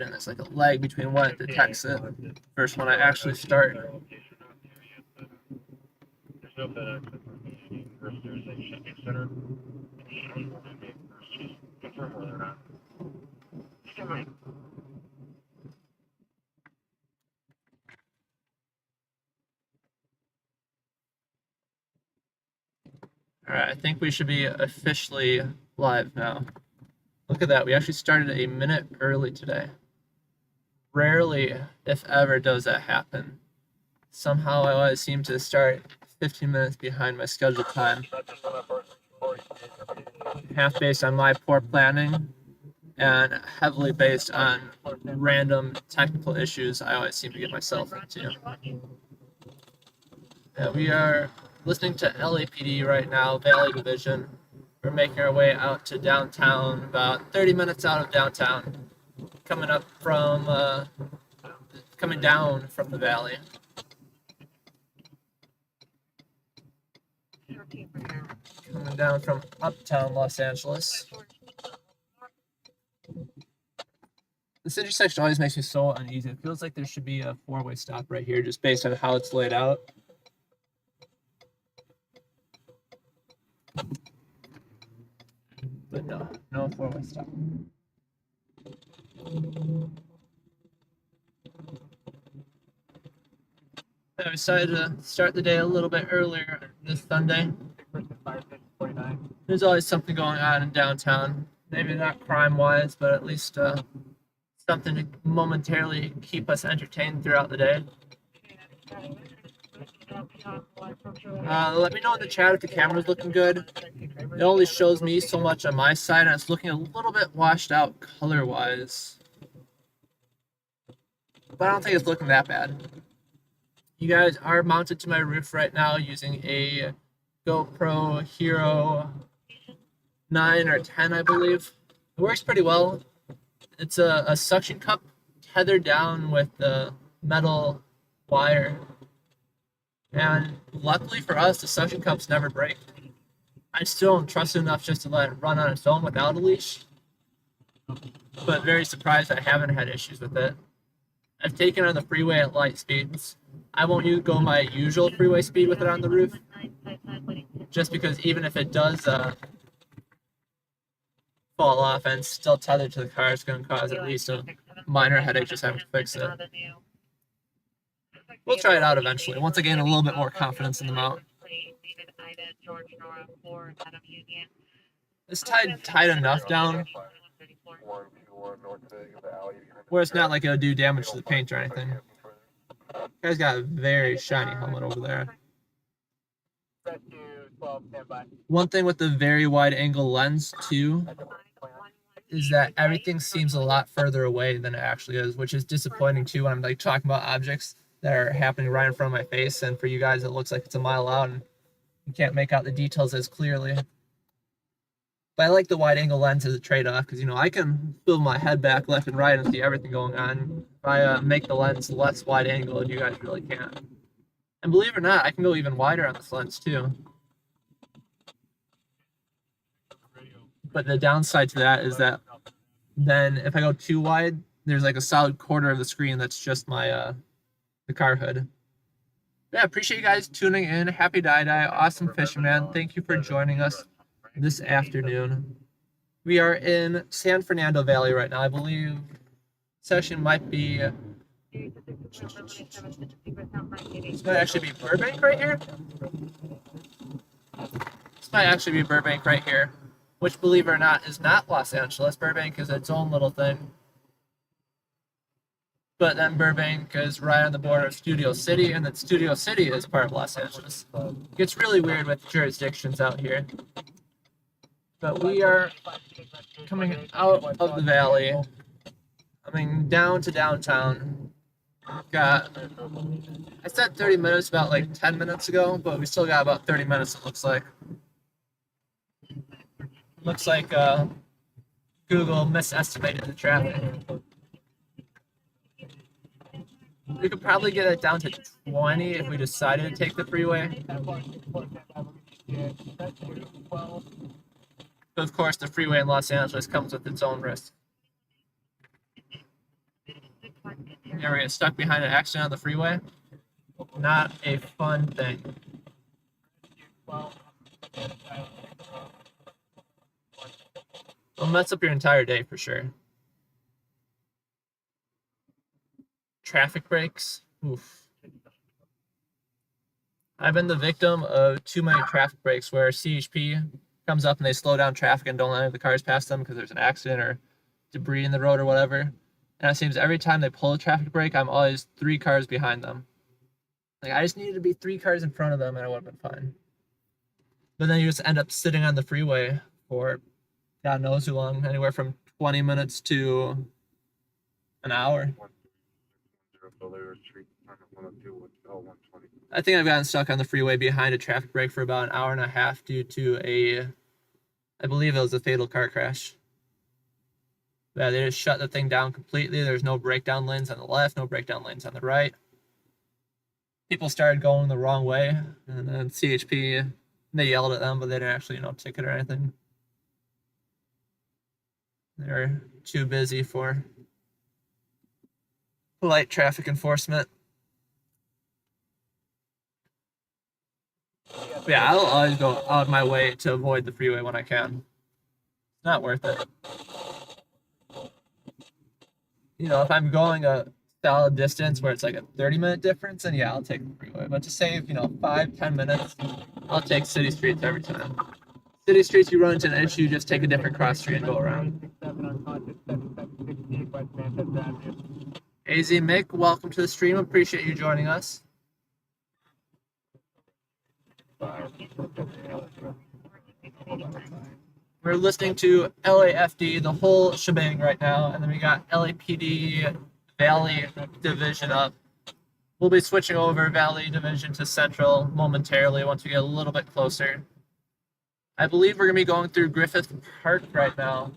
And there's like a lag between when it detects it versus when I actually start. Alright, I think we should be officially live now. Look at that, we actually started a minute early today. Rarely, if ever, does that happen. Somehow I always seem to start 15 minutes behind my scheduled time. Half based on my poor planning and heavily based on random technical issues I always seem to get myself into. Yeah, we are listening to LAPD right now, Valley Division. We're making our way out to downtown, about 30 minutes out of downtown, coming down from the valley. Coming down from uptown Los Angeles. This intersection always makes me so uneasy. It feels like there should be a four-way stop right here, just based on how it's laid out. But no four-way stop. I decided to start the day a little bit earlier this Sunday. There's always something going on in downtown. Maybe not crime-wise, but at least something to momentarily keep us entertained throughout the day. Let me know in the chat if the camera's looking good. It only shows me so much on my side, and it's looking a little bit washed out color-wise. But I don't think it's looking that bad. You guys are mounted to my roof right now using a GoPro Hero 9 or 10, I believe. It works pretty well. It's a suction cup tethered down with the metal wire. And luckily for us, the suction cups never break. I still don't trust it enough just to let it run on its own without a leash. But very surprised I haven't had issues with it. I've taken it on the freeway at light speeds. I won't go my usual freeway speed with it on the roof. Just because even if it does fall off and still tethered to the car, it's going to cause at least a minor headache just having to fix it. We'll try it out eventually, once I gain a little bit more confidence in the mount. It's tied enough down where it's not like it'll do damage to the paint or anything. You guys got a very shiny helmet over there. One thing with the very wide angle lens too is that everything seems a lot further away than it actually is, which is disappointing too when I'm like talking about objects that are happening right in front of my face, and for you guys it looks like it's a mile out and you can't make out the details as clearly. But I like the wide angle lens as a trade-off because, you know, I can move my head back left and right and see everything going on. If I make the lens less wide angle, you guys really can't. And believe it or not, I can go even wider on this lens too. But the downside to that is that then if I go too wide, there's like a solid quarter of the screen that's just my the car hood. Yeah, appreciate you guys tuning in. Happy Die-Die, awesome fishing, man. Thank you for joining us this afternoon. We are in San Fernando Valley right now. I believe session might be... This might actually be Burbank right here. This might actually be Burbank right here, which, believe it or not, is not Los Angeles. Burbank is its own little thing. But then Burbank is right on the border of Studio City, and then Studio City is part of Los Angeles. It gets really weird with jurisdictions out here. But we are coming out of the valley, coming down to downtown. I said 30 minutes about like 10 minutes ago, but we still got about 30 minutes, it looks like. Looks like Google misestimated the traffic. We could probably get it down to 20 if we decided to take the freeway. But of course, the freeway in Los Angeles comes with its own risks. You ever get stuck behind an accident on the freeway? Not a fun thing. It'll mess up your entire day for sure. Traffic breaks. Oof. I've been the victim of too many traffic breaks where CHP comes up and they slow down traffic and don't let any of the cars pass them because there's an accident or debris in the road or whatever. And it seems every time they pull a traffic brake, I'm always 3 cars behind them. Like, I just needed to be 3 cars in front of them and I would have been fine. But then you just end up sitting on the freeway for God knows how long, anywhere from 20 minutes to an hour. I think I've gotten stuck on the freeway behind a traffic brake for about an hour and a half due to I believe it was a fatal car crash. Yeah, they just shut the thing down completely. There's no breakdown lanes on the left, no breakdown lanes on the right. People started going the wrong way, and then CHP, they yelled at them, but they didn't actually, ticket or anything. They were too busy for polite traffic enforcement. But yeah, I'll always go out of my way to avoid the freeway when I can. It's not worth it. If I'm going a solid distance where it's like a 30-minute difference, then yeah, I'll take the freeway. But to save, 5-10 minutes, I'll take city streets every time. City streets, you run into an issue, just take a different cross street and go around. AZ Mick, welcome to the stream. Appreciate you joining us. We're listening to LAFD, the whole shebang right now, and then we got LAPD Valley Division up. We'll be switching over Valley Division to Central momentarily once we get a little bit closer. I believe we're going to be going through Griffith Park right now.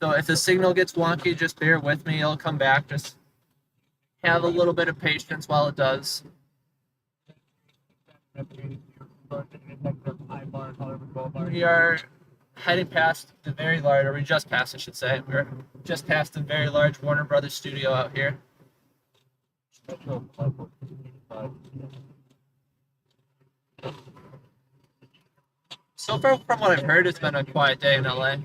So if the signal gets wonky, just bear with me. It'll come back. Just have a little bit of patience while it does. We are heading past the very large, or we just passed, I should say. We're just past the very large Warner Brothers studio out here. So far, from what I've heard, it's been a quiet day in LA.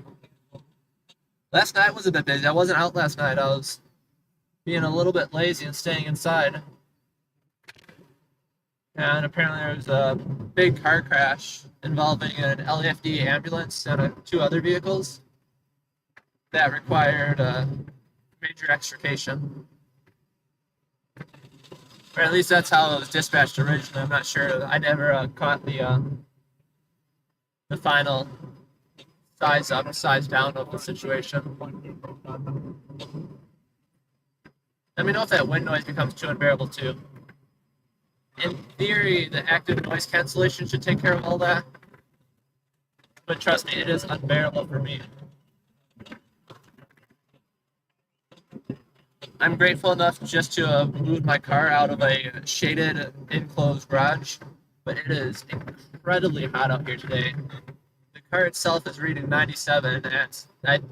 Last night was a bit busy. I wasn't out last night. I was being a little bit lazy and staying inside. And apparently there was a big car crash involving an LAFD ambulance and 2 other vehicles that required a major extrication. Or at least that's how it was dispatched originally. I'm not sure. I never caught the final size up, size down of the situation. Let me know if that wind noise becomes too unbearable too. In theory, the active noise cancellation should take care of all that. But trust me, it is unbearable for me. I'm grateful enough just to have moved my car out of a shaded, enclosed garage, but it is incredibly hot out here today. The car itself is reading 97, and I'm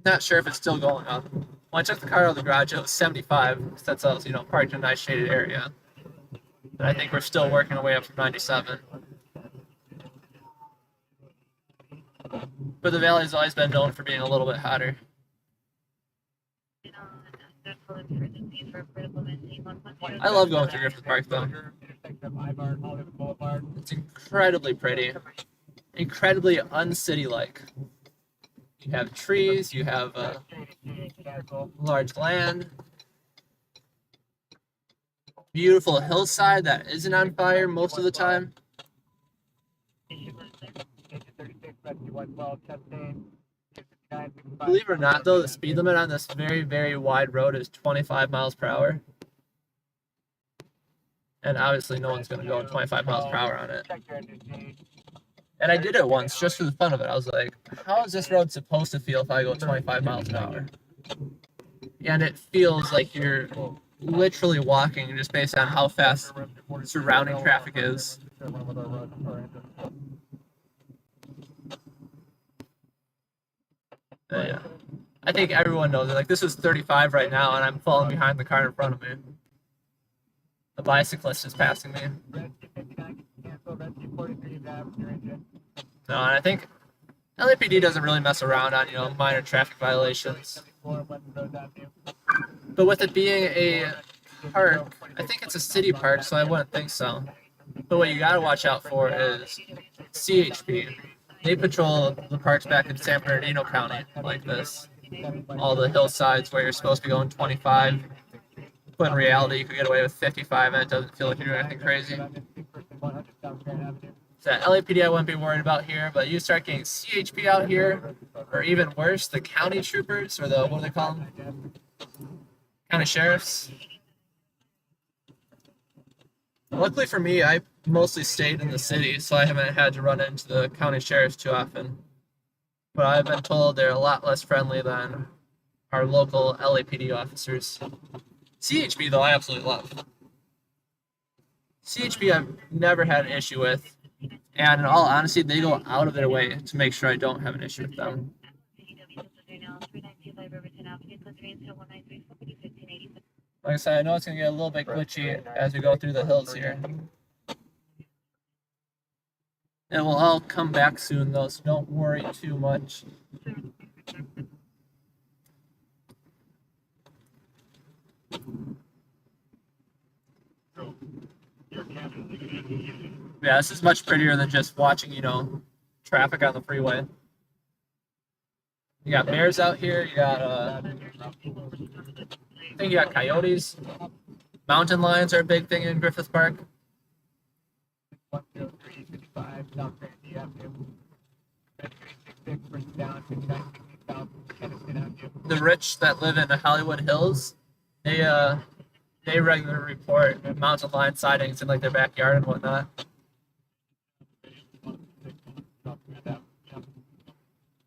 not sure if it's still going up. When I took the car out of the garage, it was 75, since I was, parked in a nice shaded area. But I think we're still working our way up from 97. But the valley's always been known for being a little bit hotter. I love going through Griffith Park, though. It's incredibly pretty. Incredibly uncity-like. You have trees, you have large land. Beautiful hillside that isn't on fire most of the time. Believe it or not, though, the speed limit on this very, very wide road is 25 miles per hour. And obviously no one's going to go 25 miles per hour on it. And I did it once just for the fun of it. I was like, how is this road supposed to feel if I go 25 miles an hour? And it feels like you're literally walking just based on how fast surrounding traffic is. Yeah. I think everyone knows it. Like, this is 35 right now, and I'm falling behind the car in front of me. The bicyclist is passing me. No, and I think LAPD doesn't really mess around on, minor traffic violations. But with it being a park, I think it's a city park, so I wouldn't think so. But what you gotta watch out for is CHP. They patrol the parks back in San Bernardino County like this. All the hillsides where you're supposed to be going 25, but in reality you could get away with 55 and it doesn't feel like you're doing anything crazy. So LAPD I wouldn't be worried about here, but you start getting CHP out here, or even worse, the county troopers, or the, what do they call them? County sheriffs. Luckily for me, I mostly stayed in the city, so I haven't had to run into the county sheriffs too often. But I've been told they're a lot less friendly than our local LAPD officers. CHP, though, I absolutely love. CHP I've never had an issue with, and in all honesty, they go out of their way to make sure I don't have an issue with them. Like I said, I know it's going to get a little bit glitchy as we go through the hills here. It will all come back soon, though, so don't worry too much. Yeah, this is much prettier than just watching, traffic on the freeway. You got bears out here, you got, I think you got coyotes. Mountain lions are a big thing in Griffith Park. The rich that live in the Hollywood Hills, they regularly report mountain lion sightings in like their backyard and whatnot.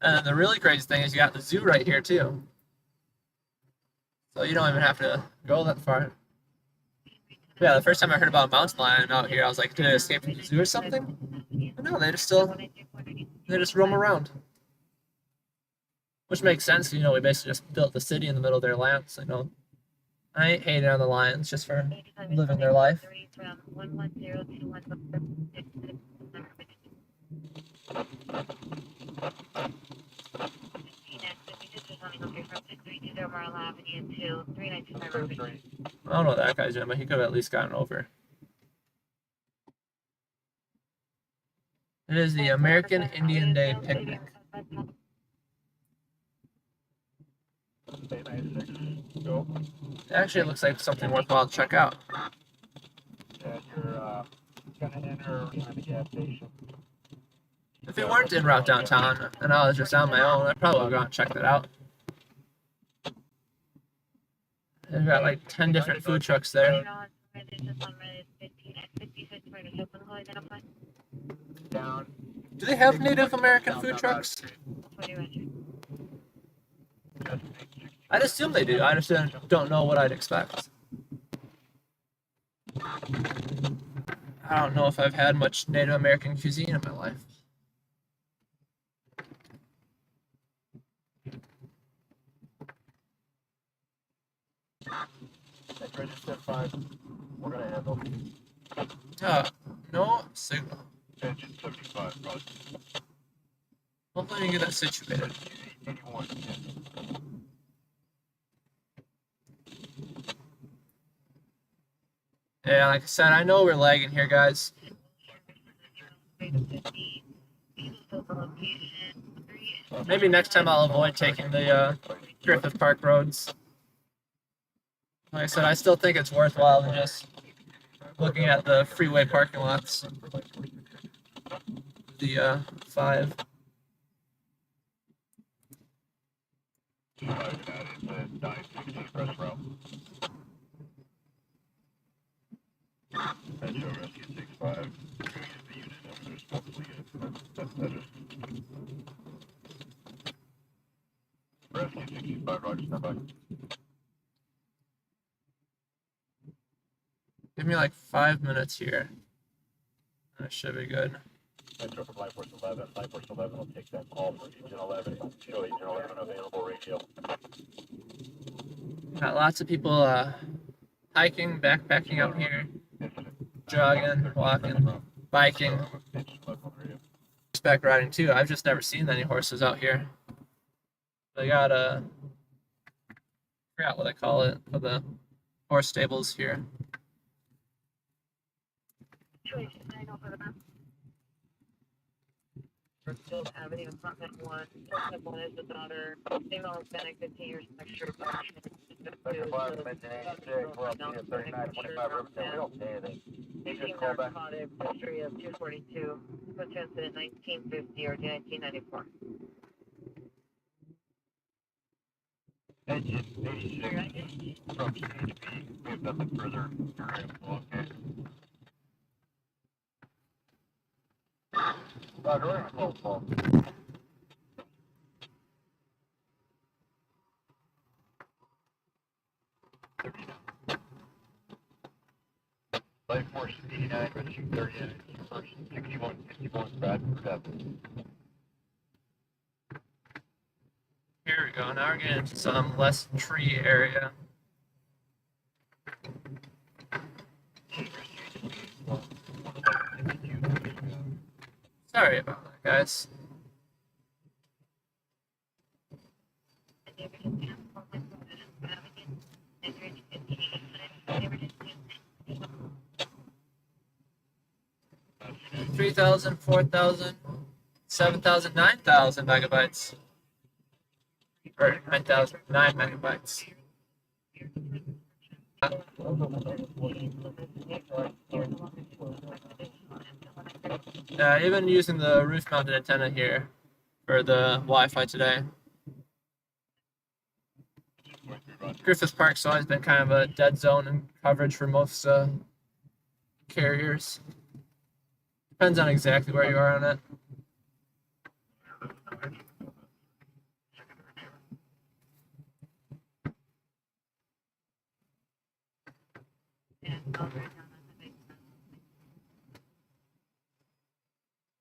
And the really crazy thing is you got the zoo right here too. So you don't even have to go that far. Yeah, the first time I heard about a mountain lion out here, I was like, did it escape from the zoo or something? But no, they just roam around. Which makes sense, we basically just built the city in the middle of their land, so I ain't hating on the lions just for living their life. I don't know what that guy's doing, but he could have at least gotten over. It is the American Indian Day picnic. Actually, it looks like something worthwhile to check out. If it weren't in route downtown and I was just on my own, I'd probably go and check that out. They've got like 10 different food trucks there. Do they have Native American food trucks? I'd assume they do. I just don't know what I'd expect. I don't know if I've had much Native American cuisine in my life. Register 5. We're gonna handle. No signal. Engine 75, Roger. Hopefully you get that situated. 81. Yeah, like I said, I know we're lagging here, guys. Maybe next time I'll avoid taking the Griffith Park roads. Like I said, I still think it's worthwhile than just looking at the freeway parking lots. The 5. Rescue 65, Roger, stand by. Give me like 5 minutes here. That should be good. Metro from Life Force 11. Life Force 11 will take that call for Agent 11. Show Agent 11 available radio. Got lots of people hiking, backpacking out here, jogging, walking, biking, horseback riding too. I've just never seen any horses out here. They got I forgot what they call it for the horse stables here. Field Avenue, apartment 1. Apartment 1 is the daughter. Female Hispanic, 15 years, mixture of Metro 5, Dimension 86, we're up here, 3925 Riverside. We don't say anything. He just called back. narcotic, history of 242, was incident 1950 or 1994. Engine 86 from CHP. We have nothing further. Okay. Roger, we're gonna call. Life Force 89, registering 39, 61, Bradford. Here we go. Now we're getting into some less tree area. Sorry about that, guys. $3,000, $4,000, $7,000, $9,000 megabytes. Or 9,000, 9 megabytes. Even using the roof-mounted antenna here for the Wi-Fi today. Griffith Park's always been kind of a dead zone in coverage for most carriers. Depends on exactly where you are on it.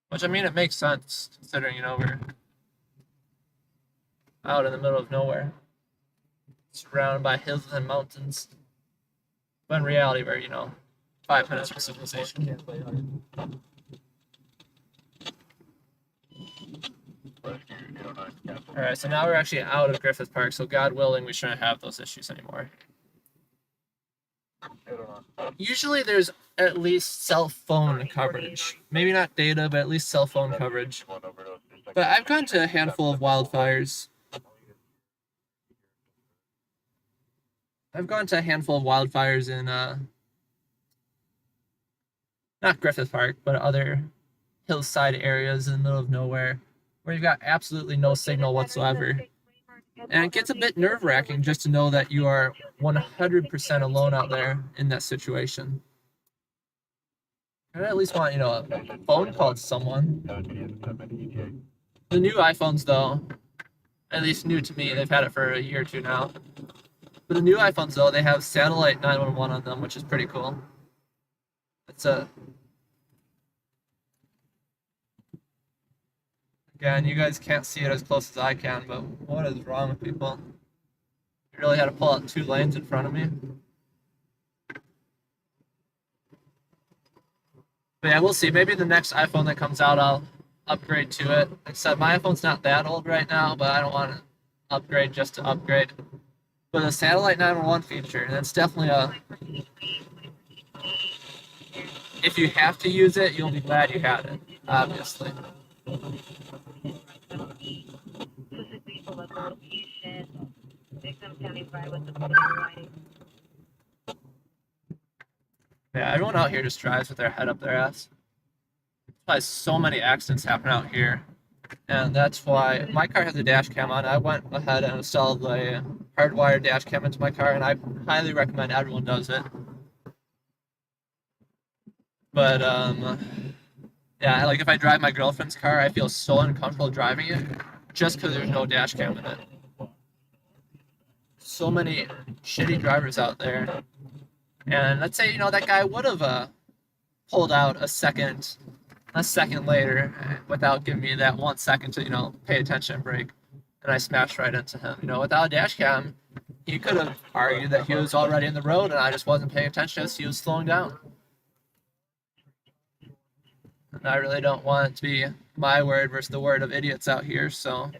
Which, I mean, it makes sense considering, you know, we're out in the middle of nowhere, surrounded by hills and mountains. But in reality, we're, you know, 5 minutes from civilization. Alright, so now we're actually out of Griffith Park, so God willing, we shouldn't have those issues anymore. Usually there's at least cell phone coverage. Maybe not data, but at least cell phone coverage. But I've gone to a handful of wildfires. I've gone to a handful of wildfires in, not Griffith Park, but other hillside areas in the middle of nowhere, where you've got absolutely no signal whatsoever. And it gets a bit nerve-wracking just to know that you are 100% alone out there in that situation. I at least want, you know, a phone call to someone. The new iPhones, though, at least new to me, they've had it for a year or two now. But the new iPhones, though, they have satellite 911 on them, which is pretty cool. It's a... Again, you guys can't see it as close as I can, but what is wrong with people? You really had to pull out 2 lanes in front of me. But yeah, we'll see. Maybe the next iPhone that comes out, I'll upgrade to it. Except my iPhone's not that old right now, but I don't want to upgrade just to upgrade. But the satellite 911 feature, that's definitely a... If you have to use it, you'll be glad you had it, obviously. Yeah, everyone out here just drives with their head up their ass. That's why so many accidents happen out here. And that's why my car has a dash cam on. I went ahead and installed a hardwired dash cam into my car, and I highly recommend everyone does it. But, yeah, like if I drive my girlfriend's car, I feel so uncomfortable driving it just because there's no dash cam in it. So many shitty drivers out there. And let's say, you know, that guy would have pulled out a second a second later without giving me that 1 second to, pay attention and brake. And I smashed right into him. Without a dash cam, he could have argued that he was already in the road and I just wasn't paying attention as he was slowing down. And I really don't want it to be my word versus the word of idiots out here, so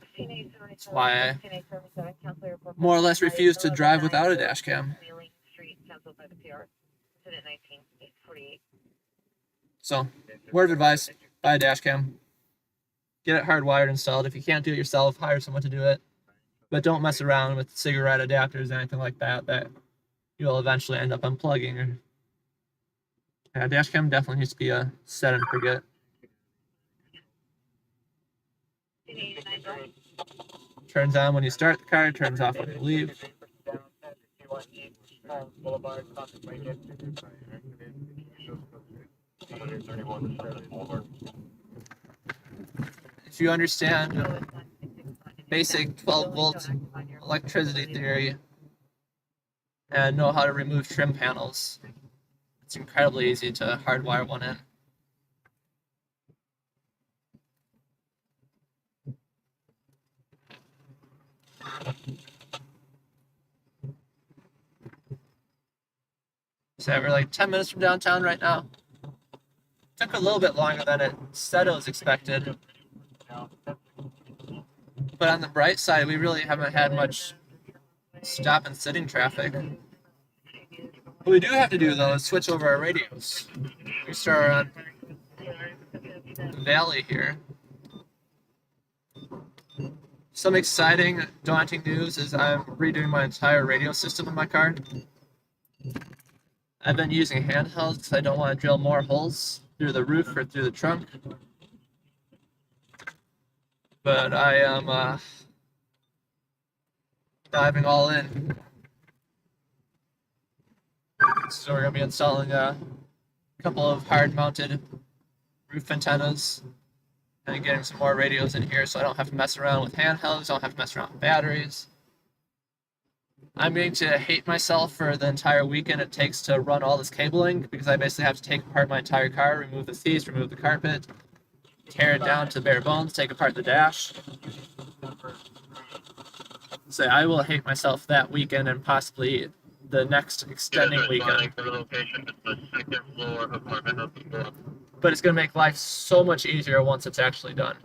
that's why I more or less refuse to drive without a dash cam. So, word of advice, buy a dash cam. Get it hardwired installed. If you can't do it yourself, hire someone to do it. But don't mess around with cigarette adapters or anything like that you'll eventually end up unplugging. Yeah, dash cam definitely needs to be a set and forget. Turns on when you start the car, turns off when you leave. If you understand basic 12-volt electricity theory and know how to remove trim panels, it's incredibly easy to hardwire one in. So we're like 10 minutes from downtown right now. Took a little bit longer than it said it was expected. But on the bright side, we really haven't had much stop and sitting traffic. What we do have to do, though, is switch over our radios. We start on Valley here. Some exciting, daunting news is I'm redoing my entire radio system in my car. I've been using handhelds because I don't want to drill more holes through the roof or through the trunk. But I am diving all in. So we're going to be installing a couple of hard-mounted roof antennas and getting some more radios in here so I don't have to mess around with handhelds, don't have to mess around with batteries. I'm going to hate myself for the entire weekend it takes to run all this cabling because I basically have to take apart my entire car, remove the seats, remove the carpet, tear it down to bare bones, take apart the dash. So I will hate myself that weekend and possibly the next extending weekend. But it's going to make life so much easier once it's actually done.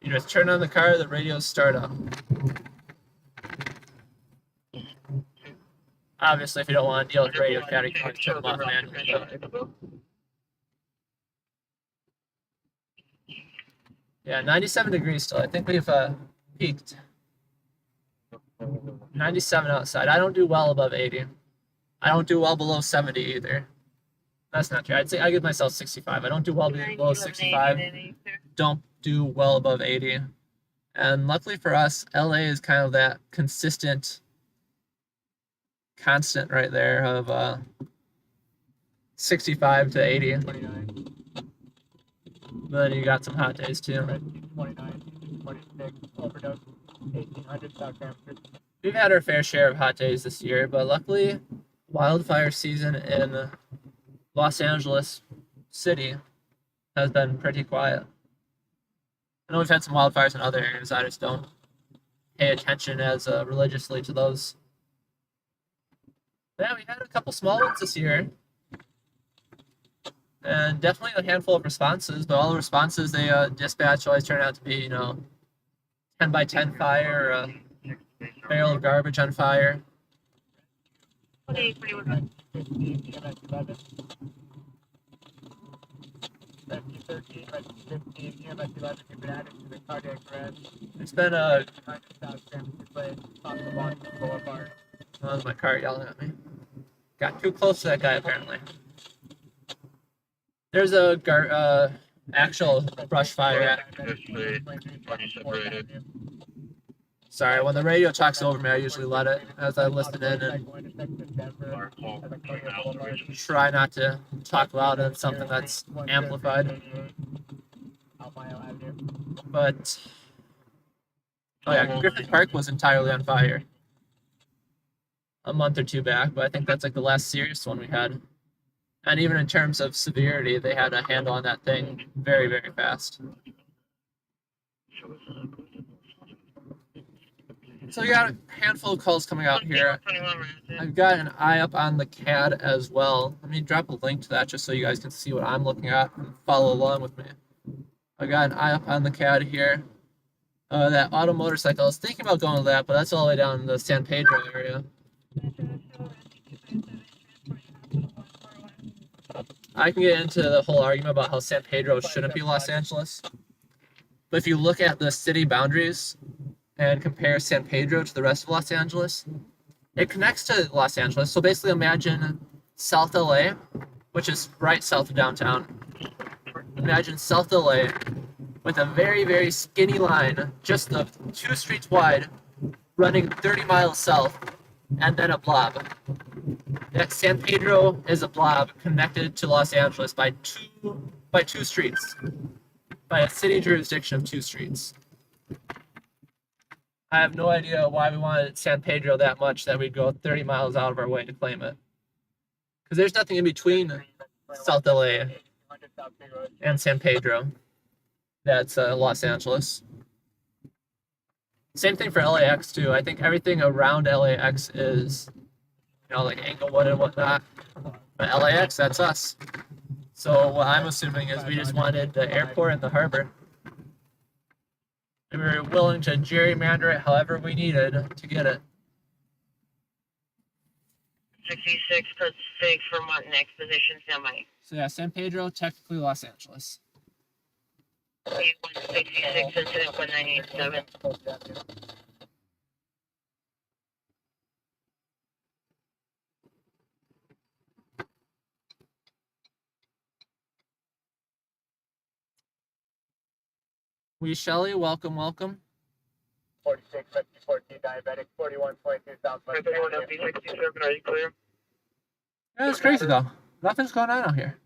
You just turn on the car, the radios start up. Obviously, if you don't want to deal with radio chatter, you can always turn them off manually. Yeah, 97 degrees still. I think we've peaked. 97 outside. I don't do well above 80. I don't do well below 70 either. That's not true. I'd say I give myself 65. I don't do well below 65. Don't do well above 80. And luckily for us, LA is kind of that consistent constant right there of 65 to 80. But then you got some hot days too. 29, 26, overdose, 1,800 stock temperatures. We've had our fair share of hot days this year, but luckily, wildfire season in Los Angeles City has been pretty quiet. I know we've had some wildfires in other areas. I just don't pay attention as religiously to those. Yeah, we had a couple small ones this year. And definitely a handful of responses, but all the responses they dispatch always turn out to be, 10 by 10 fire, a barrel of garbage on fire. 15, EMS 11, you've been added to the cardiac arrest. It's been a... Oh, that's my car yelling at me. Got too close to that guy, apparently. There's a actual brush fire. Sorry, when the radio talks over me, I usually let it as I listen in and try not to talk loud on something that's amplified. But, oh yeah, Griffith Park was entirely on fire a month or two back, but I think that's like the last serious one we had. And even in terms of severity, they had a handle on that thing very, very fast. So we got a handful of calls coming out here. I've got an eye up on the CAD as well. Let me drop a link to that just so you guys can see what I'm looking at and follow along with me. I got an eye up on the CAD here. That auto motorcycle, I was thinking about going to that, but that's all the way down in the San Pedro area. I can get into the whole argument about how San Pedro shouldn't be Los Angeles. But if you look at the city boundaries and compare San Pedro to the rest of Los Angeles, it connects to Los Angeles. So basically imagine South LA, which is right south of downtown. Imagine South LA with a very, very skinny line, just the 2 streets wide, running 30 miles south, and then a blob. That San Pedro is a blob connected to Los Angeles by two streets, by a city jurisdiction of 2 streets. I have no idea why we wanted San Pedro that much that we'd go 30 miles out of our way to claim it. Because there's nothing in between South LA and San Pedro that's Los Angeles. Same thing for LAX too. I think everything around LAX is, like Englewood and whatnot. But LAX, that's us. So what I'm assuming is we just wanted the airport and the harbor. And we were willing to gerrymander it however we needed to get it. 66 code 6 for next position semi. So yeah, San Pedro, technically Los Angeles. 166 incident 1987. We Shelley, welcome, welcome. 46, 14 diabetic, 41.2 southwest. Everyone up, B67, are you clear? Yeah, it's crazy though. Nothing's going on out here.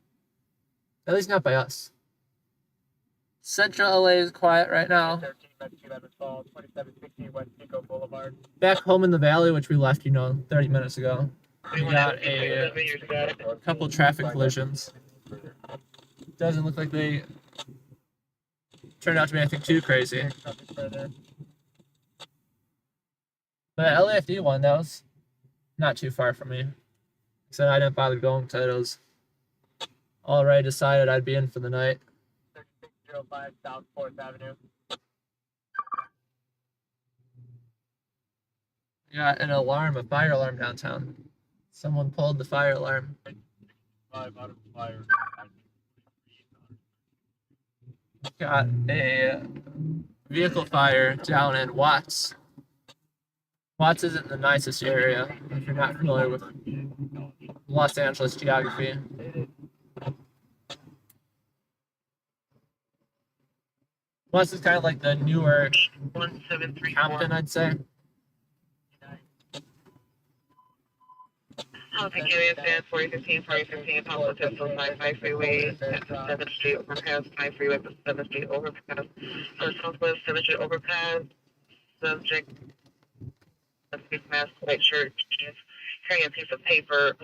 At least not by us. Central LA is quiet right now. 13, 11 Falls, 2716 West Pico Boulevard. Back home in the valley, which we left, 30 minutes ago. We got a couple traffic collisions. Doesn't look like they turned out to be anything too crazy. But the LAFD one, that was not too far from me. So I didn't bother going because I was already decided I'd be in for the night. 3605 South 4th Avenue. Got an alarm, a fire alarm downtown. Someone pulled the fire alarm. 5 out of fire. Got a vehicle fire down in Watts. Watts isn't the nicest area if you're not familiar with Los Angeles geography. Watts is kind of like the newer Compton, I'd say. Housing area stands 4015, 4015, Palo Alto, 5 Freeway, 7th Street overpass, 5 Freeway, 7th Street overpass, Southwest 7th Street overpass, subject, mask, white shirt, jeans, carrying a piece of paper,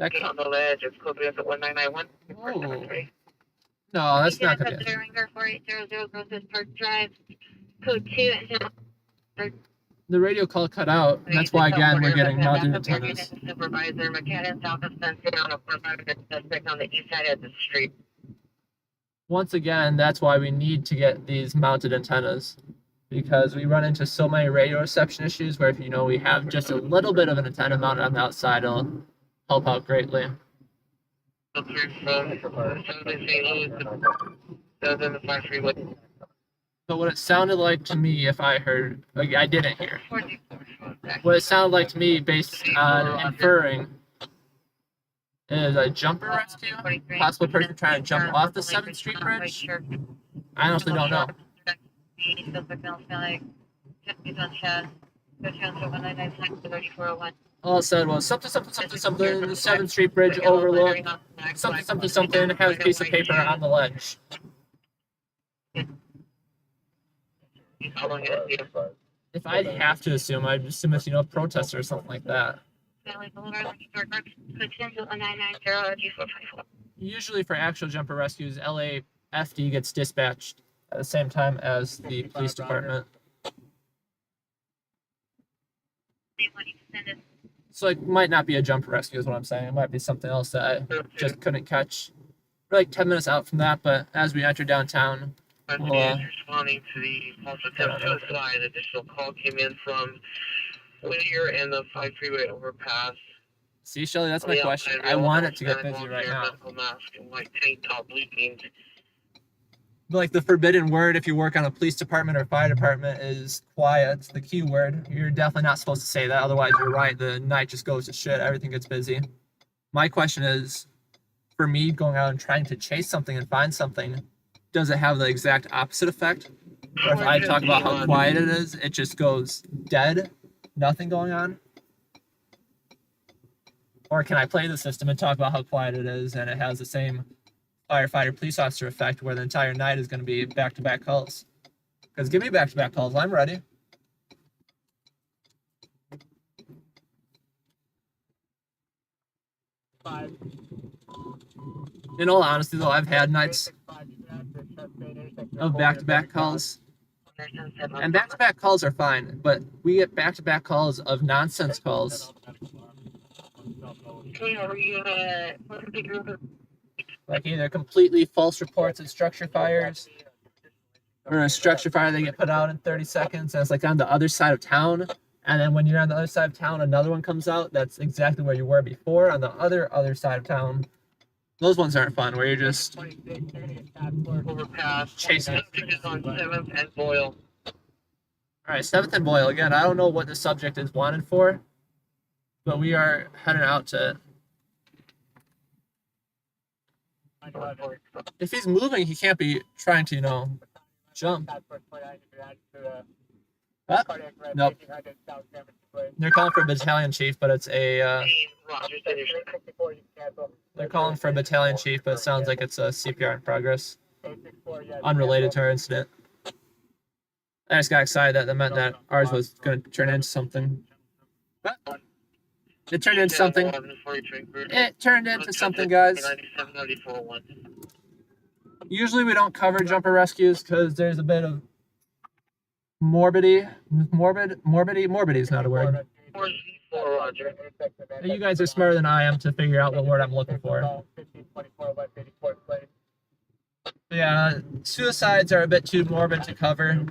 on the ledge, it's code 1991. Oh. No, that's not gonna be it. Ringer 4800 Griffith Park Drive, code 2 and The radio call cut out, and that's why again we're getting mounted antennas. Supervisor McCann south of Sunset on a 45 suspect on the east side of the street. Once again, that's why we need to get these mounted antennas, because we run into so many radio reception issues where if we have just a little bit of an antenna mounted on the outside, it'll help out greatly. So what it sounded like to me, if I heard, I didn't hear. What it sounded like to me, based on inferring, is a jumper rescue, possible person trying to jump off the 7th Street bridge. I honestly don't know. All it said was something, 7th Street bridge overlook, something, has a piece of paper on the ledge. If I'd have to assume, I'd assume it's, a protester or something like that. Usually for actual jumper rescues, LAFD gets dispatched at the same time as the police department. So it might not be a jumper rescue is what I'm saying. It might be something else that I just couldn't catch. We're like 10 minutes out from that, but as we enter downtown, we'll, responding to the false attempt suicide. Additional call came in from Whittier and the 5 freeway overpass. see, Shelly, that's my question. I want it to get busy right now. Mask and white tank top leaking. Like the forbidden word if you work on a police department or fire department is quiet. The key word. You're definitely not supposed to say that. Otherwise, you're right. The night just goes to shit. Everything gets busy. My question is, for me going out and trying to chase something and find something, does it have the exact opposite effect? Or if I talk about how quiet it is, it just goes dead, nothing going on? Or can I play the system and talk about how quiet it is and it has the same firefighter police officer effect where the entire night is going to be back-to-back calls? Because give me back-to-back calls. I'm ready. In all honesty, though, I've had nights of back-to-back calls. And back-to-back calls are fine, but we get back-to-back calls of nonsense calls. Like either completely false reports of structure fires, or a structure fire they get put out in 30 seconds, and it's like on the other side of town. And then when you're on the other side of town, another one comes out that's exactly where you were before on the other side of town. Those ones aren't fun, where you're just Overpass. chasing it. Is on 7th and Boyle. All right, 7th and Boyle. Again, I don't know what the subject is wanted for, but we are heading out to it. If he's moving, he can't be trying to, jump. Huh? Nope. They're calling for a battalion chief, but it's a. They're calling for a battalion chief, but it sounds like it's a CPR in progress, unrelated to our incident. I just got excited that meant that ours was going to turn into something. But it turned into something. It turned into something, guys. Usually we don't cover jumper rescues because there's a bit of morbidity is not a word. You guys are smarter than I am to figure out what word I'm looking for. Yeah, suicides are a bit too morbid to cover.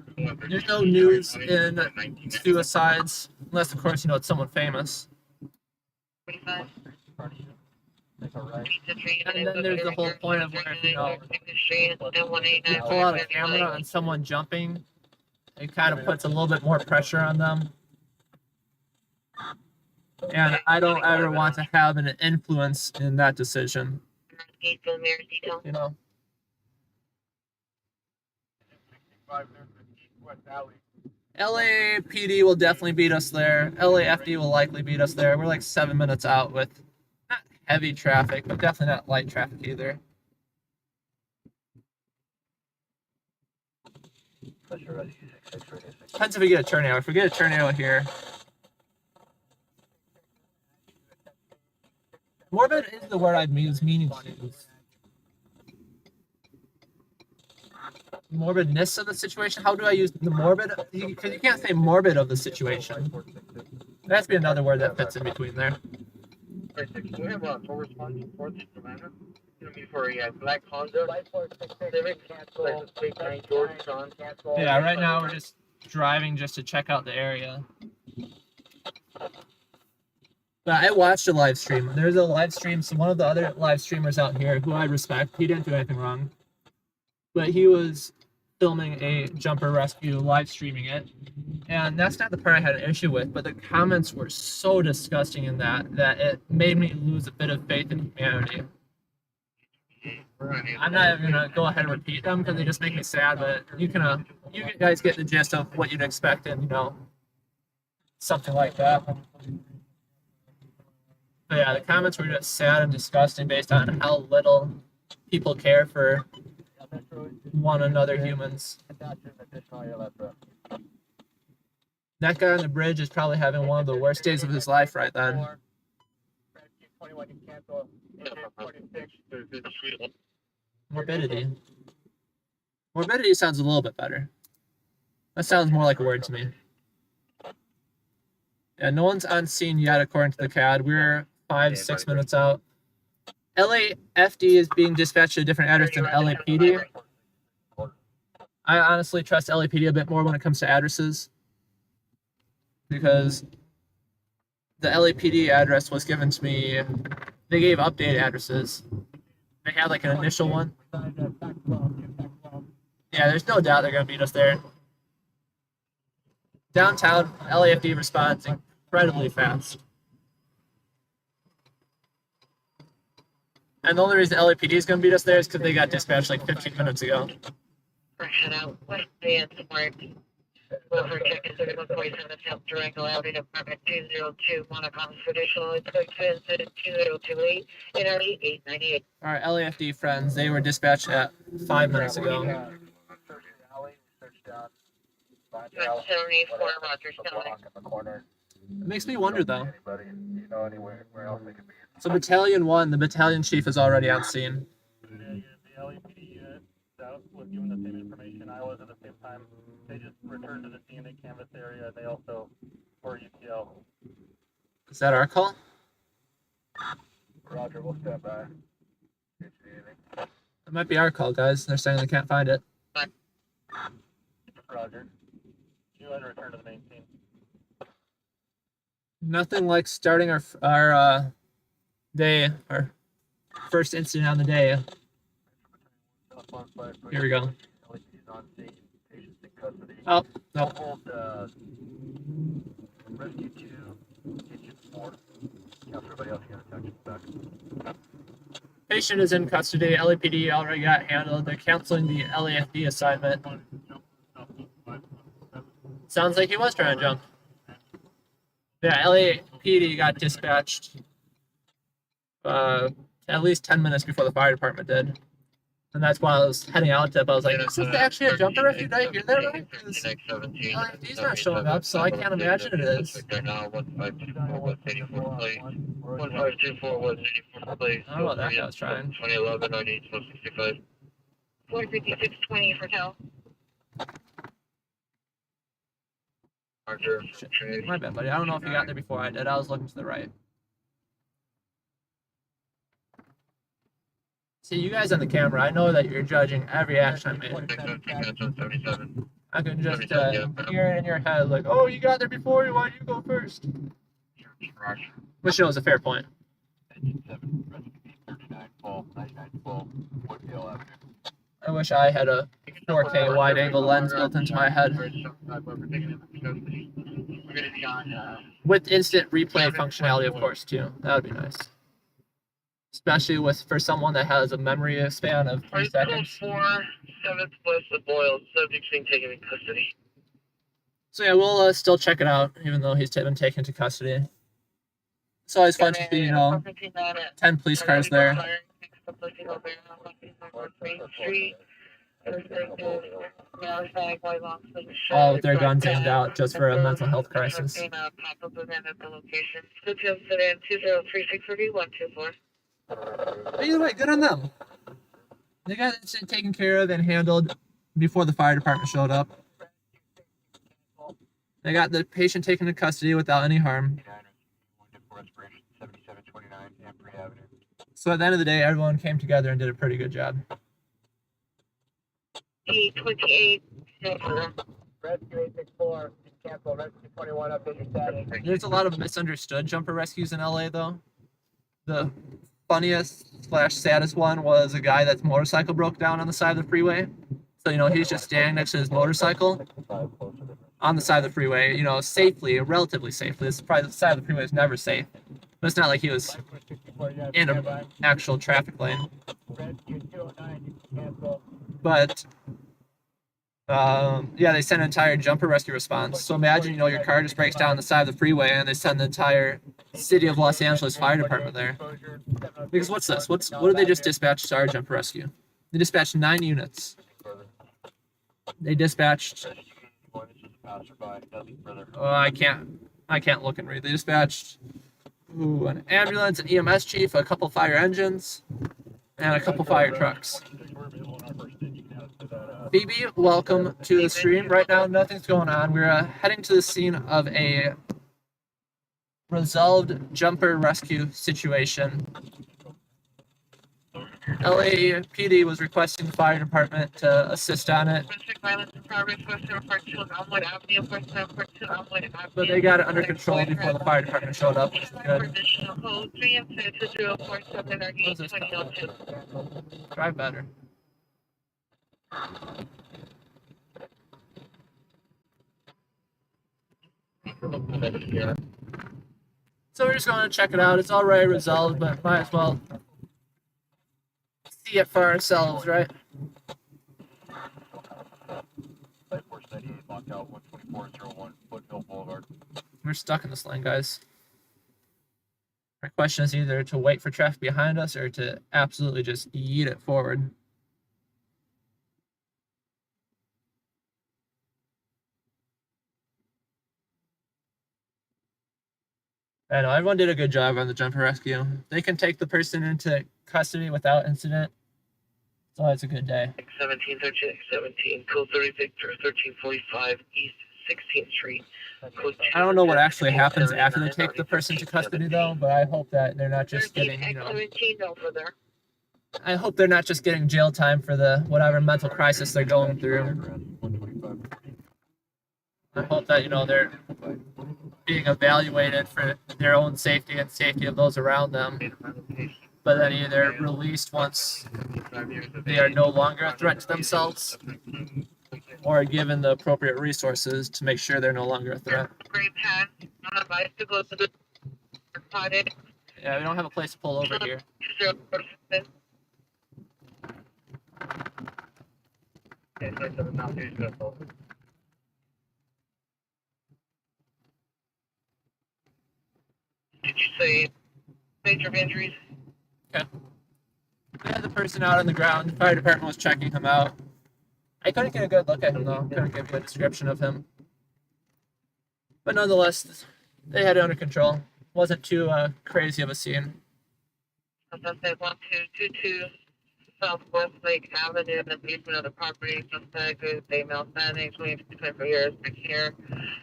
There's no news in suicides, unless of course it's someone famous. And then there's the whole point of where you pull out a camera on someone jumping, it kind of puts a little bit more pressure on them. And I don't ever want to have an influence in that decision. LAPD will definitely beat us there. LAFD will likely beat us there. We're like 7 minutes out with not heavy traffic, but definitely not light traffic either. Depends if we get a tornado. If we get a tornado here. Morbid is the word I'd use meaning to use. Morbidness of the situation? How do I use the morbid? Because you can't say morbid of the situation. There has to be another word that fits in between there. We have a full response for the commander. For a black Honda Civic. Yeah, right now we're just driving just to check out the area. But I watched a live stream. There's a live stream. So one of the other live streamers out here who I respect, he didn't do anything wrong. But he was filming a jumper rescue, live streaming it. And that's not the part I had an issue with, but the comments were so disgusting in that it made me lose a bit of faith in humanity. I'm not even gonna go ahead and repeat them because they just make me sad, but you guys get the gist of what you'd expect in, something like that. But yeah, the comments were just sad and disgusting based on how little people care for one another humans. That guy on the bridge is probably having one of the worst days of his life right then. 21, you cancel. 46. Morbidity. Morbidity sounds a little bit better. That sounds more like a word to me. Yeah, no one's on scene yet, according to the CAD. We're 5-6 minutes out. LAFD is being dispatched to a different address than LAPD. I honestly trust LAPD a bit more when it comes to addresses, because the LAPD address was given to me. They gave updated addresses. They had like an initial one. Yeah, there's no doubt they're gonna beat us there. Downtown, LAFD responds incredibly fast. And the only reason LAPD is gonna beat us there is because they got dispatched like 15 minutes ago. Head out West Van Smart. Over check-in 3147 South Durango Avenue, Department 202, Monaco, traditional expenses 2028, NRE 898. Our LAFD friends, they were dispatched at 5 minutes ago. 74 Rogers County. It makes me wonder though. So Battalion 1, the battalion chief is already on scene. The LAPD unit south was given the same information I was at the same time. They just returned to the scene, they canvassed the area, they also were UTL. Is that our call? Roger, we'll stand by. It might be our call, guys. They're saying they can't find it. Roger. You had to return to the main scene. Nothing like starting our day, our first incident on the day. Here we go. Oh, no. Rescue 2, Kitchen 4. Everybody else get attention back. Patient is in custody. LAPD already got handled. They're canceling the LAFD assignment. Sounds like he was trying to jump. Yeah, LAPD got dispatched at least 10 minutes before the fire department did. And that's why I was heading out to, I was like, is this actually a jumper rescue night? You're there, right? Because LAFD's not showing up, so I can't imagine it is. Right now, 1524 West 84th Place. 1524 West 84th Place. I don't know what that guy was trying. 2011, I need 1265. 45620 for Cal. Roger. Shit. My bad, buddy. I don't know if you got there before I did. I was looking to the right. See, you guys on the camera, I know that you're judging every action I made. I can just hear it in your head, like, oh, you got there before, why don't you go first? Which is a fair point. I wish I had a 4K wide angle lens built into my head. With instant replay functionality, of course, too. That would be nice. Especially for someone that has a memory span of 3 seconds. 4, 7th West of Boyle, subject being taken in custody. So yeah, we'll still check it out, even though he's been taken into custody. It's always fun to see, 10 police cars there. All with their guns aimed out just for a mental health crisis. But either way, good on them. They got it taken care of and handled before the fire department showed up. They got the patient taken into custody without any harm. So at the end of the day, everyone came together and did a pretty good job. E28, Rescue 864, cancel. Rescue 21, update your status. There's a lot of misunderstood jumper rescues in LA, though. The funniest / saddest one was a guy that's motorcycle broke down on the side of the freeway. So, he's just standing next to his motorcycle on the side of the freeway, safely, relatively safely. This side of the freeway is never safe. But it's not like he was in an actual traffic lane. But, yeah, they sent an entire jumper rescue response. So imagine, your car just breaks down on the side of the freeway and they send the entire city of Los Angeles fire department there. Because what's this? What did they just dispatch to our jumper rescue? They dispatched 9 units. They dispatched... Oh, I can't look and read. They dispatched Ooh, an ambulance, an EMS chief, a couple fire engines, and a couple fire trucks. Phoebe, welcome to the stream. Right now, nothing's going on. We're heading to the scene of a resolved jumper rescue situation. LAPD was requesting the fire department to assist on it, but they got it under control before the fire department showed up, which is good. What is this called? Drive better. So we're just going to check it out. It's already resolved, but might as well see it for ourselves, right? We're stuck in this lane, guys. Our question is either to wait for traffic behind us or to absolutely just yeet it forward. I know, everyone did a good job on the jumper rescue. They can take the person into custody without incident. So it's a good day. 17, 13, 17, code 30 Victor, 1345 East 16th Street. I don't know what actually happens after they take the person to custody, though, but I hope that they're not just getting, you know, I hope they're not just getting jail time for the whatever mental crisis they're going through. I hope that, you know, they're being evaluated for their own safety and safety of those around them, but then either released once they are no longer a threat to themselves, or given the appropriate resources to make sure they're no longer a threat. Yeah, we don't have a place to pull over here. Did you say major injuries? Okay. We had the person out on the ground. The fire department was checking him out. I couldn't get a good look at him, though. Couldn't give you a description of him. But nonetheless, they had it under control. Wasn't too crazy of a scene. Suspect 1222 Southwest Lake Avenue in the basement of the property. Suspect is female standing, 24 years, big hair.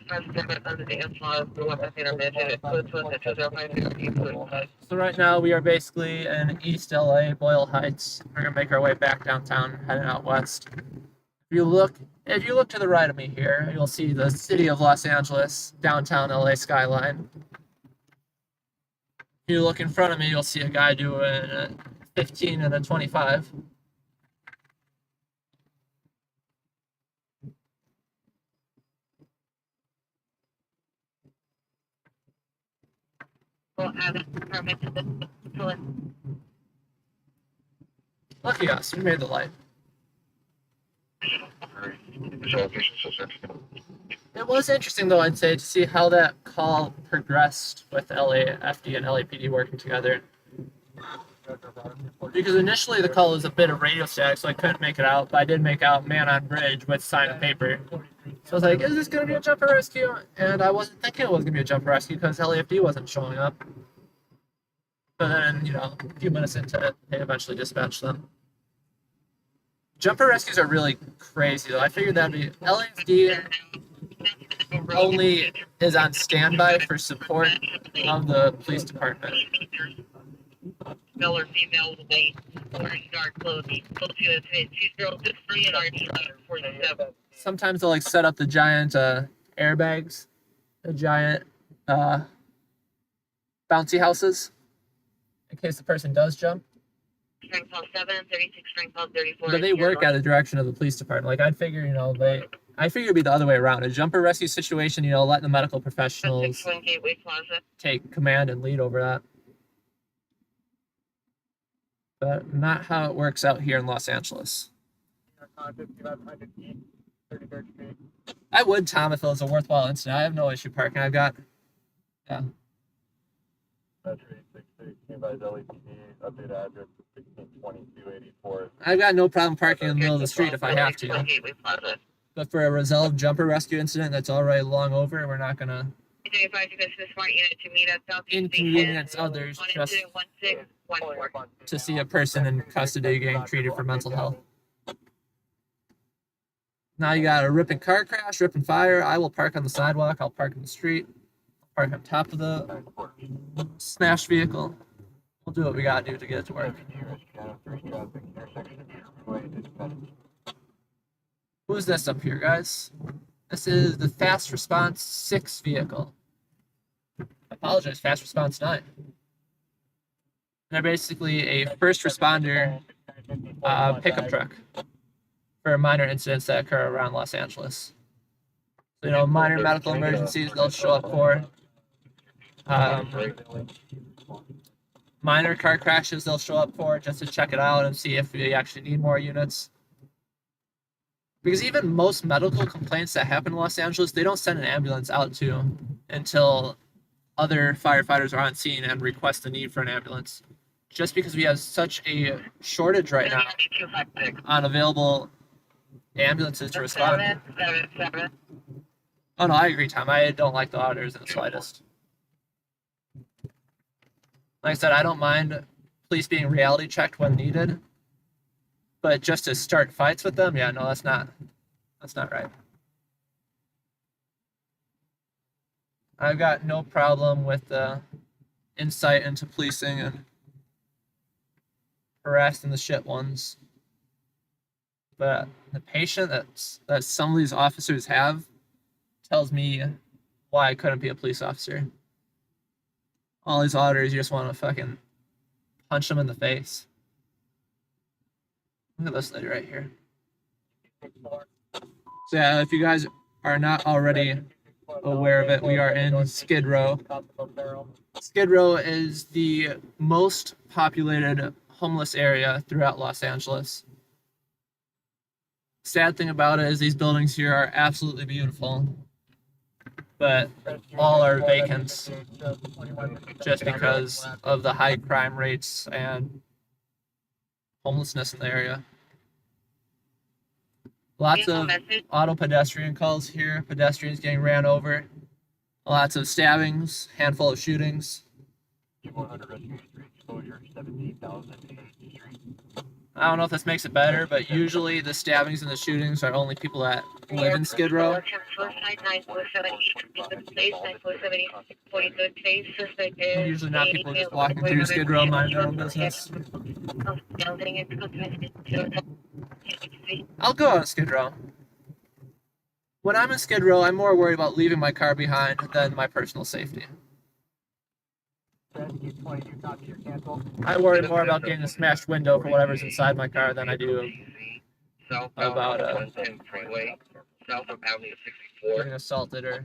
Suspect under the influence of weapons intervention. It puts us into their mind. So right now we are basically in East LA, Boyle Heights. We're gonna make our way back downtown, heading out west. If you look to the right of me here, you'll see the city of Los Angeles, downtown LA skyline. If you look in front of me, you'll see a guy doing a 15 and a 25. Lucky us, we made the light. It was interesting, though, I'd say, to see how that call progressed with LAFD and LAPD working together. Because initially the call was a bit of radio static, so I couldn't make it out, but I did make out man on bridge with sign and paper. So I was like, is this going to be a jumper rescue? And I wasn't thinking it was going to be a jumper rescue because LAFD wasn't showing up. But then, you know, a few minutes into it, they eventually dispatched them. Jumper rescues are really crazy, though. I figured that'd be LAFD only is on standby for support of the police department. Male or female with a wearing dark clothing. Sometimes they'll like set up the giant airbags, the giant bouncy houses, in case the person does jump. Strength call 7, 36, strength call 34. But they work at the direction of the police department. Like I'd figure, you know, I figure it'd be the other way around. A jumper rescue situation, you know, let the medical professionals take command and lead over that. But not how it works out here in Los Angeles. I would, Tom, if it was a worthwhile incident. I have no issue parking. I've got, yeah. I've got no problem parking in the middle of the street if I have to. But for a resolved jumper rescue incident that's already long over, we're not gonna advise you guys to the smart unit to meet at Southeast inconvenience others Station just 121614. to see a person in custody getting treated for mental health. Now you got a ripping car crash, ripping fire. I will park on the sidewalk. I'll park in the street. I'll park on top of the smashed vehicle. We'll do what we gotta do to get it to work. Who is this up here, guys? This is the Fast Response 6 vehicle. I apologize, Fast Response 9. They're basically a first responder pickup truck for minor incidents that occur around Los Angeles. So, you know, minor medical emergencies they'll show up for. Minor car crashes they'll show up for just to check it out and see if we actually need more units. Because even most medical complaints that happen in Los Angeles, they don't send an ambulance out to until other firefighters are on scene and request the need for an ambulance. Just because we have such a shortage right now on available ambulances to respond. Oh no, I agree, Tom. I don't like the auditors in the slightest. Like I said, I don't mind police being reality checked when needed, but just to start fights with them, yeah, no, that's not right. I've got no problem with the insight into policing and harassing the shit ones, but the patient that some of these officers have tells me why I couldn't be a police officer. All these auditors, you just want to fucking punch them in the face. Look at this lady right here. So yeah, if you guys are not already aware of it, we are in Skid Row. Skid Row is the most populated homeless area throughout Los Angeles. Sad thing about it is these buildings here are absolutely beautiful, but all are vacant just because of the high crime rates and homelessness in the area. Lots of auto pedestrian calls here, pedestrians getting ran over, lots of stabbings, handful of shootings. I don't know if this makes it better, but usually the stabbings and the shootings are only people that live in Skid Row. Usually not people just walking through Skid Row minding their own business. I'll go on Skid Row. When I'm in Skid Row, I'm more worried about leaving my car behind than my personal safety. I worry more about getting a smashed window for whatever's inside my car than I do about getting assaulted or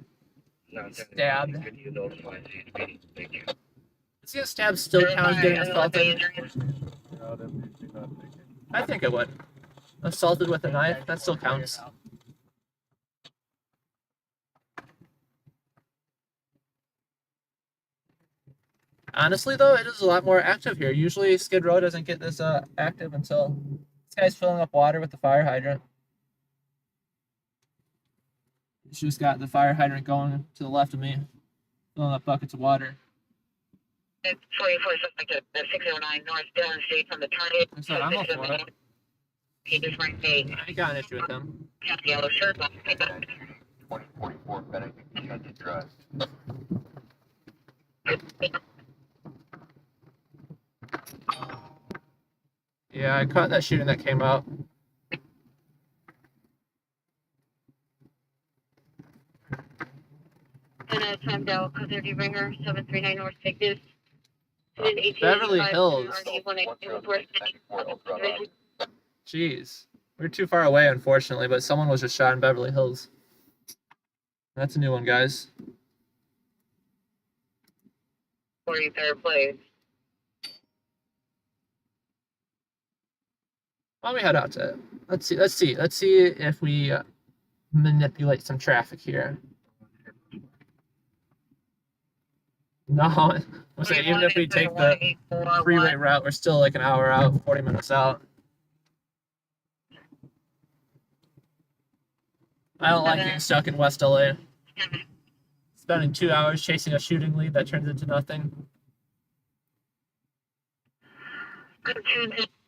stabbed. Is getting stabbed still count as getting assaulted? I think it would. Assaulted with a knife, that still counts. Honestly, though, it is a lot more active here. Usually, Skid Row doesn't get this active until this guy's filling up water with the fire hydrant. He's just got the fire hydrant going to the left of me, filling up buckets of water. It's 609 North Dillon Street from the target. So I'm all for it. He just ran a I got an issue with him. yellow shirt. 2044 Benedict Drive. Yeah, I caught that shooting that came out. And timed out because they're ringer 739 North Texas. Beverly Hills. Jeez. We're too far away, unfortunately, but someone was just shot in Beverly Hills. That's a new one, guys. 43rd place. Why don't we head out to it? Let's see if we manipulate some traffic here. No, I'm saying even if we take the freeway route, we're still like an hour out, 40 minutes out. I don't like getting stuck in West LA. spending 2 hours chasing a shooting lead that turns into nothing.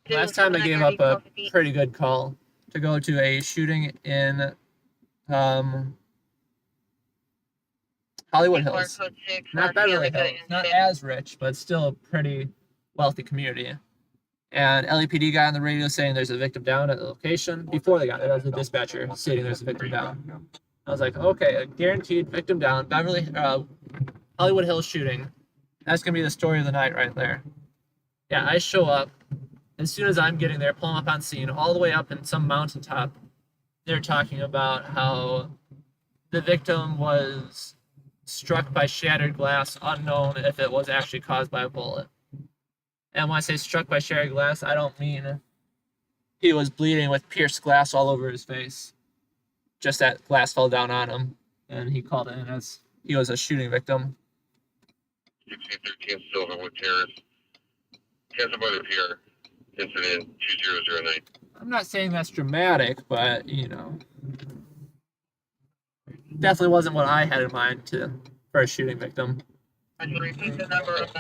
Last time I gave up a pretty good call to go to a shooting in Hollywood Hills. Not Beverly Hills, not as rich, but still a pretty wealthy community. And LAPD guy on the radio saying there's a victim down at the location. Before they got there, that was the dispatcher stating there's a victim down. I was like, okay, a guaranteed victim down, Hollywood Hills shooting. That's gonna be the story of the night right there. Yeah, I show up. As soon as I'm getting there, pulling up on scene, all the way up in some mountaintop, they're talking about how the victim was struck by shattered glass, unknown if it was actually caused by a bullet. And when I say struck by shattered glass, I don't mean he was bleeding with pierced glass all over his face. Just that glass fell down on him, and he called it in as he was a shooting victim. 1613 Silverwood Terrace. Cancel by the PR. Incident 2009. I'm not saying that's dramatic, but, you know, definitely wasn't what I had in mind for a shooting victim. Repeat the number of the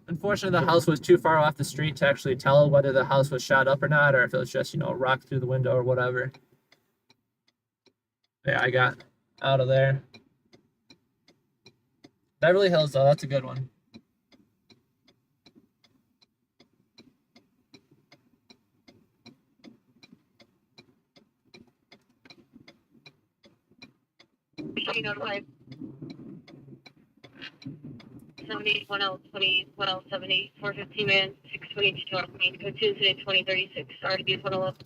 Unfortunately, the house was too far off the street to actually tell whether the house was shot up or not, or if it was just, you know, rocked through the window or whatever. Yeah, I got out of there. Beverly Hills, though, that's a good one. notified. 70, 1020, 1070, 415 man, 622 North Main, code 2 incident 2036, RDB 111.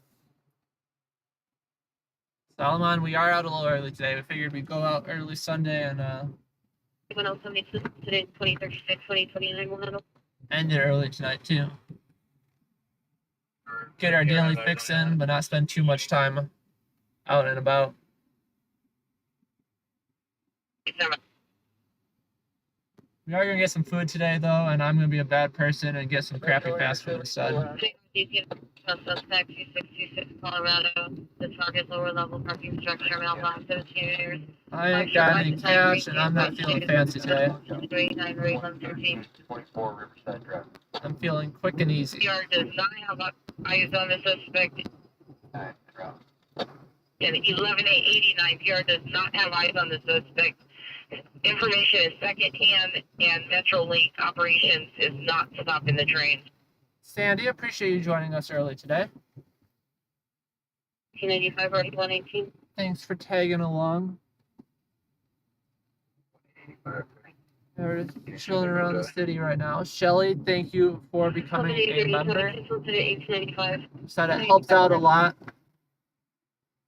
Solomon, we are out a little early today. We figured we'd go out early Sunday and 1070, incident 2036, 2029, 100. end it early tonight too. Get our daily fix in, but not spend too much time out and about. We are gonna get some food today though, and I'm gonna be a bad person and get some crappy fast food instead. Suspect 2626 Colorado. The target lower level parking structure, mailbox 17 years. I ain't got any cash, and I'm not feeling fancy today. 389 I'm feeling quick and easy. PR does not have eyes on the suspect. And 11-889 PR does not have eyes on the suspect. Information is secondhand, and Metrolink operations is not stopping the train. Sandy, appreciate you joining us early today. 295 Article 118. Thanks for tagging along. We're just chilling around the city right now. Shelly, thank you for becoming a member. Said it helps out a lot,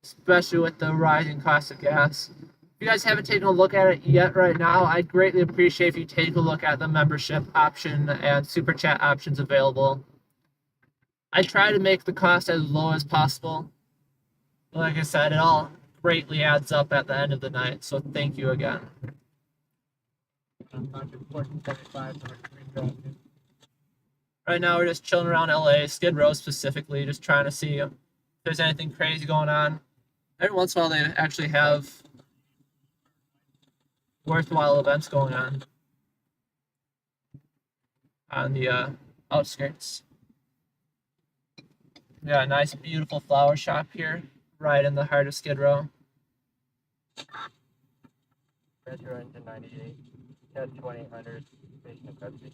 especially with the rising cost of gas. If you guys haven't taken a look at it yet right now, I'd greatly appreciate if you take a look at the membership option and super chat options available. I try to make the cost as low as possible. Like I said, it all greatly adds up at the end of the night, so thank you again. Right now, we're just chilling around LA, Skid Row specifically, just trying to see if there's anything crazy going on. Every once in a while, they actually have worthwhile events going on the outskirts. Yeah, a nice, beautiful flower shop here, right in the heart of Skid Row. Metro engine 98, Cat 2000, station of Pepsi.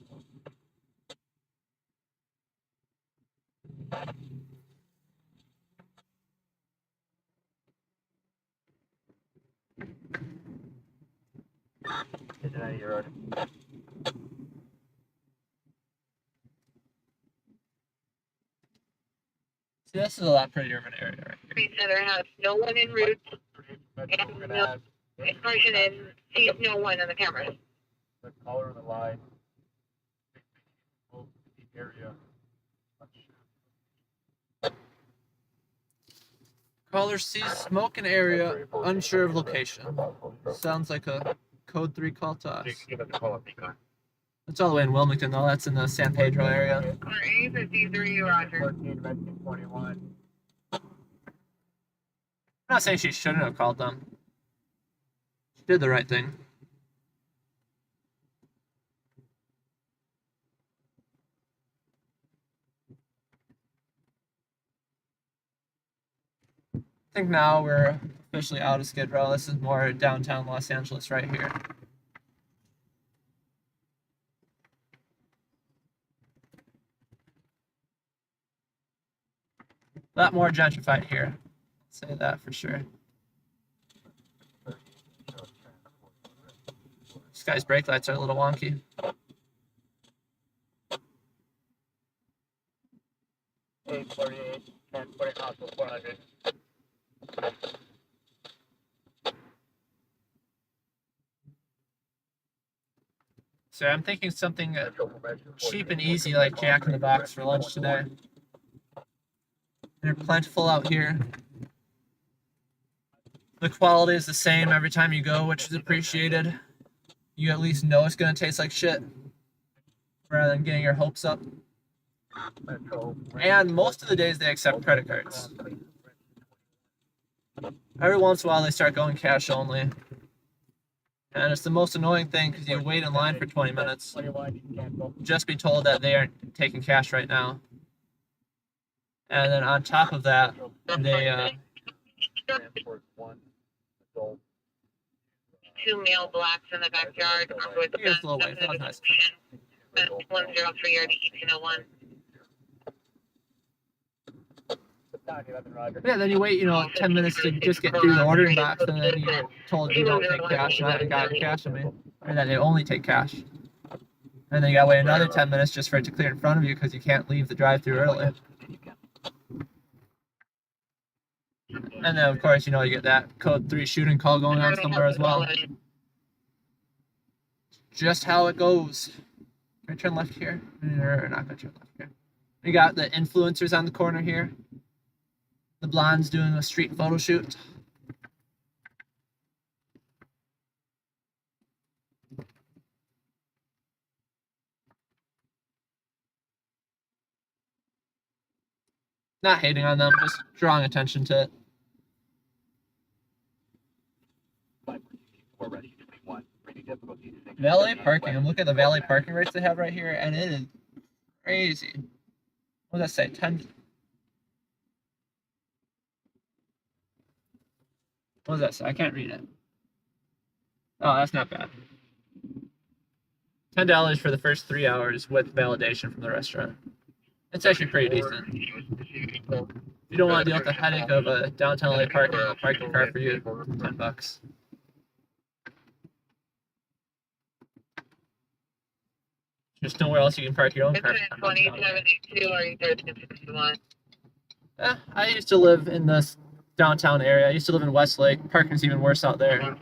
Engine 98 road. See, this is a lot prettier of an area right here. Street Center has no one en route, We're gonna have person and sees no one on the cameras. the color of the line. The area. Caller sees smoke in area, unsure of location. Sounds like a code 3 call to us. Give us a call up, Peacock. That's all the way in Wilmington, though. That's in the San Pedro area. Or A53, Roger. 14, Redskins 21. I'm not saying she shouldn't have called them. Did the right thing. I think now we're officially out of Skid Row. This is more downtown Los Angeles right here. A lot more gentrified here. I'll say that for sure. This guy's brake lights are a little wonky. So I'm thinking something cheap and easy like Jack in the Box for lunch today. They're plentiful out here. The quality is the same every time you go, which is appreciated. You at least know it's going to taste like shit rather than getting your hopes up. And most of the days they accept credit cards. Every once in a while they start going cash only. And it's the most annoying thing because you wait in line for 20 minutes. Just be told that they aren't taking cash right now. And then on top of that, they Two male blacks in the backyard. here's a little way. That was nice. 103 or 1801. Yeah, then you wait, 10 minutes to just get through the ordering box, and then you're told you don't take cash, and I haven't got cash on me, or that they only take cash. And then you gotta wait another 10 minutes just for it to clear in front of you because you can't leave the drive-thru early. And then, of course, you get that code 3 shooting call going on somewhere as well. Just how it goes. Can I turn left here? Or not gonna turn left here. We got the influencers on the corner here. The blonde's doing a street photo shoot. Not hating on them, just drawing attention to it. Valet parking. I'm looking at the valet parking rates they have right here, and it is crazy. What does that say? 10. What does that say? I can't read it. Oh, that's not bad. $10 for the first 3 hours with validation from the restaurant. It's actually pretty decent. If you don't want to deal with the headache of a downtown LA parking, they'll park your car for you. $10. There's nowhere else you can park your own car. Between 2072 or 1361. I used to live in this downtown area. I used to live in Westlake. Parking's even worse out there.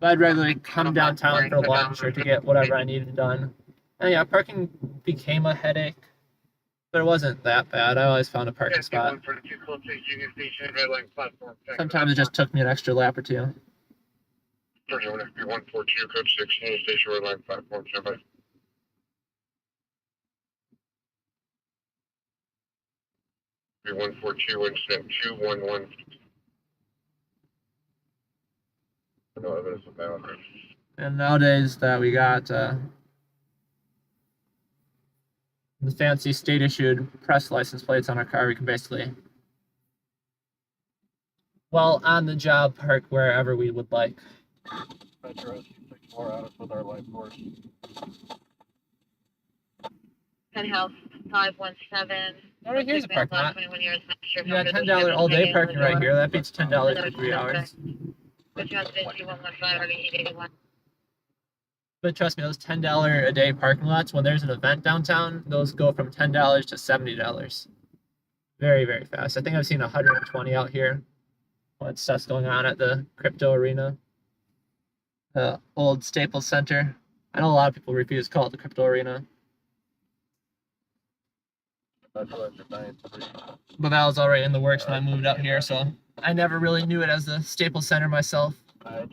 But I'd regularly come downtown for lunch or to get whatever I needed done. And yeah, parking became a headache, but it wasn't that bad. I always found a parking spot. Sometimes it just took me an extra lap or two. 31 FB 142, code 16, station red line platform, standby. FB 142, incident 211. No evidence of that. And nowadays that we got the fancy state-issued press license plates on our car, we can basically, on the job park wherever we would like. Metro 264 out with our life force. Penthouse 517. Oh, here's a parking lot. 21 years, You got $10 all day parking right here. That beats $10 for 3 hours. But trust me, those $10 a day parking lots, when there's an event downtown, those go from $10 to $70. Very, very fast. I think I've seen 120 out here when stuff's going on at the crypto arena. The old Staples Center. I know a lot of people refuse to call it the crypto arena. But that was already in the works when I moved up here, so I never really knew it as the Staples Center myself. But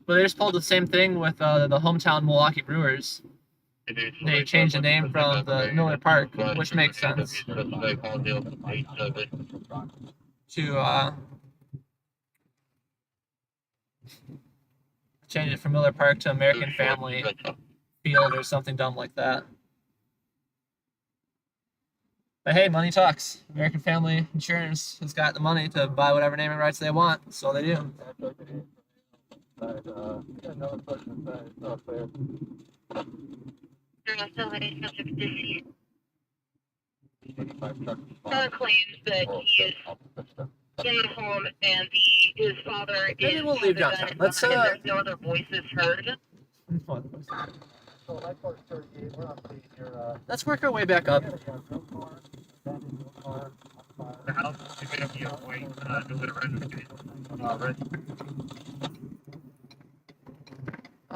they just pulled the same thing with the hometown Milwaukee Brewers. They changed the name from the Miller Park, which makes sense. to change it from Miller Park to American Family Field or something dumb like that. But hey, money talks. American Family Insurance has got the money to buy whatever naming rights they want, so they do. Another question inside. It's not fair. Father claims that he is in the home and his father Maybe is we'll leave downtown. Let's and there's no other voices heard. So like for 38, we're not seeing your Let's work our way back up. the house is going to be a white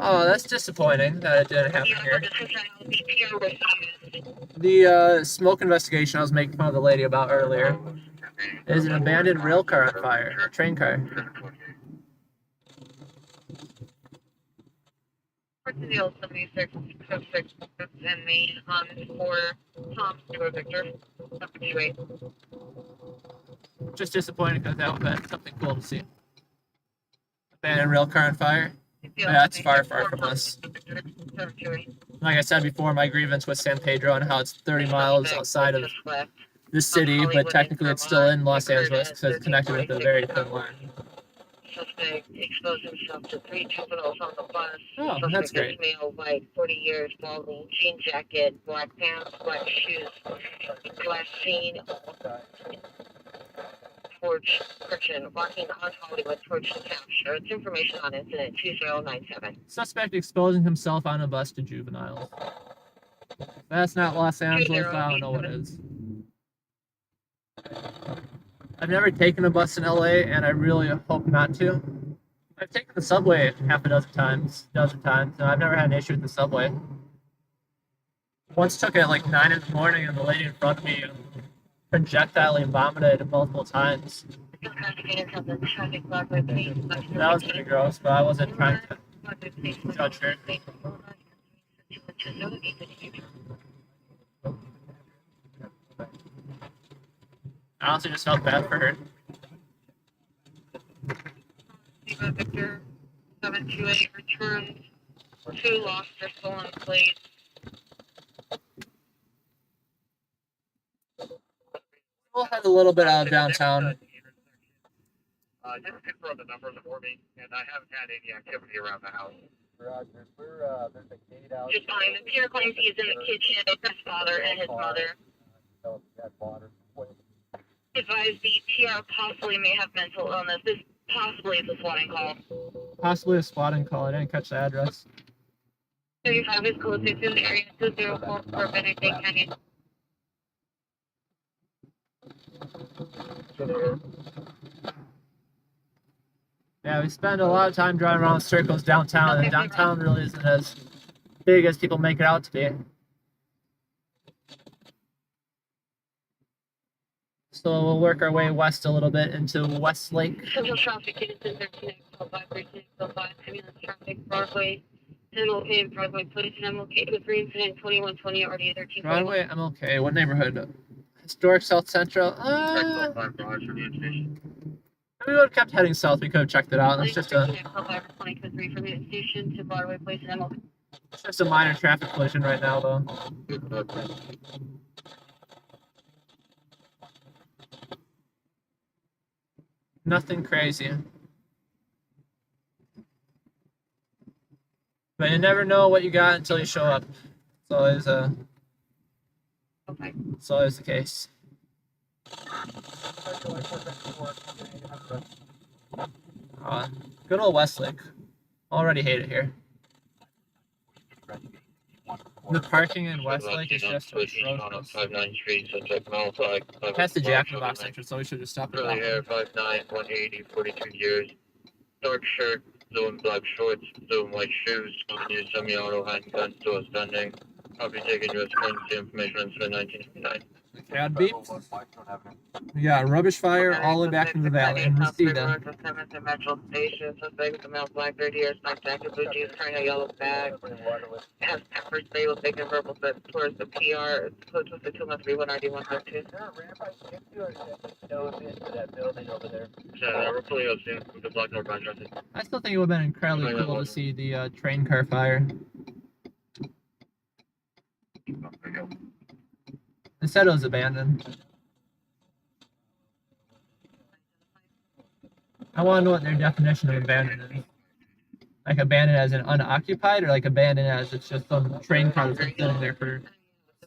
Oh, that's disappointing that it didn't happen The here. decision will be peer reviewed. The smoke investigation I was making fun of the lady about earlier is an abandoned rail car on fire, a train car. Deal 76 and Main on for Tom Stewart Victor. Freeway. Just disappointed because that would have been something cool to see. Abandoned rail car on fire. Yeah, it's far, far from us. Like I said before, my grievance with San Pedro and how it's 30 miles outside of the city, but technically it's still in Los Angeles because it's connected with a very thin line. Suspect exposed himself to 3 juveniles on the bus. Oh, that's great. Male, white, 40 years, balding, jean jacket, black pants, black shoes, glass scene, towards Christian, walking on Hollywood towards the town. Sheriff's information on incident 2097. Suspect exposing himself on a bus to juveniles. If that's not Los Angeles, I don't know what is. I've never taken a bus in LA, and I really hope not to. I've taken the subway half a dozen times, and I've never had an issue with the subway. Once took it at like 9 in the morning, and the lady in front of me projectile vomited multiple times. That was pretty gross, but I wasn't trying to judge her. I honestly just felt bad for her. Victor 728 returns 2 lost or stolen plates. We'll head a little bit out of downtown. Just confirm the numbers for me, and I haven't had any activity around the house. Roger. There's a gate out. Just fine. The peer claims he's in the kitchen with his father and his mother. Advise the TR possibly may have mental illness. This possibly is a swatting call. Possibly a swatting call. I didn't catch the address. 35 is closest in the area to 04 for Benedict Canyon. Yeah, we spend a lot of time driving around in circles downtown, and downtown really isn't as big as people make it out to be. So we'll work our way west a little bit into Westlake. Central traffic is in 13 ambulance traffic, Broadway, MLK, Broadway, Place, MLK, with incident 2120, RD 13. Broadway, MLK, what neighborhood? Historic South Central. We would have kept heading south. We could have checked it out. It's just a Station to Broadway Place and MLK. it's just a minor traffic collision right now, though. Nothing crazy. But you never know what you got until you show up. It's always it's always the case. Good old Westlake. Already hate it here. The parking in Westlake is just atrocious. Past the Jack in the Box entrance, so we should just stop at Curly hair, that. 5'9", 180, 42 years. Dark shirt, blue and black shorts, blue and white shoes. New semi-auto handgun, still standing. Property taken U.S. currency information on 1999. The CAD beeps. We got rubbish fire all the way back in the valley in Reseda. Metro Station, suspect with male black, 30 years, black jacket, blue jeans, carrying a yellow bag. Has pepper spray with making verbal threats towards the PR. Code to the 213-191-13. We're pulling up soon with the block number contracted. I still think it would have been incredibly cool to see the train car fire. Instead, it was abandoned. I want to know what their definition of abandoned is. Like abandoned as in unoccupied, or like abandoned as it's just some train car that's been sitting there for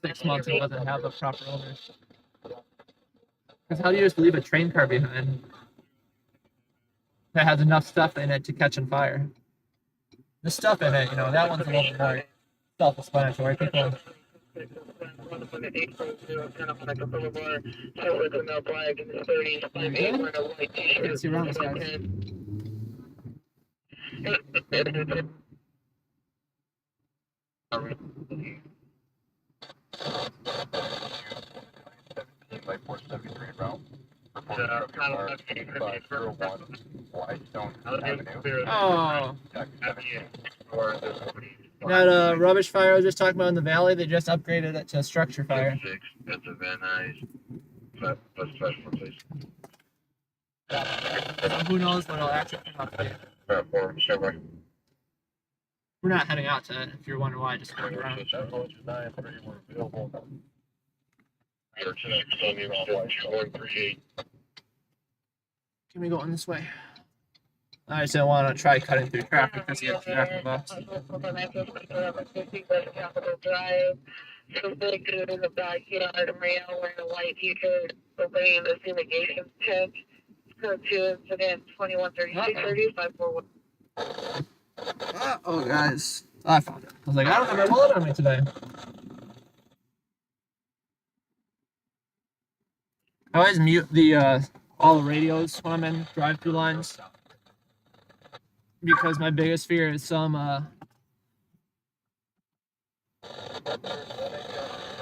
6 months and doesn't have a proper owner. Because how do you just leave a train car behind that has enough stuff in it to catch on fire? The stuff in it, you know, that one's a little bit more self-explanatory. People. Let's see around this guys. Oh. That rubbish fire I was just talking about in the valley, they just upgraded it to structure fire. That's a Van Nuys. So who knows what it'll actually come up to. We're not heading out to it, if you're wondering why I just going around. Can we go in this way? I just didn't want to try cutting through traffic because you have traffic bucks. Some big dude in the backyard, male wearing a white t-shirt, obeying the fumigation tent. Code 2 incident 2132-3541. Oh, guys. I found it. I was like, I don't have my wallet on me today. I always mute the all the radios when I'm in drive-through lines because my biggest fear is some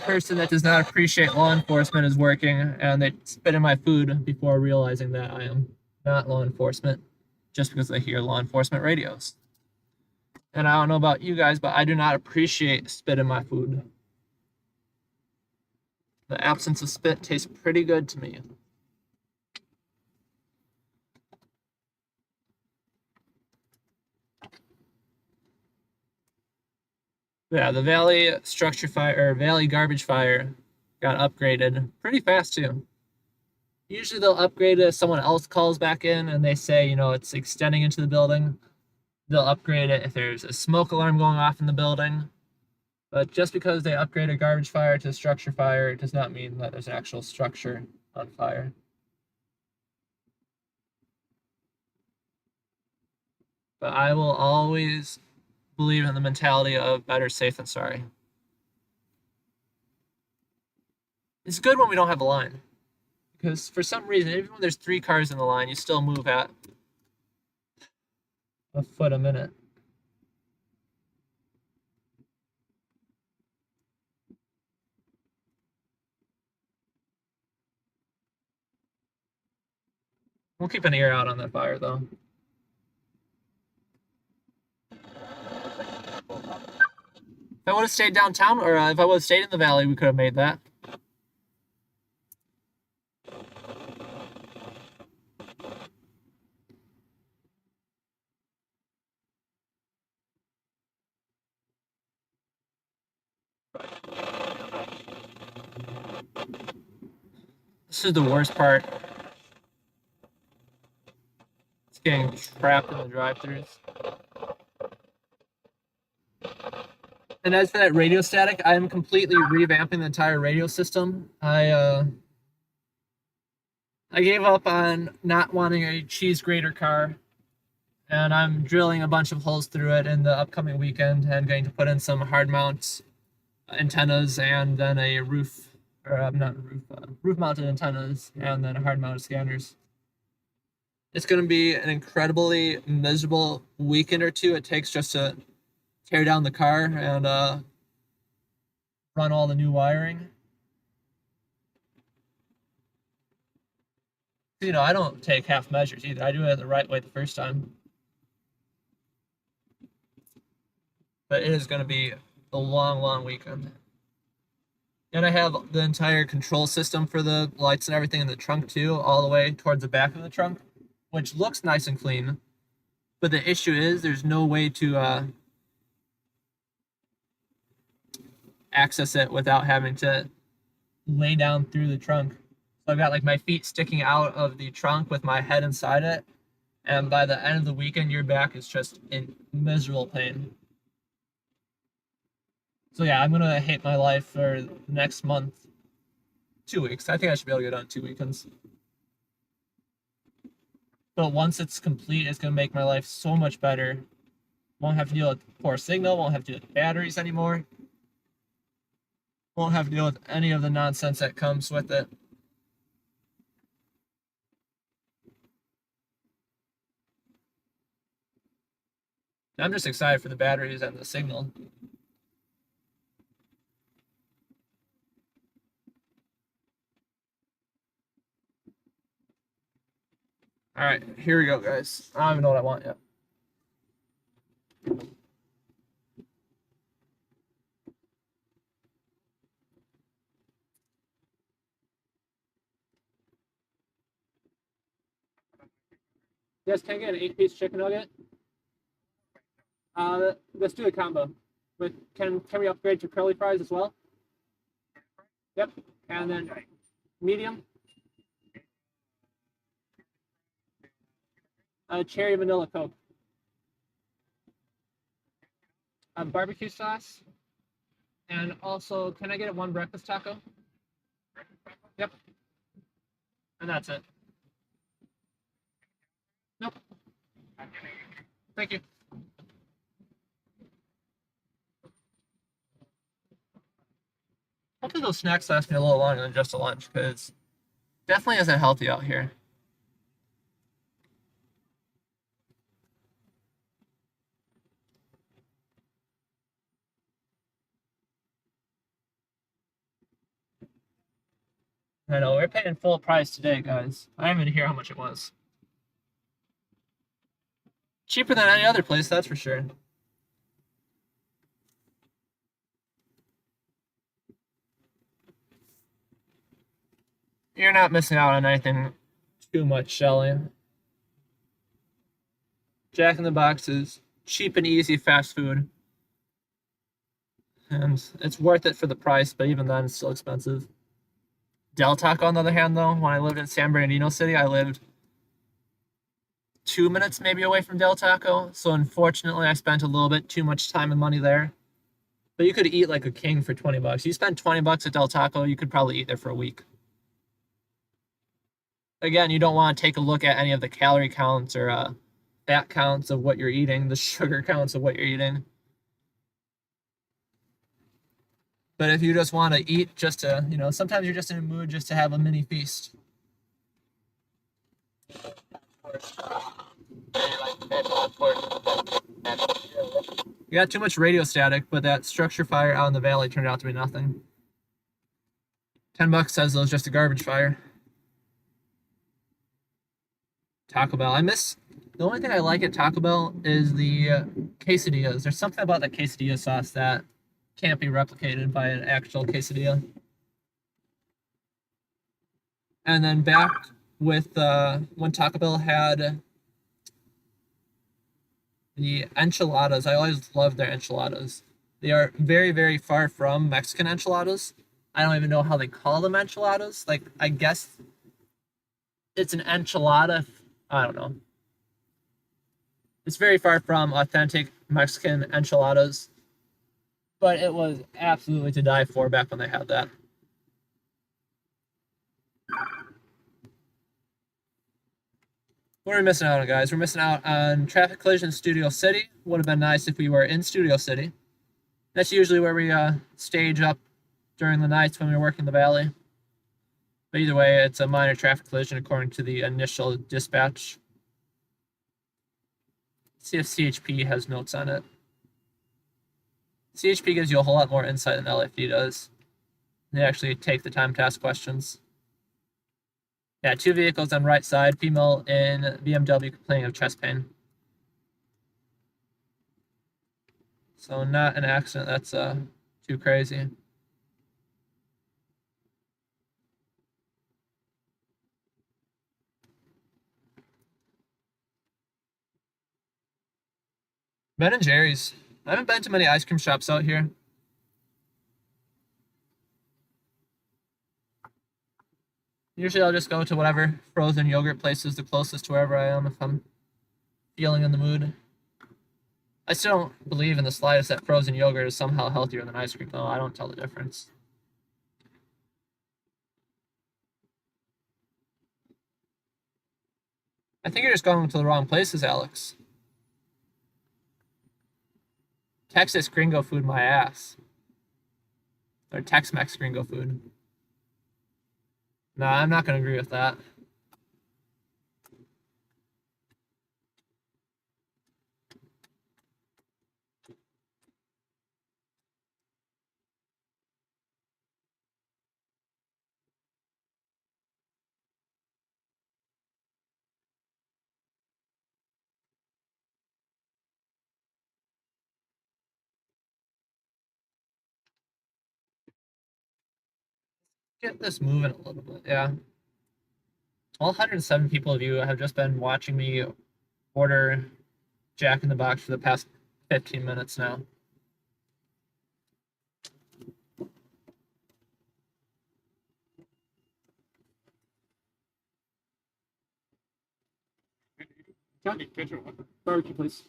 person that does not appreciate law enforcement is working and they spit in my food before realizing that I am not law enforcement just because they hear law enforcement radios. And I don't know about you guys, but I do not appreciate spit in my food. The absence of spit tastes pretty good to me. Yeah, the Valley structure fire or Valley garbage fire got upgraded pretty fast too. Usually they'll upgrade it if someone else calls back in and they say, you know, it's extending into the building. They'll upgrade it if there's a smoke alarm going off in the building. But just because they upgrade a garbage fire to structure fire, it does not mean that there's an actual structure on fire. But I will always believe in the mentality of better safe than sorry. It's good when we don't have a line. Because for some reason, even when there's 3 cars in the line, you still move at a foot a minute. We'll keep an ear out on that fire, though. If I would have stayed downtown, or if I would have stayed in the valley, we could have made that. This is the worst part. It's getting trapped in the drive-thrus. And as for that radio static, I am completely revamping the entire radio system. I gave up on not wanting a cheese grater car, and I'm drilling a bunch of holes through it in the upcoming weekend and going to put in some hard mount antennas and then a roof mounted antennas and then hard mounted scanners. It's going to be an incredibly miserable weekend or two it takes just to tear down the car and run all the new wiring. You know, I don't take half measures either. I do it the right way the first time. But it is going to be a long, long weekend. And I have the entire control system for the lights and everything in the trunk too, all the way towards the back of the trunk, which looks nice and clean. But the issue is there's no way to access it without having to lay down through the trunk. So I've got like my feet sticking out of the trunk with my head inside it. And by the end of the weekend, your back is just in miserable pain. So yeah, I'm gonna hate my life for the next month. 2 weeks. I think I should be able to get on 2 weekends. But once it's complete, it's gonna make my life so much better. Won't have to deal with poor signal, won't have to deal with batteries anymore. Won't have to deal with any of the nonsense that comes with it. I'm just excited for the batteries and the signal. All right, here we go, guys. I don't even know what I want yet. Yes, can I get an 8-piece chicken nugget? Let's do a combo. But can we upgrade to curly fries as well? Yep. And then medium. Cherry vanilla Coke. Barbecue sauce. And also, can I get one breakfast taco? Yep. And that's it. Nope. Thank you. Hopefully those snacks last me a little longer than just a lunch, because definitely isn't healthy out here. I know, we're paying full price today, guys. I didn't even hear how much it was. Cheaper than any other place, that's for sure. You're not missing out on anything too much, Shelly. Jack in the Box is cheap and easy fast food. And it's worth it for the price, but even then, it's still expensive. Del Taco, on the other hand, though, when I lived in San Bernardino City, I lived 2 minutes maybe away from Del Taco. So unfortunately, I spent a little bit too much time and money there. But you could eat like a king for 20 bucks. You spend 20 bucks at Del Taco, you could probably eat there for a week. Again, you don't want to take a look at any of the calorie counts or fat counts of what you're eating, the sugar counts of what you're eating. But if you just want to eat just to, you know, sometimes you're just in a mood just to have a mini feast. You got too much radio static, but that structure fire out in the valley turned out to be nothing. 10 bucks says it was just a garbage fire. Taco Bell. The only thing I like at Taco Bell is the quesadillas. There's something about the quesadilla sauce that can't be replicated by an actual quesadilla. And then back with when Taco Bell had the enchiladas. I always loved their enchiladas. They are very, very far from Mexican enchiladas. I don't even know how they call them enchiladas. Like, I guess it's an enchilada. I don't know. It's very far from authentic Mexican enchiladas. But it was absolutely to die for back when they had that. What are we missing out on, guys? We're missing out on traffic collision in Studio City. Would have been nice if we were in Studio City. That's usually where we stage up during the nights when we're working the valley. But either way, it's a minor traffic collision according to the initial dispatch. See if CHP has notes on it. CHP gives you a whole lot more insight than LFD does. They actually take the time to ask questions. Yeah, 2 vehicles on right side, female in BMW complaining of chest pain. So not an accident, that's too crazy. Ben and Jerry's. I haven't been to many ice cream shops out here. Usually I'll just go to whatever frozen yogurt place is the closest to wherever I am if I'm feeling in the mood. I still don't believe in the slightest that frozen yogurt is somehow healthier than ice cream, though. I don't tell the difference. I think you're just going to the wrong places, Alex. Texas gringo food my ass. Or Tex-Mex gringo food. No, I'm not going to agree with that. Get this moving a little bit, yeah. All 107 people of you have just been watching me order Jack in the Box for the past 15 minutes now. Johnny, kitchen, barbecue, please.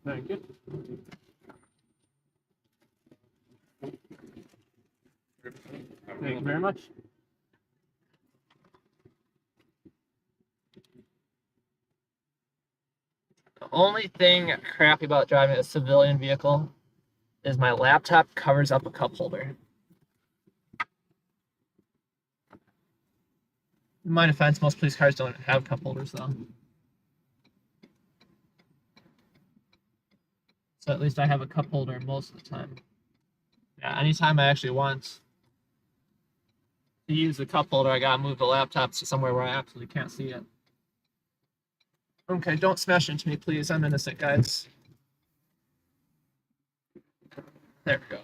Thank you. Thank you very much. The only thing crappy about driving a civilian vehicle is my laptop covers up a cup holder. In my defense, most police cars don't have cup holders, though. So at least I have a cup holder most of the time. Yeah, anytime I actually want to use the cup holder, I gotta move the laptop to somewhere where I absolutely can't see it. Okay, don't smash into me, please. I'm innocent, guys. There we go.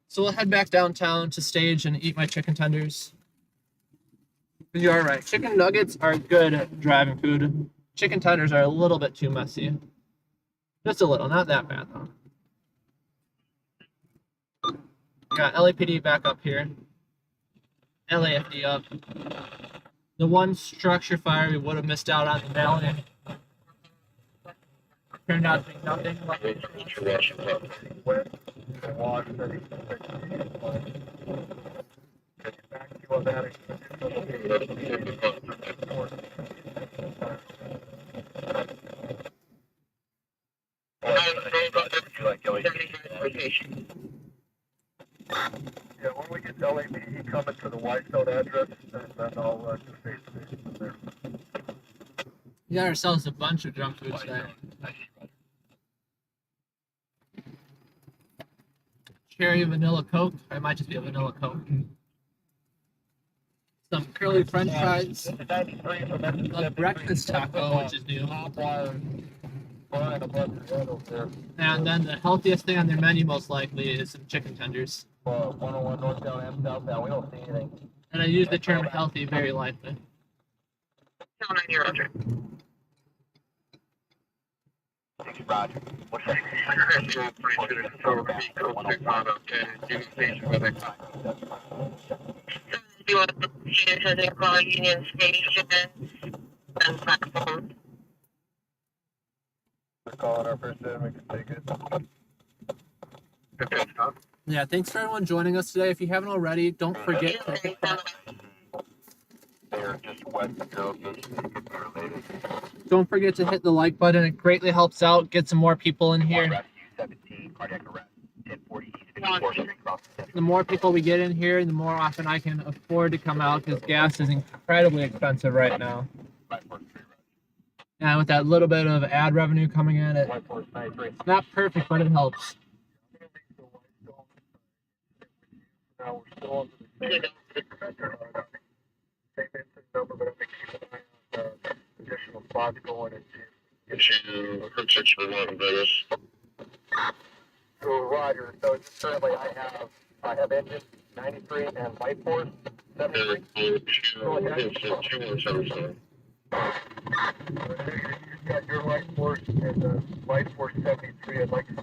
So we'll head back downtown to stage and eat my chicken tenders. You are right. Chicken nuggets are good driving food. Chicken tenders are a little bit too messy. Just a little, not that bad though. Got LAPD back up here. LAFD up. The one structure fire we would have missed out on the valley turned out to be nothing. Yeah, when we get to LAPD coming to the Whitestone address, and then I'll just face the station there. We got ourselves a bunch of junk food today. Cherry vanilla Coke, or it might just be a vanilla Coke. Some curly French fries, a breakfast taco, which is new. And then the healthiest thing on their menu, most likely, is some chicken tenders. 101 northbound and southbound, we don't see anything. And I use the term healthy very lightly. Tell 9 Roger. Roger. What's that? Do you want to see to the Call Union Station and platform? We're calling our first in, we can take it. Yeah, thanks for everyone joining us today. If you haven't already, don't forget to hit that. Don't forget to hit the like button. It greatly helps out. Get some more people in here. The more people we get in here, the more often I can afford to come out because gas is incredibly expensive right now. And with that little bit of ad revenue coming in, it's not perfect, but it helps. Now we're still on the same incident number, but I'm going to keep an eye on additional spots going and Issue 611 Vegas. So Roger, so just currently I have engine 93 and light force 73. It's 2177. You've got your light force and light force 73. I'd like to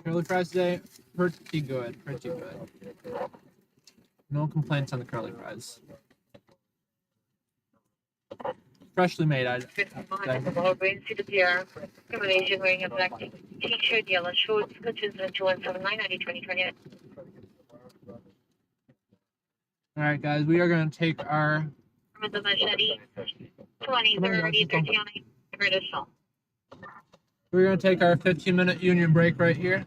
Curly fries today, pretty good, pretty good. No complaints on the curly fries. Freshly made, I'd say. CDPR, Combination wearing a black t-shirt, yellow shorts, coaches 2179 ID 2028. All right, guys, we are going to take our... With the machete, 2030, 1309, British Salt. We're going to take our 15-minute union break right here.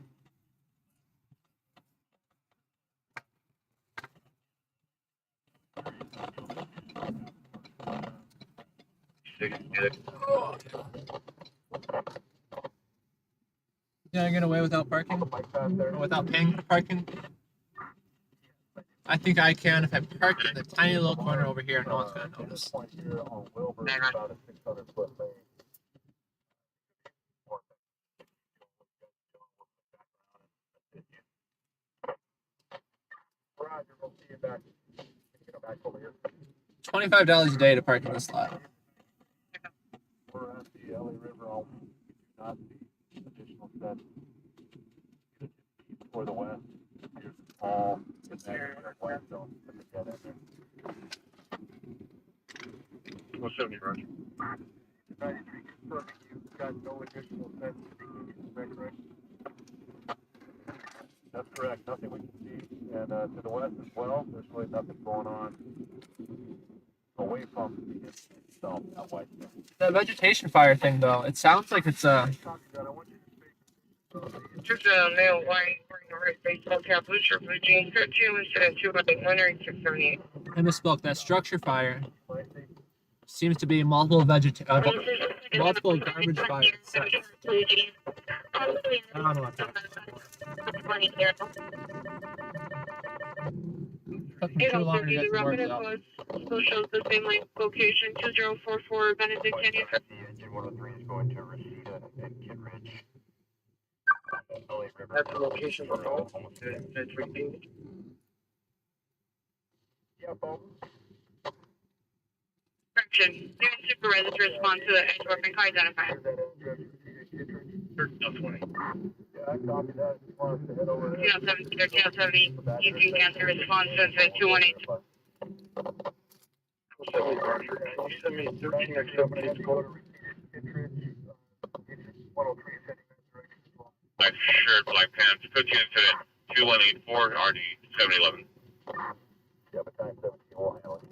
Can I get away without parking? Without paying for parking? I think I can if I park in the tiny little corner over here. No one's going to notice. $25 a day to park in this lot. We're at the LA River. I'll not the additional steps for the west. Here's all the white zone. Put the dead in there. 170, Roger. 93 confirming you've got no additional steps to the correct? That's correct. Nothing we can see. And to the west as well, there's really nothing going on away from the itself, that white zone. The vegetation fire thing, though, it sounds like it's Just a male white wearing a red baseball cap, blue shirt, blue jeans, 13 instead of 2 by 678. I misspoke. That structure fire seems to be multiple multiple garbage fires. I don't know what that took me too long to get the words out. Still shows the same location, 2044 Benedict Canyon. Engine 103 is going to Reseda and Kid Ridge. That's the location for all. That's repeated. Yeah, Bob. Correction. Unit supervisor to respond to the edge weapon car identifier. 1320. Yeah, I copy that. Just want us to head over there. 270, 1370, EG answer response to 218. 170, Roger. Can you send me 13 or 17 code? Black shirt, black pants, 15 incident, 2184, RD 711. Yeah, but time 17, we'll handle it.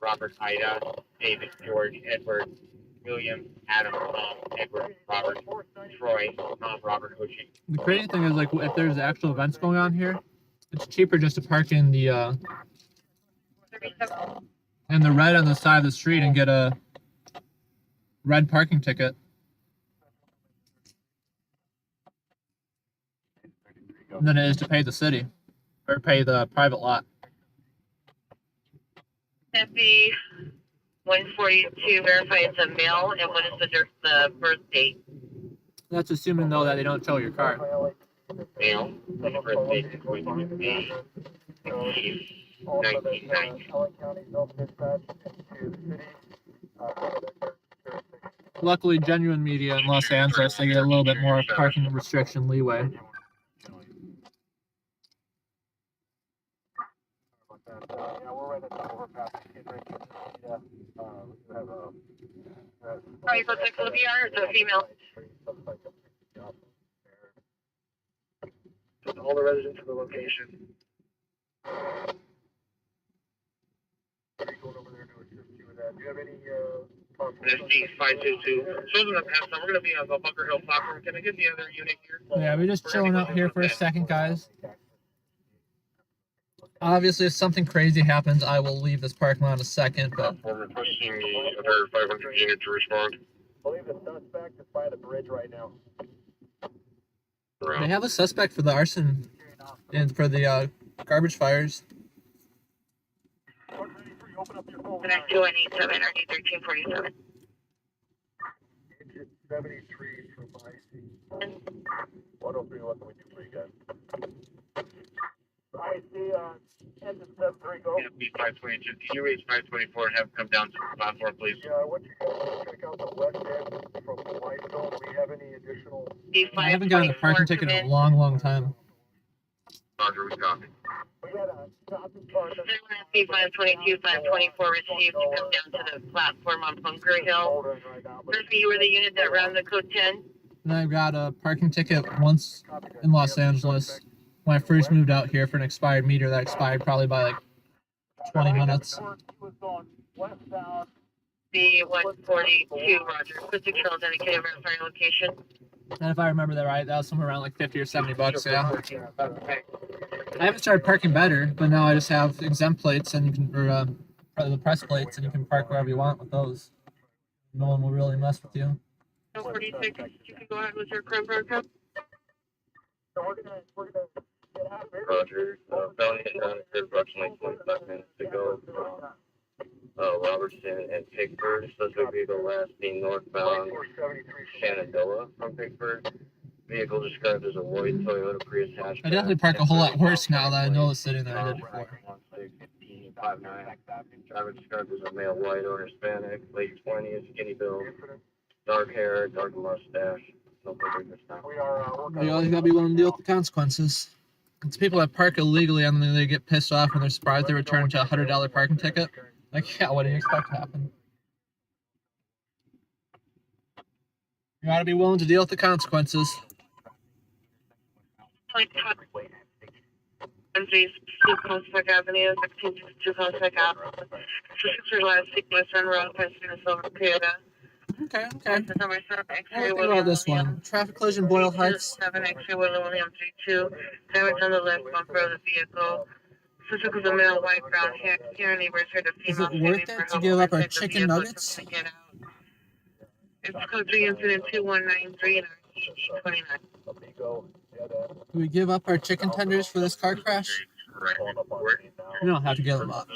Robert, Ida, David, George, Edward, William, Adam, Tom, Edward, Robert, Troy, Tom, Robert, Hoshi. The crazy thing is, like, if there's actual events going on here, it's cheaper just to park in the red on the side of the street and get a red parking ticket than it is to pay the city or pay the private lot. FB 142 verify it's a male, and what is the birth date? That's assuming, though, that they don't tow your car. Male, his birthday is going to be 1990. Luckily, genuine media in Los Angeles, they get a little bit more parking restriction leeway. Are you supposed to clip here? It's a female. All the residents of the location. SD 522. Shows in the past, we're going to be on the Bunker Hill platform. Can I get the other unit here? Yeah, we're just chilling out here for a second, guys. Obviously, if something crazy happens, I will leave this parking lot in a second, but We're requesting the other 500 unit to respond. I believe the suspect is by the bridge right now. they have a suspect for the arson and for the garbage fires. Open up your phone. The next 2187 or 1347. 73 from IC. 103, what can we do for you guys? IC, 10 to 73, go. Be 522. Can you raise 524 and have them come down to the platform, please? Yeah, I want you guys to check out the west end from Whitestone. Do we have any additional? I haven't gotten a parking ticket in a long, long time. Roger, we copy. We got a stopping car. C 522, 524 received to come down to the platform on Bunker Hill. Murphy, you were the unit that ran the code 10. And I got a parking ticket once in Los Angeles when I first moved out here for an expired meter that expired probably by like 20 minutes. The 142, Roger. Acoustic trails indicated verifying location. And if I remember that right, that was somewhere around like 50 or 70 bucks, yeah. I haven't started parking better, but now I just have exempt plates and you can, or the press plates, and you can park wherever you want with those. No one will really mess with you. 46, you can go ahead with your crime broadcast. Roger. Bounty hit down at approximately 25 minutes ago from Robertson and Pickford. Suspect vehicle last seen northbound Shenandoah from Pickford. Vehicle described as a white Toyota Prius hatchback. I definitely park a whole lot worse now that I know the city than I did before. 1659. Driver described as a male, white or Hispanic, late 20s, skinny build, dark hair, dark mustache. No further this time. You always gotta be willing to deal with the consequences. It's people that park illegally and then they get pissed off when they're surprised they return to a $100 parking ticket. Like, yeah, what do you expect to happen? You gotta be willing to deal with the consequences. Prospect Avenue, 1662 Prospect Avenue. 6 last sequence run around President Silver Toyota. Okay. Number 7, What X-ray do you think William. about this one? Traffic collision, Boyle Heights. 7 X-ray William 32. Damage on the left bumper of the vehicle. Suspect was a male, white, brown hair. Here neighbors heard a Is female it worth screaming for it to help give up our inside the chicken vehicle, nuggets? trying to get out. It's code 3 incident 2193 and our 29. Do we give up our chicken tenders for this car crash? We don't have to give them up.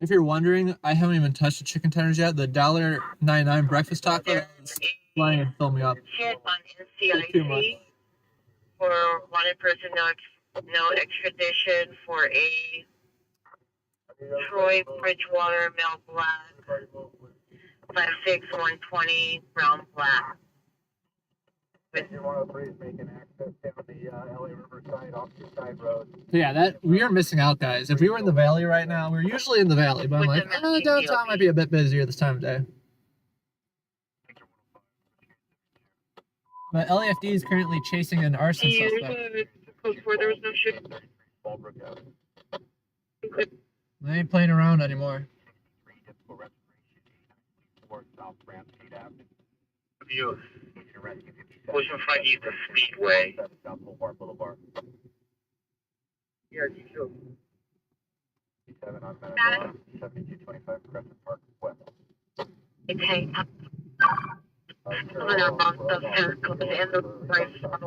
If you're wondering, I haven't even touched the chicken tenders yet. The $1.99 breakfast taco is flying and fill me up. Hit on Too much. NCIC for wanted person, no extradition for a Troy Bridgewater male black 56120 brown black. With making access down the LA Riverside off the side road. Yeah, we are missing out, guys. If we were in the valley right now, we're usually in the valley, but I'm like, downtown might be a bit busier this time of day. But LAFD is currently chasing an arson suspect. Code 4, there was no shooting. They ain't playing around anymore. You push in front of the Speedway. Yeah, you should. 7 on 7225 Griffith Park West. Okay. Coming out off the circle and the place on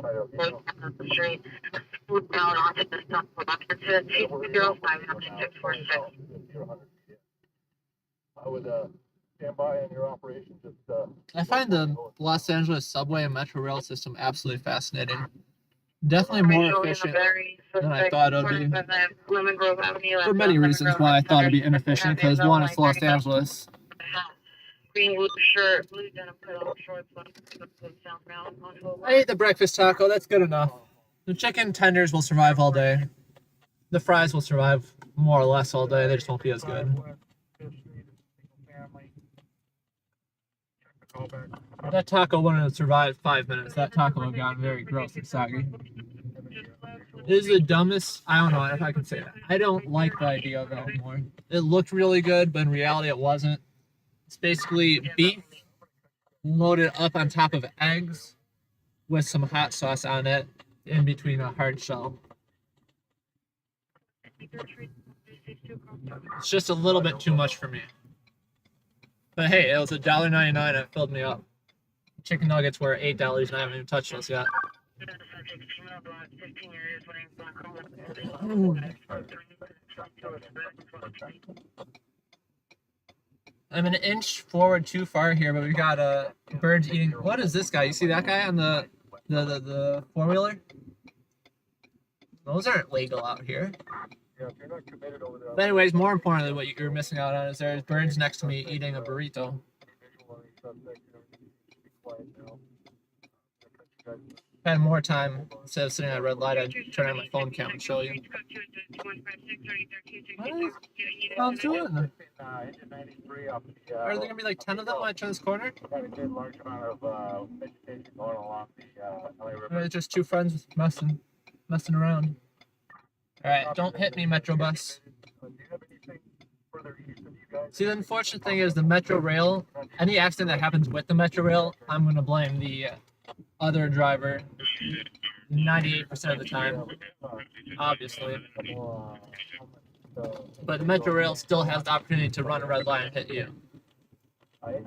the street. Moved out onto the stop block incident 205 646. I would stand by on your operation. Just I find the Los Angeles subway and metro rail system absolutely fascinating. Definitely more efficient than I thought it would be. For many reasons why I thought it'd be inefficient, because one, it's Los Angeles. Green blue shirt, blue denim cutoff shorts, southbound onto I ate the breakfast taco, that's good enough. The chicken tenders will survive all day. The fries will survive more or less all day, they just won't be as good. That taco wouldn't have survived 5 minutes. That taco would have gotten very gross and soggy. It is the dumbest, I don't know if I can say that. I don't like the idea of it anymore. It looked really good, but in reality it wasn't. It's basically beef loaded up on top of eggs with some hot sauce on it in between a hard shell. It's just a little bit too much for me. But hey, it was $1.99 and it filled me up. Chicken nuggets were $8 and I haven't even touched those yet. I'm an inch forward too far here, but we got birds eating. What is this guy? You see that guy on the four-wheeler? Those aren't legal out here. But anyways, more importantly, what you're missing out on is there's birds next to me eating a burrito. If I had more time, instead of sitting at a red light, I'd turn on my phone cam and show you. What are these clowns doing? Are there gonna be like 10 of them when I turn this corner? Or just two friends messing around. Alright, don't hit me, Metro Bus. See, the unfortunate thing is the Metro Rail, any accident that happens with the Metro Rail, I'm going to blame the other driver 98% of the time, obviously. But the Metro Rail still has the opportunity to run a red light and hit you.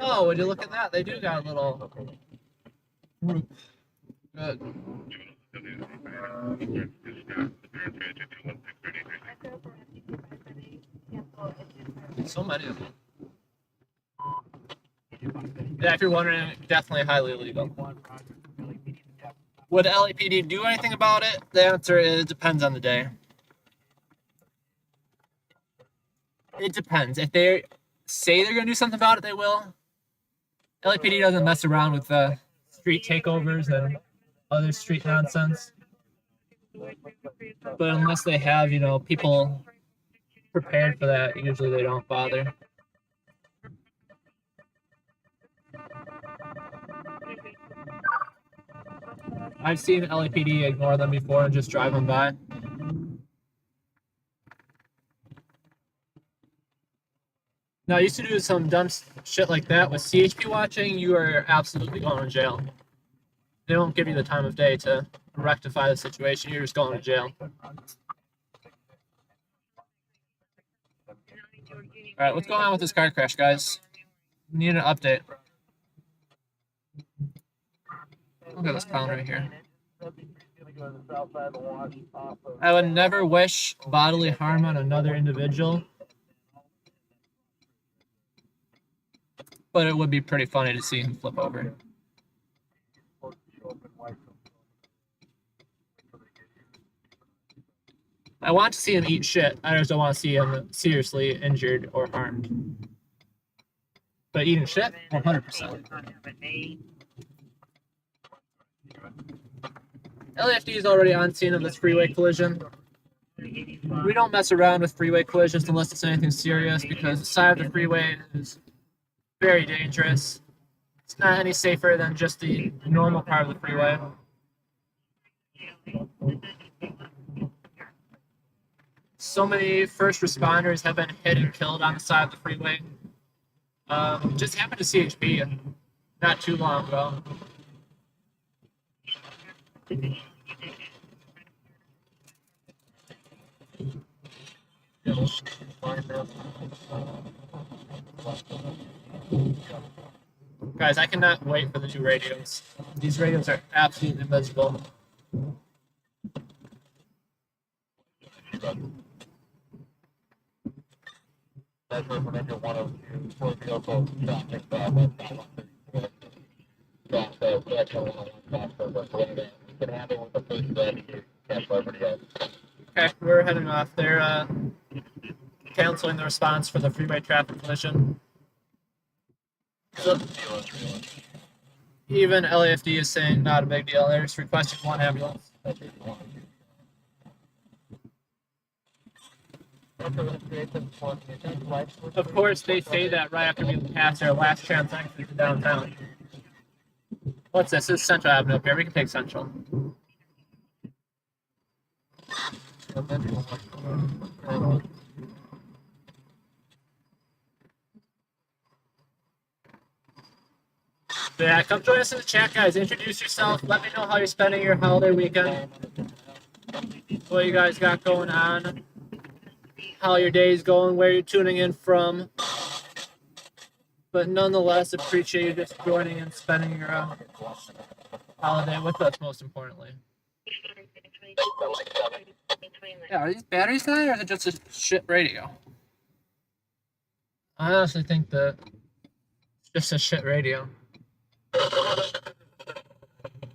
Oh, would you look at that? They do got a little group. Good. So many of them. Yeah, if you're wondering, definitely highly illegal. Would LAPD do anything about it? The answer is depends on the day. It depends. If they say they're going to do something about it, they will. LAPD doesn't mess around with street takeovers and other street nonsense. But unless they have, you know, people prepared for that, usually they don't bother. I've seen LAPD ignore them before and just drive them by. Now, I used to do some dumb shit like that with CHP watching. You are absolutely going to jail. They won't give you the time of day to rectify the situation. You're just going to jail. All right, what's going on with this car crash, guys? We need an update. Look at this clown right here. I would never wish bodily harm on another individual, but it would be pretty funny to see him flip over. I want to see him eat shit. I just don't want to see him seriously injured or harmed. But eating shit, 100%. LAFD is already on scene of this freeway collision. We don't mess around with freeway collisions unless it's anything serious, because the side of the freeway is very dangerous. It's not any safer than just the normal part of the freeway. So many first responders have been hit and killed on the side of the freeway. Just happened to CHP not too long ago. Guys, I cannot wait for the new radios. These radios are absolutely miserable. Okay, we're heading off. They're canceling the response for the freeway traffic collision. So, even LAFD is saying not a big deal. They're just requesting one ambulance. Of course, they say that right after we pass our last chance exit to downtown. What's this? This is Central Avenue up here. We can take Central. But yeah, come join us in the chat, guys. Introduce yourself. Let me know how you're spending your holiday weekend. What you guys got going on. How your day's going, where you're tuning in from. But nonetheless, appreciate you just joining and spending your holiday with us, most importantly. Yeah, are these batteries dying, or is it just a shit radio? I honestly think that it's just a shit radio.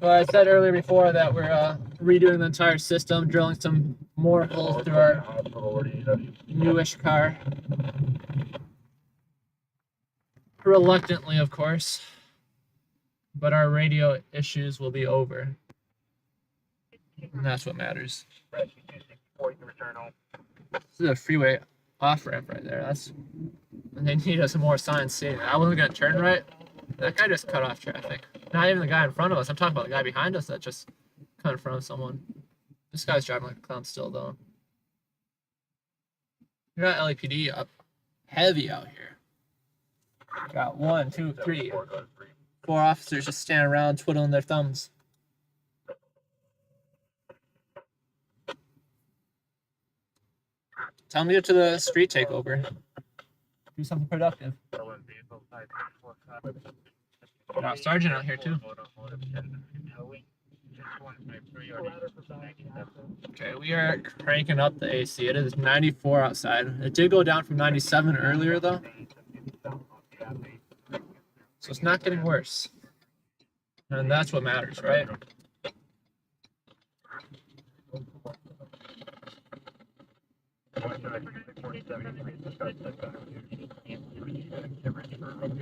Well, I said earlier before that we're redoing the entire system, drilling some more holes through our newish car. Reluctantly, of course. But our radio issues will be over. And that's what matters. This is a freeway off-ramp right there. They need us more signs saying that. I wasn't gonna turn right. That guy just cut off traffic. Not even the guy in front of us. I'm talking about the guy behind us that just cut in front of someone. This guy's driving like a clown still, though. We got LAPD up heavy out here. Got 1, 2, 3, 4 officers just standing around twiddling their thumbs. Tell them to get to the street takeover. Do something productive. Got a sergeant out here too. Okay, we are cranking up the AC. It is 94 outside. It did go down from 97 earlier though. So it's not getting worse. And that's what matters, right?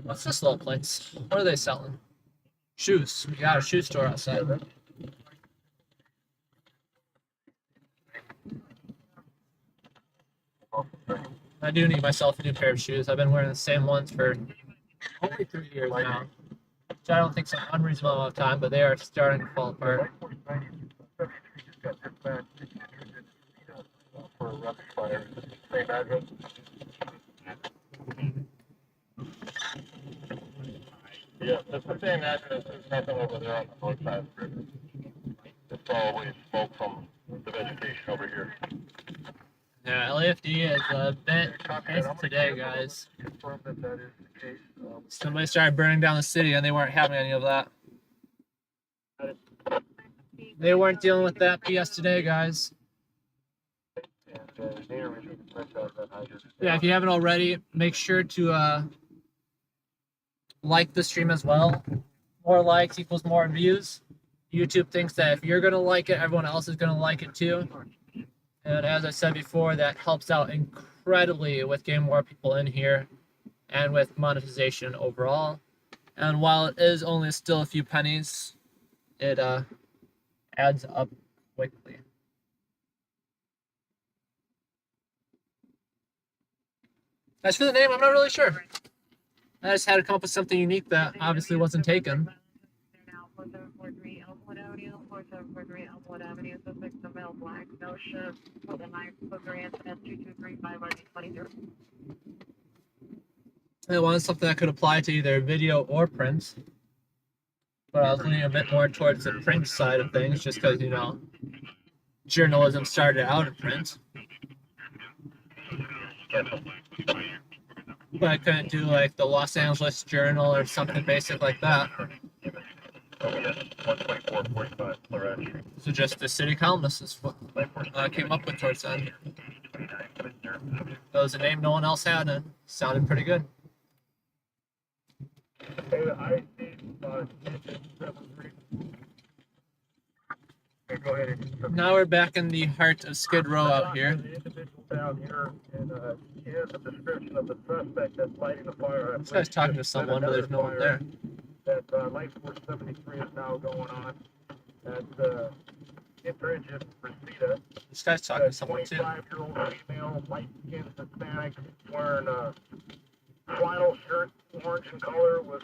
What's this little place? What are they selling? Shoes. We got a shoe store outside. I do need myself a new pair of shoes. I've been wearing the same ones for only 3 years now. Which I don't think is an unreasonable amount of time, but they are starting to fall apart. Yeah, it's the same address. There's nothing over there on the north side of the river. It's always smoke from the vegetation over here. Yeah, LAFD is a bit pissed today, guys. Somebody started burning down the city and they weren't having any of that. They weren't dealing with that BS today, guys. Yeah, if you haven't already, make sure to like the stream as well. More likes equals more views. YouTube thinks that if you're going to like it, everyone else is going to like it too. And as I said before, that helps out incredibly with getting more people in here and with monetization overall. And while it is only still a few pennies, it adds up quickly. As for the name, I'm not really sure. I just had to come up with something unique that obviously wasn't taken. 4743 Elmwood Avenue, 4743 Elmwood Avenue, suspect the male black, no shift, with a 943 incident 2235 RD23. I wanted something that could apply to either video or print. But I was leaning a bit more towards the print side of things, just because, you know, journalism started out in print. But I couldn't do like the Los Angeles Journal or something basic like that. So just the city columnist is what I came up with towards that. That was a name no one else had and sounded pretty good. Now we're back in the heart of Skid Row out here. This guy's talking to someone, but there's no one there. That Light Force 73 is now going on at Interengine Reseda. This guy's talking to someone too. 25-year-old female, light-skinned Hispanic, wearing a flannel shirt, orange in color, with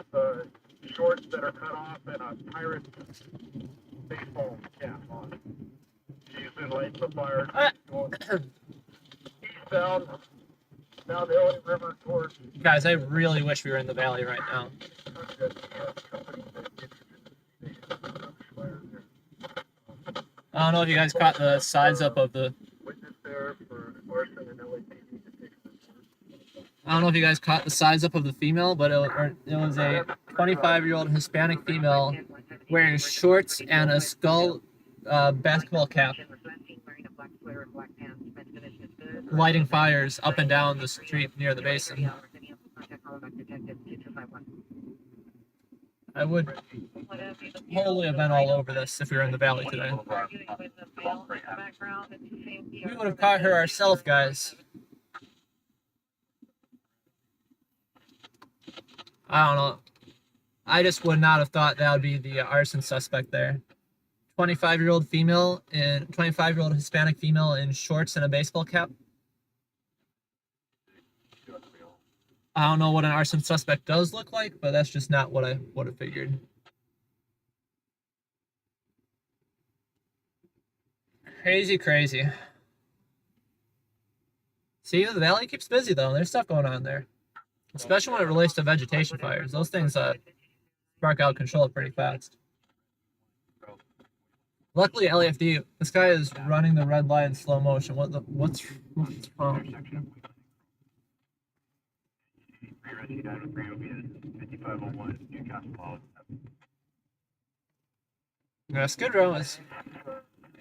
shorts that are cut off and a pirate baseball cap on. She's been lighting the fire. Going eastbound down the LA River towards. Guys, I really wish we were in the valley right now. don't know if you guys caught the size up of the. Witness there for Arson and LAPD to take some I don't know if you guys caught the size up of the female, but it was a 25-year-old Hispanic female wearing shorts and a skull basketball cap, lighting fires up and down the street near the basin. I would totally have been all over this if we were in the valley today. We would have caught her ourselves, guys. I don't know. I just would not have thought that would be the arson suspect there. 25-year-old female and 25-year-old Hispanic female in shorts and a baseball cap. I don't know what an arson suspect does look like, but that's just not what I would have figured. Crazy, crazy. See, the valley keeps busy though. There's stuff going on there. Especially when it relates to vegetation fires. Those things spark out of control pretty fast. Luckily, LAFD, this guy is running the red light in slow motion. What's wrong? Yeah, Skid Row is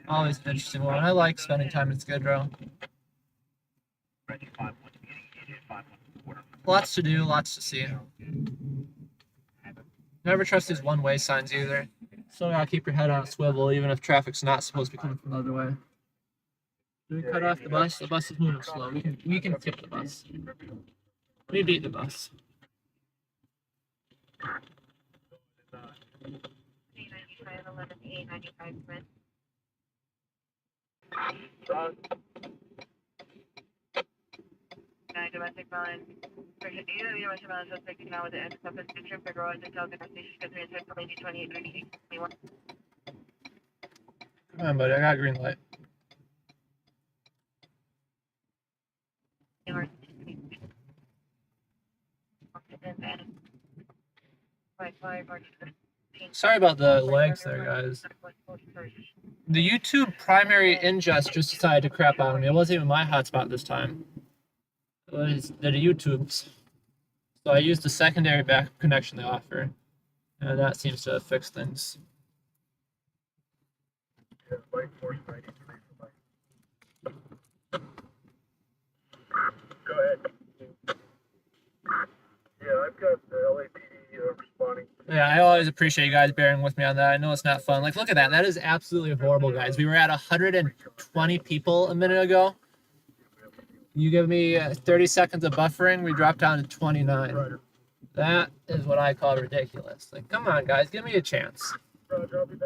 always an interesting one. I like spending time in Skid Row. Lots to do, lots to see. Never trust these one-way signs either. So gotta keep your head on a swivel, even if traffic's not supposed to be coming from the other way. Do we cut off the bus? The bus is moving slow. We can skip the bus. We beat the bus. Domestic violence. Domestic violence suspect now with the anti-substance syndrome. Federal intel gas station scheduled to from 28 Come on, buddy. I got green light. Sorry about the legs there, guys. The YouTube primary ingest just decided to crap out on me. It wasn't even my hotspot this time. It was the YouTube's. So I used the secondary backup connection they offer. And that seems to fix things. Yeah, Light Force 93 for Light. Go ahead. Yeah, I've got the LAPD responding. Yeah, I always appreciate you guys bearing with me on that. I know it's not fun. Like, look at that. That is absolutely horrible, guys. We were at 120 people a minute ago. You give me 30 seconds of buffering, we drop down to 29. That is what I call ridiculous. Like, come on, guys. Give me a chance.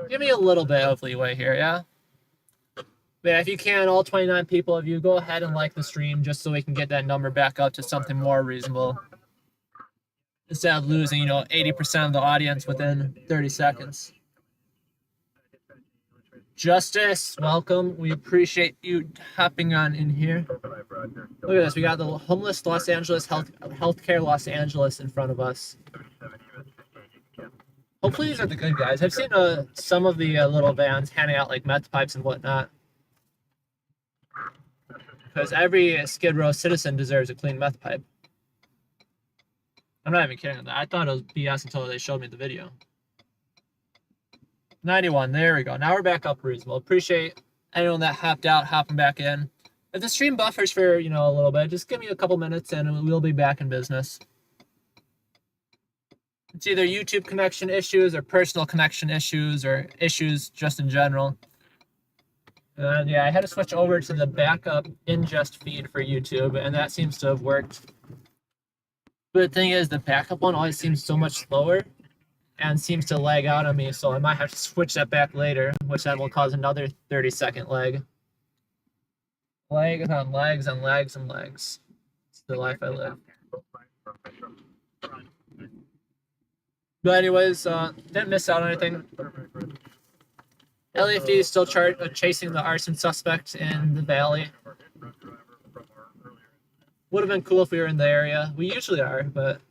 Give me a little bit of leeway here, yeah? But yeah, if you can, all 29 people of you, go ahead and like the stream just so we can get that number back up to something more reasonable. Instead of losing, 80% of the audience within 30 seconds. Justice, welcome. We appreciate you hopping on in here. Look at this. We got the homeless Los Angeles healthcare Los Angeles in front of us. Hopefully these are the good guys. I've seen some of the little vans handing out like meth pipes and whatnot. Because every Skid Row citizen deserves a clean meth pipe. I'm not even kidding on that. I thought it was BS until they showed me the video. 91, there we go. Now we're back up reasonable. Appreciate anyone that hopped out, hopping back in. If the stream buffers for, a little bit, just give me a couple minutes and we'll be back in business. It's either YouTube connection issues or personal connection issues or issues just in general. And yeah, I had to switch over to the backup ingest feed for YouTube, and that seems to have worked. But the thing is, the backup one always seems so much slower and seems to lag out on me, so I might have to switch that back later, which then will cause another 30-second lag. Legs on legs and legs and legs. It's the life I live. But anyways, didn't miss out on anything. LAFD is still chasing the arson suspect in the valley. Would have been cool if we were in the area. We usually are, but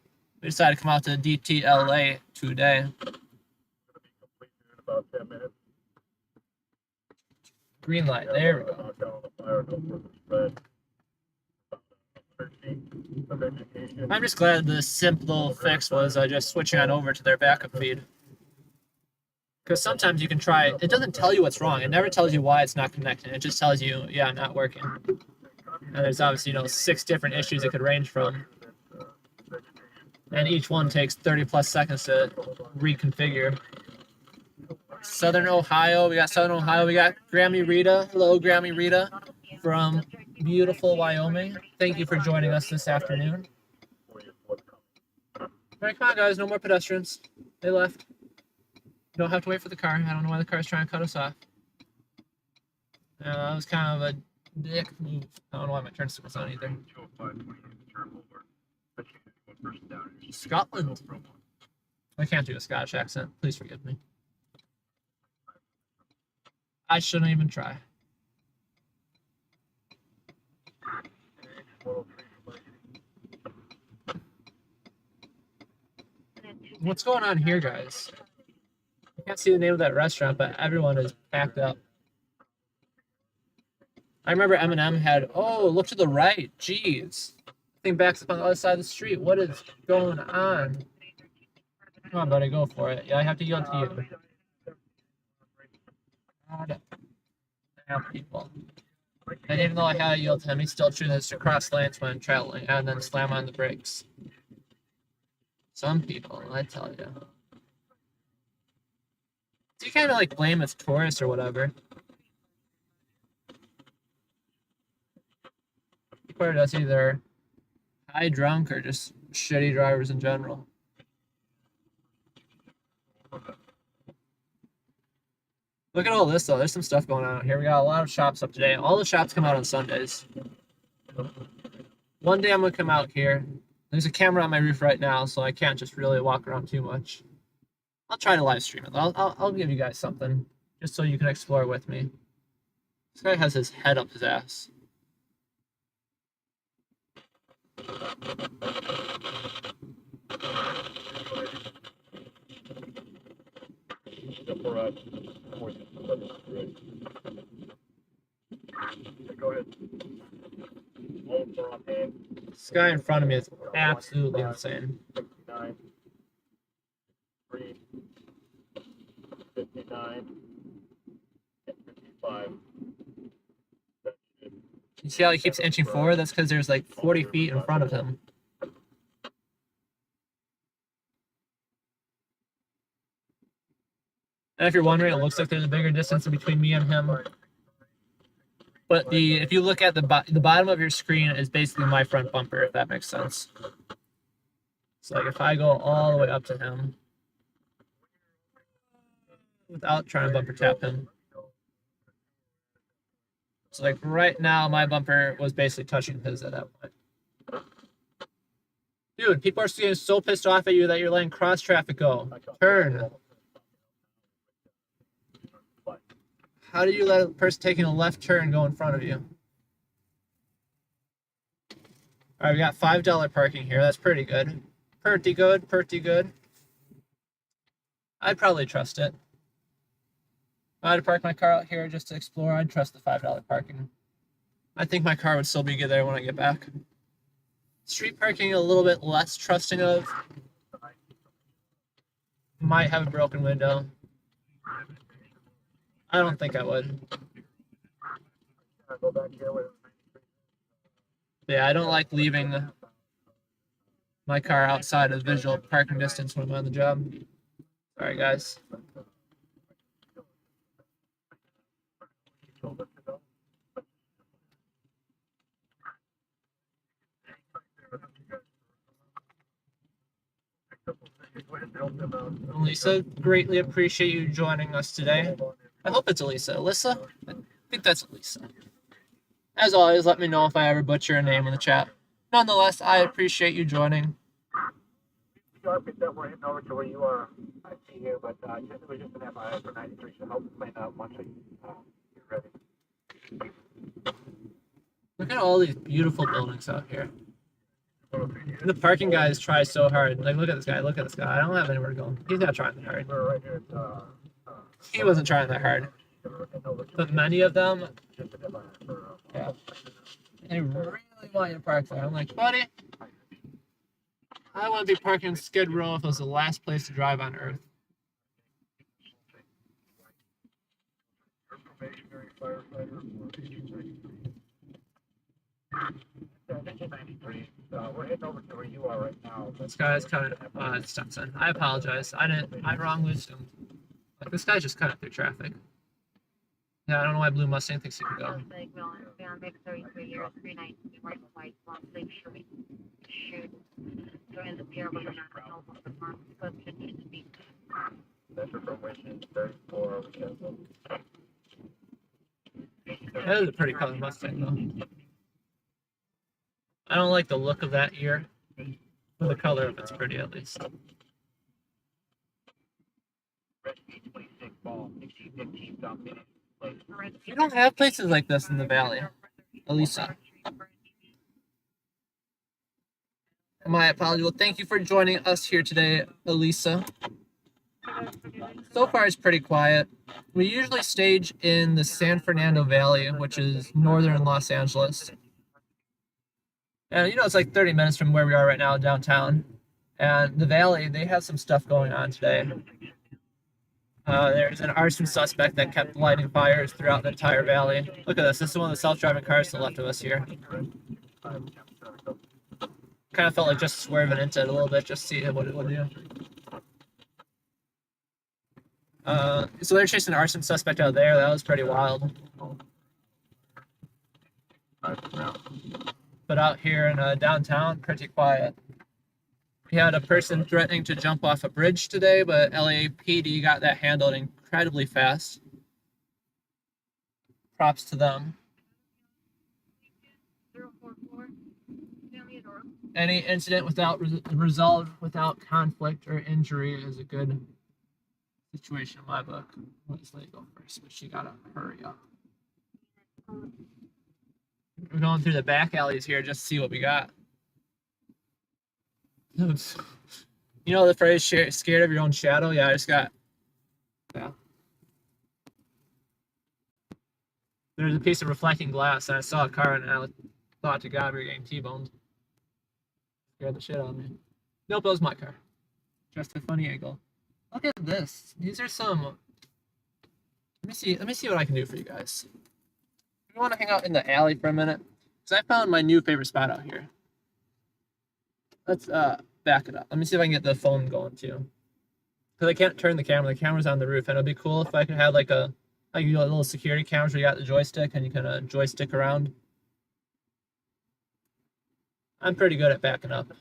we decided to come out to DTLA today. About 10 minutes. Green light. There we go. Knock down the fire, no further spread. 100 feet of vegetation. I'm just glad the simple fix was just switching on over to their backup feed. Because sometimes you can try, it doesn't tell you what's wrong. It never tells you why it's not connecting. It just tells you, yeah, not working. And there's obviously, 6 different issues it could range from. And each one takes 30 plus seconds to reconfigure. Southern Ohio, we got Grammy Rita. Hello, Grammy Rita from beautiful Wyoming. Thank you for joining us this afternoon. All right, come on, guys. No more pedestrians. They left. You don't have to wait for the car. I don't know why the car's trying to cut us off. That was kind of a dick move. I don't know why my turn signal's on either. Scotland. I can't do a Scottish accent. Please forgive me. I shouldn't even try. What's going on here, guys? I can't see the name of that restaurant, but everyone is packed up. I remember Eminem had, oh, look to the right. Jeez. I think backs up on the other side of the street. What is going on? Come on, buddy, go for it. Yeah, I have to yield to you. Damn people. And even though I had to yield to him, he still chooses to cross lanes when traveling and then slam on the brakes. Some people, I tell you. So you kind of like blame as tourists or whatever. People are just either high drunk or just shitty drivers in general. Look at all this though. There's some stuff going on out here. We got a lot of shops up today. All the shops come out on Sundays. One day I'm gonna come out here. There's a camera on my roof right now, so I can't just really walk around too much. I'll try to live stream it. I'll give you guys something just so you can explore with me. This guy has his head up his ass. Go ahead. This guy in front of me is absolutely insane. 69, 3, 59, and 55. You see how he keeps inching forward? That's because there's like 40 feet in front of him. And if you're wondering, it looks like there's a bigger distance between me and him. But if you look at the bottom of your screen is basically my front bumper, if that makes sense. So like if I go all the way up to him without trying to bumper tap him. So like right now my bumper was basically touching his at that point. Dude, people are getting so pissed off at you that you're letting cross traffic go. Turn. How do you let a person taking a left turn go in front of you? All right, we got $5 parking here. That's pretty good. Pretty good, pretty good. I'd probably trust it. If I had to park my car out here just to explore, I'd trust the $5 parking. I think my car would still be good there when I get back. Street parking, a little bit less trusting of. Might have a broken window. I don't think I would. Yeah, I don't like leaving my car outside of visual parking distance when I'm on the job. Sorry, guys. Lisa, greatly appreciate you joining us today. I hope it's Elisa. Alyssa? I think that's Elisa. As always, let me know if I ever butcher a name in the chat. Nonetheless, I appreciate you joining. Sharp that we're heading over to where you are. I see you, but it was just an FIA for 93, so help clean up once you're ready. Look at all these beautiful buildings out here. The parking guys try so hard. Like, look at this guy. Look at this guy. I don't have anywhere to go. He's not trying that hard. We're right here at, He wasn't trying that hard. The but many of them, yeah, they really want you to park there. I'm like, buddy, I want to be parking Skid Row if it was the last place to drive on Earth. We're heading over to where you are right now. This guy's cutting Stetson. I apologize. I wrongly assumed. Like, this guy's just cutting through traffic. Yeah, I don't know why Blue Mustang thinks he can go. That is a pretty color Mustang, though. I don't like the look of that ear, but the color of it's pretty at least. You don't have places like this in the valley, Elisa. My apology. Well, thank you for joining us here today, Elisa. So far, it's pretty quiet. We usually stage in the San Fernando Valley, which is northern Los Angeles. And you know, it's like 30 minutes from where we are right now downtown. And the valley, they have some stuff going on today. There's an arson suspect that kept lighting fires throughout the entire valley. Look at this. This is one of the self-driving cars to the left of us here. Kind of felt like just swerving into it a little bit, just to see what it would do. So they're chasing an arson suspect out there. That was pretty wild. But out here in downtown, pretty quiet. We had a person threatening to jump off a bridge today, but LAPD got that handled incredibly fast. Props to them. Any incident without resolved without conflict or injury is a good situation in my book. Let's let you go first, but she gotta hurry up. We're going through the back alleys here just to see what we got. You know the phrase scared of your own shadow? Yeah, I just got. Yeah. There's a piece of reflecting glass, and I saw a car, and I thought to God we were getting T-boned. Scared the shit out of me. Nope, it was my car. Just a funny angle. Look at this. These are some. Let me see what I can do for you guys. If you want to hang out in the alley for a minute, because I found my new favorite spot out here. Let's back it up. Let me see if I can get the phone going too. Because I can't turn the camera. The camera's on the roof, and it'd be cool if I could have like a little security cameras where you got the joystick and you kind of joystick around. I'm pretty good at backing up.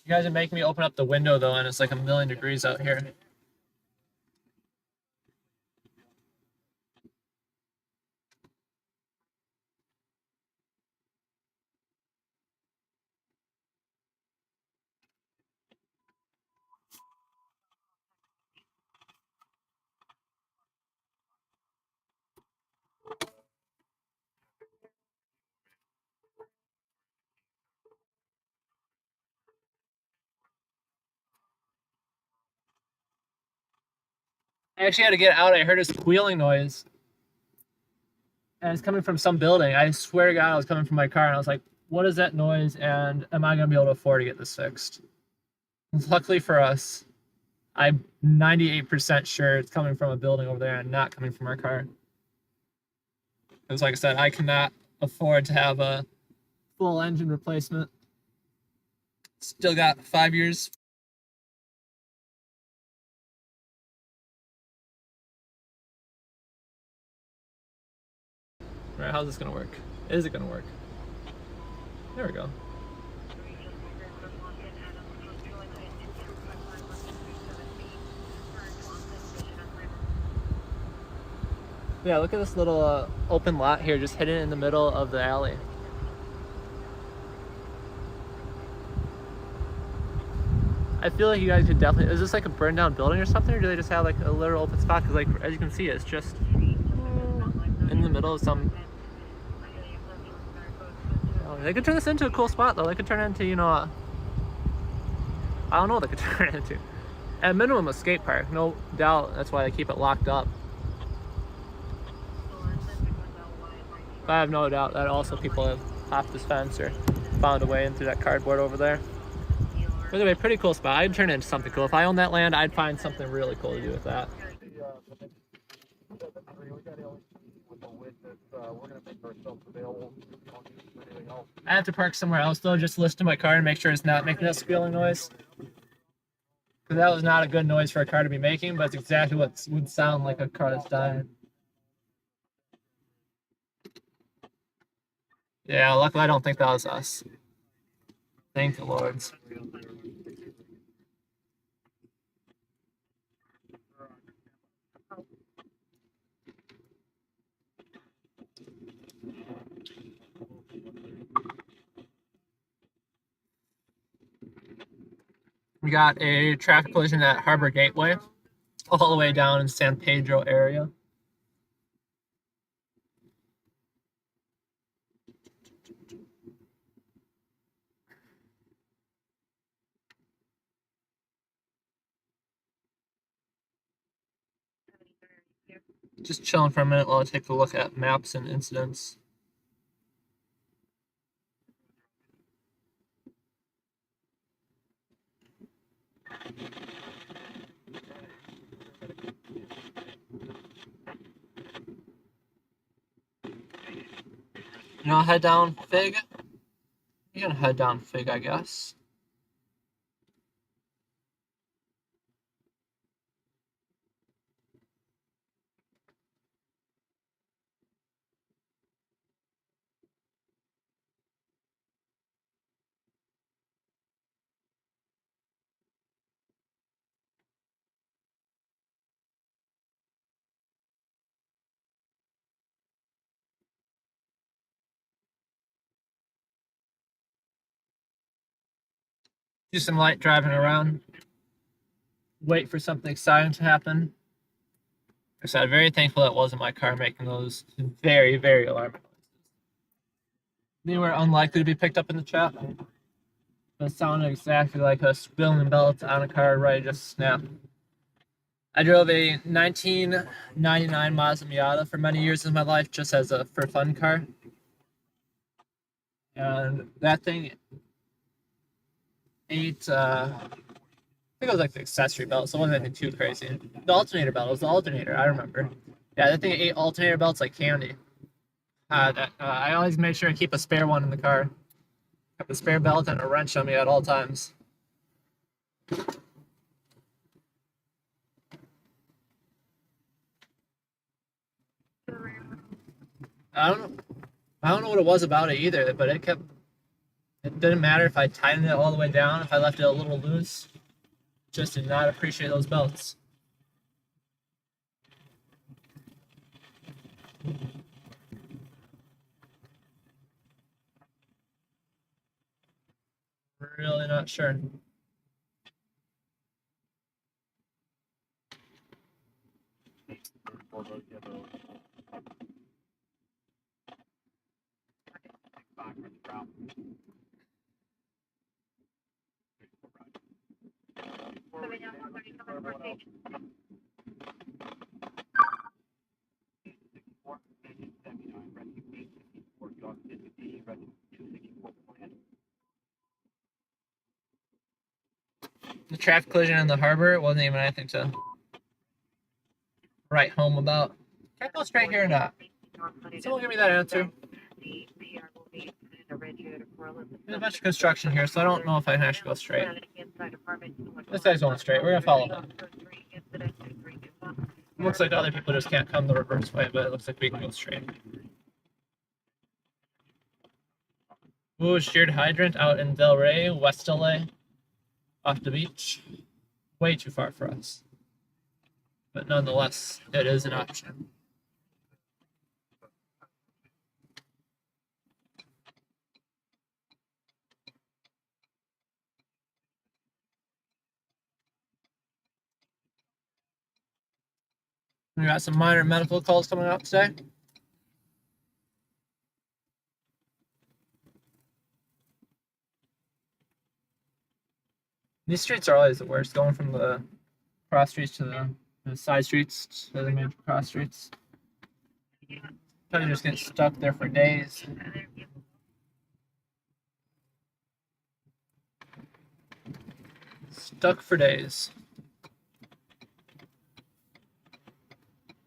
You guys are making me open up the window though, and it's like 1,000,000 degrees out here. I actually had to get out. I heard a squealing noise. And it's coming from some building. I swear to God, it was coming from my car. And I was like, what is that noise? And am I going to be able to afford to get this fixed? Luckily for us, I'm 98% sure it's coming from a building over there and not coming from our car. Because like I said, I cannot afford to have a full engine replacement. Still got 5 years. All right, how's this gonna work? Is it gonna work? There we go. Yeah, look at this little open lot here, just hidden in the middle of the alley. I feel like you guys could definitely. Is this like a burned down building or something, or do they just have like a literal open spot? Because like as you can see, it's just in the middle of some. Oh, they could turn this into a cool spot though. They could turn it into, you know, I don't know what they could turn it into. At minimum, a skate park, no doubt. That's why they keep it locked up. But I have no doubt that also people have hopped this fence or found a way into that cardboard over there. By the way, pretty cool spot. I'd turn it into something cool. If I owned that land, I'd find something really cool to do with that. I have to park somewhere else though, just listen to my car and make sure it's not making that squealing noise. Because that was not a good noise for a car to be making, but it's exactly what would sound like a car that's dying. Yeah, luckily I don't think that was us. Thank the Lords. We got a traffic collision at Harbor Gateway, all the way down in San Pedro area. Just chilling for a minute while I take a look at maps and incidents. You know, head down Fig. You're gonna head down Fig, I guess. Do some light driving around. Wait for something exciting to happen. I said, I'm very thankful that wasn't my car making those very, very alarming noises. They were unlikely to be picked up in the chat. It sounded exactly like a spilling belt on a car ready to snap. I drove a 1999 Mazda Miata for many years of my life just as a for fun car. And that thing ate, I think it was like the accessory belt, so it wasn't anything too crazy. The alternator belt, it was the alternator, I remember. Yeah, that thing ate alternator belts like candy. I always made sure to keep a spare one in the car. Kept a spare belt and a wrench on me at all times. I don't know what it was about it either, but it didn't matter if I tightened it all the way down, if I left it a little loose. Just did not appreciate those belts. Really not sure. The traffic collision in the harbor wasn't even anything to write home about. Can I go straight here or not? Someone give me that answer. There's a bunch of construction here, so I don't know if I can actually go straight. This guy's going straight. We're gonna follow him. It looks like the other people just can't come the reverse way, but it looks like we can go straight. Ooh, sheared hydrant out in Del Rey, West LA, off the beach. Way too far for us. But nonetheless, it is an option. We got some minor medical calls coming up today. These streets are always the worst, going from the cross streets to the side streets to the major cross streets. Probably just get stuck there for days. Stuck for days.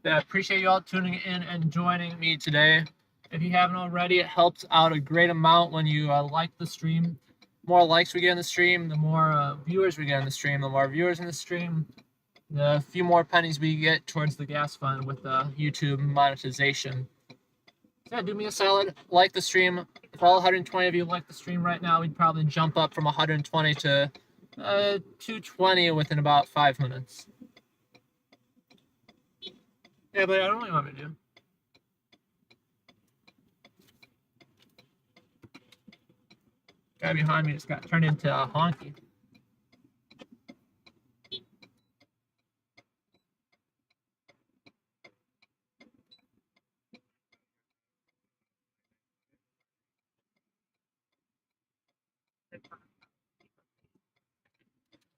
Yeah, I appreciate you all tuning in and joining me today. If you haven't already, it helps out a great amount when you like the stream. The more likes we get in the stream, the more viewers we get in the stream. The more viewers in the stream, the few more pennies we get towards the gas fund with the YouTube monetization. So yeah, do me a solid, like the stream. If all 120 of you like the stream right now, we'd probably jump up from 120 to 220 within about 5 minutes. Yeah, but I don't really want me to do. Guy behind me just got turned into a honky.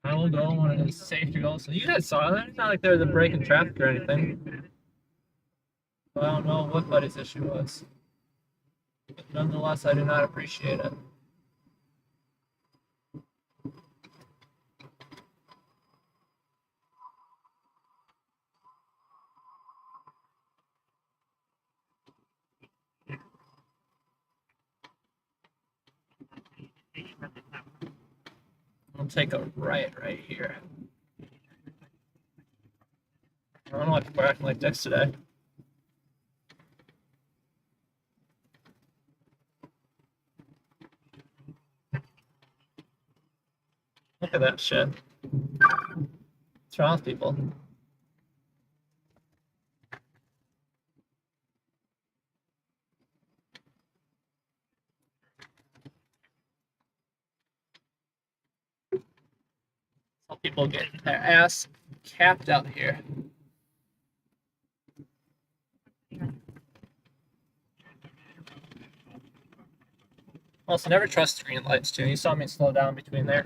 I will go when it is safe to go. So you guys saw that? It's not like there was a break in traffic or anything. Well, I don't know what Buddy's issue was. But nonetheless, I do not appreciate it. I'll take a right here. I don't know why people are acting like dicks today. Look at that shit. What's wrong with people? Some people get their ass capped out here. Also, never trust green lights too. You saw me slow down between there.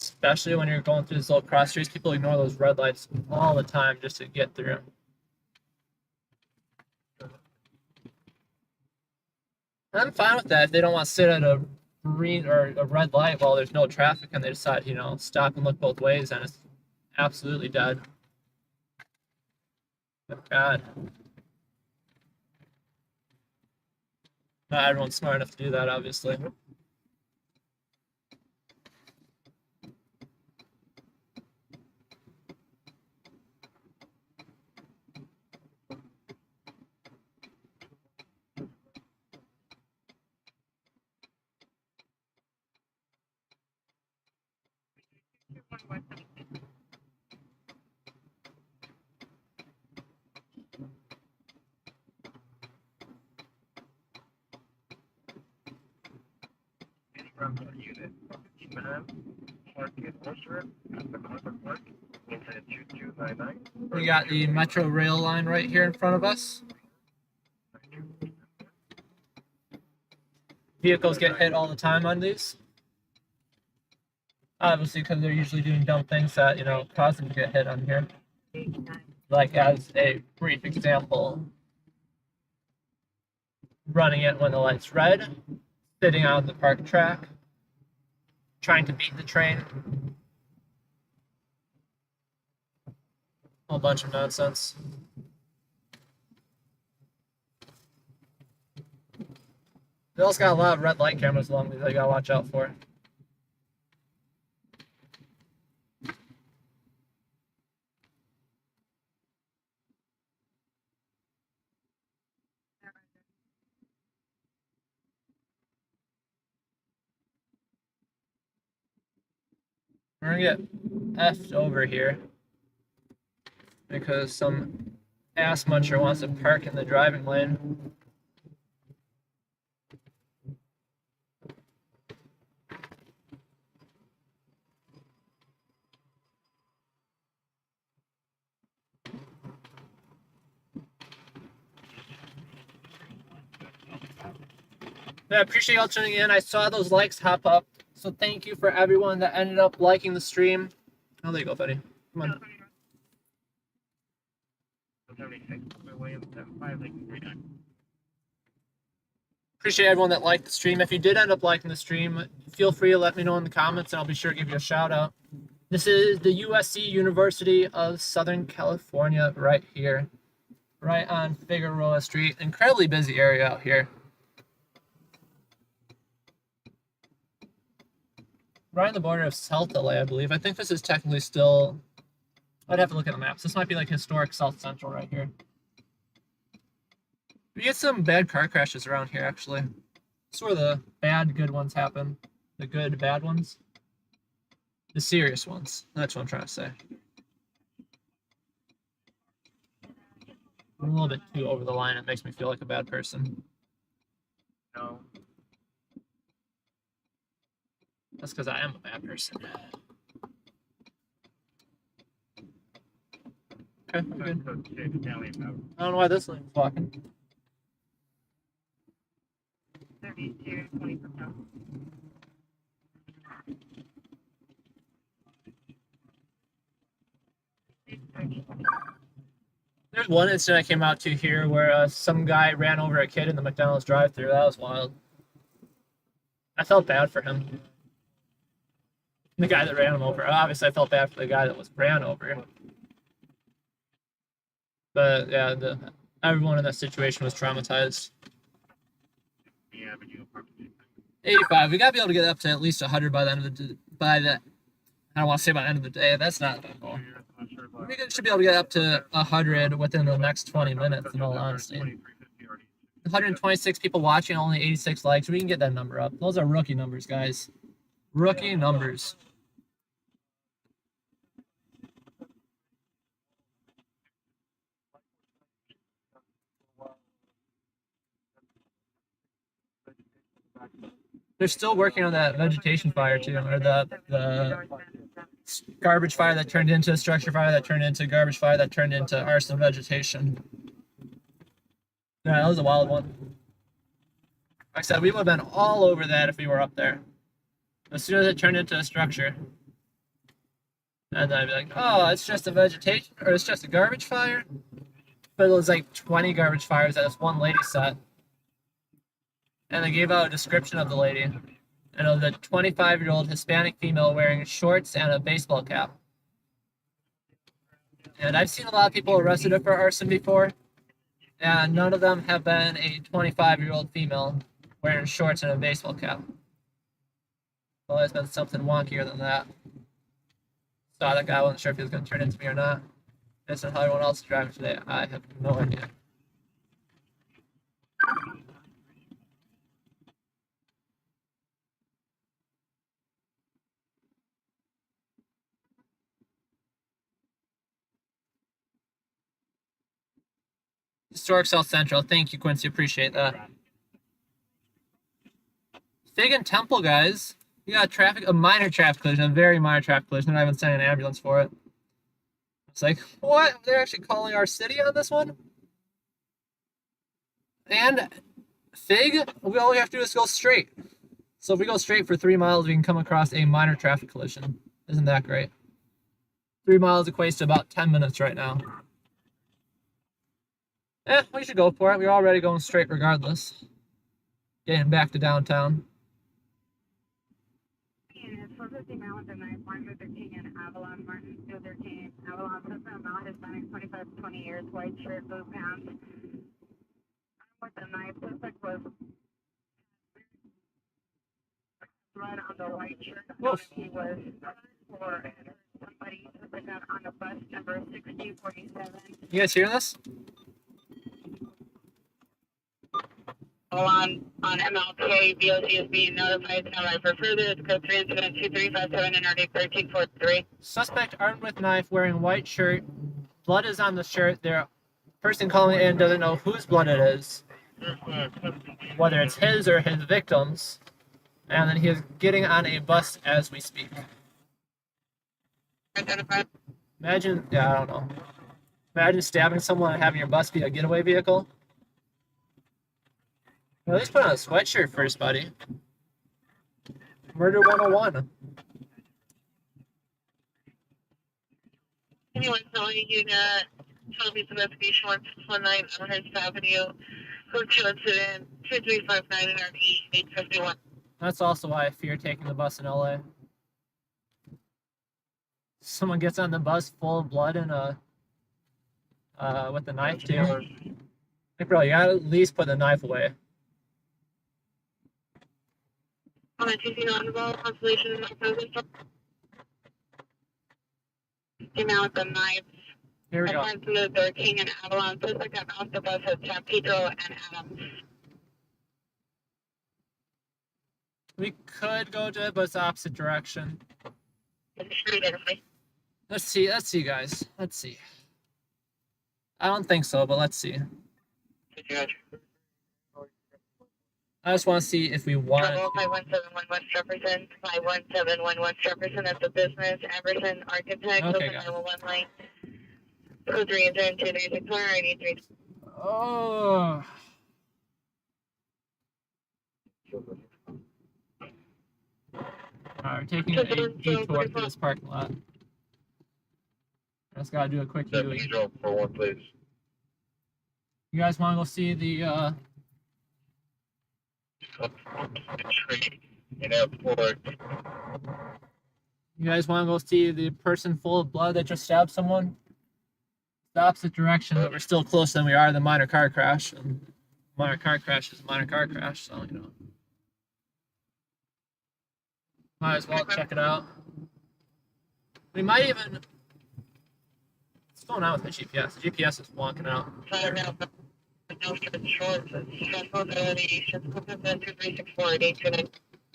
Especially when you're going through these little cross streets, people ignore those red lights all the time just to get through. I'm fine with that if they don't want to sit at a green or a red light while there's no traffic and they decide, you know, stop and look both ways, and it's absolutely dead. But God. Not everyone's smart enough to do that, obviously. Unit 59, Market Orchard, at the Griffith Park, inside 2299. We got the Metro rail line right here in front of us. Vehicles get hit all the time on these. Obviously, because they're usually doing dumb things that, you know, cause them to get hit on here. Like, as a brief example, running it when the light's red, sitting on the park track, trying to beat the train. A whole bunch of nonsense. They also got a lot of red light cameras along these that you gotta watch out for. We're gonna get effed over here because some ass muncher wants to park in the driving lane. Yeah, I appreciate y'all tuning in. I saw those likes hop up, So thank you for everyone that ended up liking the stream. Oh, there you go, buddy. Come on. 76, Williams, 75, Lincoln, 39. Appreciate everyone that liked the stream. If you did end up liking the stream, feel free to let me know in the comments, and I'll be sure to give you a shout out. This is the USC University of Southern California right here, right on Figueroa Street. Incredibly busy area out here. Right on the border of South LA, I believe. I think this is technically still, I'd have to look at the maps. This might be like historic South Central right here. We get some bad car crashes around here, actually. This is where the bad, good ones happen. The good, bad ones. The serious ones. That's what I'm trying to say. I'm a little bit too over the line. It makes me feel like a bad person. No. That's because I am a bad person. Okay, we're good. I don't know why this lane's walking. 32, 20%. There's one incident I came out to here where some guy ran over a kid in the McDonald's drive-thru. That was wild. I felt bad for him. The guy that ran him over. Obviously, I felt bad for the guy that was ran over. But yeah, everyone in that situation was traumatized. 85. We gotta be able to get up to at least 100 by the end of the I don't want to say by the end of the day. That's not the goal. We should be able to get up to 100 within the next 20 minutes, in all honesty. 126 people watching, only 86 likes. We can get that number up. Those are rookie numbers, guys. Rookie numbers. They're still working on that vegetation fire too, or the garbage fire that turned into a structure fire that turned into garbage fire that turned into arson vegetation. Yeah, that was a wild one. Like I said, we would have been all over that if we were up there. As soon as it turned into a structure. And then I'd be like, oh, it's just a vegetation, or it's just a garbage fire? But it was like 20 garbage fires that this one lady set. And they gave out a description of the lady. And it was a 25-year-old Hispanic female wearing shorts and a baseball cap. And I've seen a lot of people arrested for arson before, and none of them have been a 25-year-old female wearing shorts and a baseball cap. Well, it's been something wonkier than that. Saw that guy, I wasn't sure if he was going to turn into me or not. Based on how everyone else is driving today, I have no idea. Historic South Central. Thank you, Quincy. Appreciate that. Fig and Temple, guys. We got a minor traffic collision, a very minor traffic collision. They're not even sending an ambulance for it. It's like, what? They're actually calling our city on this one? And Fig, all we have to do is go straight. So if we go straight for 3 miles, we can come across a minor traffic collision. Isn't that great? 3 miles equates to about 10 minutes right now. We should go for it. We're already going straight regardless. Getting back to downtown. It's 450 Mountain and 9, Martin Luther King and Avalon, Martin Luther King, Avalon, Suffering Mount, Hispanic, 25 to 20 years, white shirt, blue pants. With the knife, suspect was right on the white shirt. He was for somebody who got on the bus number 6047. You guys hear this? On MLK, BOC is being notified. Stand by for further. It's code 3 incident 2357 and RD 1343. Suspect armed with knife, wearing white shirt. Blood is on the shirt. The person calling in doesn't know whose blood it is, whether it's his or his victim's. And then he is getting on a bus as we speak. Identified. Imagine, I don't know. Imagine stabbing someone and having your bus be a getaway vehicle. At least put on a sweatshirt first, buddy. Murder 101. Anyone calling unit, Shelby's investigation 1619 Elmhurst Avenue, code 2 incident 2359 and RP 851. That's also why I fear taking the bus in LA. Someone gets on the bus full of blood and with the knife too. Like, bro, you gotta at least put the knife away. On a TC non-involved constellation in the came out with the knives. Here we go. They're King and Avalon. Suspect got off the bus at San Pedro and Adams. We could go to it, but it's the opposite direction. Let's see, guys. Let's see. I don't think so, but let's see. I just want to see if we want to. 5171 West Jefferson, 51711 West Jefferson at the business, Everson Architect, Okay, open guys. 911 line. Code 3 is in 2364, I need 3. Oh. Alright, we're taking a detour through this parking lot. I just gotta do a quick Deputy viewing. Joe for one, please. You guys want to go see the In airport. You guys want to go see the person full of blood that just stabbed someone? The opposite direction, but we're still closer than we are the minor car crash. And minor car crash is a minor car crash, so you know. Might as well check it out. We might even. What's going on with my GPS? The GPS is wonking out.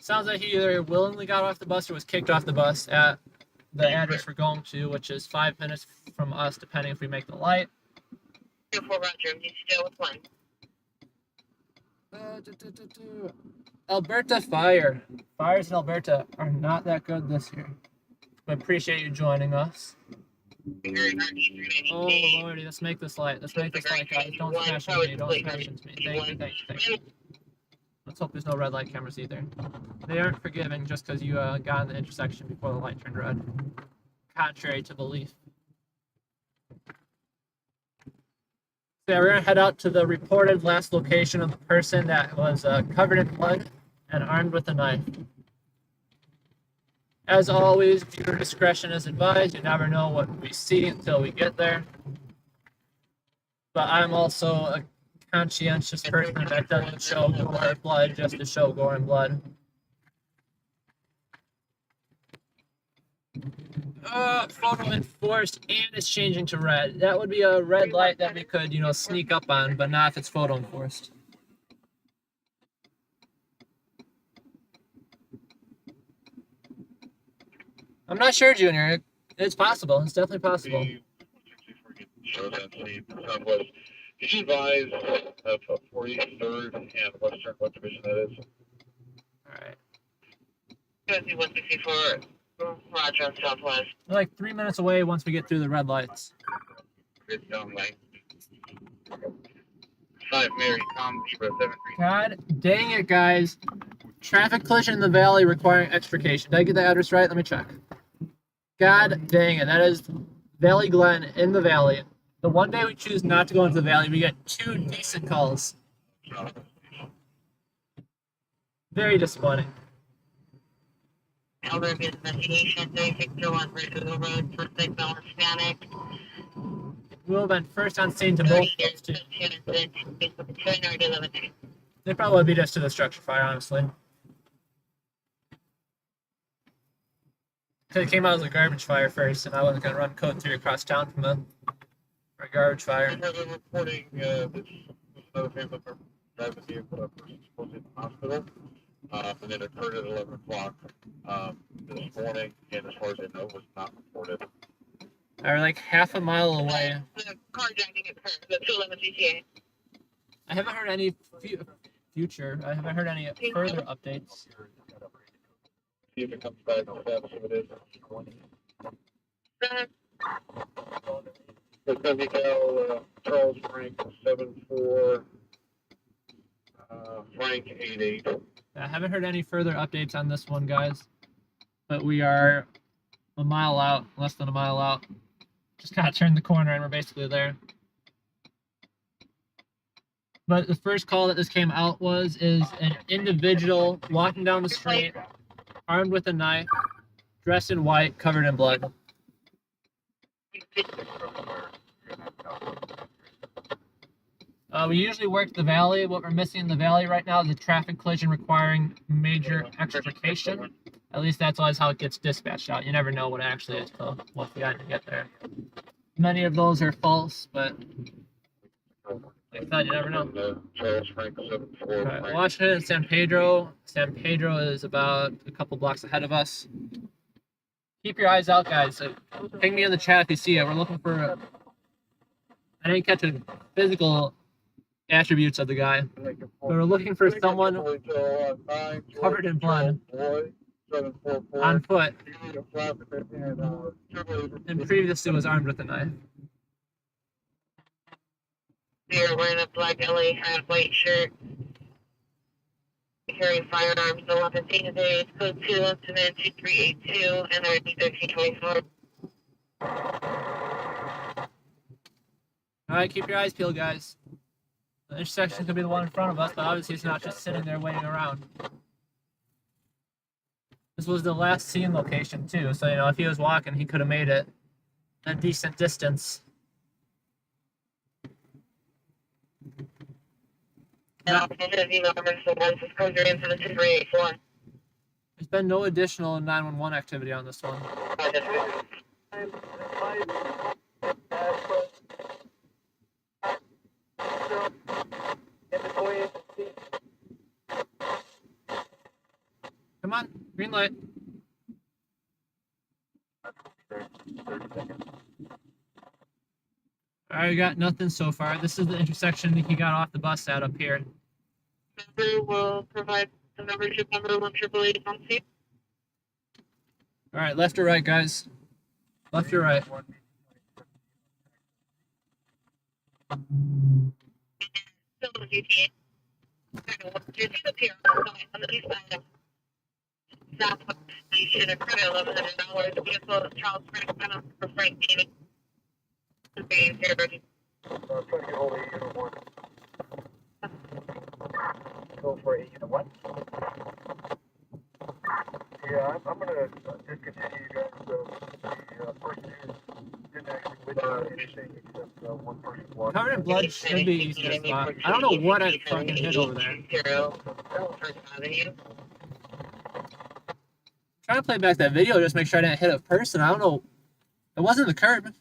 Sounds like he either willingly got off the bus or was kicked off the bus at the address we're going to, which is 5 minutes from us, depending if we make the light. Alberta fire. Fires in Alberta are not that good this year. I appreciate you joining us. Oh lordy, let's make this light. Let's make this light, guys. Don't smash into me. Don't smash into me. Thank you, thank you, thank you. Let's hope there's no red light cameras either. They aren't forgiving just because you got in the intersection before the light turned red. Contrary to belief. So yeah, we're gonna head out to the reported last location of the person that was covered in blood and armed with a knife. As always, viewer discretion is advised. You never know what we see until we get there. But I'm also a conscientious person that doesn't show gore and blood just to show gore and blood. Photo enforced and it's changing to red. That would be a red light that we could, you know, sneak up on, but not if it's photo enforced. I'm not sure, Junior. It's possible. It's definitely possible. Southwest. Can you advise of 43rd and Western, what division that is? Alright. 164, Roger, Southwest. We're like 3 minutes away once we get through the red lights. It's down like 5 Mary, Tom Zebra 73. God dang it, guys. Traffic collision in the valley requiring extrication. Did I get the address right? Let me check. God dang it. That is Valley Glen in the valley. The one day we choose not to go into the valley, we get 2 decent calls. Very disappointing. Elder investigation, 3601 versus the road, suspect male Hispanic. We will have been first on scene to both those two. They probably beat us to the structure fire, honestly. Because it came out as a garbage fire first, and I wasn't going to run code 3 across town from a garbage fire. Reporting this another family member driving the person supposed in the hospital. And it occurred at 11 o'clock this morning, and as far as I know, was not reported. We're like half a mile away. Carjacking occurred, the 211 CTA. I haven't heard any future. I haven't heard any further updates. See if it comes back and establish who it is. The 70 cal Charles Frank 74 Frank 88. I haven't heard any further updates on this one, guys. But we are a mile out, less than a mile out. Just kind of turned the corner and we're basically there. But the first call that this came out is an individual walking down the street, armed with a knife, dressed in white, covered in blood. We usually work the valley. What we're missing in the valley right now is a traffic collision requiring major extrication. At least that's always how it gets dispatched out. You never know what it actually is till once we got to get there. Many of those are false, but like I said, you never know. Alright, Washington and San Pedro. San Pedro is about a couple blocks ahead of us. Keep your eyes out, guys. Ping me in the chat if you see it. We're looking for. I didn't catch a physical attributes of the guy. But we're looking for someone covered in blood on foot, and previously was armed with a knife. They're wearing a black LA hat, white shirt, carrying firearms. No weapons seen today. It's code 2, incident 2382, and they're 1324. Alright, keep your eyes peeled, guys. The intersection could be the one in front of us, but obviously it's not just sitting there waiting around. This was the last seen location, too, so, you know, if he was walking, he could have made it a decent distance. And I'll send you an email number, so once this comes, you're in for the 2384. There's been no additional 911 activity on this one. Come on, green light. Alright, we got nothing so far. This is the intersection he got off the bus at up here. Member will provide the membership number 18881C. Alright, left or right, guys? Left or right? Still the GTA. You see the pier on the east side. Southwest Station, a credit $1,100. The vehicle is Charles Frank for Frank Gaming. Trying to get hold of unit 1. Go for unit what? Yeah, I'm gonna discontinue you guys. The person who didn't actually witness anything except one person walked. Covered in blood should be easy to spot. I don't know what I fucking hit over there. Trying to play back that video just make sure I didn't hit a person. I don't know. It wasn't the curb.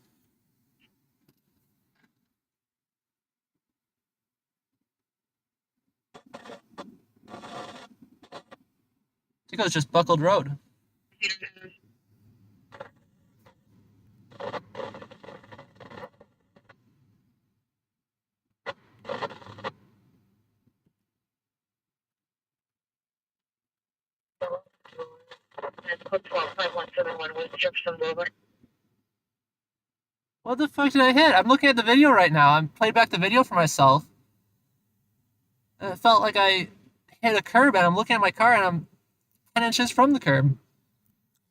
I think it was just buckled road. What the fuck did I hit? I'm looking at the video right now. I'm playing back the video for myself. And it felt like I hit a curb, and I'm looking at my car, and I'm 10 inches from the curb.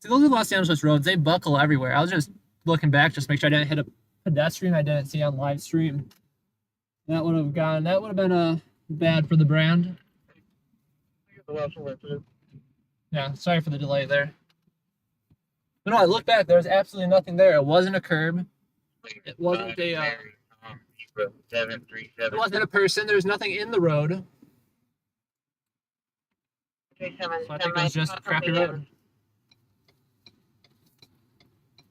See, those are Los Angeles roads. They buckle everywhere. I was just looking back, just make sure I didn't hit a pedestrian I didn't see on live stream. That would have gone. That would have been bad for the brand. Yeah, sorry for the delay there. But no, I looked back. There was absolutely nothing there. It wasn't a curb. It wasn't a. It wasn't a person. There was nothing in the road. So I think it was just a crappy road.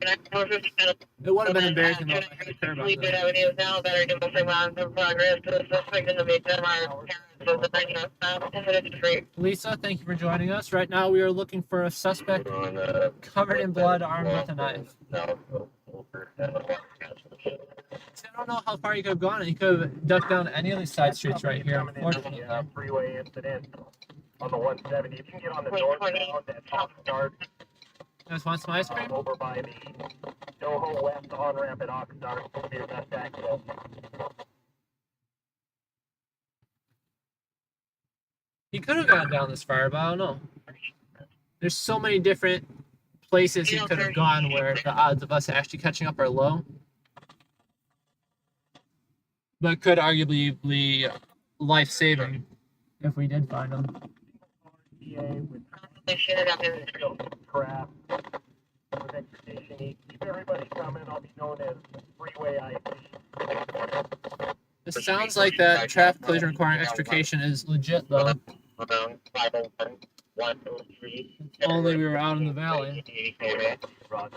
It would have been embarrassing though if I had a curb on this. Lisa, thank you for joining us. Right now we are looking for a suspect covered in blood, armed with a knife. See, I don't know how far he could have gone. He could have ducked down any of these side streets right here, unfortunately. Freeway incident on the 170. You can get on the northbound at Top Start. You guys want some ice cream? Over by the NoHo West on-ramp at Oxnard. Will be your best access. He could have gone down this far, but I don't know. There's so many different places he could have gone where the odds of us actually catching up are low. But could arguably be life-saving if we did find him. They should have been Crap. With extrication, keep everybody coming. I'll be known as Freeway IP. It sounds like that traffic collision requiring extrication is legit, though. 501, 103. If only we were out in the valley. Roger.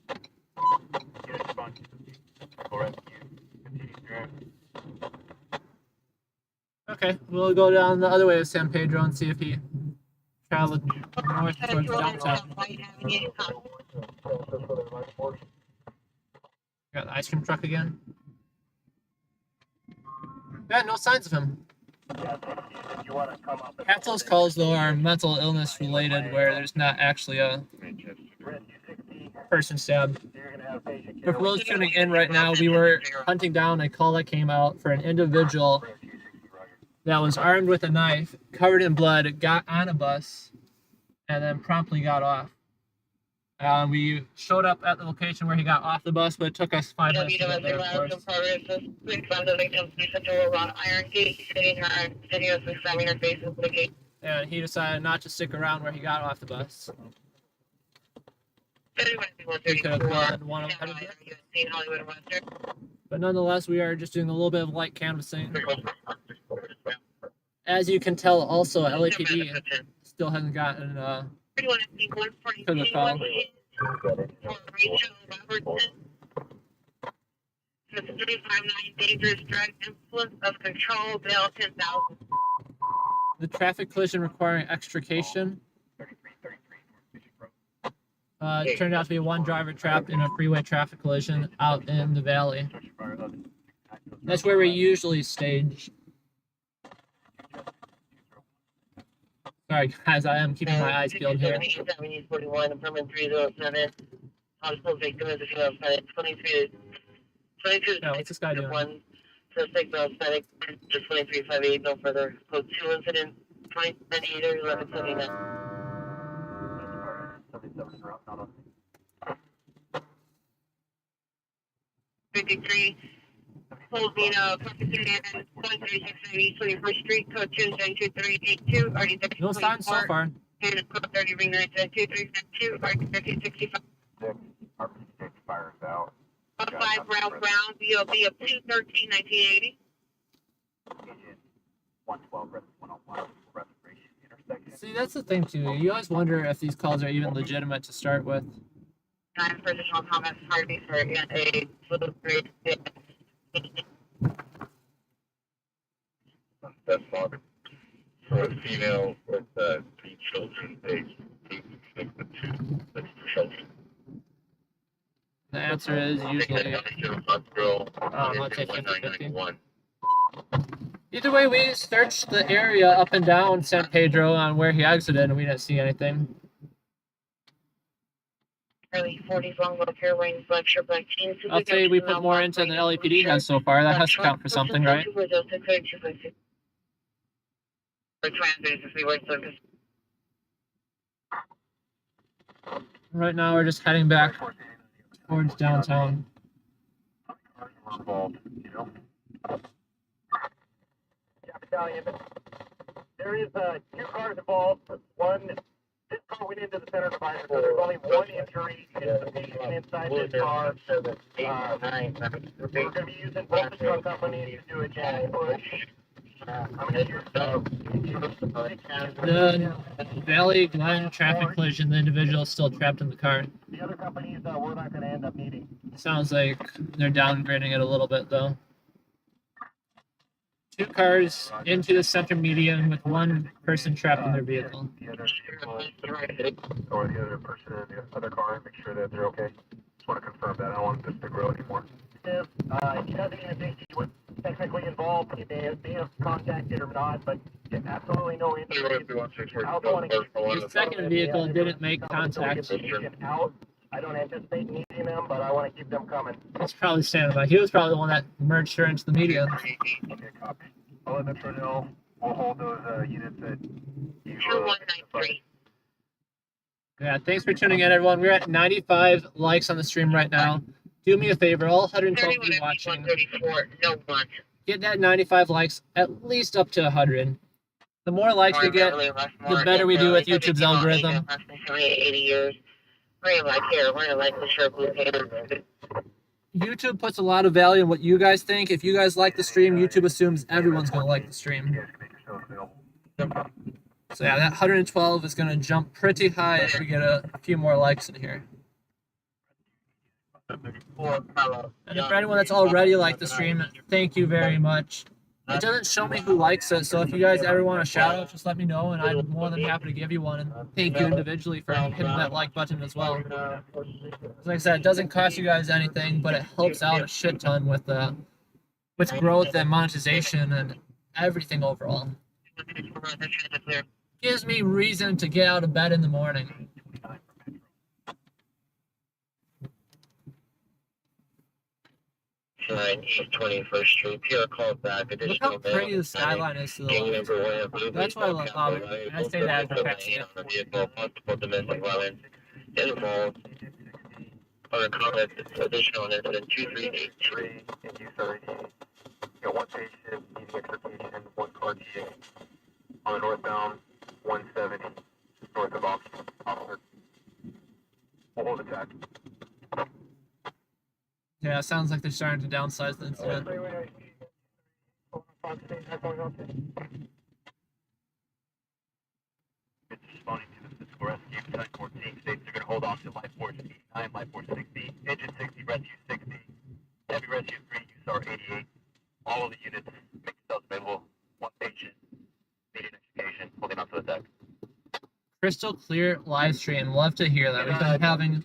Get a bunch of rescue. Continue through. Okay, we'll go down the other way of San Pedro and see if he traveled north towards downtown. Got the ice cream truck again. Yeah, no signs of him. Half those calls, though, are mental illness related, where there's not actually a person stabbed. For those tuning in right now, we were hunting down a call that came out for an individual that was armed with a knife, covered in blood, got on a bus, and then promptly got off. We showed up at the location where he got off the bus, but it took us 5 minutes to get there, of course. And he decided not to stick around where he got off the bus. He could have gone one of them. But nonetheless, we are just doing a little bit of light canvassing. As you can tell, also, LAPD still hasn't gotten to the call. It's 359 dangerous drug influence of control, bail 10,000. The traffic collision requiring extrication turned out to be one driver trapped in a freeway traffic collision out in the valley. That's where we usually stage. Sorry, guys, I am keeping my eyes peeled here. 41, apartment 307. Hospital victim is 23. Yeah, what's this guy doing? One suspect anesthetic, just 2358, no further. Code 2 incident, 2098 or 1179. 53, holding a property man, 13690, 21st Street, code 2, 92382, already No signs so far. and code 30 ring 92392, already 1365. Fires out. 5 Ralph Brown, VOB of 213, 1980. 112, 101, restoration intersection. See, that's the thing, too. You always wonder if these calls are even legitimate to start with. 9 for additional comments, party for a little grade. That's father. For a female with 3 children, aged 8 and 2, that's 2 children. The answer is usually, let's say 50-50. Either way, we searched the area up and down San Pedro on where he exited, and we didn't see anything. Early 40s, long little care lane, black shirt, black jeans. I'll say we put more into than the LAPD has so far. That has to count for something, right? Right now, we're just heading back towards downtown. Battalion. There is 2 cars involved. This car went into the center divider, so there's only 1 injury. It's the patient inside this car. We're going to be using both the truck companies to do a jack push. The Valley Glen traffic collision, the individual is still trapped in the car. The other companies we're not going to end up needing. Sounds like they're downgrading it a little bit, though. 2 cars into the center median with 1 person trapped in their vehicle. Or the other person in the other car, make sure that they're okay. Just want to confirm that. I don't want this to grow anymore. If he doesn't even think he was technically involved, he may have contacted or not, but absolutely no injuries. The second vehicle didn't make contact. Out. I don't anticipate needing them, but I want to keep them coming. He's probably standing by. He was probably the one that merged her into the median. Okay, copy. I'll let Metro know. We'll hold those units at 2193. Yeah, thanks for tuning in, everyone. We're at 95 likes on the stream right now. Do me a favor, all 112 of you watching, 134, no one. get that 95 likes at least up to 100. The more likes we get, the better we do with YouTube's algorithm. 80 years. We're like here, we're like the shirt blue hair. YouTube puts a lot of value in what you guys think. If you guys like the stream, YouTube assumes everyone's going to like the stream. So yeah, that 112 is going to jump pretty high if we get a few more likes in here. And for anyone that's already liked the stream, thank you very much. It doesn't show me who likes it, so if you guys ever want a shout out, just let me know, and I'm more than happy to give you one. And thank you individually for hitting that like button as well. Like I said, it doesn't cost you guys anything, but it helps out a shit ton with growth and monetization and everything overall. Gives me reason to get out of bed in the morning. 21st Street. PR called back. Look how pretty the skyline is to the left. That's why I love it. And I say that as a text. Multiple domestic violence involved. Other comments, additional incident 2383. And you sorry. Got one patient needing extrication, one car TA. On the northbound, 170, north of Officer. We'll hold attack. Yeah, it sounds like they're starting to downsize the incident. It's responding to the physical rescue. Battalion 14 states they're going to hold off to life force 89, life force 60, engine 60, rescue 60, heavy rescue 3, USAR 88. All of the units make themselves available. One patient needing extrication, holding on to the deck. Crystal clear live stream. Love to hear that. We've been having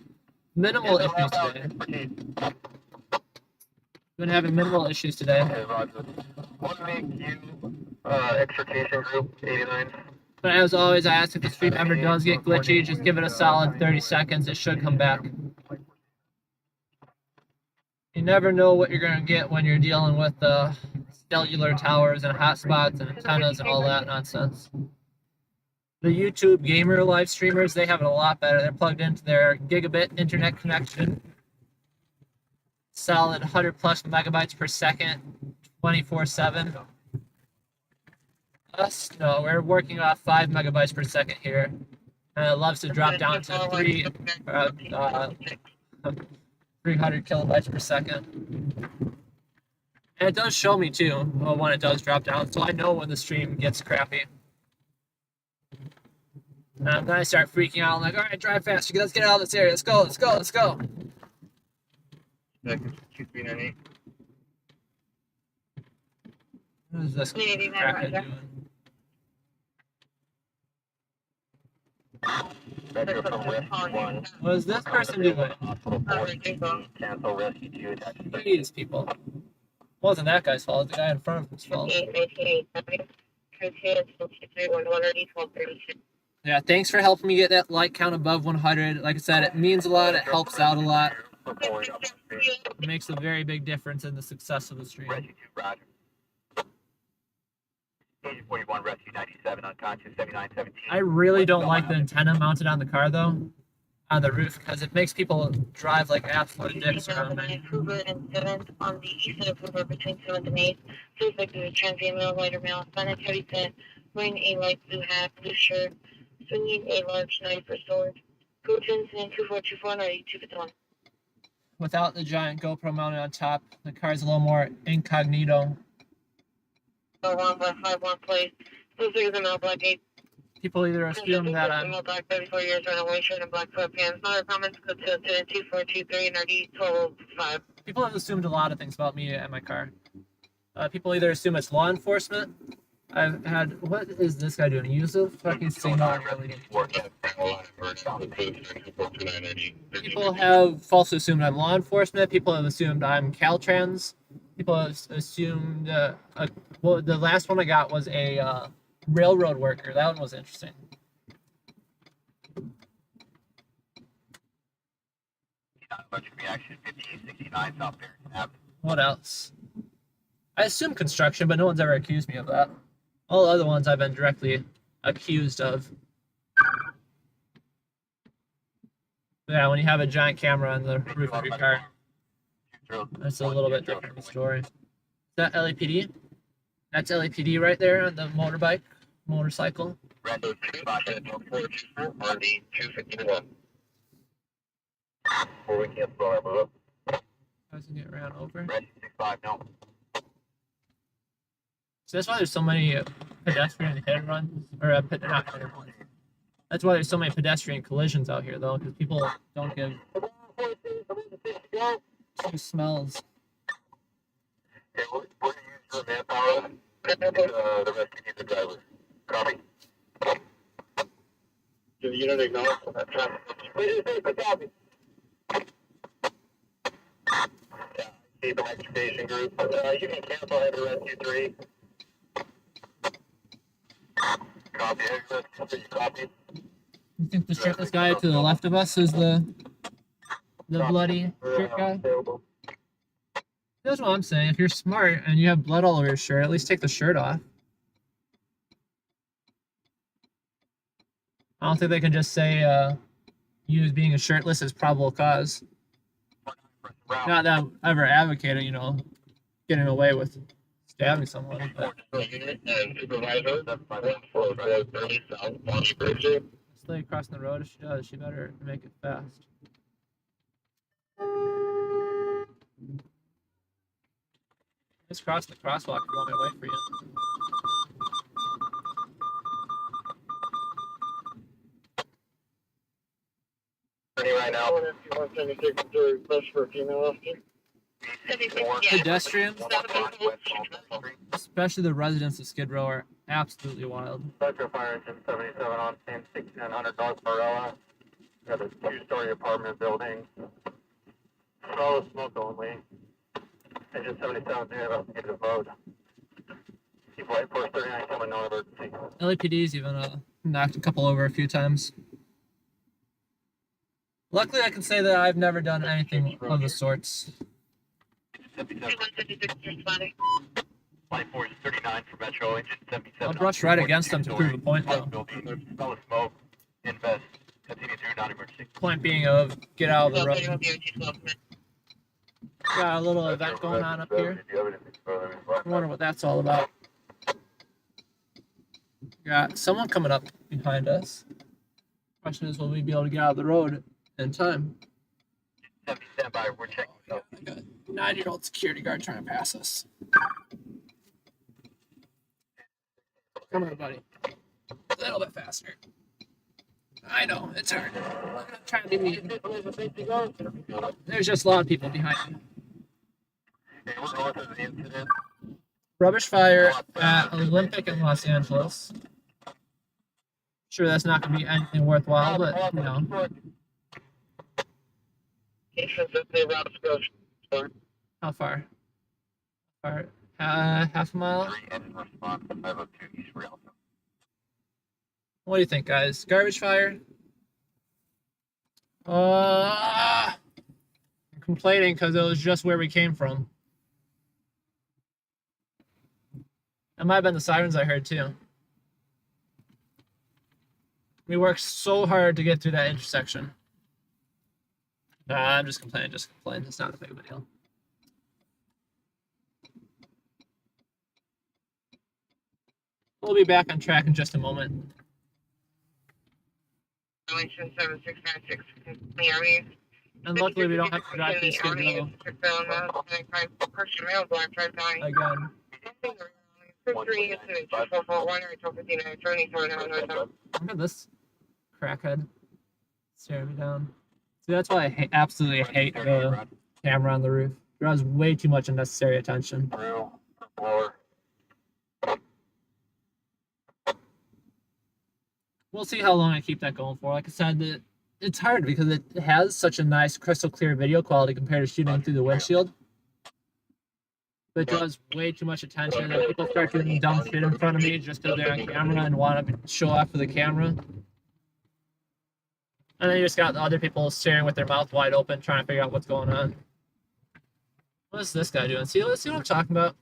minimal issues today. Been having minimal issues today. One make you extrication group 89. But as always, I ask if the stream ever does get glitchy, just give it a solid 30 seconds. It should come back. You never know what you're going to get when you're dealing with cellular towers and hotspots and antennas and all that nonsense. The YouTube gamer live streamers, they have it a lot better. They're plugged into their gigabit internet connection. Solid 100 plus megabytes per second, 24/7. Us, no, we're working off 5 megabytes per second here. And it loves to drop down to 300 kilobytes per second. And it does show me too when it does drop down, so I know when the stream gets crappy. And then I start freaking out. I'm like, all right, drive faster. Let's get out of this area. Let's go, let's go, let's go. 2398. What is this crackhead doing? What is this person doing? Cancel rescue 2 attached. Jeez, people. Wasn't that guy's fault. The guy in front of him's fault. Yeah, thanks for helping me get that like count above 100. Like I said, it means a lot. It helps out a lot. It makes a very big difference in the success of the stream. Rescue 2, Roger. 41, rescue 97, unconscious 7917. I really don't like the antenna mounted on the car though, on the roof, because it makes people drive like absolute dicks around me. Hoover and 7th on the east side of Hoover between 7th and 8th. Suspect is a transient male, lighter male, Spanish, heavy set, wearing a light blue hat, blue shirt, swinging a large knife or sword. Go to incident 2424 9251. Without the giant GoPro mounted on top, the car's a little more incognito. 1 by 51 place. Suspect is a male, black 8. People either assume that I'm Black 34 years, running white shirt and black sweatpants. Other comments go to incident 2423 and RD 1205. people have assumed a lot of things about me and my car. People either assume it's law enforcement. I've had, what is this guy doing? Use a fucking signal. People have falsely assumed I'm law enforcement. People have assumed I'm Caltrans. People have assumed, well, the last one I got was a railroad worker. That one was interesting. Reaction 1569 South Barrington Avenue. What else? I assume construction, but no one's ever accused me of that. All the other ones I've been directly accused of. Yeah, when you have a giant camera on the roof of your car, that's a little bit different of a story. Is that LAPD? That's LAPD right there on the motorcycle. Bravo 2, 424, RD 251. Or we can't slow our move. How's it get ran over? Ready, 65, no. So that's why there's so many pedestrian hit and runs, or not hit and runs. That's why there's so many pedestrian collisions out here, though, because people don't give two smells. Okay, we're going to use your manpower. The rest of you, the driver. Copy. Do the unit acknowledge that traffic? Copy. Yeah, see the electrification group. You can cancel heavy rescue 3. Copy, heavy rescue 3, copy. You think the shirtless guy to the left of us is the bloody shirt guy? That's what I'm saying. If you're smart and you have blood all over your shirt, at least take the shirt off. I don't think they can just say you being a shirtless is probable cause. Not that I'm ever advocating, getting away with stabbing someone. But Supervisor, this lady crossing the road, if she does, she better make it fast. Just cross the crosswalk if you want me to wait for you. Right now, Pedestrians, especially the residents of Skid Row, are absolutely wild. Metro Fire Engine 77 on scene, 1600 North Barella. We have a 2-story apartment building. Smell of smoke only. Engine 77 doing investigative mode. Keep light force 39 coming, no emergency. LAPD's even knocked a couple over a few times. Luckily, I can say that I've never done anything of the sorts. Light force 39 for Metro, engine 77. I'll brush right against them to prove a point, though. Smell of smoke. Invest. Continue through non-emergency. Point being of get out of the road. Got a little event going on up here. I wonder what that's all about. Got someone coming up behind us. Question is, will we be able to get out of the road in time? 70 standby, we're checking. I got a 9-year-old security guard trying to pass us. Come on, buddy. A little bit faster. I know, it's hard. I'm not trying to be mean. There's just a lot of people behind me. Rubbish fire at Olympic in Los Angeles. Sure, that's not going to be anything worthwhile, but, How far? Half a mile? What do you think, guys? Garbage fire? I'm complaining because it was just where we came from. It might have been the sirens I heard, too. We worked so hard to get through that intersection. Nah, I'm just complaining, It's not a big of a deal. We'll be back on track in just a moment. 7696. Miami. And luckily, we don't have to drive through Skid Row again. Look at this crackhead staring me down. See, that's why I absolutely hate the camera on the roof. It draws way too much unnecessary attention. We'll see how long I keep that going for. Like I said, it's hard because it has such a nice crystal clear video quality compared to shooting through the windshield. But it draws way too much attention, and people start doing dumb shit in front of me just because they're on camera and want to show off for the camera. And then you just got the other people staring with their mouth wide open, trying to figure out what's going on. What is this guy doing? See, let's see what I'm talking about.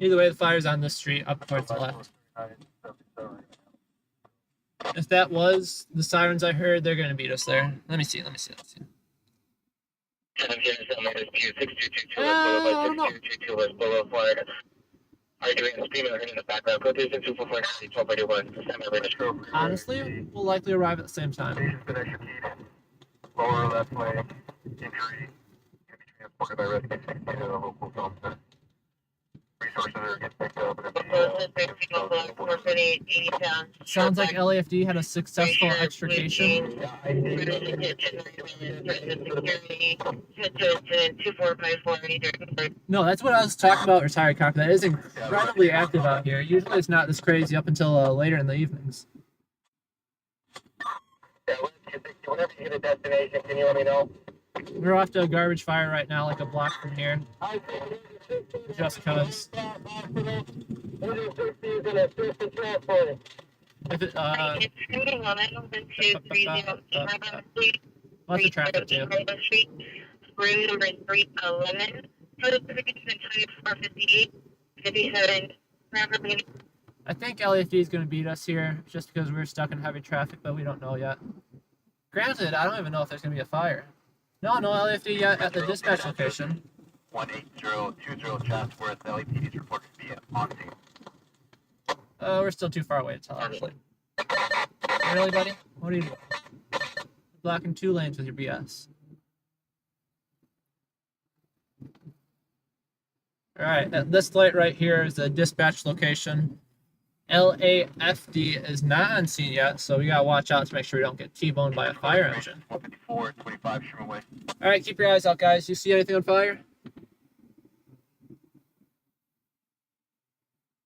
Either way, the fire's on this street up towards the left. If that was the sirens I heard, they're gonna beat us there. Let me see. I don't know. Are you doing a screaming or hitting in the background? Go to 244 Honestly, we'll likely arrive at the same time. Lower left leg, injury, can be transported by rescue team to the local film center. Resources are getting picked up. Sounds like LAFD had a successful extrication. No, that's what I was talking about, retired cop. That is incredibly active out here. Usually it's not this crazy up until later in the evenings. Yeah, whenever you get a destination, can you let me know? We're off to a garbage fire right now, like a block from here. Just cause. If it, lots of traffic too. Room number 311. I think LAFD is going to beat us here just because we're stuck in heavy traffic, but we don't know yet. Granted, I don't even know if there's going to be a fire. No LAFD yet at the dispatch location. 18020 Chatsworth, LAPD is reported to be on scene. We're still too far away to tell, actually. Really, buddy? What are you doing? You're blocking 2 lanes with your BS. Alright, this light right here is the dispatch location. LAFD is not on scene yet, so we gotta watch out to make sure we don't get T-boned by a fire engine. 154-25 Sherman Way. Alright, keep your eyes out, guys. You see anything on fire?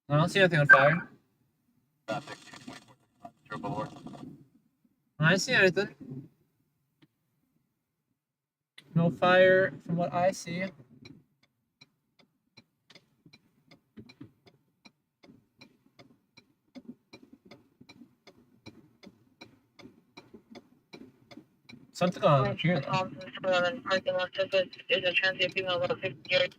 I don't see anything on fire. Traffic 224-35 Boulevard. I don't see anything. No fire from what I see. Something going on here, though. Parking lot surface is a transient female about 50 yards.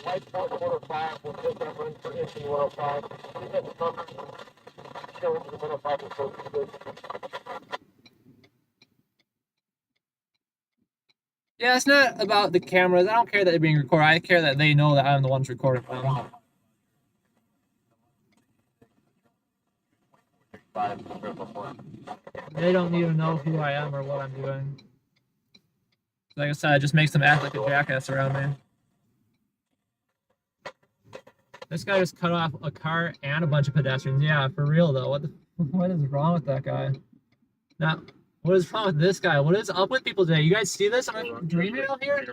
White 105 will take that run for entry 105. Please have the number. Show into the 105 and close to good. Yeah, it's not about the cameras. I don't care that they're being recorded. I care that they know that I'm the ones recording them. They don't need to know who I am or what I'm doing. Like I said, it just makes them act like a jackass around me. This guy just cut off a car and a bunch of pedestrians. Yeah, for real though. What is wrong with that guy? Now, what is wrong with this guy? What is up with people today? You guys see this? Am I dreaming out here?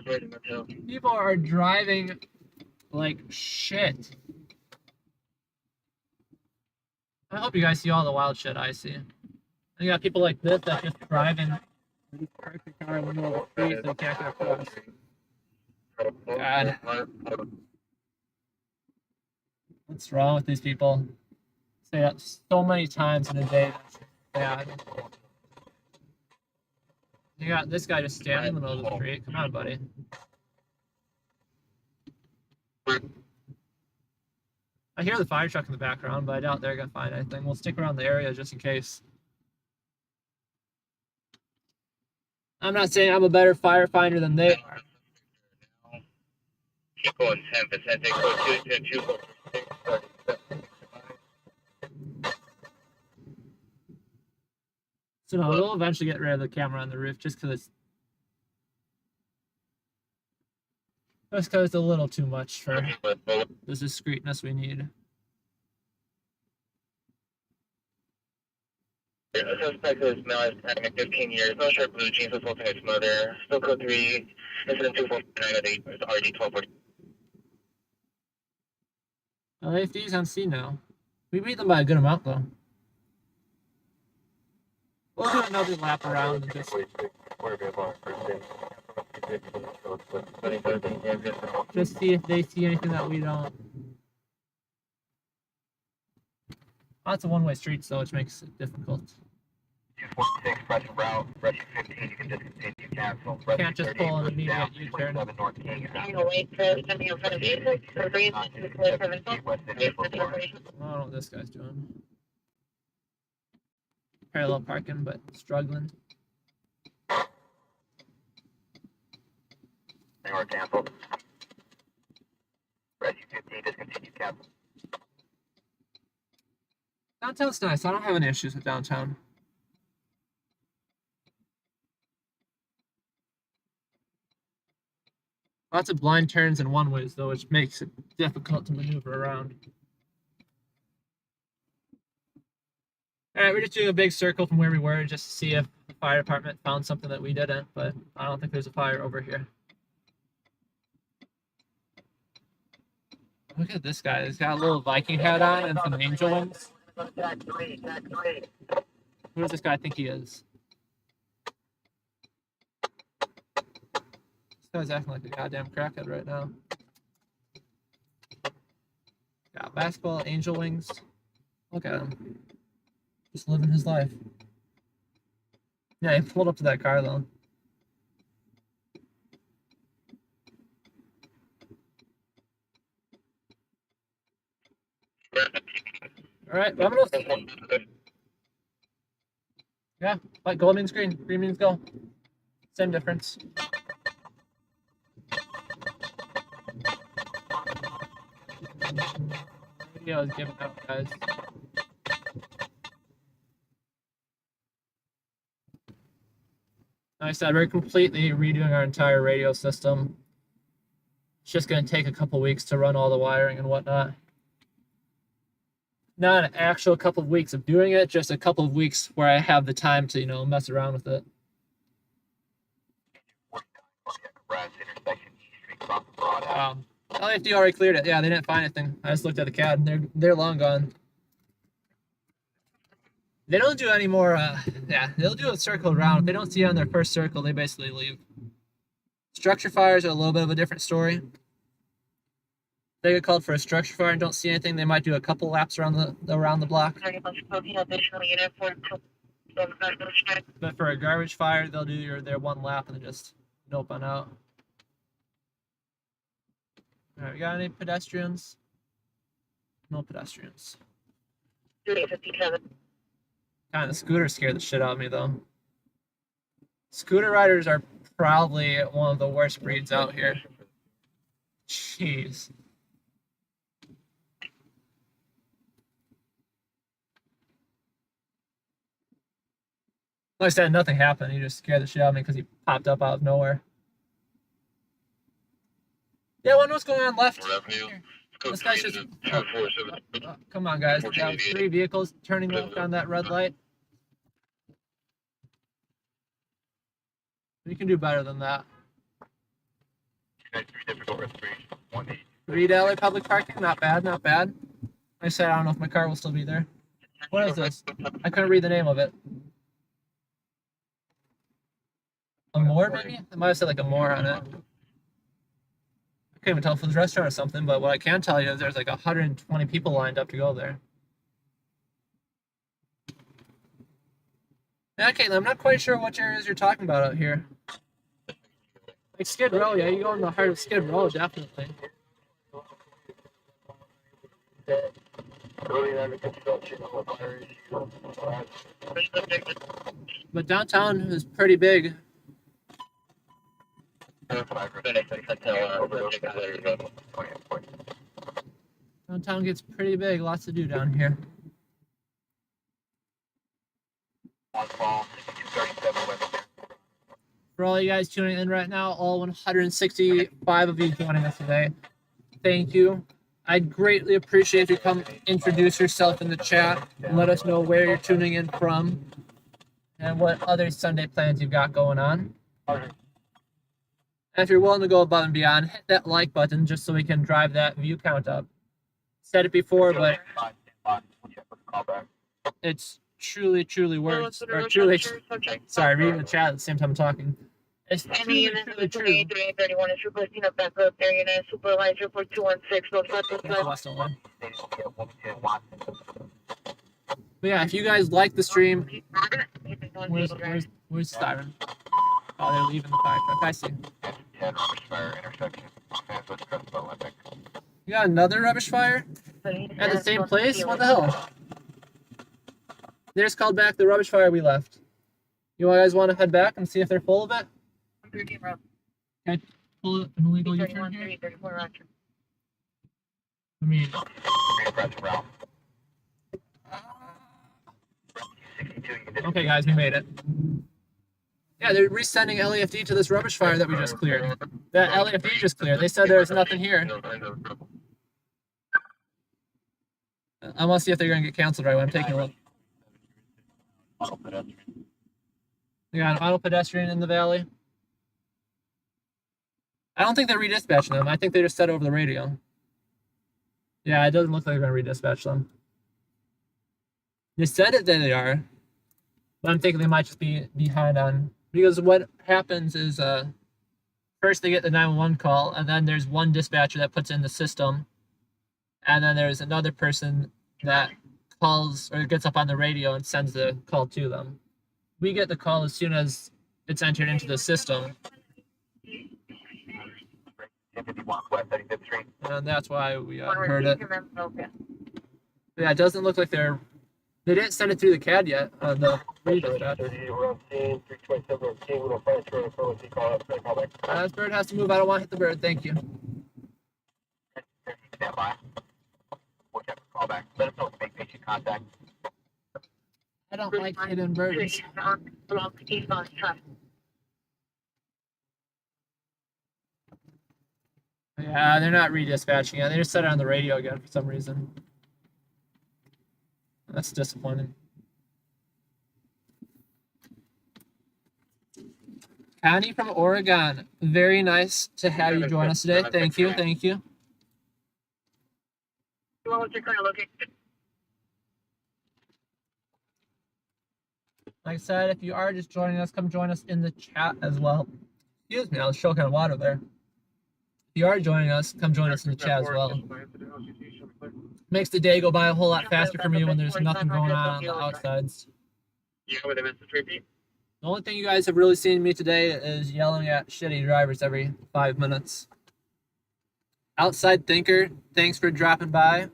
People are driving like shit. I hope you guys see all the wild shit I see. And you got people like this that just drive in perfect car in the middle of the street so they can't get across. God. What's wrong with these people? Say that so many times in a day. That's bad. You got this guy just standing in the middle of the street. Come on, buddy. I hear the fire truck in the background, but I doubt they're gonna find anything. We'll stick around the area just in case. I'm not saying I'm a better firefighter than they are. Keep going 10%. They go 2. So no, we'll eventually get rid of the camera on the roof just because it's a little too much for the discreetness we need. The suspect is male, is having 15 years, no shirt, blue jeans, assaulting his mother. Still code 3, incident 249 at 8, RD 1240. LAFD's on scene now. We beat them by a good amount though. We'll do another lap around and just see if they see anything that we don't. Lots of one-way streets though, which makes it difficult. fresh route, Rescue 15, you can discontinue, cancel. Can't just pull an immediate U-turn. North King. Wait for something in front of you. For 3, 7, West Indian Boulevard. I don't know what this guy's doing. Parallel parking, but struggling. They were canceled. Rescue 15, discontinue, cancel. Downtown's nice. I don't have any issues with downtown. Lots of blind turns and one-ways, though, which makes it difficult to maneuver around. All right, we're just doing a big circle from where we were just to see if the fire department found something that we didn't, but I don't think there's a fire over here. Look at this guy. He's got a little Viking hat on and some angel wings. Who does this guy think he is? This guy's acting like a goddamn crackhead right now. Got basketball, angel wings. Look at him. Just living his life. Yeah, he pulled up to that car though. Alright, vámonos. Yeah, like gold means green, green means go. Same difference. Video is giving out, guys. Like I said, we're completely redoing our entire radio system. It's just going to take a couple weeks to run all the wiring and whatnot. Not an actual couple of weeks of doing it, just a couple of weeks where I have the time to, you know, mess around with it. LAFD already cleared it. Yeah, they didn't find anything. I just looked at the CAD. They're long gone. They don't do any more, yeah, they'll do a circle around. If they don't see it on their first circle, they basically leave. Structure fires are a little bit of a different story. They get called for a structure fire and don't see anything, they might do a couple laps around the block. But for a garbage fire, they'll do their one lap and then just nope on out. Alright, we got any pedestrians? No pedestrians. 57. God, the scooters scared the shit out of me, though. Scooter riders are probably one of the worst breeds out here. Jeez. Like I said, nothing happened. He just scared the shit out of me because he popped up out of nowhere. Yeah, I wonder what's going on left. This guy's just... come on, guys. That was 3 vehicles turning left on that red light. We can do better than that. 3 DTLA public parking? Not bad, not bad. Like I said, I don't know if my car will still be there. What is this? I couldn't read the name of it. Amore, maybe? It might have said like Amore on it. I can't even tell if it was a restaurant or something, but what I can tell you is there's like 120 people lined up to go there. Yeah, Caitlin, I'm not quite sure which areas you're talking about out here. Like Skid Row, yeah, you go in the heart of Skid Row, definitely. But downtown is pretty big. Downtown gets pretty big, lots to do down here. For all you guys tuning in right now, all 165 of you joining us today, thank you. I'd greatly appreciate if you come introduce yourself in the chat and let us know where you're tuning in from and what other Sunday plans you've got going on. And if you're willing to go above and beyond, hit that like button just so we can drive that view count up. Said it before, but it's truly words, or truly, sorry, reading the chat at the same time I'm talking. It's truly true. 31 is requesting a backup area 9 supervisor for 216. But yeah, if you guys like the stream, Where's the siren? Oh, they're leaving the fire truck. I see. 10 rubbish fire intersection. Northwest crest of Olympic. You got another rubbish fire at the same place? What the hell? They just called back the rubbish fire we left. You guys want to head back and see if they're full of it? Okay, pull an illegal U-turn here. I mean, okay, guys, we made it. Yeah, they're resending LAFD to this rubbish fire that we just cleared. That LAFD just cleared. They said there's nothing here. I want to see if they're going to get canceled right away. I'm taking a look. We got an auto pedestrian in the valley. I don't think they're redispatching them. I think they just said over the radio. Yeah, it doesn't look like they're going to redispatch them. They said it that they are. But I'm thinking they might just be behind on. Because what happens is first they get the 911 call, and then there's one dispatcher that puts in the system. And then there's another person that calls or gets up on the radio and sends the call to them. We get the call as soon as it's entered into the system. And that's why we heard it. Yeah, it doesn't look like they didn't send it through the CAD yet on the redispatch. This bird has to move. I don't want to hit the bird. Thank you. Stand by. We'll check the call back. Let us know if you make patient contact. I don't like hidden birds. Yeah, they're not redispatching it. They just said it on the radio again for some reason. That's disappointing. Connie from Oregon. Very nice to have you join us today. Thank you. Thank you. What's your current location? Like I said, if you are just joining us, come join us in the chat as well. Excuse me, I was choking on water there. If you are joining us, come join us in the chat as well. Makes the day go by a whole lot faster for me when there's nothing going on the outsides. Yeah, with a message repeat. The only thing you guys have really seen me today is yelling at shitty drivers every 5 minutes. Outside Thinker, thanks for dropping by.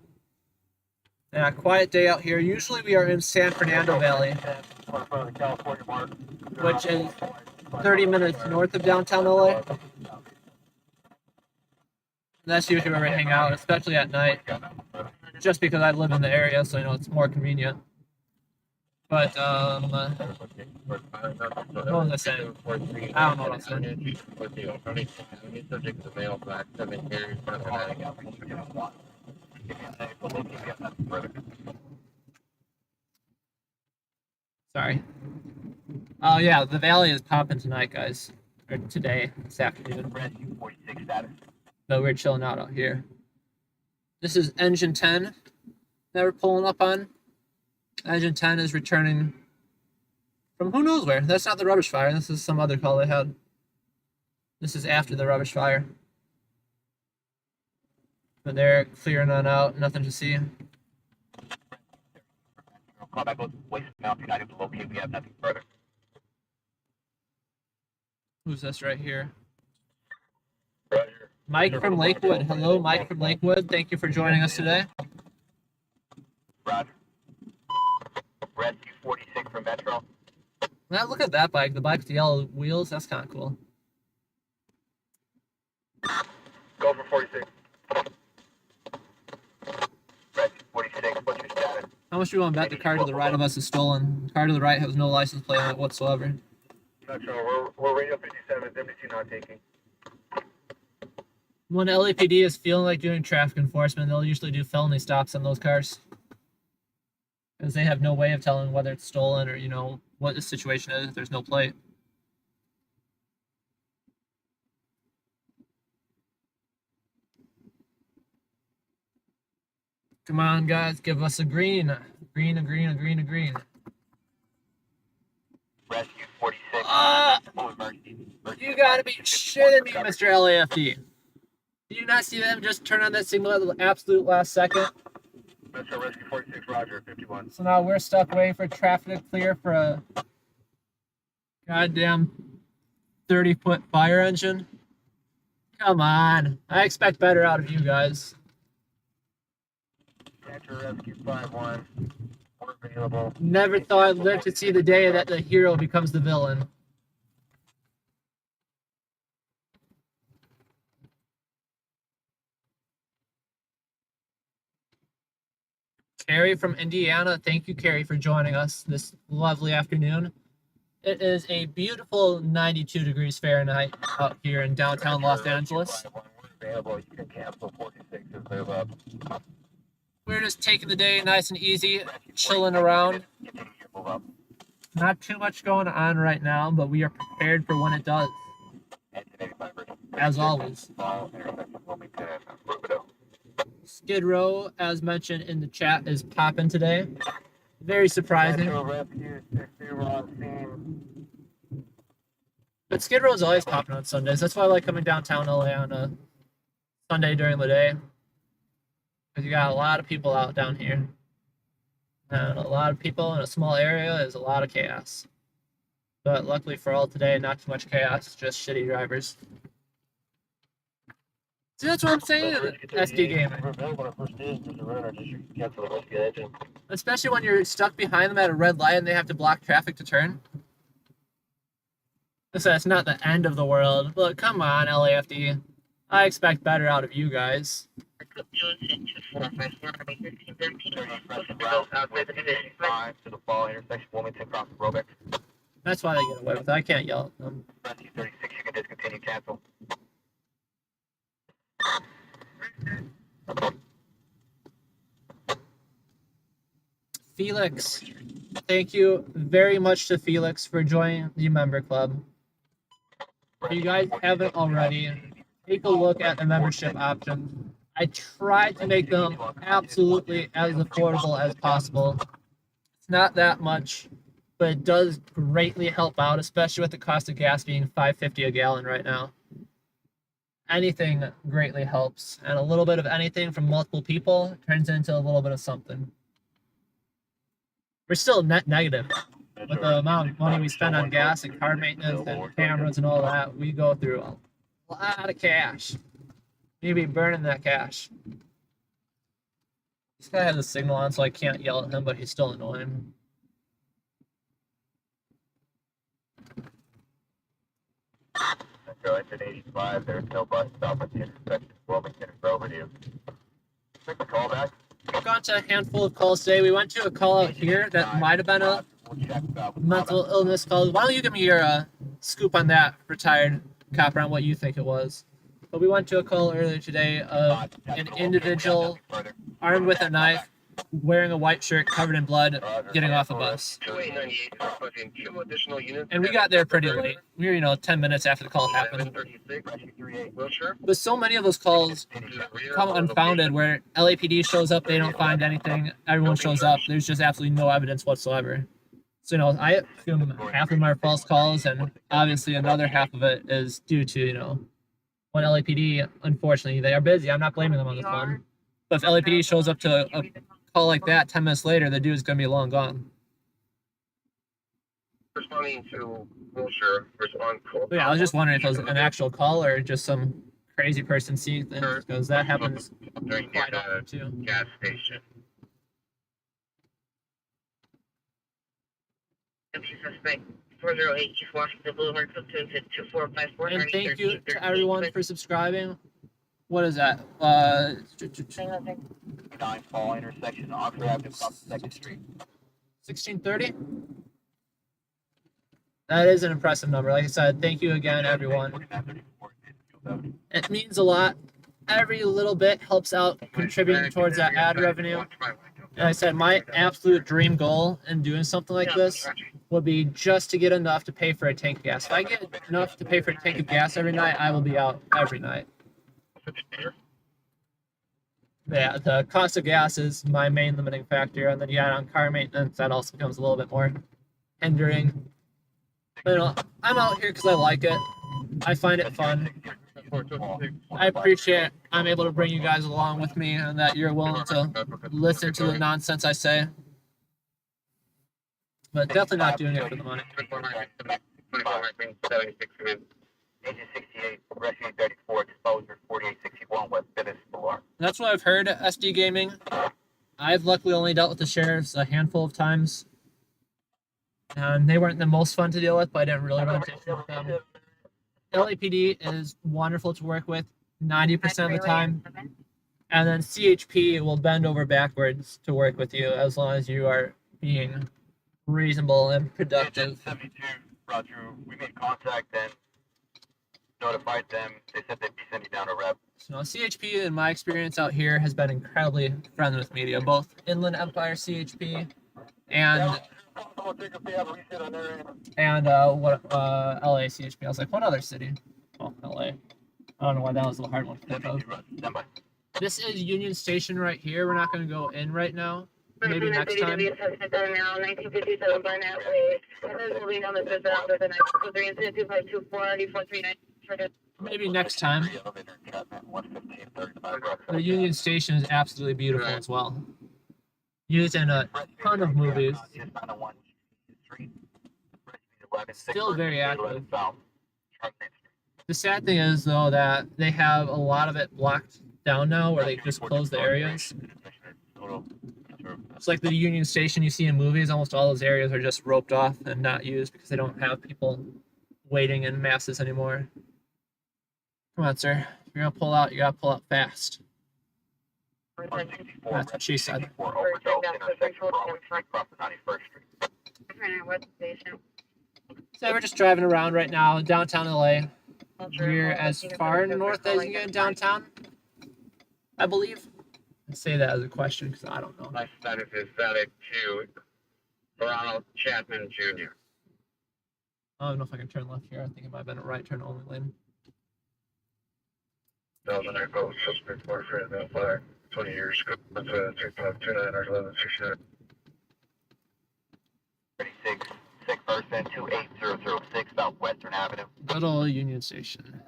Yeah, quiet day out here. Usually we are in San Fernando Valley, which is 30 minutes north of downtown LA. That's usually where we hang out, especially at night. Just because I live in the area, so you know it's more convenient. But what was I saying? I don't know what I said. Sorry. Oh yeah, the valley is popping tonight, guys. Or today, this afternoon. But we're chilling out here. This is engine 10 that we're pulling up on. Engine 10 is returning from who knows where. That's not the rubbish fire. This is some other call they had. This is after the rubbish fire. But they're clearing on out. Nothing to see. Call back with voicemail if you're not able to locate. We have nothing further. Who's this right here? Roger. Mike from Lakewood. Hello, Mike from Lakewood. Thank you for joining us today. Roger. Rescue 46 from Metro. Now look at that bike. The bike with the yellow wheels. That's kind of cool. Go for 46. Rescue 46, what's your status? How much do you want to bet the car to the right of us is stolen? The car to the right has no license plate on it whatsoever. Metro, we're radio 57. WC not taking. When LAPD is feeling like doing traffic enforcement, they'll usually do felony stops on those cars. Because they have no way of telling whether it's stolen or, you know, what the situation is if there's no plate. Come on, guys, give us a green. A green. Rescue 46. You gotta be shitting me, Mr. LAFD. Did you not see them just turn on that signal at the absolute last second? Metro Rescue 46, Roger, 51. So now we're stuck waiting for traffic to clear for a Goddamn 30-foot fire engine. Come on. I expect better out of you guys. Rescue 5-1. We're available. Never thought I'd live to see the day that the hero becomes the villain. Carrie from Indiana, thank you, Carrie, for joining us this lovely afternoon. It is a beautiful 92 degrees Fahrenheit out here in downtown Los Angeles. We're available. You can cancel 46 as move up. We're just taking the day nice and easy, chilling around. Continue your move up. Not too much going on right now, but we are prepared for when it does, Engine 85 as always. Small intersection Wilmington and Rubino. Skid Row, as mentioned in the chat, is popping today. Very surprising. Metro Rescue 60, we're on scene. But Skid Row is always popping on Sundays. That's why I like coming downtown LA on a Sunday during the day. Because you got a lot of people out down here. And a lot of people in a small area is a lot of chaos. But luckily for all today, not too much chaos, just shitty drivers. See, that's what I'm saying, SD Gamer. We're available on first stage. There's a runner. Just cancel the rescue engine. Especially when you're stuck behind them at a red light and they have to block traffic to turn. Listen, it's not the end of the world. Look, come on, LAFD. I expect better out of you guys. To the fall intersection Wilmington across Roebuck. That's why they get away with it. I can't yell at them. Rescue 36, you can discontinue cancel. Felix, thank you very much to Felix for joining the member club. If you guys haven't already, take a look at the membership options. I tried to make them absolutely as affordable as possible. It's not that much, but it does greatly help out, especially with the cost of gas being $5.50 a gallon right now. Anything greatly helps, and a little bit of anything from multiple people turns into a little bit of something. We're still net negative with the amount of money we spend on gas and car maintenance and cameras and all that. We go through a lot of cash. Maybe burning that cash. This guy has a signal on, so I can't yell at him, but he's still annoying. Metro engine 85, there's no bus stop at the intersection Wilmington and Belvedere. Take the call back. We've gone to a handful of calls today. We went to a call out here that might have been a mental illness call. Why don't you give me your scoop on that, retired copper, on what you think it was? But we went to a call earlier today of an individual armed with a knife, wearing a white shirt covered in blood, getting off a bus. 2898 is requesting 2 additional units. And we got there pretty late. We were, 10 minutes after the call happened. 1136 Wilshire. But so many of those calls come unfounded, where LAPD shows up, they don't find anything. Everyone shows up, there's just absolutely no evidence whatsoever. So, I assume half of them are false calls, and obviously another half of it is due to, when LAPD, unfortunately, they are busy. I'm not blaming them on this one. But if LAPD shows up to a call like that 10 minutes later, the dude's going to be long gone. Responding to Wilshire, respond call. But yeah, I was just wondering if it was an actual call or just some crazy person seeing things, because that happens during quite the often too. gas station. Suspect 408 East Washington Boulevard, Clifton to 2454. And thank you to everyone for subscribing. What is that? 9 fall intersection, Oxford Avenue, across 2nd Street. 1630? That is an impressive number. Like I said, thank you again, everyone. It means a lot. Every little bit helps out contributing towards that ad revenue. And like I said, my absolute dream goal in doing something like this would be just to get enough to pay for a tank of gas. If I get enough to pay for a tank of gas every night, I will be out every night. Yeah, the cost of gas is my main limiting factor, and then you add on car maintenance, that also becomes a little bit more hindering. But I'm out here because I like it. I find it fun. I appreciate I'm able to bring you guys along with me, and that you're willing to listen to the nonsense I say. But definitely not doing it for the money. 24 Green 76 command. Agent 68, Rescue 34, exposure 4861 West Venice Boulevard. That's what I've heard at SD Gaming. I've luckily only dealt with the sheriffs a handful of times. And they weren't the most fun to deal with, but I didn't really run into issues with them. LAPD is wonderful to work with 90% of the time. And then CHP will bend over backwards to work with you as long as you are being reasonable and productive. 72, Roger. We made contact and notified them. They said they'd be sending down a rep. So CHP, in my experience out here, has been incredibly friendly with media, both Inland Empire CHP and LA CHP. I was like, what other city? Oh, LA. I don't know why that was a hard one to think of. This is Union Station right here. We're not going to go in right now. Maybe next time. Maybe next time. The Union Station is absolutely beautiful as well. Used in a ton of movies. Still very active. The sad thing is, though, that they have a lot of it blocked down now where they just close the areas. It's like the Union Station you see in movies. Almost all those areas are just roped off and not used because they don't have people waiting in masses anymore. Come on, sir. If you're going to pull out, you got to pull out fast. That's what she said. So we're just driving around right now, downtown LA. We're as far north as you get in downtown, I believe. I say that as a question because I don't know. My status is valid to Ronald Chapman Jr. I don't know if I can turn left here. I think it might have been a right turn only lane. Delta Echo, suspect boyfriend, no fire, 20 years, that's 3529 or 1169. 36, 6 Arson, 28006 Southwestern Avenue. Good old Union Station.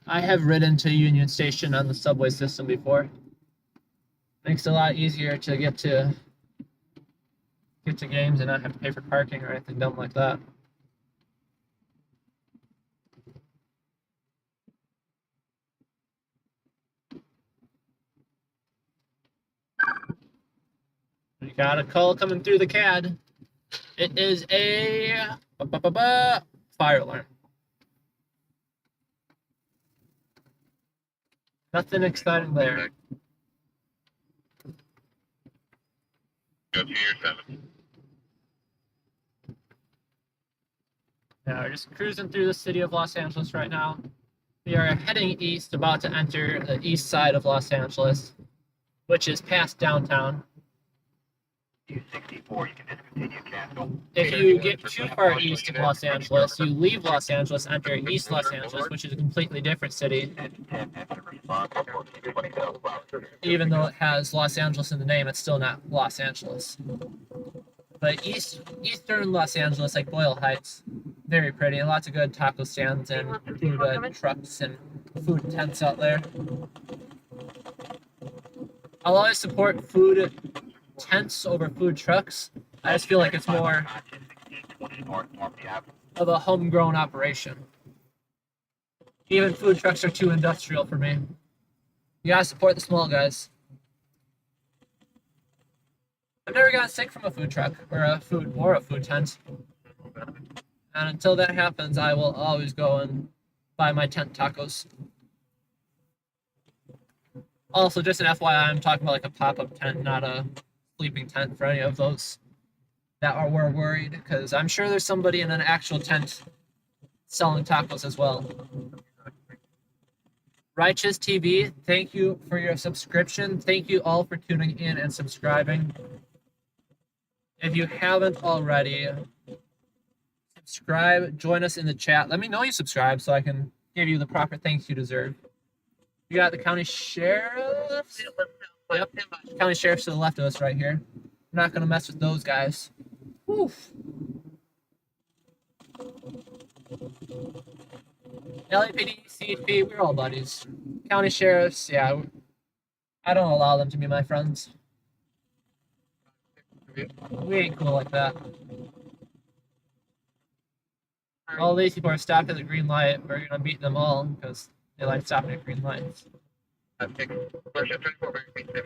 I have ridden to Union Station on the subway system before. Makes it a lot easier to get to games and not have to pay for parking or anything dumb like that. We got a call coming through the CAD. It is a fire alarm. Nothing exciting there. Go to your 7. Yeah, we're just cruising through the city of Los Angeles right now. We are heading east, about to enter the east side of Los Angeles, which is past downtown. 264, you can discontinue, cancel. If you get too far east of Los Angeles, you leave Los Angeles, enter East Los Angeles, which is a completely different city. Even though it has Los Angeles in the name, it's still not Los Angeles. But eastern Los Angeles, like Boyle Heights, very pretty. Lots of good taco stands and food trucks and food tents out there. I'll always support food tents over food trucks. I just feel like it's more of a homegrown operation. Even food trucks are too industrial for me. You gotta support the small guys. I've never gotten sick from a food truck or a food tent. And until that happens, I will always go and buy my tent tacos. Also, just an FYI, I'm talking about like a pop-up tent, not a sleeping tent for any of those that were worried, because I'm sure there's somebody in an actual tent selling tacos as well. Righteous TV, thank you for your subscription. Thank you all for tuning in and subscribing. If you haven't already, subscribe, join us in the chat. Let me know you subscribe so I can give you the proper thanks you deserve. You got the county sheriffs. Yep, county sheriff's to the left of us right here. We're not gonna mess with those guys. Woof. LAPD, CHP, we're all buddies. County sheriffs, yeah, I don't allow them to be my friends. We ain't cool like that. All these people are stopped at the green light. We're gonna beat them all because they like stopping at green lights.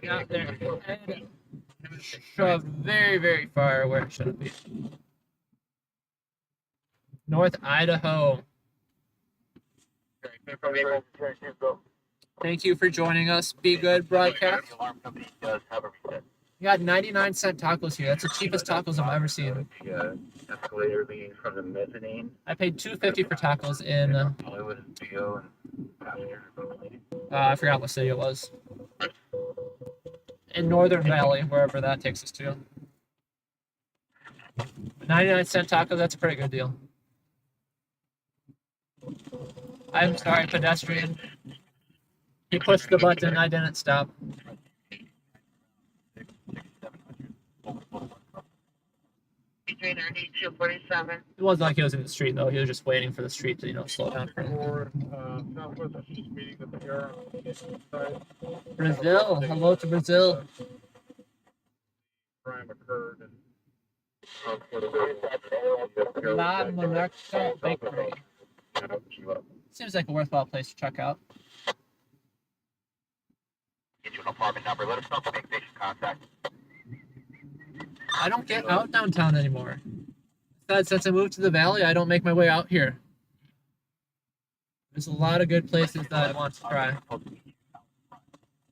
Yeah, they're head shoved very, very far where it shouldn't be. North Idaho. Thank you for joining us. Be good broadcast. You got 99-cent tacos here. That's the cheapest tacos I've ever seen. The escalator leading from the mezzanine. I paid $2.50 for tacos in. Hollywood and PO and passenger. I forgot what city it was. In Northern Valley, wherever that takes us to. 99-cent taco, that's a pretty good deal. I'm sorry, pedestrian. He pushed the button, I didn't stop. Between 9247. It wasn't like he was in the street, though. He was just waiting for the street to, slow down for him. Southwest is just meeting at the air on the side. Brazil. Hello to Brazil. Crime occurred and La Monarca Bakery. Seems like a worthwhile place to check out. Get you an apartment number. Let us know if you make station contact. I don't get out downtown anymore. Since I moved to the valley, I don't make my way out here. There's a lot of good places that I want to try.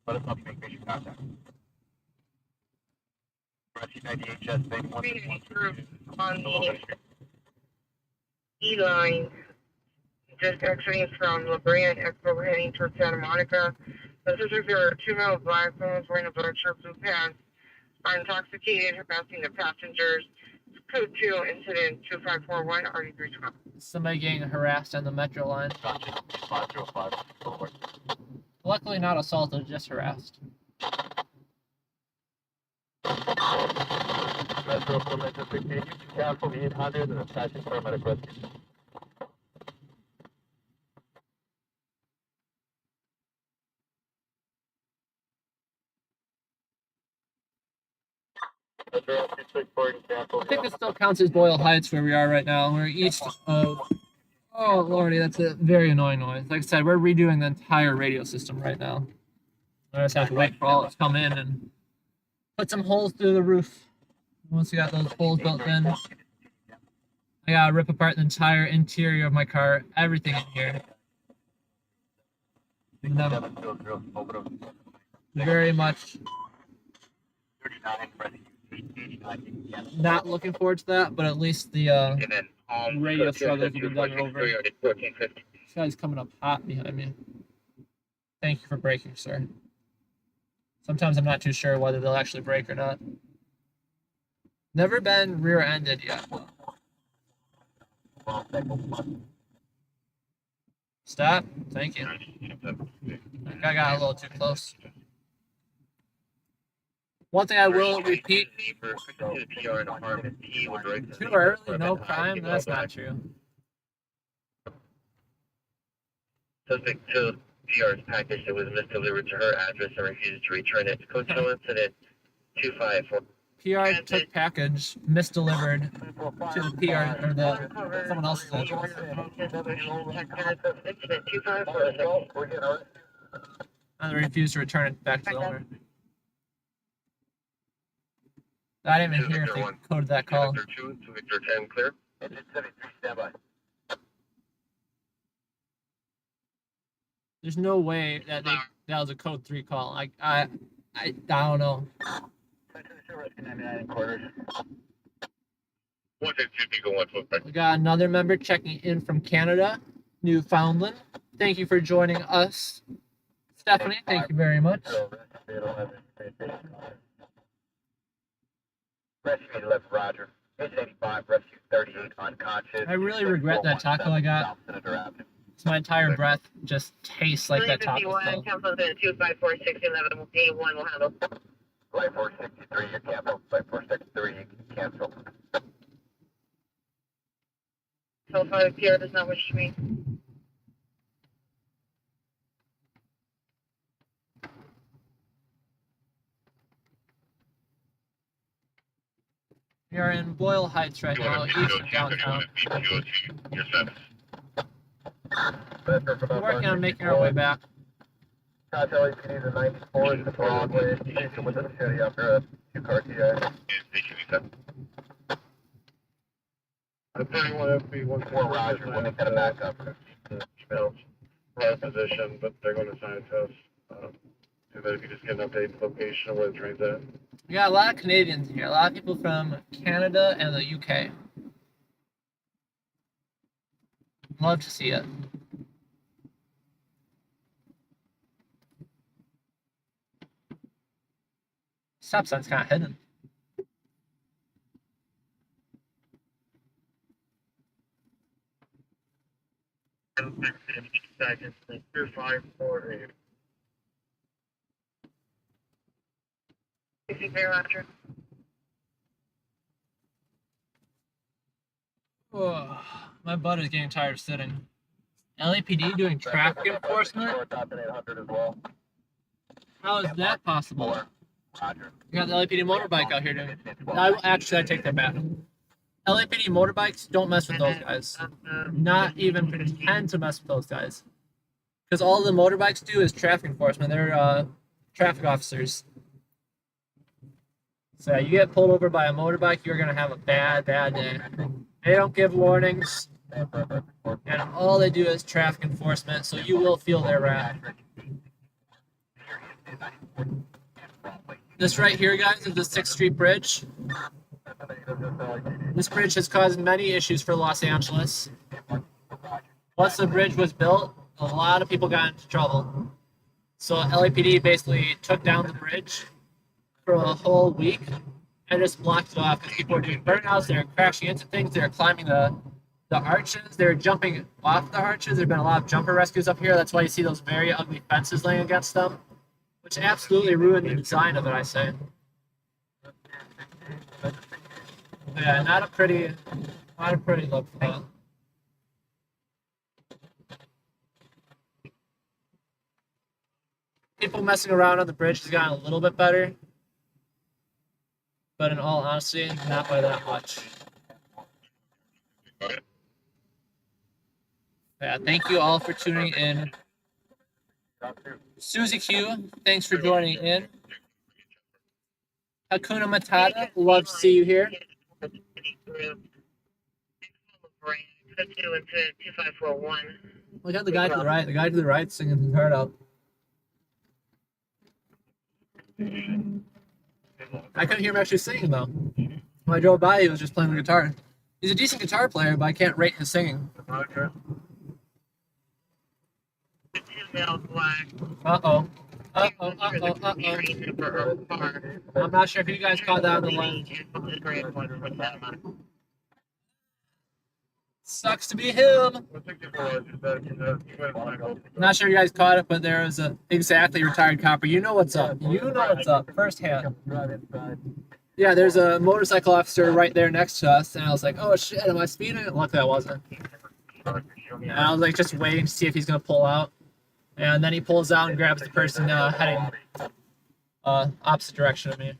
Let us know if you make station contact. On the E-line, just exiting from La Brea and Expo heading towards Santa Monica. Passengers are 2 male black women wearing a black shirt, blue pants, are intoxicated, harassing the passengers. Code 2, incident 2541, RD312. Somebody getting harassed on the metro line. Luckily not assaulted, just harassed. Metro Clemente 15, you can cancel the 800 and attach it paramedic rescue. I think this still counts as Boyle Heights where we are right now. We're east of... Oh, lordy, that's a very annoying noise. Like I said, we're redoing the entire radio system right now. I just have to wait for all it to come in and put some holes through the roof. Once we got those holes built in, I gotta rip apart the entire interior of my car, everything in here. And I'm very much not looking forward to that, but at least the And then radio struggles will be done over. 1450. This guy's coming up hot behind me. Thank you for braking, sir. Sometimes I'm not too sure whether they'll actually brake or not. Never been rear-ended yet. Stop. Thank you. I got a little too close. One thing I will repeat. Too early, no crime? That's not true. Subject to PR's package that was misdelivered to her address and refused to return it. Code 2 incident 254. PR took package, misdelivered to the PR or the someone else's address. Incident 2546. And they refused to return it back to the owner. I didn't even hear if they coded that call. Victor 2 to Victor 10 clear. Engine 73, standby. There's no way that that was a code 3 call. I don't know. We got another member checking in from Canada, Newfoundland. Thank you for joining us, Stephanie. Thank you very much. Rescue left Roger. Engine 85, rescue 38, unconscious. I really regret that taco I got. My entire breath just tastes like that taco. 51, cancel the 254-611, A1 will handle. Flight 463, you're canceled. Flight 463, you can cancel. So far, the PR does not wish to meet. We are in Boyle Heights right now, east of downtown. We're working on making our way back. Contact LAPD to 94 is the Broadway station with a machete after a two-car TI. The 31 FB 14 Roger, when they kind of back up. email right position, but they're going to assign it to us. So that if you just get an updated location of where the train's at. We got a lot of Canadians here, a lot of people from Canada and the UK. Love to see it. Stop sign's kind of hidden. Seconds, 2548. Roger. Oh, my butt is getting tired of sitting. LAPD doing traffic enforcement? How is that possible? You got the LAPD motorbike out here doing it. I take that back. LAPD motorbikes, don't mess with those guys. Not even pretend to mess with those guys. Because all the motorbikes do is traffic enforcement. They're traffic officers. So yeah, you get pulled over by a motorbike, you're going to have a bad day. They don't give warnings. And all they do is traffic enforcement, so you will feel their wrath. This right here, guys, is the 6th Street Bridge. This bridge has caused many issues for Los Angeles. Once the bridge was built, a lot of people got into trouble. So LAPD basically took down the bridge for a whole week and just blocked it off because people were doing burnouts, they were crashing into things, they were climbing the arches, they were jumping off the arches. There have been a lot of jumper rescues up here. That's why you see those very ugly fences laying against them, which absolutely ruined the design of it, I say. Yeah, not a pretty look for that. People messing around on the bridge has gotten a little bit better, but in all honesty, not by that much. Yeah, thank you all for tuning in. Susie Q, thanks for joining in. Hakuna Matata, love to see you here. Look at the guy to the right. The guy to the right singing his heart out. I couldn't hear him actually singing though. When I drove by, he was just playing the guitar. He's a decent guitar player, but I can't rate his singing. Uh-oh. I'm not sure if you guys caught that on the line. Sucks to be him. Not sure you guys caught it, but there was a exactly retired copper. You know what's up. You know what's up firsthand. Yeah, there's a motorcycle officer right there next to us, and I was like, oh shit, am I speeding? Luckily I wasn't. And I was like just waiting to see if he's gonna pull out. And then he pulls out and grabs the person heading opposite direction of me.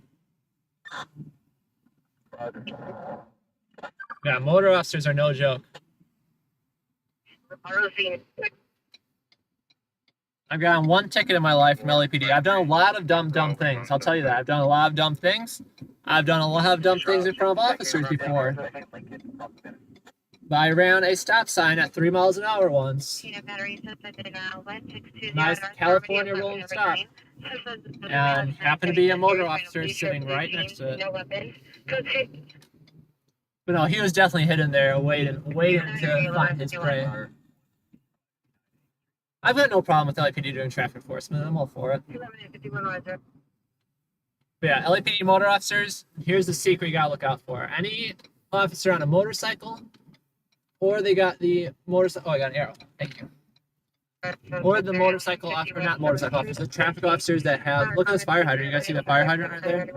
Yeah, motor officers are no joke. I've gotten one ticket in my life from LAPD. I've done a lot of dumb things. I'll tell you that. I've done a lot of dumb things. I've done a lot of dumb things in front of officers before. But I ran a stop sign at 3 miles an hour once. Nice California rolling stop. And happened to be a motor officer sitting right next to it. But no, he was definitely hidden there, waiting to find his prey. I've got no problem with LAPD doing traffic enforcement. I'm all for it. But yeah, LAPD motor officers, here's the secret you gotta look out for. Any officer on a motorcycle, or they got the motorcycle. Oh, I got an arrow. Thank you. Or the motorcycle officer, not motorcycle officers, the traffic officers that have. Look at this fire hydrant. You guys see the fire hydrant right there?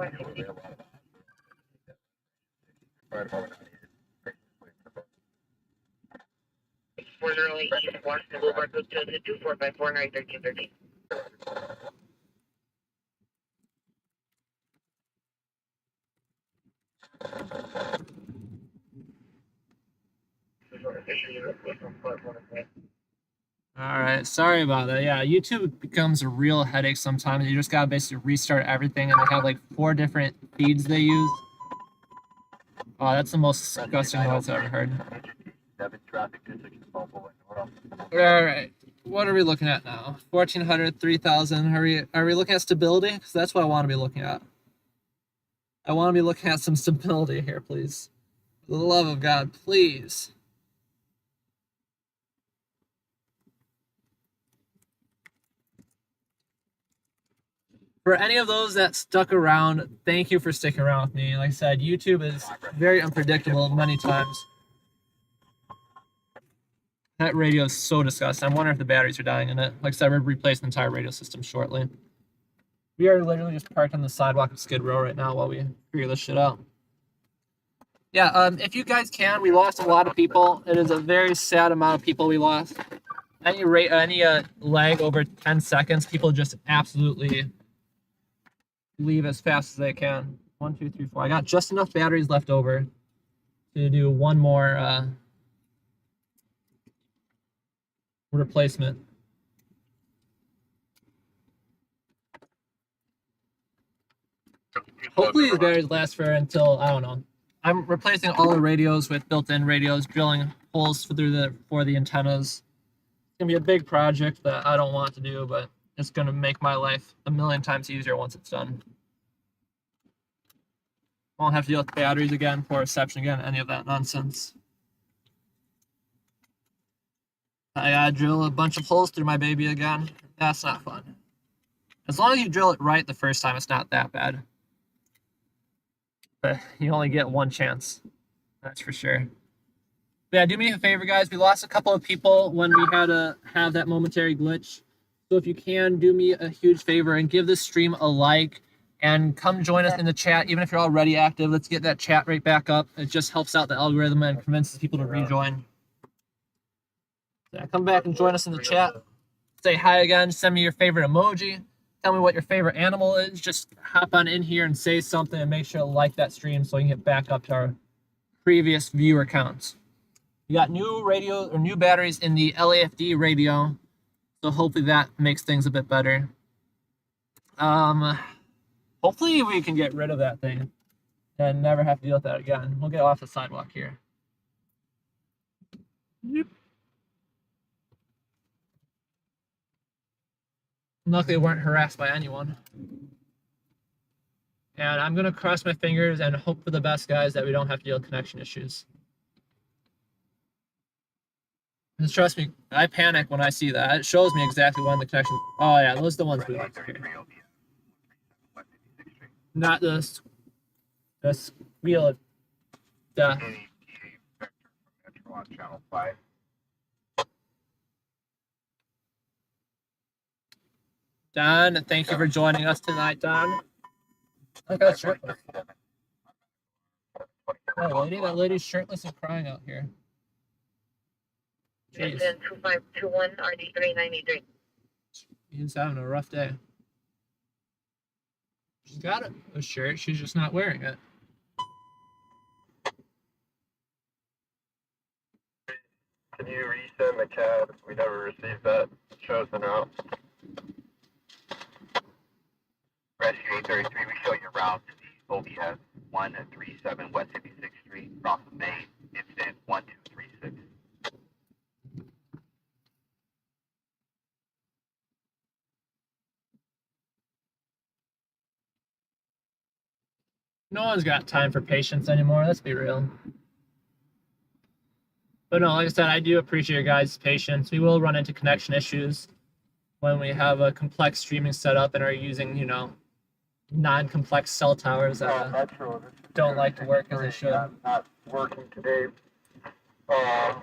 All right, sorry about that. Yeah, YouTube becomes a real headache sometimes. You just gotta basically restart everything, and they have like 4 different feeds they use. Oh, that's the most disgusting noise I've ever heard. All right, what are we looking at now? 1,400, 3,000. Are we looking at stability? Because that's what I want to be looking at. I want to be looking at some stability here, please. For the love of God, please. For any of those that stuck around, thank you for sticking around with me. Like I said, YouTube is very unpredictable many times. That radio is so disgusting. I'm wondering if the batteries are dying in it. Like I said, we're replacing the entire radio system shortly. We are literally just parked on the sidewalk of Skid Row right now while we figure this shit out. Yeah, if you guys can, we lost a lot of people. It is a very sad amount of people we lost. Any lag over 10 seconds, people just absolutely leave as fast as they can. 1, 2, 3, 4. I got just enough batteries left over to do one more replacement. Hopefully these batteries last for until, I don't know. I'm replacing all the radios with built-in radios, drilling holes for the antennas. It's gonna be a big project that I don't want to do, but it's gonna make my life a million times easier once it's done. Won't have to deal with batteries again, poor reception again, any of that nonsense. I gotta drill a bunch of holes through my baby again. That's not fun. As long as you drill it right the first time, it's not that bad. But you only get one chance. That's for sure. But yeah, do me a favor, guys. We lost a couple of people when we had to have that momentary glitch. So if you can, do me a huge favor and give this stream a like. And come join us in the chat, even if you're already active. Let's get that chat rate back up. It just helps out the algorithm and convinces people to rejoin. Yeah, come back and join us in the chat. Say hi again. Send me your favorite emoji. Tell me what your favorite animal is. Just hop on in here and say something and make sure to like that stream so we can get back up to our previous viewer counts. We got new radio or new batteries in the LAFD radio. So hopefully that makes things a bit better. Hopefully we can get rid of that thing and never have to deal with that again. We'll get off the sidewalk here. Yep. Luckily, we weren't harassed by anyone. And I'm going to cross my fingers and hope for the best, guys, that we don't have to deal with connection issues. Just trust me, I panic when I see that. It shows me exactly when the connection... Oh, yeah, those are the ones we like to hear. Not the wheel of death. Don, thank you for joining us tonight, Don. Look at that shirtless. That lady's shirtless and crying out here. Jeez. 2521 RD3983. He's having a rough day. She's got a shirt, she's just not wearing it. Can you resend the CAD? We never received that. Chosen out. Rescue 833, we show your route to the OBS 137 West 56th Street, cross of Main, incident 1236. No one's got time for patience anymore, let's be real. But no, like I said, I do appreciate your guys' patience. We will run into connection issues when we have a complex streaming setup and are using, you know, non-complex cell towers that don't like to work as they should. Not working today, PA,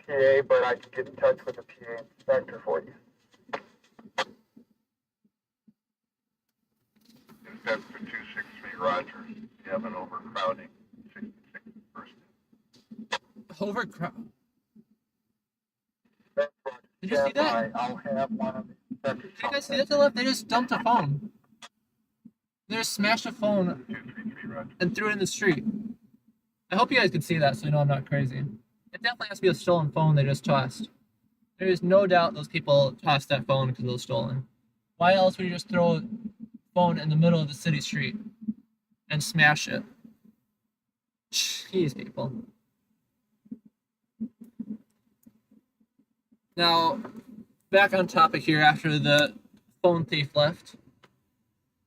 but I can get in touch with the PA inspector for you. Inspector 263, Roger. You have an overcrowding. 66 person. Overcrowding. Did you see that? I'll have one of the Did you guys see that to the left? They just dumped a phone. They just smashed a phone 233, Roger. and threw it in the street. I hope you guys could see that so you know I'm not crazy. definitely has to be a stolen phone they just tossed. There is no doubt those people tossed that phone because it was stolen. Why else would you just throw a phone in the middle of the city street and smash it? Jeez, people. Now, back on topic here after the phone thief left.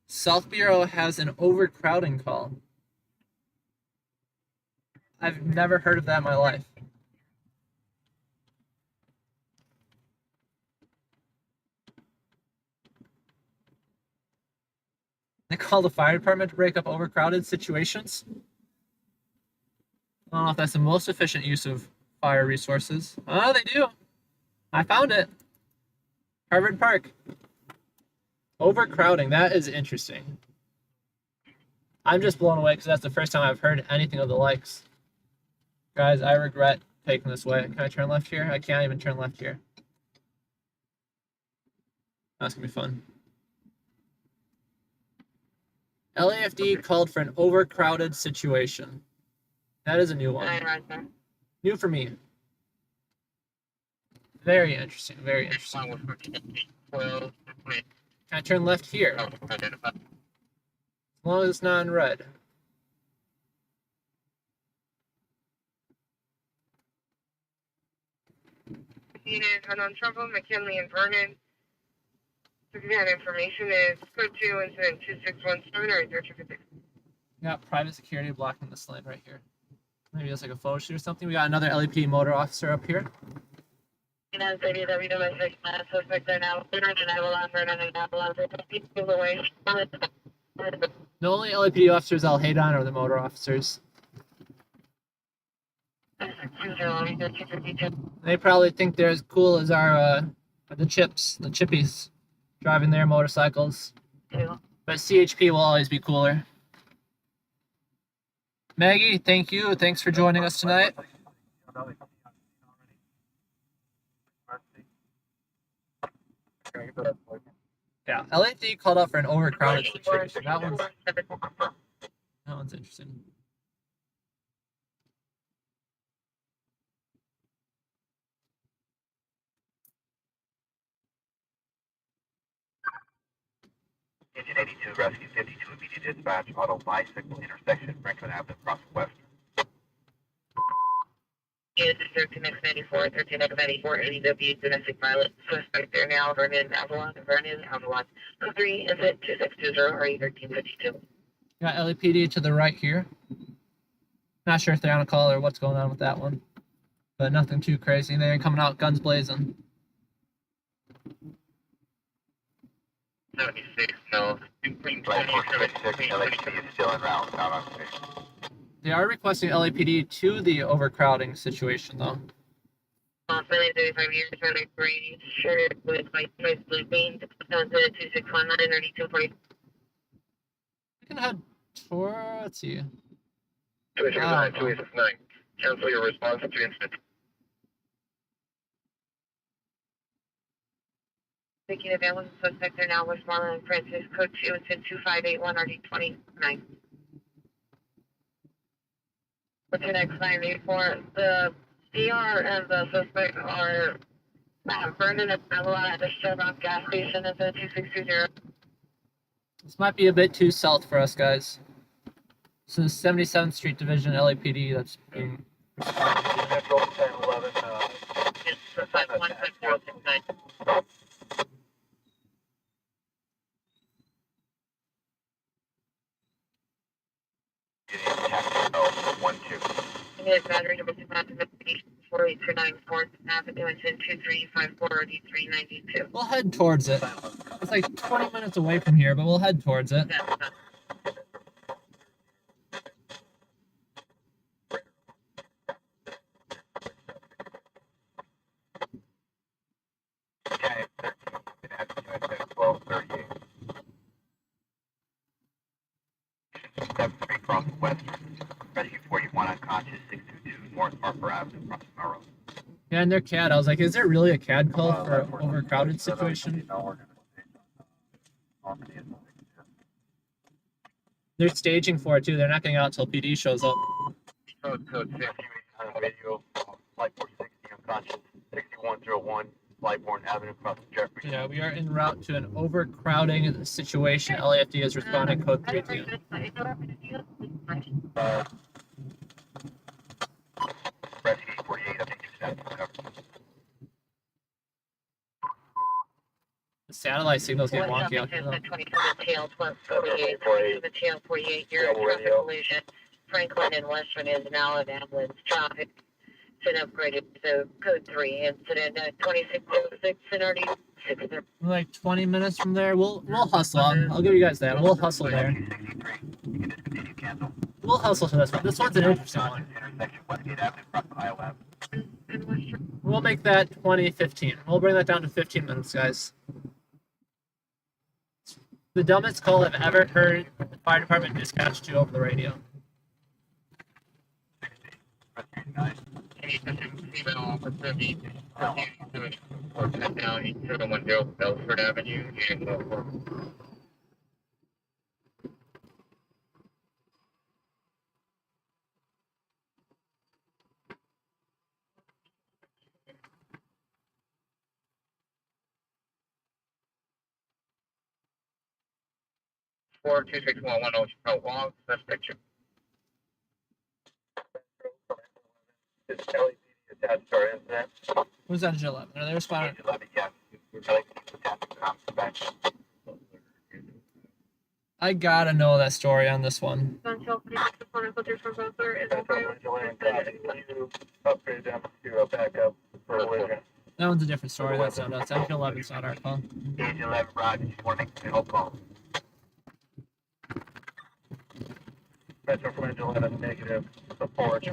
South Bureau has an overcrowding call. I've never heard of that in my life. They call the fire department to break up overcrowded situations. I don't know if that's the most efficient use of fire resources. Oh, they do. I found it. Harvard Park. Overcrowding. That is interesting. I'm just blown away because that's the first time I've heard anything of the likes. Guys, I regret taking this way. Can I turn left here? I can't even turn left here. That's going to be fun. LAFD called for an overcrowded situation. That is a new one. New for me. Very interesting. Very interesting. Can I turn left here? As long as it's not in red. Unknown trouble, McKinley and Vernon. That information is code 2 incident 2617 or 0256. We got private security blocking this lane right here. Maybe it's like a photo shoot or something. We got another LAPD motor officer up here. Suspect are now Vernon and Avalon, Vernon and Avalon. People away. The only LAPD officers I'll hate on are the motor officers. They probably think they're as cool as our the chippies, driving their motorcycles. But CHP will always be cooler. Maggie, thank you. Thanks for joining us tonight. Yeah, LAPD called out for an overcrowded situation. That one's interesting. Engine 82, Rescue 52, immediate dispatch, auto bicycle intersection, Franklin Avenue, crossing west. Unit 13X94, 13X94, ADW, domestic violence. Suspect there now, Vernon, Avalon, 3, incident 2620, RE 1352. Got LAPD to the right here. Not sure if they're on a call or what's going on with that one. But nothing too crazy. They're coming out guns blazing. 76, no. Flight 466, LAPD is still en route, out on station. They are requesting LAPD to the overcrowding situation, though. Finally, 35 years, Highway 3, shared with my choice blue bean, down to 2619, 3240. We can head toward, let's see. 269, 269. Cancel your response to incident. Taking a van with the suspect are now Westmoreland and Francis, code 2, incident 2581, RD29. What's your next 984? The CR and the suspect are Vernon and Avalon at the Chevron gas station at the 2620. This might be a bit too south for us, guys. This is 77th Street Division LAPD that's being... Central 1011, It's 51.469. It is battery number 2, investigation 4829 4th Avenue, it's in 2354 RD392. We'll head towards it. It's like 20 minutes away from here, but we'll head towards it. Yeah, and their CAD. I was like, is there really a CAD call for an overcrowded situation? They're staging for it too. They're not getting out until PD shows up. Code 50 on video. Flight 460 unconscious, 6101 Lightbourne Avenue, crossing Jeffrey. Yeah, we are en route to an overcrowding situation. LAFD is responding code 32. Rescue 48, update your status. Cover. The satellite signal's getting wonky out here though. 27 tail plus 48, 27 tail 48, you're in traffic collision. Franklin and Western is now in ambulance traffic. It's been upgraded to code 3, incident 2606 and already 6. We're like 20 minutes from there. We'll hustle. I'll give you guys that. We'll hustle there. 263, you can discontinue, cancel. We'll hustle to this one. This one's an interesting one. Intersection Westgate Avenue, cross Iowa Avenue. We'll make that 2015. We'll bring that down to 15 minutes, guys. The dumbest call I've ever heard the fire department dispatch to over the radio. Female officer needs or cut down 8710 Belford Avenue and Norfolk. Four two six one one zero long. That's picture. Is LAPD attached to our incident? Who's on 11? Are they responding? 11, yes. LAPD attached to suspension. I gotta know that story on this one. Central Supporter Filter from Butler is Upgrade them to a backup for collision. That one's a different story. That's not us. Engine 11's not our call. Agent 11, Roger, you want to make a help call? Metro from Engine 11, negative, support.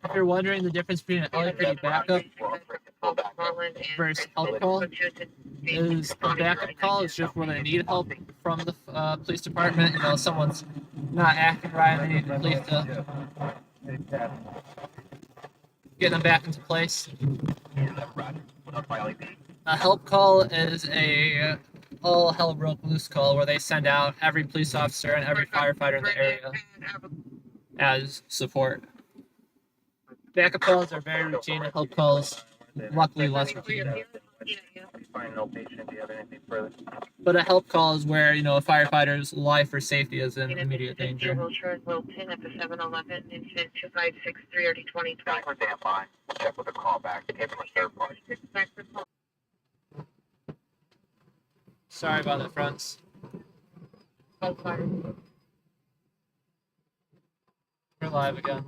If you're wondering the difference between an LAPD backup versus help call, is a backup call is just when they need help from the police department. You know, someone's not acting right, they need the police to get them back into place. A help call is a all hell broke loose call where they send out every police officer and every firefighter in the area as support. Backup calls are very routine, and help calls luckily less routine. But a help call is where, you know, a firefighter's life or safety is in immediate danger. Wilton at the 7-Eleven, incident 2563 already 2020. We're damn fine. Check with a callback. Give them a third party. Sorry about that, friends. We're live again.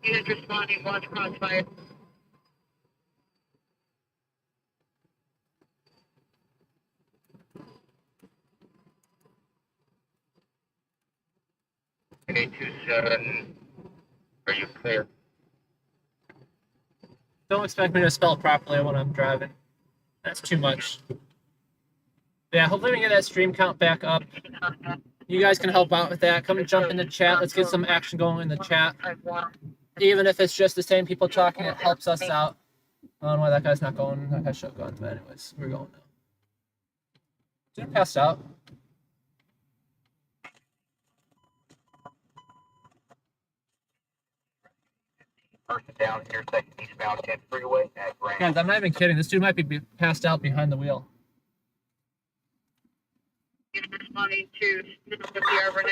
Unit responding, watch crossfire. And 827, are you clear? Don't expect me to spell properly when I'm driving. That's too much. Yeah, hopefully we can get that stream count back up. You guys can help out with that. Come and jump in the chat. Let's get some action going in the chat. Even if it's just the same people talking, it helps us out. I don't know why that guy's not going. That guy should have gone. But anyways, we're going now. Dude passed out. Person down, intersection eastbound 10 freeway at Grand. Guys, I'm not even kidding. This dude might be passed out behind the wheel. Unit responding to the Arson.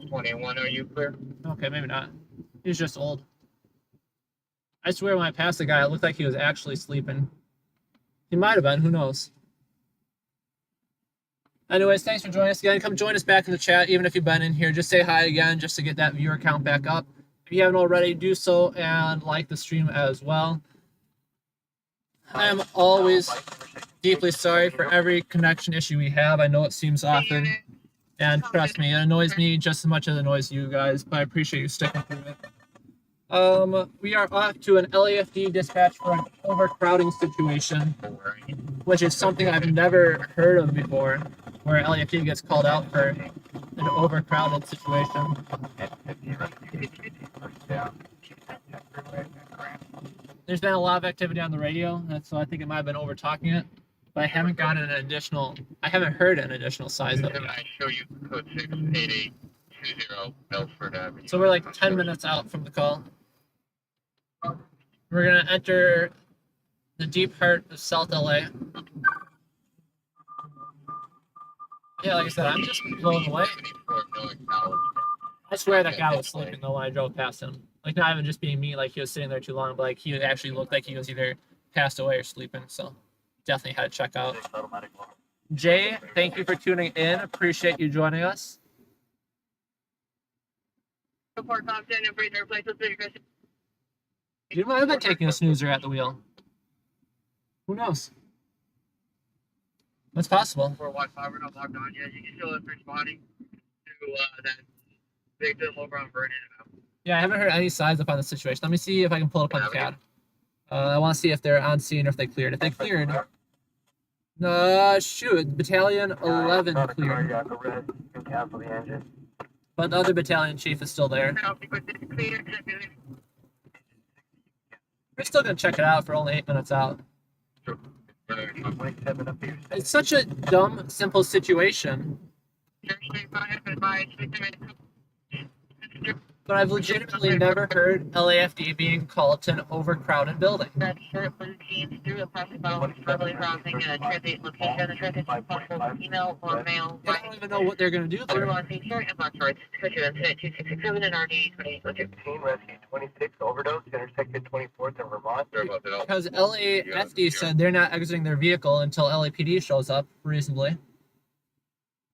21, are you clear? Okay, maybe not. He's just old. I swear when I passed the guy, it looked like he was actually sleeping. He might have been. Who knows? Anyways, thanks for joining us again. Come join us back in the chat, even if you've been in here. Just say hi again, just to get that viewer count back up. If you haven't already, do so and like the stream as well. I am always deeply sorry for every connection issue we have. I know it seems often, and trust me, it annoys me just as much as it annoys you guys, but I appreciate you sticking through it. We are off to an LAFD dispatch for an overcrowding situation, which is something I've never heard of before, where LAFD gets called out for an overcrowded situation. There's been a lot of activity on the radio, and so I think it might have been over talking it. But I haven't gotten an additional. I haven't heard an additional size of it. I show you code 68820 Belford Avenue. So we're like 10 minutes out from the call. We're gonna enter the deep heart of South LA. Yeah, like I said, I'm just blown away. I swear that guy was sleeping though when I drove past him. Like not even just being me, like he was sitting there too long, but like he actually looked like he was either passed away or sleeping. So definitely had to check out. Jay, thank you for tuning in. Appreciate you joining us. So far, Compton and Fraser Place with Big Chris. You might have been taking a snoozer at the wheel. Who knows? That's possible. For Watch 5, we're not locked on yet. You can still have responding to that victim over on Vernon. Yeah, I haven't heard any size up on the situation. Let me see if I can pull it up on the CAD. I want to see if they're on scene or if they cleared. If they cleared, shoot, Battalion 11 cleared. But the other battalion chief is still there. We're still gonna check it out for only 8 minutes out. It's such a dumb, simple situation. But I've legitimately never heard LAFD being called to an overcrowded building. That's short blue teams through a possible verbally crossing a transit location. The transit is possible email or mail. I don't even know what they're gonna do there. Otherwise, short and box rights. Switch to incident 2667 and RD 28. Team Rescue 26 overdose intersected 24th in Vermont. Because LAFD said they're not exiting their vehicle until LAPD shows up reasonably.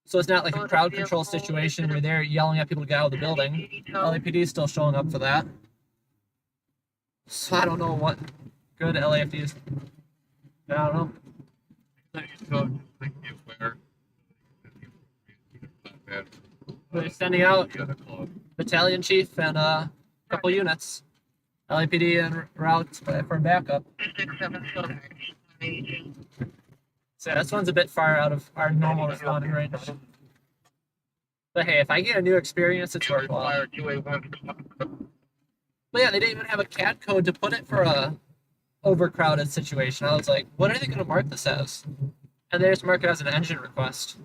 So it's not like a crowd control situation where they're yelling at people to get out of the building. LAPD is still showing up for that. So I don't know what good LAFD is. I don't know. They're sending out battalion chief and a couple units. LAPD en route for backup. So this one's a bit far out of our normal responding range. But hey, if I get a new experience, it's worthwhile. But yeah, they didn't even have a CAD code to put it for a overcrowded situation. I was like, what are they going to mark this as? And they just mark it as an engine request,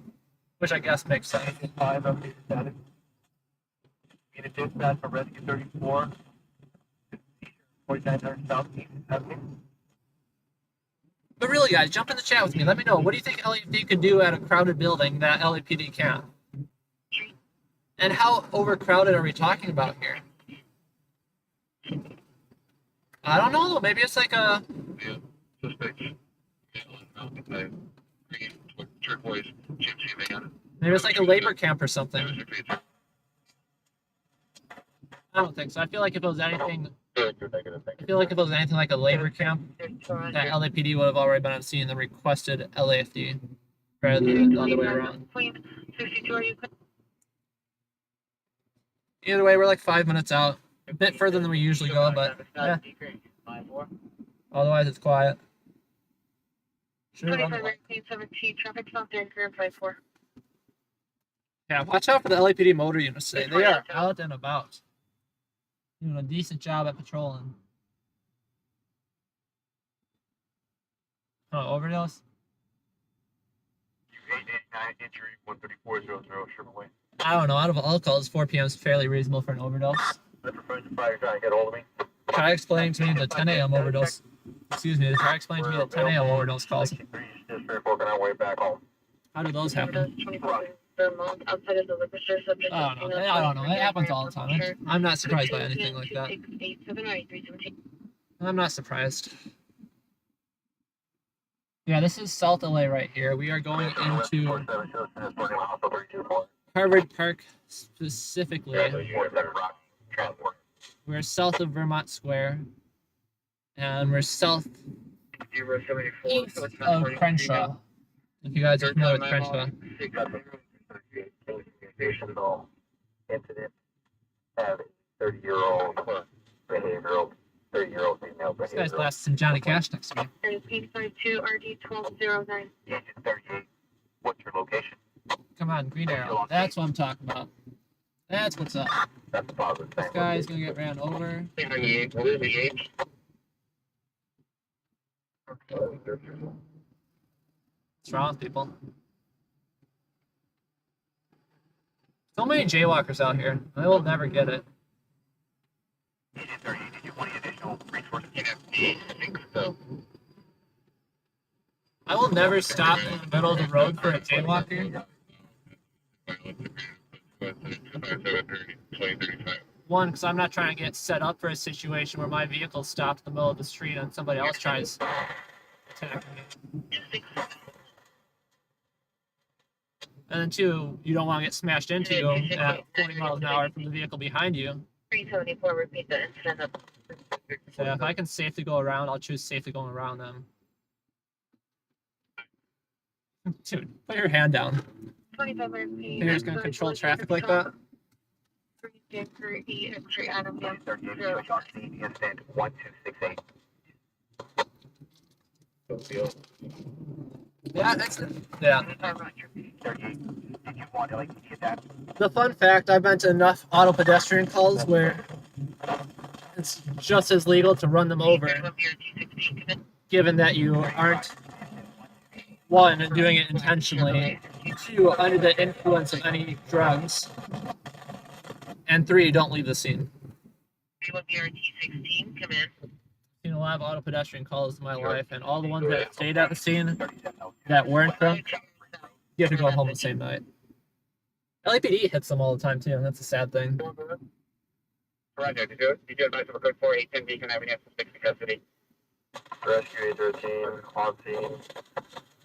which I guess makes sense. 5 updated status. Unit dispatch from Rescue 34. 4900 Southeast Avenue. But really, guys, jump in the chat with me. Let me know. What do you think LAPD could do at a crowded building that LAPD can't? And how overcrowded are we talking about here? I don't know. Maybe it's like a... Maybe it's like a labor camp or something. I don't think so. I feel like if it was anything... I feel like if it was anything like a labor camp, that LAPD would have already been on scene and requested LAFD rather than the other way around. Either way, we're like 5 minutes out. A bit further than we usually go, but yeah. Otherwise, it's quiet. Sure, yeah, watch out for the LAPD motor units today. They are out and about. Doing a decent job at patrolling. Oh, overdose? 889 injury 13400 Chevrolet. I don't know. Out of all calls, 4 p.m. is fairly reasonable for an overdose. That's referring to fire trying to get hold of me. Try explaining to me the 10 a.m. overdose. Excuse me. Try explaining to me the 10 a.m. overdose calls. Just working our way back home. How do those happen? Outside of the liquor store, subject I don't know. It happens all the time. I'm not surprised by anything like that. I'm not surprised. Yeah, this is South LA right here. We are going into Harvard Park specifically. We're south of Vermont Square. And we're south east of Crenshaw. If you guys are familiar with Crenshaw. Incident have a 30-year-old behavioral, 30-year-old female This guy's behavioral. last some Johnny Cash next to me. RD 1209. Agent 38. What's your location? Come on, Green Arrow. That's what I'm talking about. That's what's up. That's the positive This thing. guy's gonna get ran over. What's wrong with people? So many jaywalkers out here. I will never get it. Agent 30, did you want any additional resources? I think so. I will never stop in the middle of the road for a jaywalker. One, because I'm not trying to get set up for a situation where my vehicle stopped in the middle of the street and somebody else tries attacking me. And then two, you don't want to get smashed into at 40 miles an hour from the vehicle behind you. 374, repeat the incident. So if I can safely go around, I'll choose safely going around them. Dude, put your hand down. 25 repeat. You're just gonna control traffic like that? Entry Adam 38, Sean C, incident 1268. Yeah, yeah. 38, did you want to get that? The fun fact, I've been to enough auto pedestrian calls where it's just as legal to run them over, given that you aren't, one, doing it intentionally, two, under the influence of any drugs, and three, don't leave the scene. BRT16, come in. Seen a lot of auto pedestrian calls in my life, and all the ones that stayed at the scene that weren't drunk, you have to go home the same night. LAPD hits them all the time too, and that's a sad thing. Roger, did you advise of a code 418 Beacon Avenue, 60 custody? Rescue 813 on scene,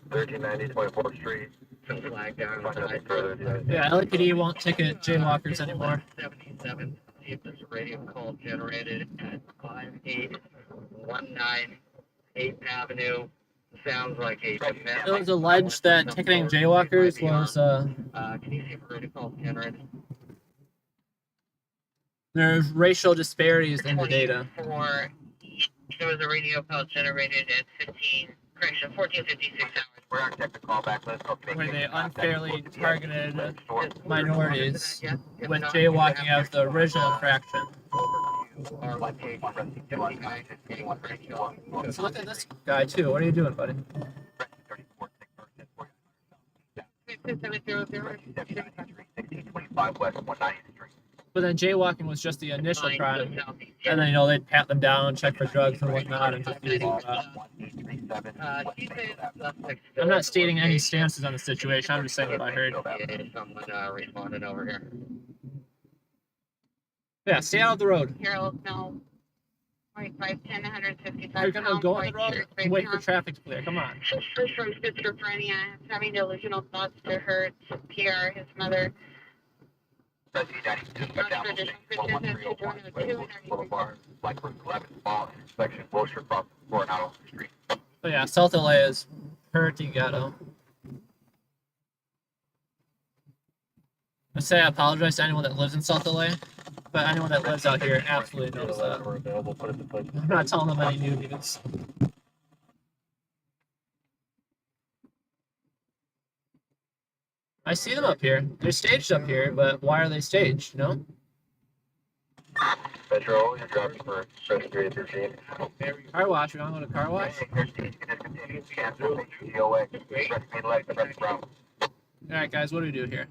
1390 24th Street. Some flag down. Nothing further. Yeah, LAPD won't ticket jaywalkers anymore. 77. See if there's a radio call generated at 5819 8th Avenue. Sounds like a It was alleged that ticketing jaywalkers was can you see if a radio call is generated? there's racial disparities in the data. There was a radio call generated at 1456 hours. We're on check the callback list. Where they unfairly targeted minorities with jaywalking as the original infraction. So look at this guy too. What are you doing, buddy? 1625 West 190th Street. But then jaywalking was just the initial crime, and then they'd pat them down, check for drugs and whatnot, and just use all that. I'm not stating any stances on the situation. I'm just saying what I heard. Someone responded over here. Yeah, stay out of the road. Harold, no. 510, 155. You're gonna go on the road and wait for traffic to clear. Come on. First from schizophrenia, having delusional thoughts to hurt Pierre, his mother. But yeah, South LA is pretty ghetto. I say I apologize to anyone that lives in South LA, but anyone that lives out here absolutely knows that. I'm not telling them any new news. I see them up here. They're staged up here, but why are they staged, you know? Metro, you're dropping for Rescue 813. Car wash, you wanna go to car wash? Alright guys, what do we do here?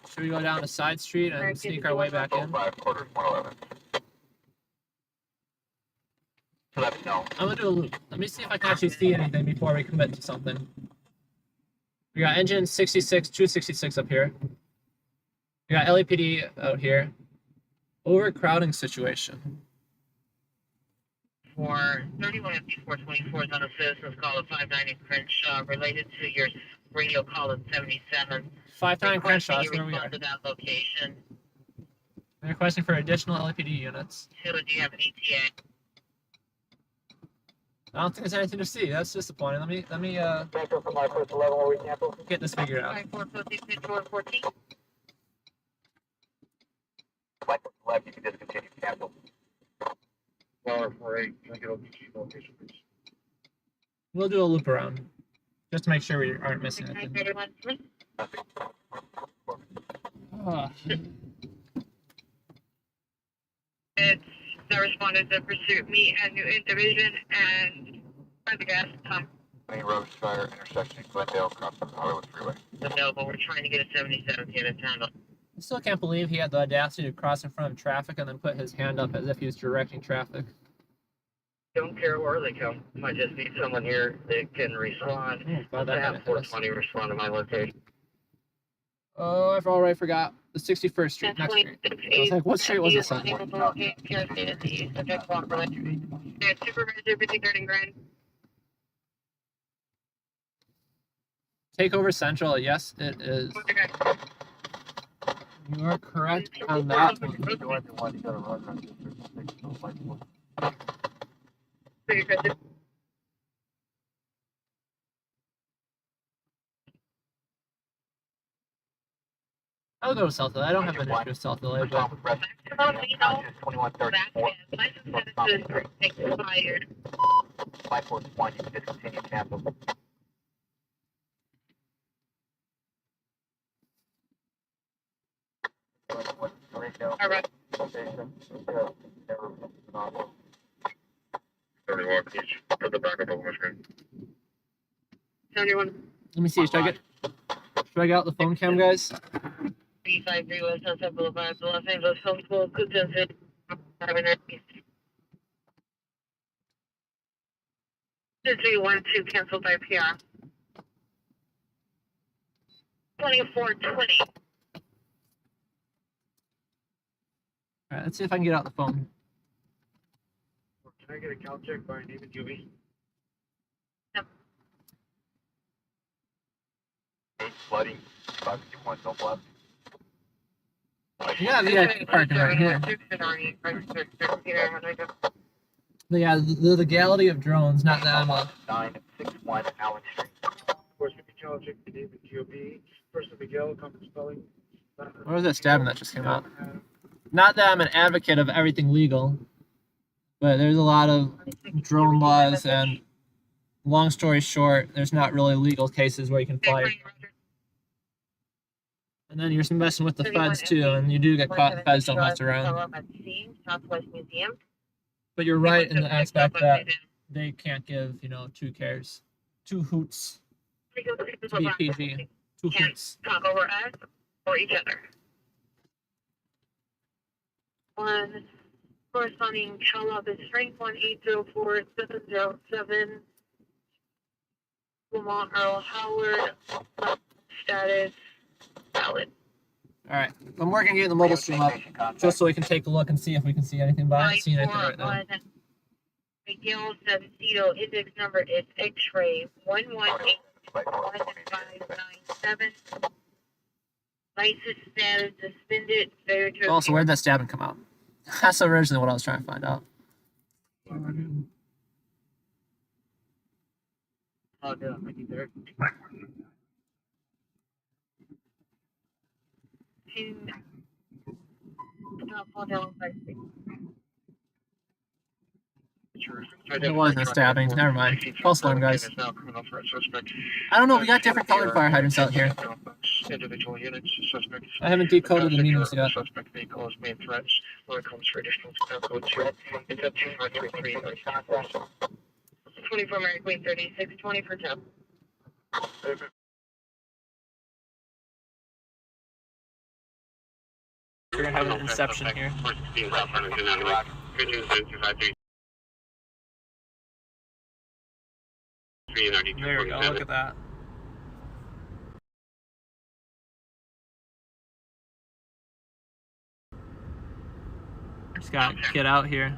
Should we go down a side street and sneak our way back in? I'm gonna do a loop. Let me see if I can actually see anything before we commit to something. We got engine 66, 266 up here. We got LAPD out here. Overcrowding situation. For 315424 is on a citizen's call of 590 Crenshaw related to your radio call at 77. 5-9 Crenshaw, that's Requesting where we you are. respond to that location. They're requesting for additional LAPD units. Two, do you have an ETA? I don't think there's anything to see. That's disappointing. Let me get this figured out. 5456 Left, you can discontinue cancel. We'll do a loop around, just to make sure we aren't missing anything. 931. It's the responded to pursuit me at New Division and by the gas pump Main Road Shire intersection in Glendale, across the Hollywood Freeway. No, but we're trying to get a 77 to town. I still can't believe he had the audacity to cross in front of traffic and then put his hand up as if he was directing traffic. Don't care where they come. I just need someone here that can respond. Glad I that have got into this. 420 respond to my location. Oh, I've already forgot. The 61st Street, next street. I was like, what street was this on? Yeah, Supervisor 53rd and Grand. Takeover Central, yes, it is. You are correct on that one. I'll go to South LA. I don't have an issue with South LA, but 2134. Expired. 541, you can discontinue cancel. All right. 71, can you put the backup on my screen? 71. let me see. Should I get out the phone cam, guys? 353 West Sunset Boulevard, the Los Angeles Film School, Cookton City. 2312 canceled by PR. 2420. All right, let's see if I can get out the phone. Can I get a count check by name and UV? Flooding, 551, don't bluff. Yeah, VIP parking right here. But yeah, the legality of drones, not that I'm a... 961 Allen Street. Course, give me count check by name and GOP. Person Miguel, common spelling. What was that stabbing that just came out? Not that I'm an advocate of everything legal, but there's a lot of drone laws, and long story short, there's not really legal cases where you can fly. And then you're messing with the feds too, and you do get caught. The feds don't mess around. Southwest Museum. But you're right in the aspect that they can't give, 2 cares, 2 hoots, to be PG, 2 hoots. Talk over us or each other. One corresponding Cal Office Frank 1804707 Lamont Earl Howard status valid. All right, I'm working on getting the mobile stream up just so we can take a look and see if we can see anything, but I haven't seen anything right now. Miguel Savcito, index number is X-ray 1181597. License status suspended. Failure to Also, where'd that stabbing come out? That's originally what I was trying to find out. Oh, yeah, I need there. It wasn't a stabbing. Never mind. False alarm, guys. I don't know. We got different colored fire hydrants out here. Individual units, suspect. I haven't decoded the meanings yet. Suspect vehicle is main threats. When it comes for additional code 2, it's up to 533. 24 Mary Queen 36, 20 for 10. We're gonna have an inception here. There we go. Look at that. Just gotta get out here.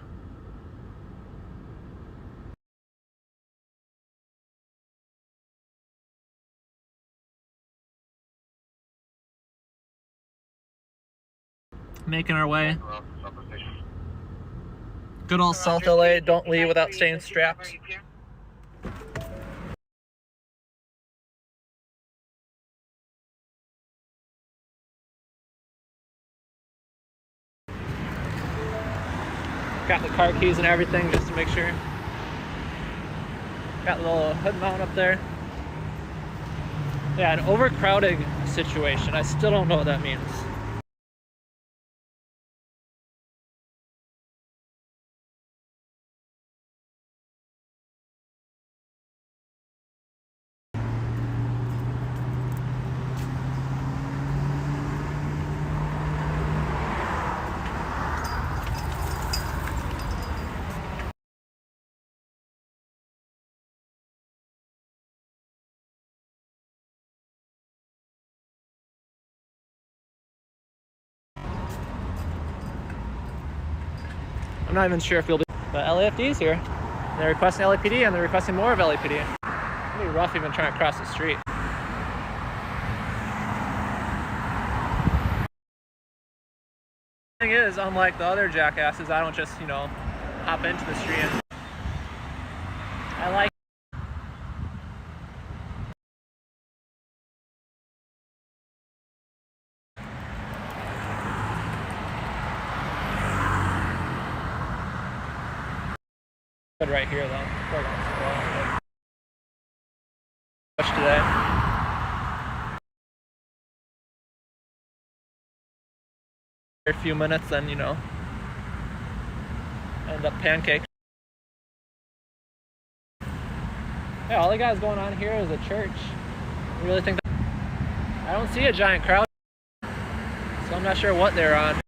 Making our way. Good old South LA. Don't leave without staying strapped. Got the car keys and everything just to make sure. Got a little hood mount up there. Yeah, an overcrowding situation. I still don't know what that means. I'm not even sure if you'll be. But LAFD is here. They're requesting LAPD and they're requesting more of LAPD. It'll be rough even trying to cross the street. Thing is, unlike the other jackasses, I don't just, you know, hop into the street. I like. Good right here though. Much today. A few minutes, then you know, end up pancake. Yeah, all they got going on here is a church. I really think that I don't see a giant crowd, so I'm not sure what they're on.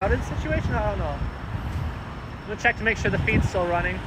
Crowded situation? I don't know. I'm gonna check to make sure the feed's still running.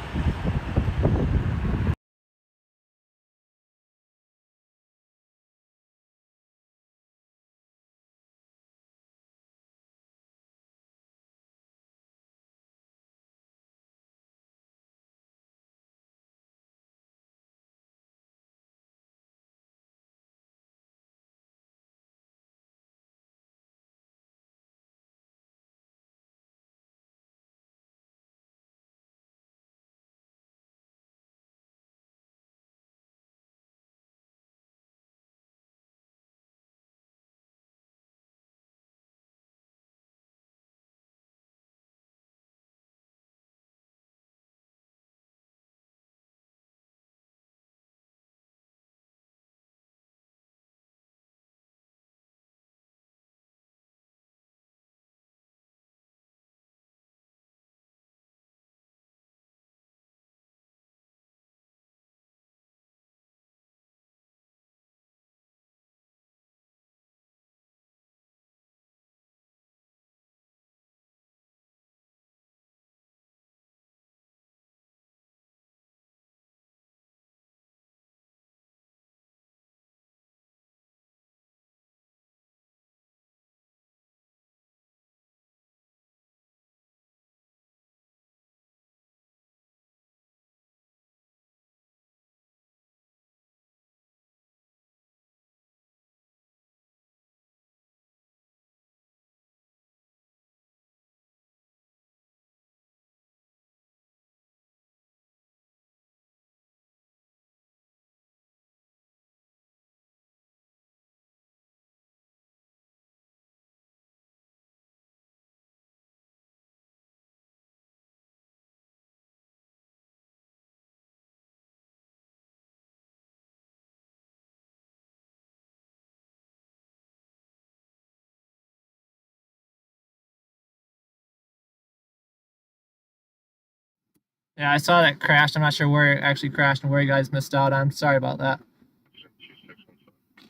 Yeah, I saw that crashed. I'm not sure where it actually crashed and where you guys missed out on. Sorry about that.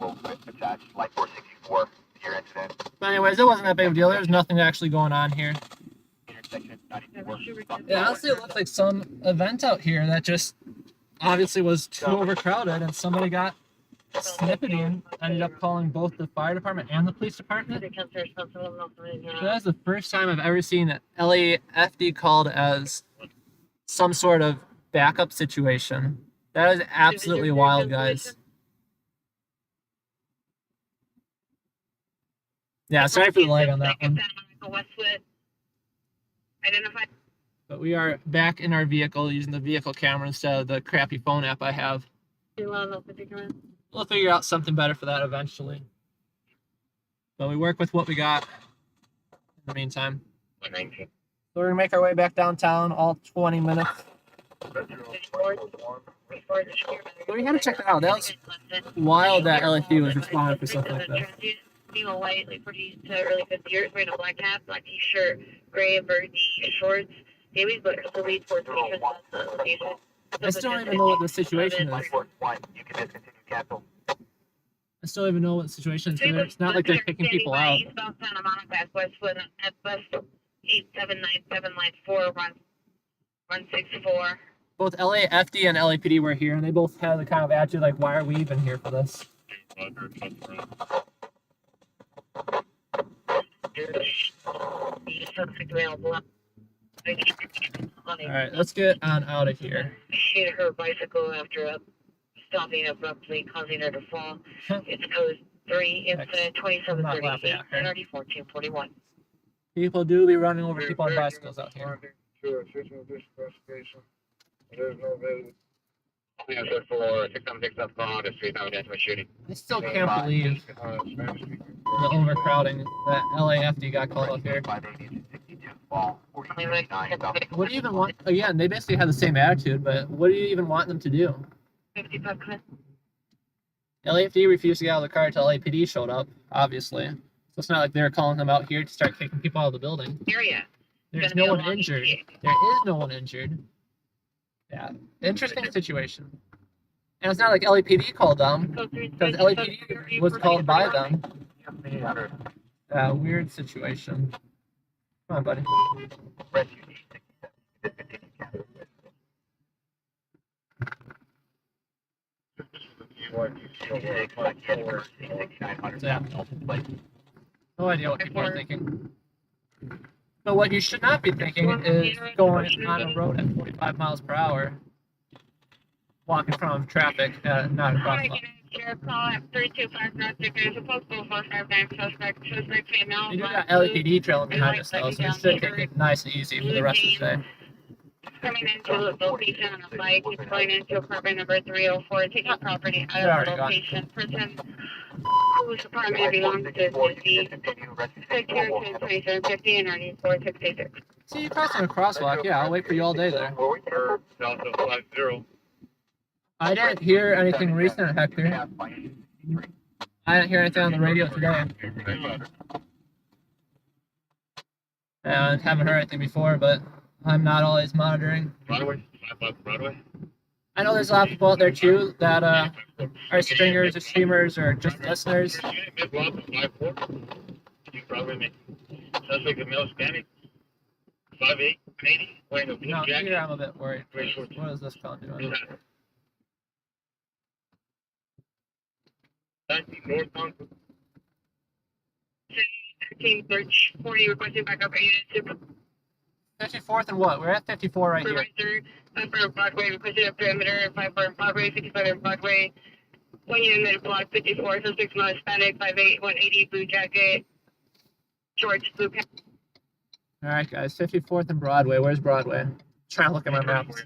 Attached, Light 464, your incident. But anyways, it wasn't that big of a deal. There's nothing actually going on here. Intersection 94. Yeah, honestly, it looked like some event out here that just obviously was too overcrowded and somebody got snippety and ended up calling both the fire department and the police department. That's the first time I've ever seen LAFD called as some sort of backup situation. That is absolutely wild, guys. Yeah, sorry for the lag on that one. But we are back in our vehicle using the vehicle camera instead of the crappy phone app I have. We'll figure out something better for that eventually. But we work with what we got in the meantime. 119. So we're gonna make our way back downtown, all 20 minutes. So we had to check that out. That was wild that LFD was responding for stuff like that. Female white, like 40 to early 50 years, wearing a black cap, black t-shirt, gray and burgundy shorts. Davies, but the lead towards the location. I still don't even know what the situation is. 24-1, you can discontinue cancel. I still don't even know what the situation is. It's not like they're kicking people out. Eastbound Santa Monica at West 8797 line 4 164. Both LAFD and LAPD were here, and they both had the kind of attitude like, "Why are we even here for this?" All right, let's get on out of here. She hit her bicycle after stopping abruptly, causing her to fall. It's code 3, incident 2738, penalty 1441. People do be running over people on bicycles out here. To official investigation. There's no evidence. Yeah, so for 676 up front, a street out into a shooting. I still can't believe Spanish speaking. the overcrowding that LAFD got called up here. 580-62, fall 40-39, South. What do you even want? Again, they basically had the same attitude, but what do you even want them to do? 55. LAFD refused to get out of the car until LAPD showed up, obviously. So it's not like they were calling them out here to start kicking people out of the building. Area. There's no one injured. There is no one injured. Yeah, interesting situation. And it's not like LAPD called them, because LAPD was called by them. Weird situation. Come on, buddy. Rescue D67, discontinue cancel. So, yeah. No idea what people are thinking. So what you should not be thinking is going on a road at 45 miles per hour, walking from traffic at 9 o'clock. Sheriff call at 325 there's a possible 459 suspect female. You do got LAPD trailing behind us though, so you should take it nice and easy for the rest of the day. Coming into the location on a bike, he's going into apartment number 304, taking property out of the location. Person whose apartment belongs to the Secretary 2750 and 9466. See, you crossing a crosswalk, yeah, I'll wait for you all day there. South of 50. I didn't hear anything recent, Hector. I didn't hear anything on the radio today. And haven't heard anything before, but I'm not always monitoring. Broadway? I know there's a lot of people out there too that are stringers or streamers or just listeners. You probably make suspect a male Hispanic, 5'8", 80, wearing a blue No, jacket. here I'm a bit worried. What is this phone doing? Northbound. Team search 40 requesting backup aid. 54th and what? We're at 54 right here. Supervisor, for Broadway, requested a perimeter, 5 for Broadway, 55 on Broadway. 1 unit mid block, 54, so 6 months, Hispanic, 5'8", 180, blue jacket, shorts, blue pants. All right, guys, 54th and Broadway. Where's Broadway? Trying to look at my maps.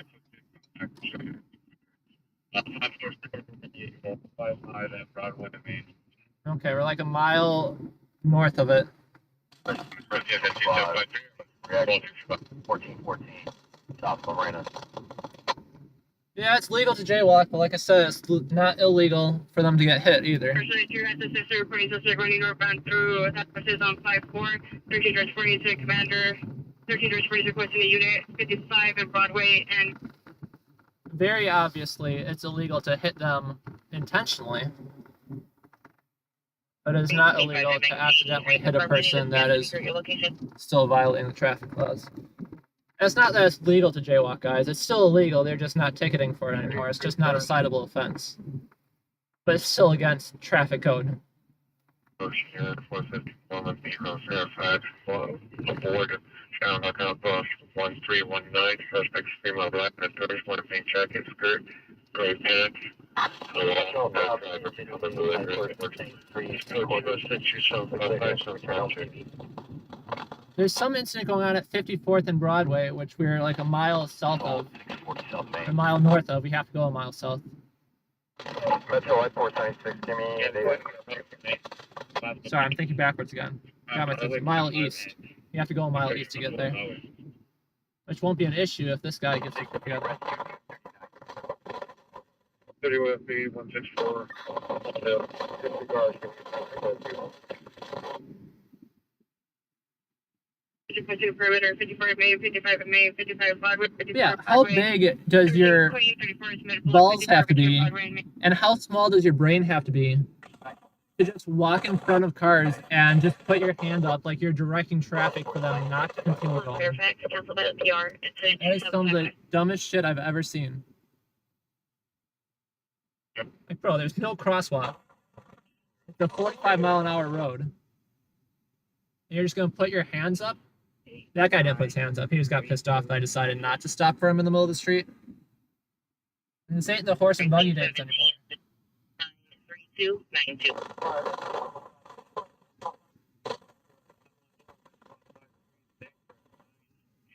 5'5" at Broadway, I mean. Okay, we're like a mile north of it. Reaction 1414, South Lorena. Yeah, it's legal to jaywalk, but like I said, it's not illegal for them to get hit either. Personally, two at the sister reporting suspect running northbound through Southwest on 5-4, 13-46 Commander, 13-46 requesting a unit, 55 in Broadway, and Very obviously, it's illegal to hit them intentionally. But it is not illegal to accidentally hit a person that is still violating the traffic laws. And it's not that it's legal to jaywalk, guys. It's still illegal. They're just not ticketing for it anymore. It's just not a citable offense. But it's still against traffic code. Ocean 454 Metro Fairfax, aboard, Channel Alpha 1319, suspect female black, Turkish, one pink jacket, skirt, gray pants. There's some incident going on at 54th and Broadway, which we're like a mile south of, a mile north of. We have to go a mile south. Metro I-496, give me Sorry, I'm thinking backwards again. Got my thinking. Mile east. You have to go a mile east to get there. Which won't be an issue if this guy gets it together. 30 FB 164. 52 perimeter, 54 Main, 55 Main, 55 Broadway, 54 Yeah, how big does your balls have to be, and how small does your brain have to be to just walk in front of cars and just put your hand up like you're directing traffic for them not to continue going? Fairfax, cancel that PR. That is some of the dumbest shit I've ever seen. Like, bro, there's no crosswalk. It's a 45-mile-an-hour road. And you're just gonna put your hands up? That guy didn't put his hands up. He just got pissed off that I decided not to stop for him in the middle of the street. And this ain't the horse and buggy dance anymore. 3292.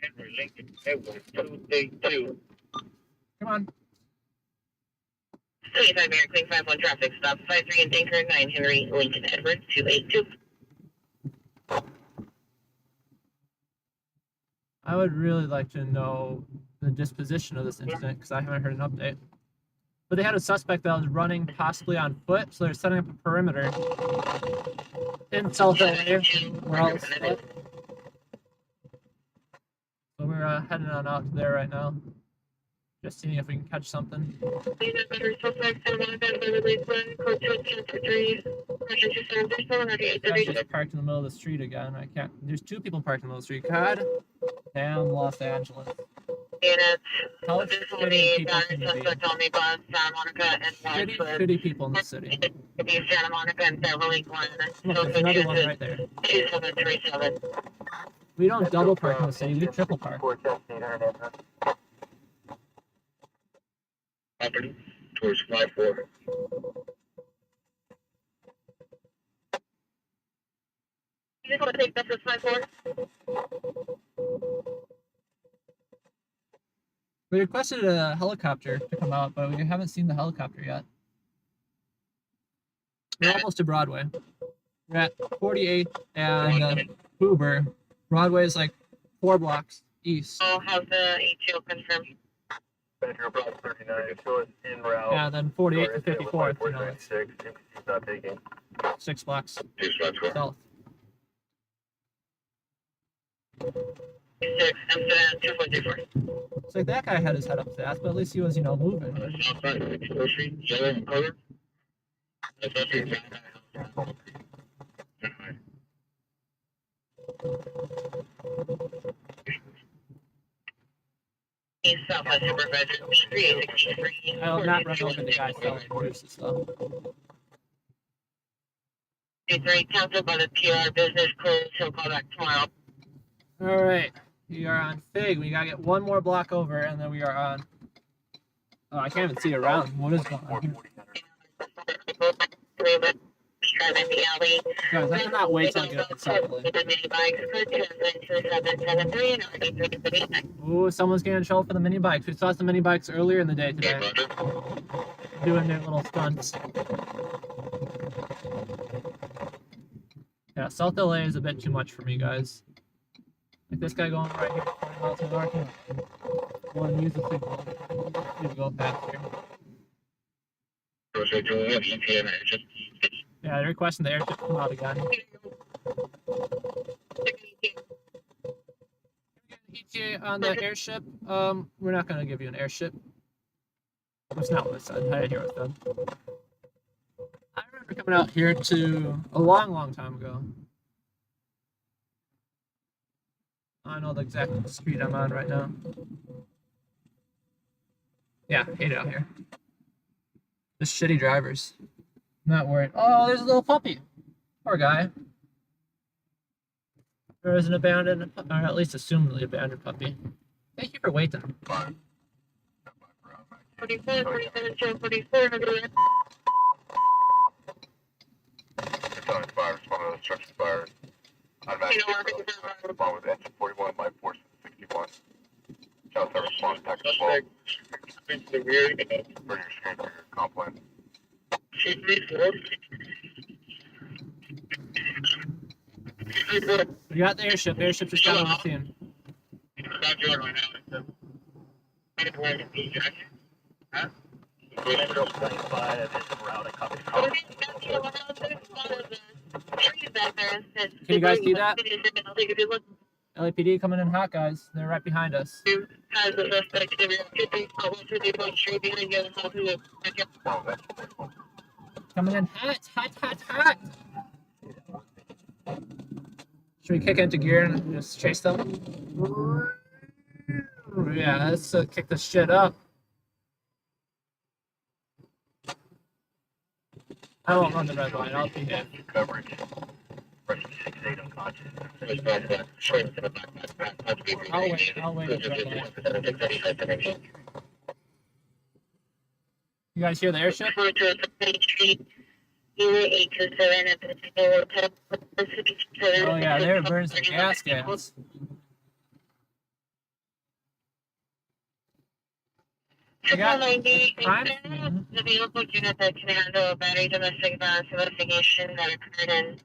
Henry Lincoln Edward 282. Come on. 25 Mary Queen 51 traffic stop 53 and Tinker 9 Henry Lincoln Edward 282. I would really like to know the disposition of this incident because I haven't heard an update. But they had a suspect that was running possibly on foot, so they're setting up a perimeter in South LA where all this stuff. So we're heading on out to there right now. Just seeing if we can catch something. Guys just parked in the middle of the street again. I can't. There's two people parked in the middle of the street. God damn Los Angeles. How shitty people can you be? Shitty people in the city. Santa Monica and Beverly Hills. Look, there's another one right there. 2737. We don't double park in the city. We triple park. Property towards 5-4. You just want to take that for 5-4? We requested a helicopter to come out, but we haven't seen the helicopter yet. We're almost to Broadway. We're at 48th and Hoover. Broadway is like 4 blocks east. I'll have the ATO confirmed. Venture Block 39, show us en route. Yeah, then 48th and 54th, you know, it's 6, he's not taking. 6 blocks 2-4. south. 6, Amsterdam 2434. It's like that guy had his head up his ass, but at least he was, you know, moving. South side, 64th Street, yellow in color. That's actually East Southwest Supervisor 3863. I will not run over the guy selling juices, though. 23 counted by the PR business closed. He'll call back tomorrow. All right, we are on Fig. We gotta get one more block over, and then we are on. Oh, I can't even see around. What is going on here? Driving the alley. Guys, I cannot wait till I get up to South LA. The mini bikes could 2773 and RD338. Ooh, someone's getting in trouble for the mini bikes. We saw some mini bikes earlier in the day today, doing their little stunts. Yeah, South LA is a bit too much for me, guys. Like this guy going right here, 20 miles an hour. Want to use the signal. Need to go past here. Yeah, they're requesting the airship come out again. ETA on the airship. We're not gonna give you an airship. That's not what I said. I didn't hear what I said. I remember coming out here to a long time ago. I know the exact street I'm on right now. Yeah, hate it out here. Just shitty drivers. Not worried. Oh, there's a little puppy. Poor guy. There is an abandoned, or at least assumedly abandoned puppy. Thank you for waiting. 44, 47, 44, Battalion 5, respond to obstruction fire. Automatic respond with engine 41 by force 61. Child service response package 12. Bring your screen for your complaint. We got the airship. Airship just got on the scene. Can you guys see that? LAPD coming in hot, guys. They're right behind us. Has the suspect activity on 50 Street behind you. Coming in hot, hot, hot, hot. Should we kick into gear and just chase them? Yeah, let's kick this shit up. I won't run the red line. I'll be hit. Coverage. Russian 6-8 unconscious. I'll wait at the red line. You guys hear the airship? Oh yeah, they were burning some gas cans. We got crime scene. The vehicle unit that can handle a battery domestic violence investigation that occurred in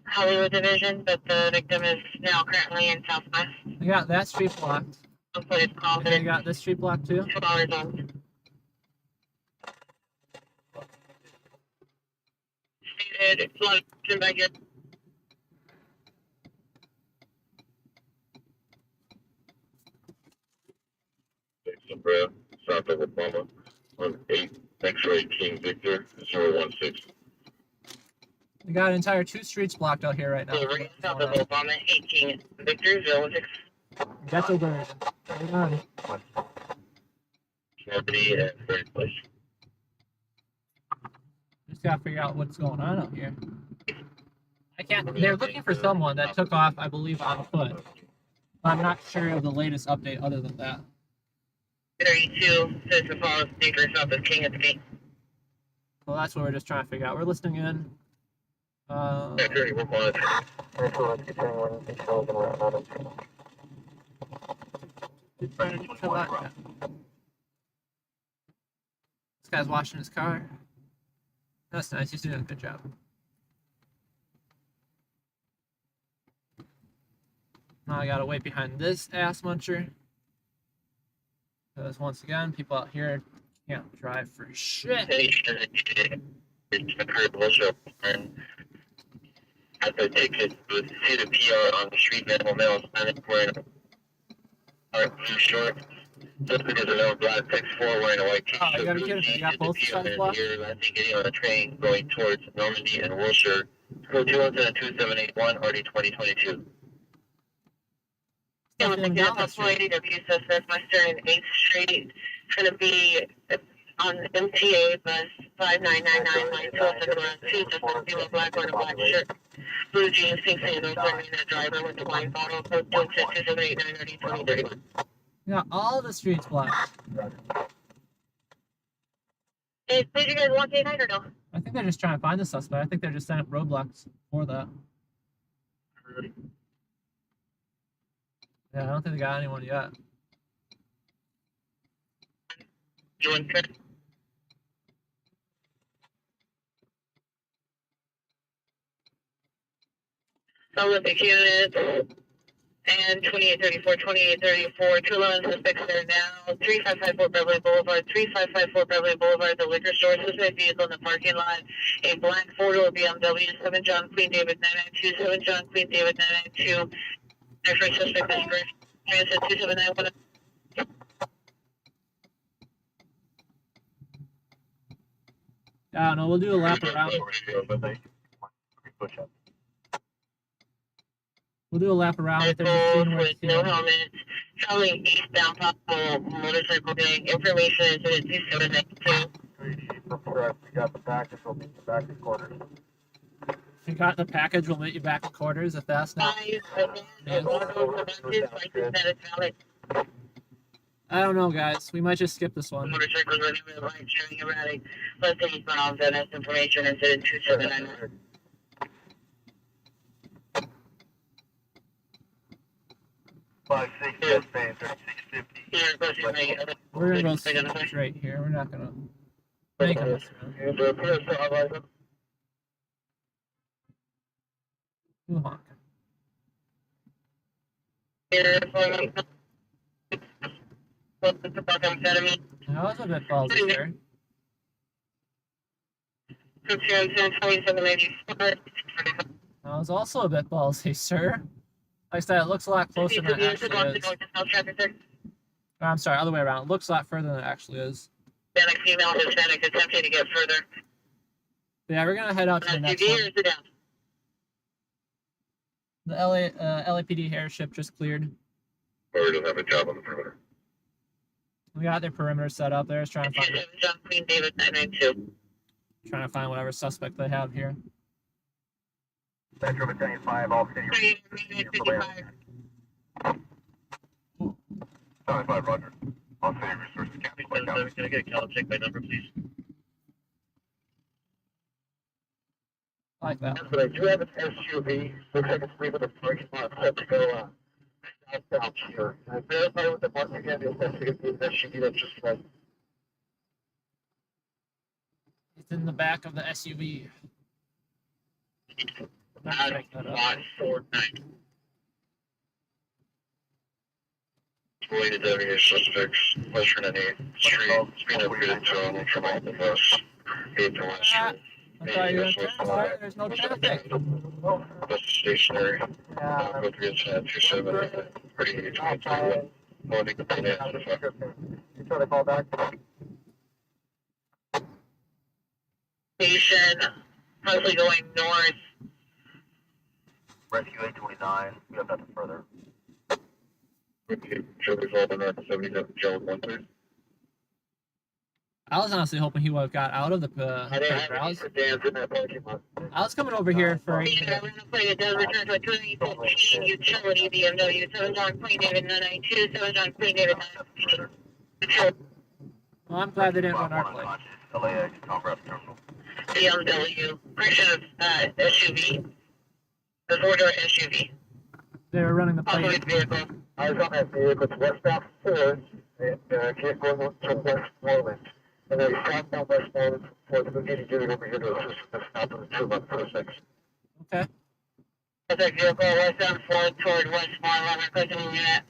Hollywood Division, but the victim is now currently in Southwest. We got that street blocked. It's called And we got this street blocked too. 2 hours on. Stated, like, back here. Sabra, south of Obama, on 8, X-ray King Victor, 016. We got an entire 2 streets blocked out here right now. Right south of Obama, 18 Victor, 06. Get the bird. Hang on. Cavity and third place. Just gotta figure out what's going on out here. I can't. They're looking for someone that took off, I believe, on foot. I'm not sure of the latest update other than that. 32 says the follows Baker south of King at the gate. Well, that's what we're just trying to figure out. We're listening in. Security, we're monitoring. Trying to chill out. This guy's washing his car. That's nice. He's doing a good job. Now I gotta wait behind this ass muncher. Because once again, people out here can't drive for shit. At the ticket, you see the PR on the street, medical male, Spanish, wearing a blue shorts. Just because of no black 6'4", wearing a white t-shirt. Oh, you gotta get it. You got both sides blocked? Here, I think getting on a train going towards Normandy and Wilshire. Go 217-2781, RD 2022. Yeah, I'm thinking that's also ADW suspect Western 8th Street. It's going to be on MTA bus 599992 just a blue black or a black shirt. Blue jeans, pink sandals, wearing a driver with a wine bottle, code 27889 RD 2031. We got all the streets blocked. Hey, did you guys want K9 or no? I think they're just trying to find the suspect. I think they're just setting up roadblocks for that. Yeah, I don't think they got anyone yet. You want to? Olympic unit and 2834, 211 suspects there now. 3554 Beverly Boulevard, 3554 Beverly Boulevard, the liquor store, suspect vehicle in the parking lot. A black 4-door BMW, 7 John Queen David 992, 7 John Queen David 992. Their first suspect is Griffith. Transit 2791. I don't know. We'll do a lap around. We'll do a lap around if they're just seeing where With no helmet, traveling eastbound, possible motorcycle gang. Information is at 2792. We got the package, we'll meet you back in quarters. If you got the package, we'll meet you back in quarters if that's not. I don't know, guys. We might just skip this one. Motorcycles running with light sharing erratic. Plus any bombs and that's information incident 2799. We're gonna go straight here. We're not gonna make a mess around. Ooh, honk. That was a bit ballsy, sir. That was also a bit ballsy, sir. Like I said, it looks a lot closer than it actually is. Oh, I'm sorry, other way around. It looks a lot further than it actually is. Hispanic female, Hispanic attempting to get further. Yeah, we're gonna head out to the next one. The LAPD airship just cleared. Or we don't have a job on the perimeter. We got their perimeter set up there. Just trying to find John Queen David 992. trying to find whatever suspect they have here. Metro Battalion 5, all city. 55. 75, roger. All city resources canceled. Can I get a cal check by number, please? I like that. But I do have an SUV. Looks like it's leaving the parking lot set to go southbound here. I verify with them once again the investigate the SUV that just left. It's in the back of the SUV. Adam 549. Related to any suspects, Western and 8th Street. It's being upgraded to an ultramite of us. 8th and West Street. I thought you were gonna there's no traffic. Just stationary. Go through it, 27, 38, 23. Morning, the plane You try to call back? Station, mostly going north. Rescue 829, we have nothing further. Okay, show resolve on Arson 77, Joe 13. I was honestly hoping he would have got out of the I didn't have browse. any sedans in that parking lot. I was coming over here for It does return to a 2015 utility BMW 7 John Queen David 992, 7 John Queen David 992. well, I'm glad they didn't run our play. LAX, Tom Ruff Terminal. BMW, version of SUV. The 4-door SUV. They were running the plate. Operated vehicle. I was on that vehicle, it's westbound 4, and keep going to Westmoreland. And then southbound Westmoreland for the getting unit over here to assist the stop of the 2-146. Okay. Subject vehicle westbound 4 toward Westmoreland, requesting unit.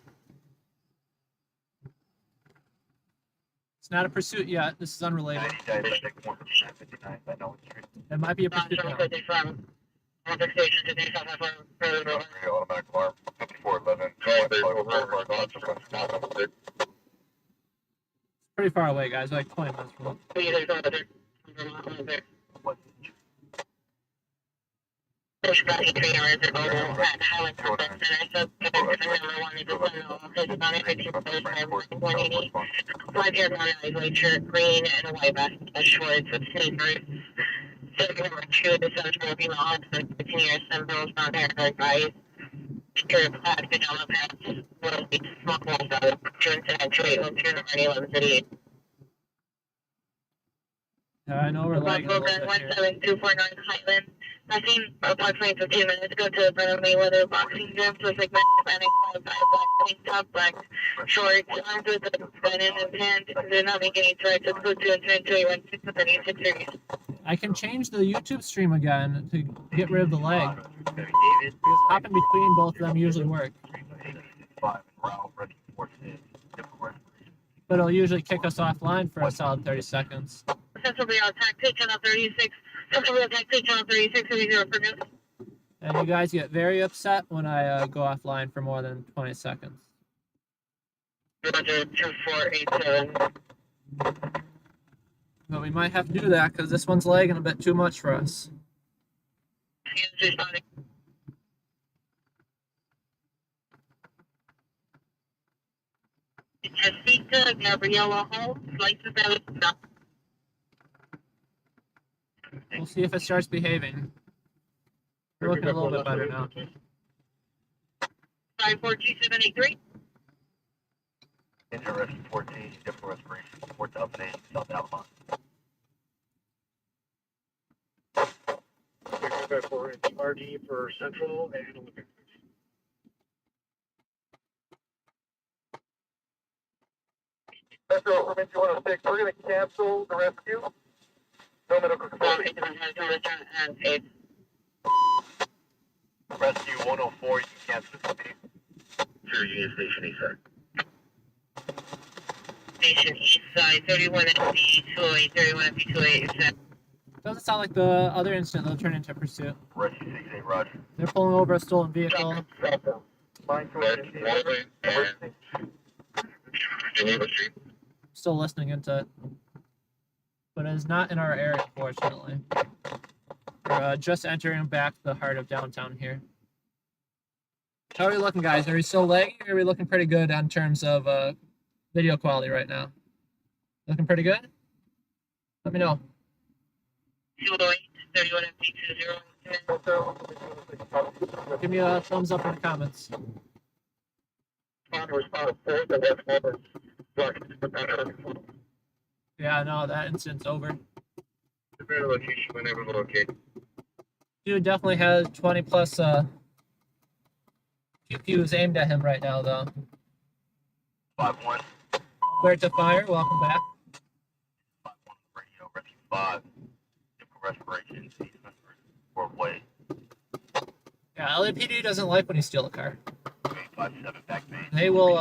It's not a pursuit yet. This is unrelated. It might be a pursuit now. From Olympic Station to the south of Automatic alarm, 5411. Pretty far away, guys. Like 20 minutes from Push back in trainers at Highland Conference Center, so number 1 is a on it, 180. 5-year non-evaluate shirt, green and white vest, shorts with sneakers. Subject number 2 is a central female officer, 15 years, symbols, brown hair, dark eyes. Secure plaid pajama pants, will be smoke walls out, 228, 1138. Yeah, I know we're lagging a little bit here. 17249 Highland. I seen approximately 15 minutes ago to Brennan Mayweather boxing gym. So it's like Hispanic, black tank top, black shorts, armed with a gun in his hand. They're not making any threats. It's code 22816 with any 6 series. I can change the YouTube stream again to get rid of the lag. Because hopping between both of them usually work. But it'll usually kick us offline for a solid 30 seconds. Central Bureau Tactic Channel 36. Central Bureau Tactic Channel 36. 30 for news. And you guys get very upset when I go offline for more than 20 seconds. Roger, 2487. But we might have to do that because this one's lagging a bit too much for us. Jessica Gabriella Holmes, license that We'll see if it starts behaving. We're looking a little bit better now. 542783. Engine rescue 14, different respiration, report to update, South Alabama. For RD for Central and Olympic. Metro from 106, we're going to cancel the rescue. No medical capacity. Rescue 104, you can cancel the city. Sure, Union Station East Side. Station East Side, 31 FP 208, 31 FP 208. Doesn't sound like the other incident that'll turn into a pursuit. Rescue 68, roger. They're pulling over a stolen vehicle. West Walnut and Geneva Street. Still listening into it, but it's not in our area, fortunately. We're just entering back the heart of downtown here. How are we looking, guys? Are we still lagging, or are we looking pretty good on terms of video quality right now? Looking pretty good? Let me know. 208, 31 FD20. Give me a thumbs up in the comments. Yeah, no, that incident's over. The location whenever located. Dude definitely has 20 plus QQs aimed at him right now, though. 5-1. Where to fire? Welcome back. 5-1 radio, rescue 5. Typical respiration, four-way. Yeah, LAPD doesn't like when you steal a car. 857 back main. They will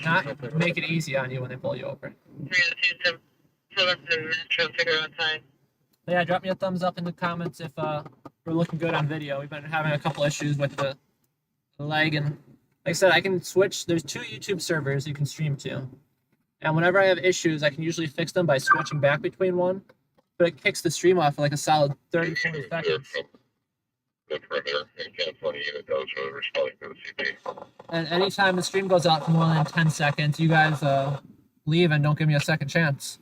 not make it easy on you when they pull you over. 302, Metro, figure out time. Yeah, drop me a thumbs up in the comments if we're looking good on video. We've been having a couple issues with the lag, and like I said, I can switch. There's 2 YouTube servers you can stream to, and whenever I have issues, I can usually fix them by switching back between one, but it kicks the stream off for like a solid 30, 40 seconds. The perimeter in California unit those are responding to the CP. And anytime the stream goes out for more than 10 seconds, you guys leave and don't give me a second chance.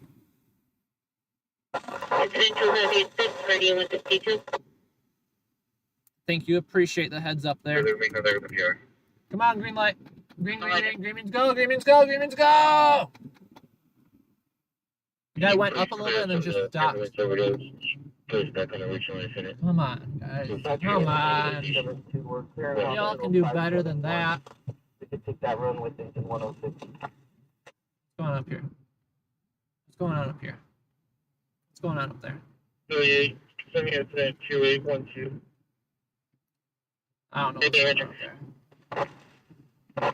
Thank you. Appreciate the heads up there. Come on, green light. Green means go. Green means go. Green means go. The guy went up a little bit and then just stopped. Come on, guys. Come on. Y'all can do better than that. Take that runway in 106. What's going on up here? What's going on up here? What's going on up there? 38, send me a 2812. I don't know what's going on up there.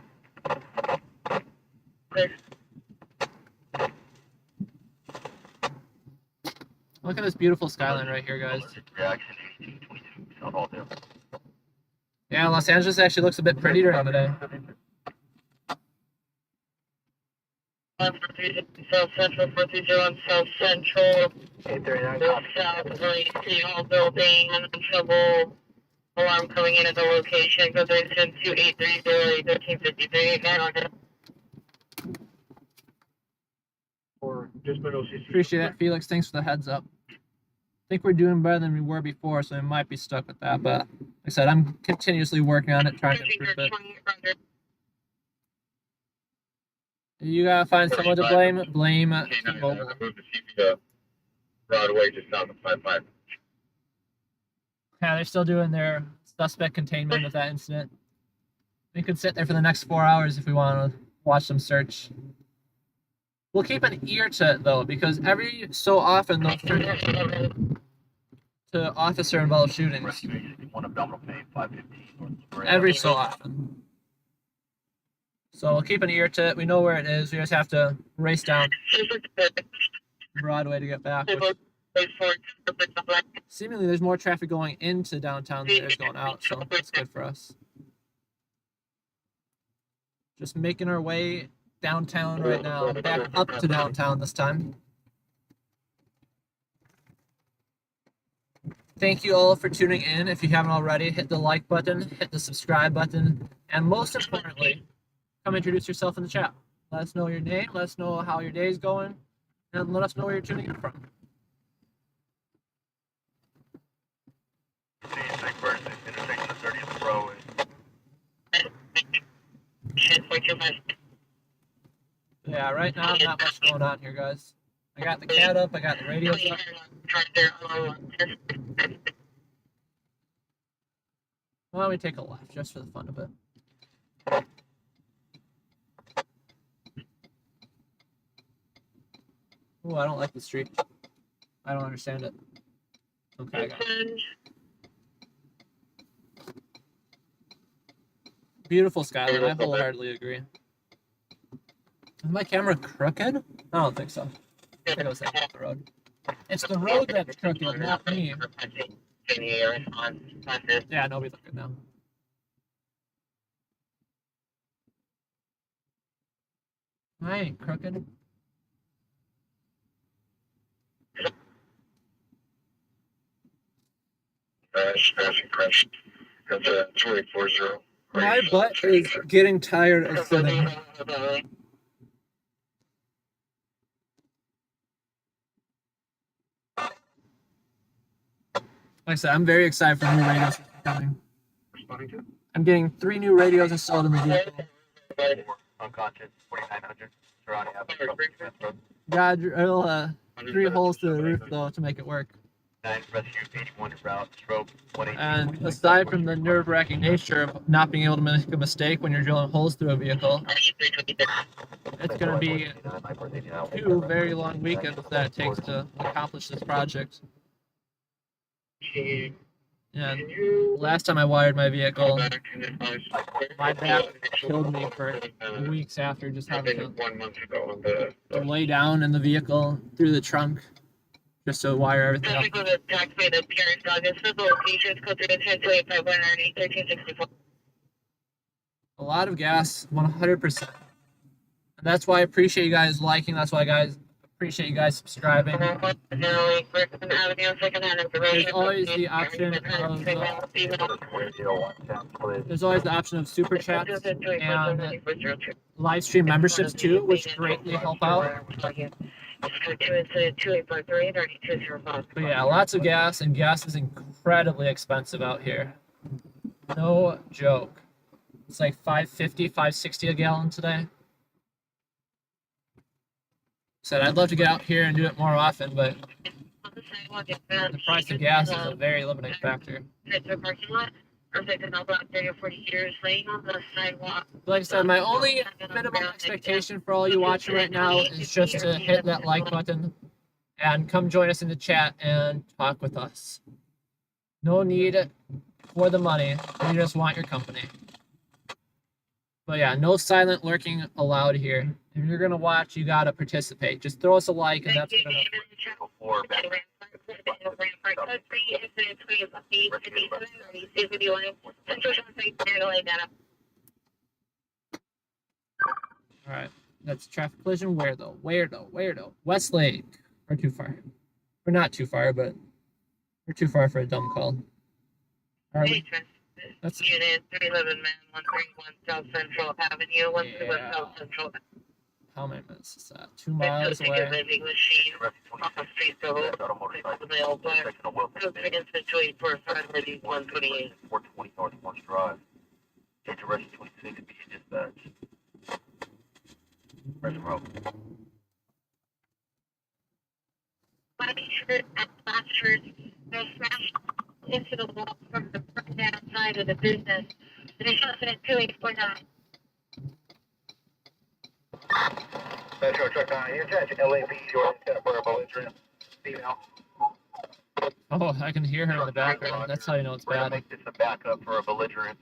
Look at this beautiful skyline right here, guys. Reaction 1822. South Aldo. Yeah, Los Angeles actually looks a bit pretty during the day. South Central, 430 South Central. 839. North South, City Hall building, untouchable. Alarm coming in at the location. Go to 2830 1353. Or just below Appreciate that, Felix. Thanks for the heads up. I think we're doing better than we were before, so we might be stuck with that. But like I said, I'm continuously working on it, trying to improve it. You gotta find someone to blame. Blame T-Mobile. Move the CP to Broadway just south of 55. Yeah, they're still doing their suspect containment of that incident. We could sit there for the next 4 hours if we want to watch them search. We'll keep an ear to it, though, because every so often they'll turn to officer-involved shootings. Rescue 1 abdominal pain, 515. Every so often. So we'll keep an ear to it. We know where it is. We just have to race down Broadway to get back. Which, seemingly, there's more traffic going into downtown than there's going out, so that's good for us. Just making our way downtown right now, back up to downtown this time. Thank you all for tuning in. If you haven't already, hit the like button, hit the subscribe button, and most importantly, come introduce yourself in the chat. Let us know your name, let us know how your day's going, and let us know where you're tuning in from. Intersection of 30th Row. Yeah, right now, not much going on here, guys. I got the cat up, I got the radios up. Why don't we take a left, just for the fun of it. Oh, I don't like the street. I don't understand it. Okay, I got it. Beautiful skyline, I wholeheartedly agree. Is my camera crooked? I don't think so. I think I was thinking of the road. It's the road that's crooked, not me. Yeah, nobody's looking now. I ain't crooked. Crash. That's a 240. My butt is getting tired of sitting. Like I said, I'm very excited for new radios coming. I'm getting 3 new radios installed in the vehicle. Unconscious, 4900. Surrounding Got 3 holes to the roof though to make it work. 9 rescue 81 route stroke 118. And aside from the nerve-wracking nature of not being able to make a mistake when you're drilling holes through a vehicle, it's going to be 2 very long weekends that it takes to accomplish this project. And last time I wired my vehicle, my back killed me for weeks after just having to lay down in the vehicle through the trunk just to wire everything up. A lot of gas, 100%. And that's why I appreciate you guys liking. That's why I appreciate you guys subscribing. There's always the option of super chats and live stream memberships too, which greatly help out. But yeah, lots of gas, and gas is incredibly expensive out here. No joke. It's like $5.50, $5.60 a gallon today. Said I'd love to get out here and do it more often, but the price of gas is a very limiting factor. Like I said, my only minimum expectation for all you watching right now is just to hit that like button and come join us in the chat and talk with us. No need for the money. We just want your company. But yeah, no silent lurking allowed here. If you're gonna watch, you gotta participate. Just throw us a like, and that's gonna. All right, that's traffic collision. Where though? Where though? Westlake. Or too far? We're not too far, but we're too far for a dumb call. All right. That's Unit 311 man 131 South Central Avenue, 131 South Central. How many minutes is that? 2 miles away. Machine off the street, so the mail black. 128 128. 420 Northwest Drive. Take direction 26, be dispatch. Present road. Black shirt and black shirt, they're smashed into the wall from the front down side of the business. They shot it at 2849. Metro truck 9, you attach LAP, your intent for a belligerent female. Oh, I can hear her in the background. That's how you know it's We're gonna bad. make this a backup for a belligerent.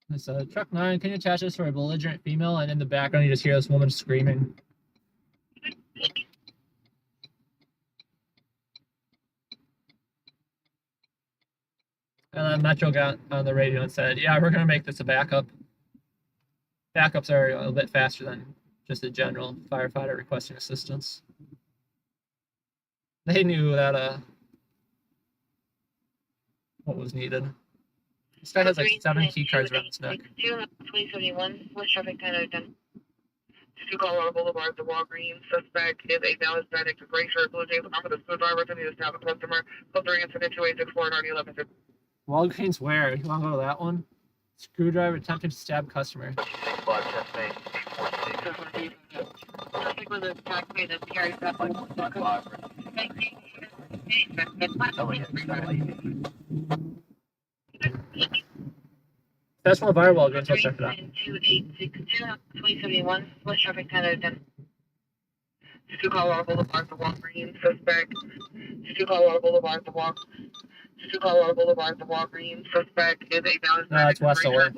It's truck 9. Can you attach this for a belligerent female? And in the background, you just hear this woman screaming. And then Metro got on the radio and said, yeah, we're going to make this a backup. Backups are a little bit faster than just a general firefighter requesting assistance. They knew that what was needed. This guy has like 7 key cards around his neck. 2071, West Traffic 10 to Colorado Boulevard, the Walgreens. Suspect is a valid static to brace for blue jays. I'm with a driver to need to stop a customer. Filter incident 2864 and 11. Walgreens where? You want to go to that one? Screwdriver attempting to stab customer. Traffic was attacked by the carry That's one of our Walgreens. Let's check it out. 2071, West Traffic 10 to Colorado Boulevard, the Walgreens. Suspect to Colorado Boulevard, the Walgreens. Suspect is a valid. No, it's West Solar.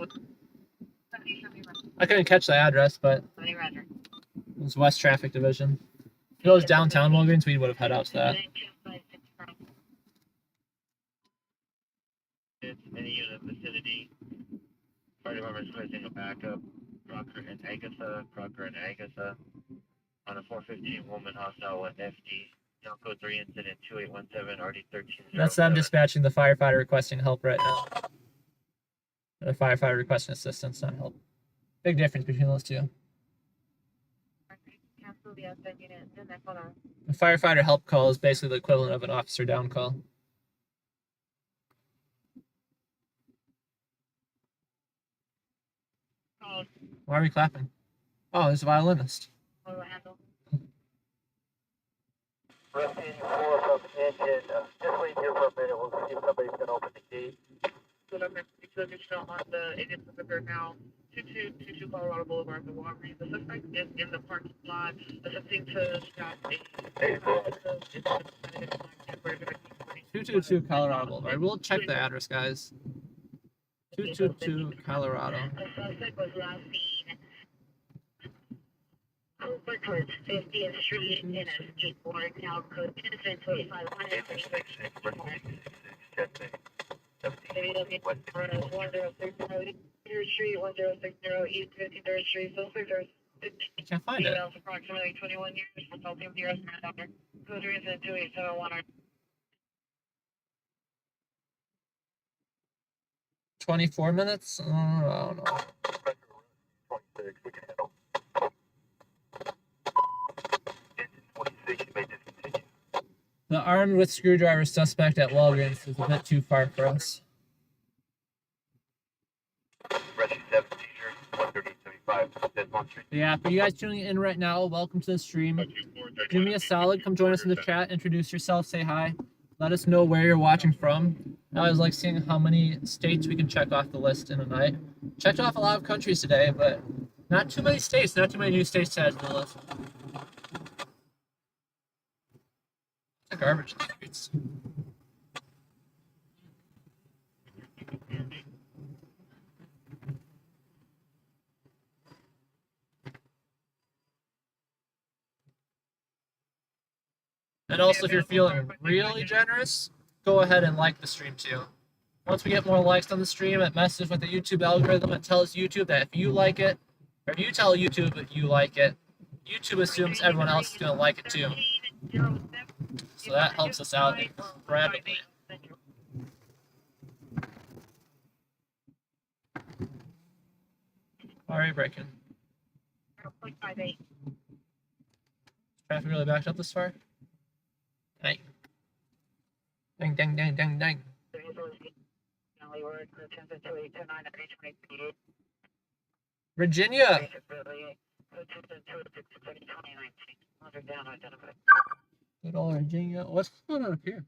I couldn't catch the address, but it was West Traffic Division. If it was downtown Walgreens, we would have head out to that. Any unit vicinity. Fire department's placing a backup Crocker and Agatha. On a 415 woman hostile at FD. Code 3 incident 2817 RD 13. That's them dispatching the firefighter requesting help right now. The firefighter requesting assistance, not help. Big difference between those two. The firefighter help call is basically the equivalent of an officer down call. Why are we clapping? Oh, there's a violinist. Rest 84 from engine. Just wait here for a minute. We'll see if somebody's going to open the gate. On the Indian Pacific now, 2222 Colorado Boulevard, Milwaukee. The suspect is in the parking lot attempting to stop a 222 Colorado Boulevard. We'll check the address, guys. 222 Colorado. The suspect was last seen over towards 50th Street in a skateboard. Now code 1025 Street, 1060 East 53rd Street. Suspect I can't find it. approximately 21 years. Consulting with the U.S. Doctor. Code reason 2871. 24 minutes? I don't know. 26, we can handle. Engine 26, you may discontinue. The armed with screwdriver suspect at Walgreens is a bit too far for us. Rescue 7 seizure, 13875, Desmond Street. Yeah, for you guys tuning in right now, welcome to the stream. Do me a solid, come join us in the chat, introduce yourself, say hi. Let us know where you're watching from. I always like seeing how many states we can check off the list in a night. Checked off a lot of countries today, but not too many states, not too many new states to add to the list. It's garbage in the streets. And also, if you're feeling really generous, go ahead and like the stream too. Once we get more likes on the stream, it messes with the YouTube algorithm. It tells YouTube that if you like it, or if you tell YouTube that you like it, YouTube assumes everyone else is going to like it too. So that helps us out incredibly. Why are you breaking? Traffic really backed up this far? Dang. Dang, dang, dang, dang, dang. Virginia! Good old Virginia. What's going on up here?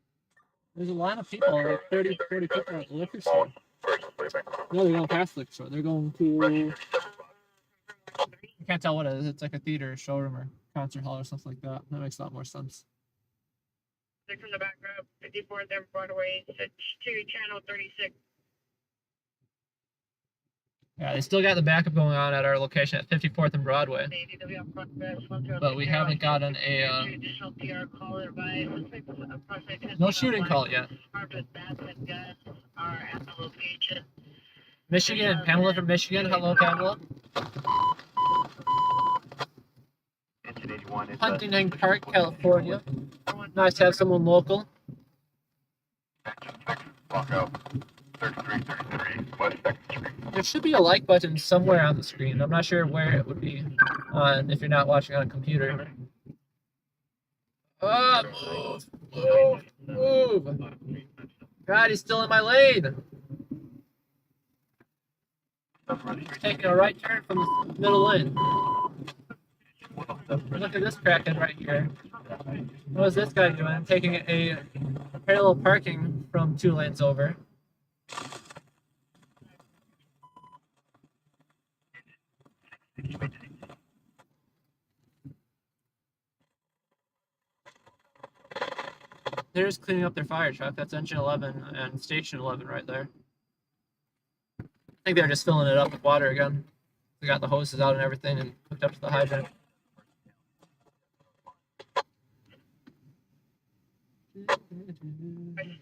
There's a line of people, like 30, 40 people at the liquor store. No, they're going past the liquor store. They're going to... I can't tell what it is. It's like a theater, showroom, or concert hall or something like that. That makes a lot more sense. From the back row, 54th and Broadway, switch to channel 36. Yeah, they still got the backup going on at our location at 54th and Broadway. But we haven't gotten a no shooting call yet. Michigan, Pamela from Michigan. Hello, Pamela. Huntington Park, California. Nice to have someone local. Walk out. 3333 West 2nd Street. There should be a like button somewhere on the screen. I'm not sure where it would be on if you're not watching on a computer. Move! Move! Move! God, he's still in my lane! You're taking a right turn from the middle lane. Look at this crackhead right here. What is this guy doing? Taking a parallel parking from 2 lanes over. They're just cleaning up their fire truck. That's engine 11 and station 11 right there. I think they're just filling it up with water again. They got the hoses out and everything and hooked up to the hydrant.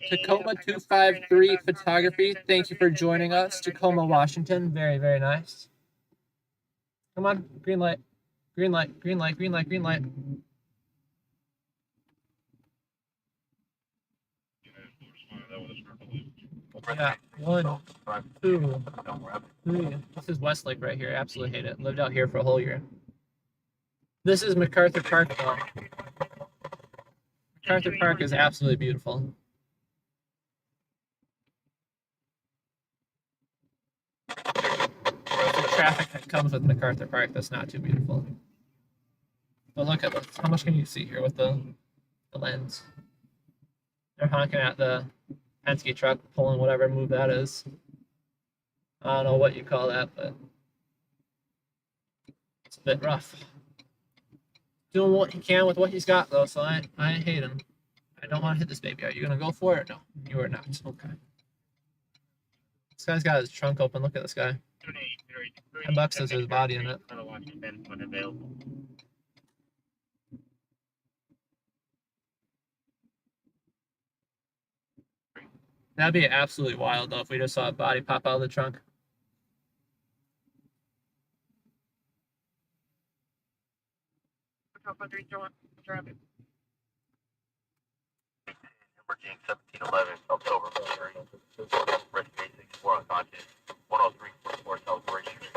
Tacoma 253 Photography. Thank you for joining us. Tacoma, Washington. Very, very nice. Come on, green light. Green light, green light, green light, green light. Yeah, 1, 2, 3. This is Westlake right here. Absolutely hate it. Lived out here for a whole year. This is MacArthur Park though. MacArthur Park is absolutely beautiful. The traffic that comes with MacArthur Park that's not too beautiful. But look at this. How much can you see here with the lens? They're honking at the Penske truck pulling whatever move that is. I don't know what you call that, but it's a bit rough. Doing what he can with what he's got though, so I hate him. I don't want to hit this baby. Are you gonna go for it? No, you are not. Okay. This guy's got his trunk open. Look at this guy. $10 is his body in it. That'd be absolutely wild though if we just saw a body pop out of the trunk. Emerging 1711, October, Rescue 64 unconscious, 10344 South Bridge Street.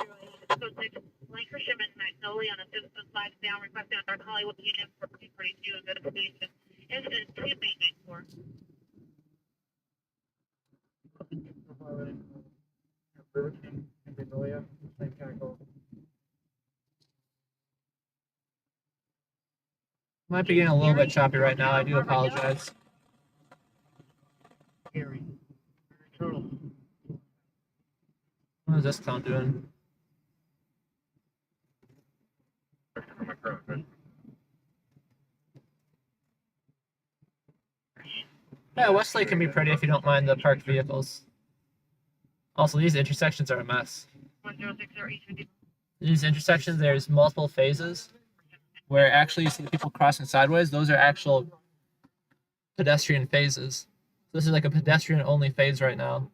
Lancashire and Magnolia on a citizen flag down, requesting North Hollywood Union for 242 investigation. Incident 2894. Might be getting a little bit choppy right now. I do apologize. What is this clown doing? Yeah, Westlake can be pretty if you don't mind the parked vehicles. Also, these intersections are a mess. 1060 These intersections, there's multiple phases where actually you see the people crossing sideways. Those are actual pedestrian phases. This is like a pedestrian-only phase right now.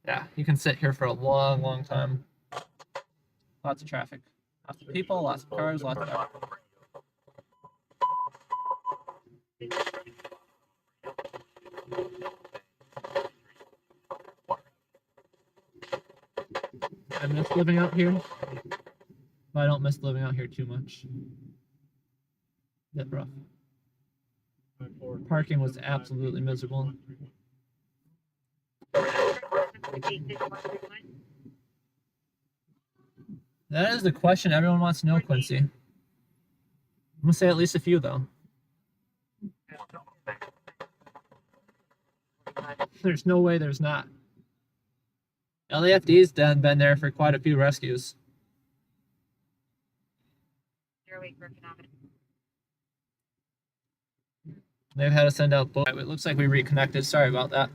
Yeah, you can sit here for a long, long time. Lots of traffic. Lots of people, lots of cars, lots of traffic. I miss living out here, but I don't miss living out here too much. Bit rough. Parking was absolutely miserable. That is the question everyone wants to know, Quincy. I'm gonna say at least a few though. There's no way there's not. LAFD's been there for quite a few rescues. They've had to send out both. It looks like we reconnected. Sorry about that.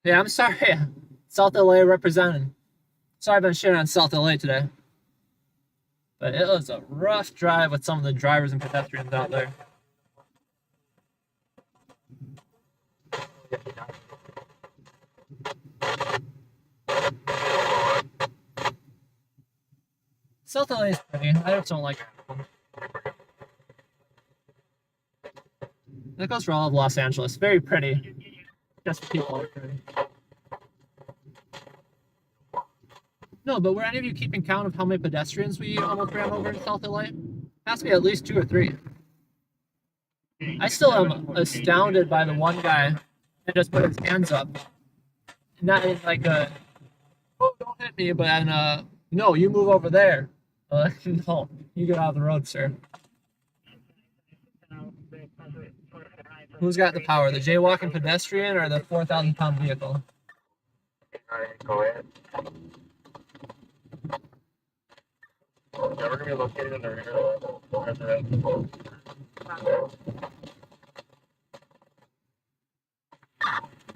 Yeah, I'm sorry. South LA representing. Sorry I've been shitting on South LA today. But it was a rough drive with some of the drivers and pedestrians out there. South LA is pretty. I just don't like it. That goes for all of Los Angeles. Very pretty. Just people are pretty. No, but were any of you keeping count of how many pedestrians we almost ran over in South LA? Has to be at least 2 or 3. I still am astounded by the one guy that just put his hands up. Not in like a, oh, don't hit me, but in a, no, you move over there. No, you get out of the road, sir. Who's got the power, the jaywalking pedestrian or the 4,000-pound vehicle? Alright, go ahead. Yeah, we're gonna be located in the rear residential.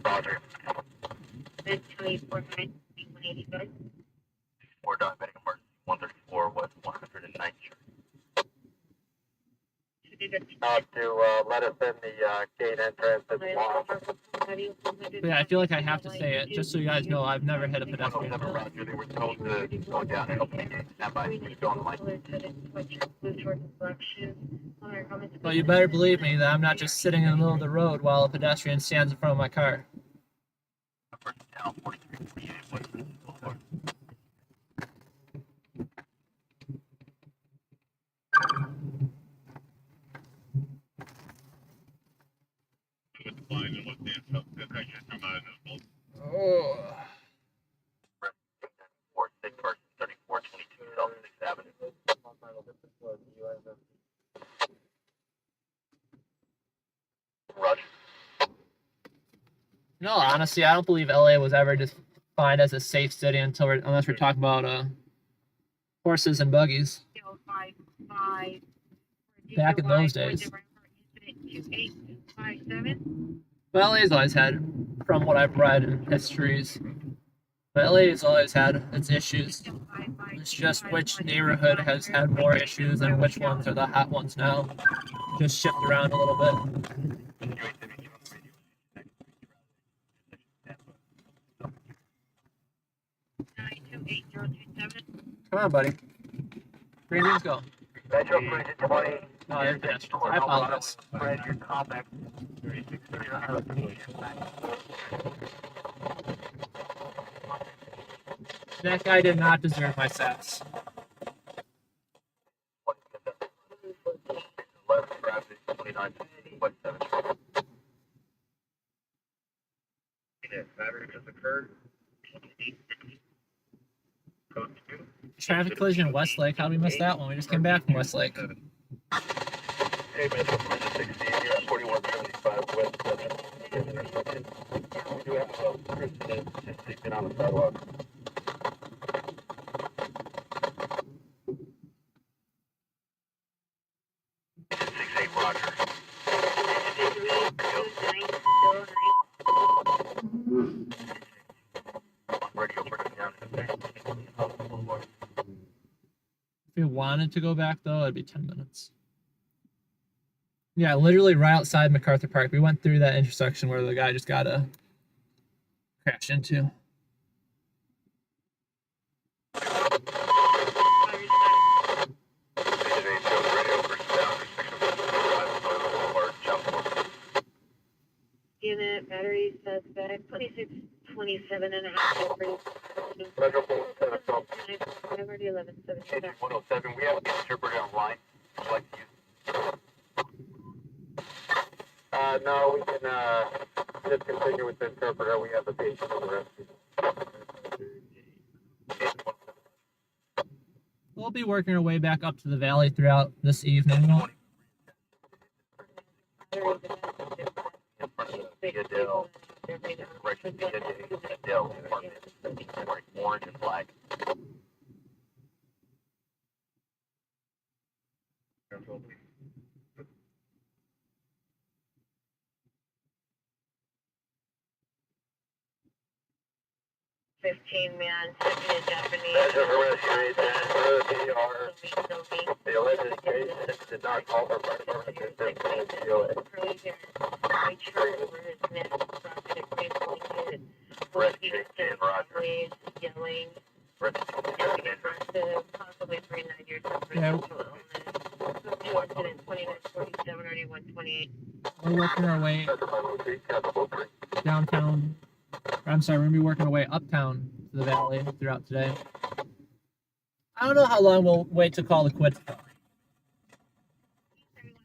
Roger. We're done. Medical emergency 134 West 109th Street. To let us in the gate entrance as well. But yeah, I feel like I have to say it just so you guys know I've never hit a pedestrian. Roger, they were told to go down and open it. Stand by. Still on the line. Well, you better believe me that I'm not just sitting in the middle of the road while a pedestrian stands in front of my car. Down 4348. Oh. 46 versus 3422 South 6th Avenue. Roger. No, honestly, I don't believe LA was ever defined as a safe city unless we're talking about horses and buggies. Back in those days. But LA's always had, from what I've read in histories, but LA's always had its issues. It's just which neighborhood has had more issues and which ones are the hot ones now. Just shift around a little bit. Come on, buddy. Green beans go. Metro Bridge at 20. No, they're pedestrians. I apologize. Fred, your compact 3639. That guy did not deserve my sass. Left traffic 29 West 7th Street. Battery just occurred. Code 2. Traffic collision in Westlake. How did we miss that one? We just came back from Westlake. Hey, Metro Bridge at 16. You're at 4175 West 7th intersection. We do have a person just sleeping on the sidewalk. 68 Roger. Radio bringing down to the If we wanted to go back, though, it'd be 10 minutes. Yeah, literally right outside MacArthur Park. We went through that intersection where the guy just got crashed into. Unit battery suspect 2627 and a half. Already 1177. 107. We have the interpreter online. Would you like to use? No, we can just continue with the interpreter. We have the patient on the rescue. We'll be working our way back up to the valley throughout this evening. In front of the Via Dell, correction, Via Dell apartment, wearing orange and black. Man, second Japanese. Measure for rescue the alleged patient did not call for fire department assistance to DTLA. Rescue and Roger. Yelling. Rescue Possibly 3 9 years of Yeah. Accident 2947 already 128. We're working our way downtown. I'm sorry, we're gonna be working our way uptown to the valley throughout today. I don't know how long we'll wait to call the quits.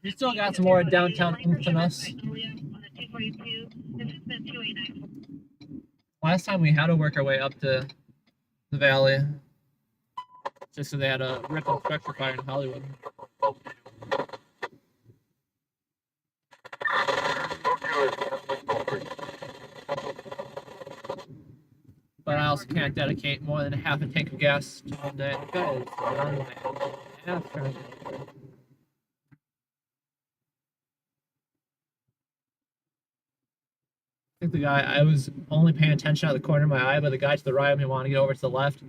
We still got some more downtown oomph in us. Last time we had to work our way up to the valley, just so they had a ripple structure fire in Hollywood. But I also can't dedicate more than half a tank of gas to one day. Guys, get on my ass trying to- I think the guy, I was only paying attention out of the corner of my eye, but the guy to the right of me wanted to get over to the left,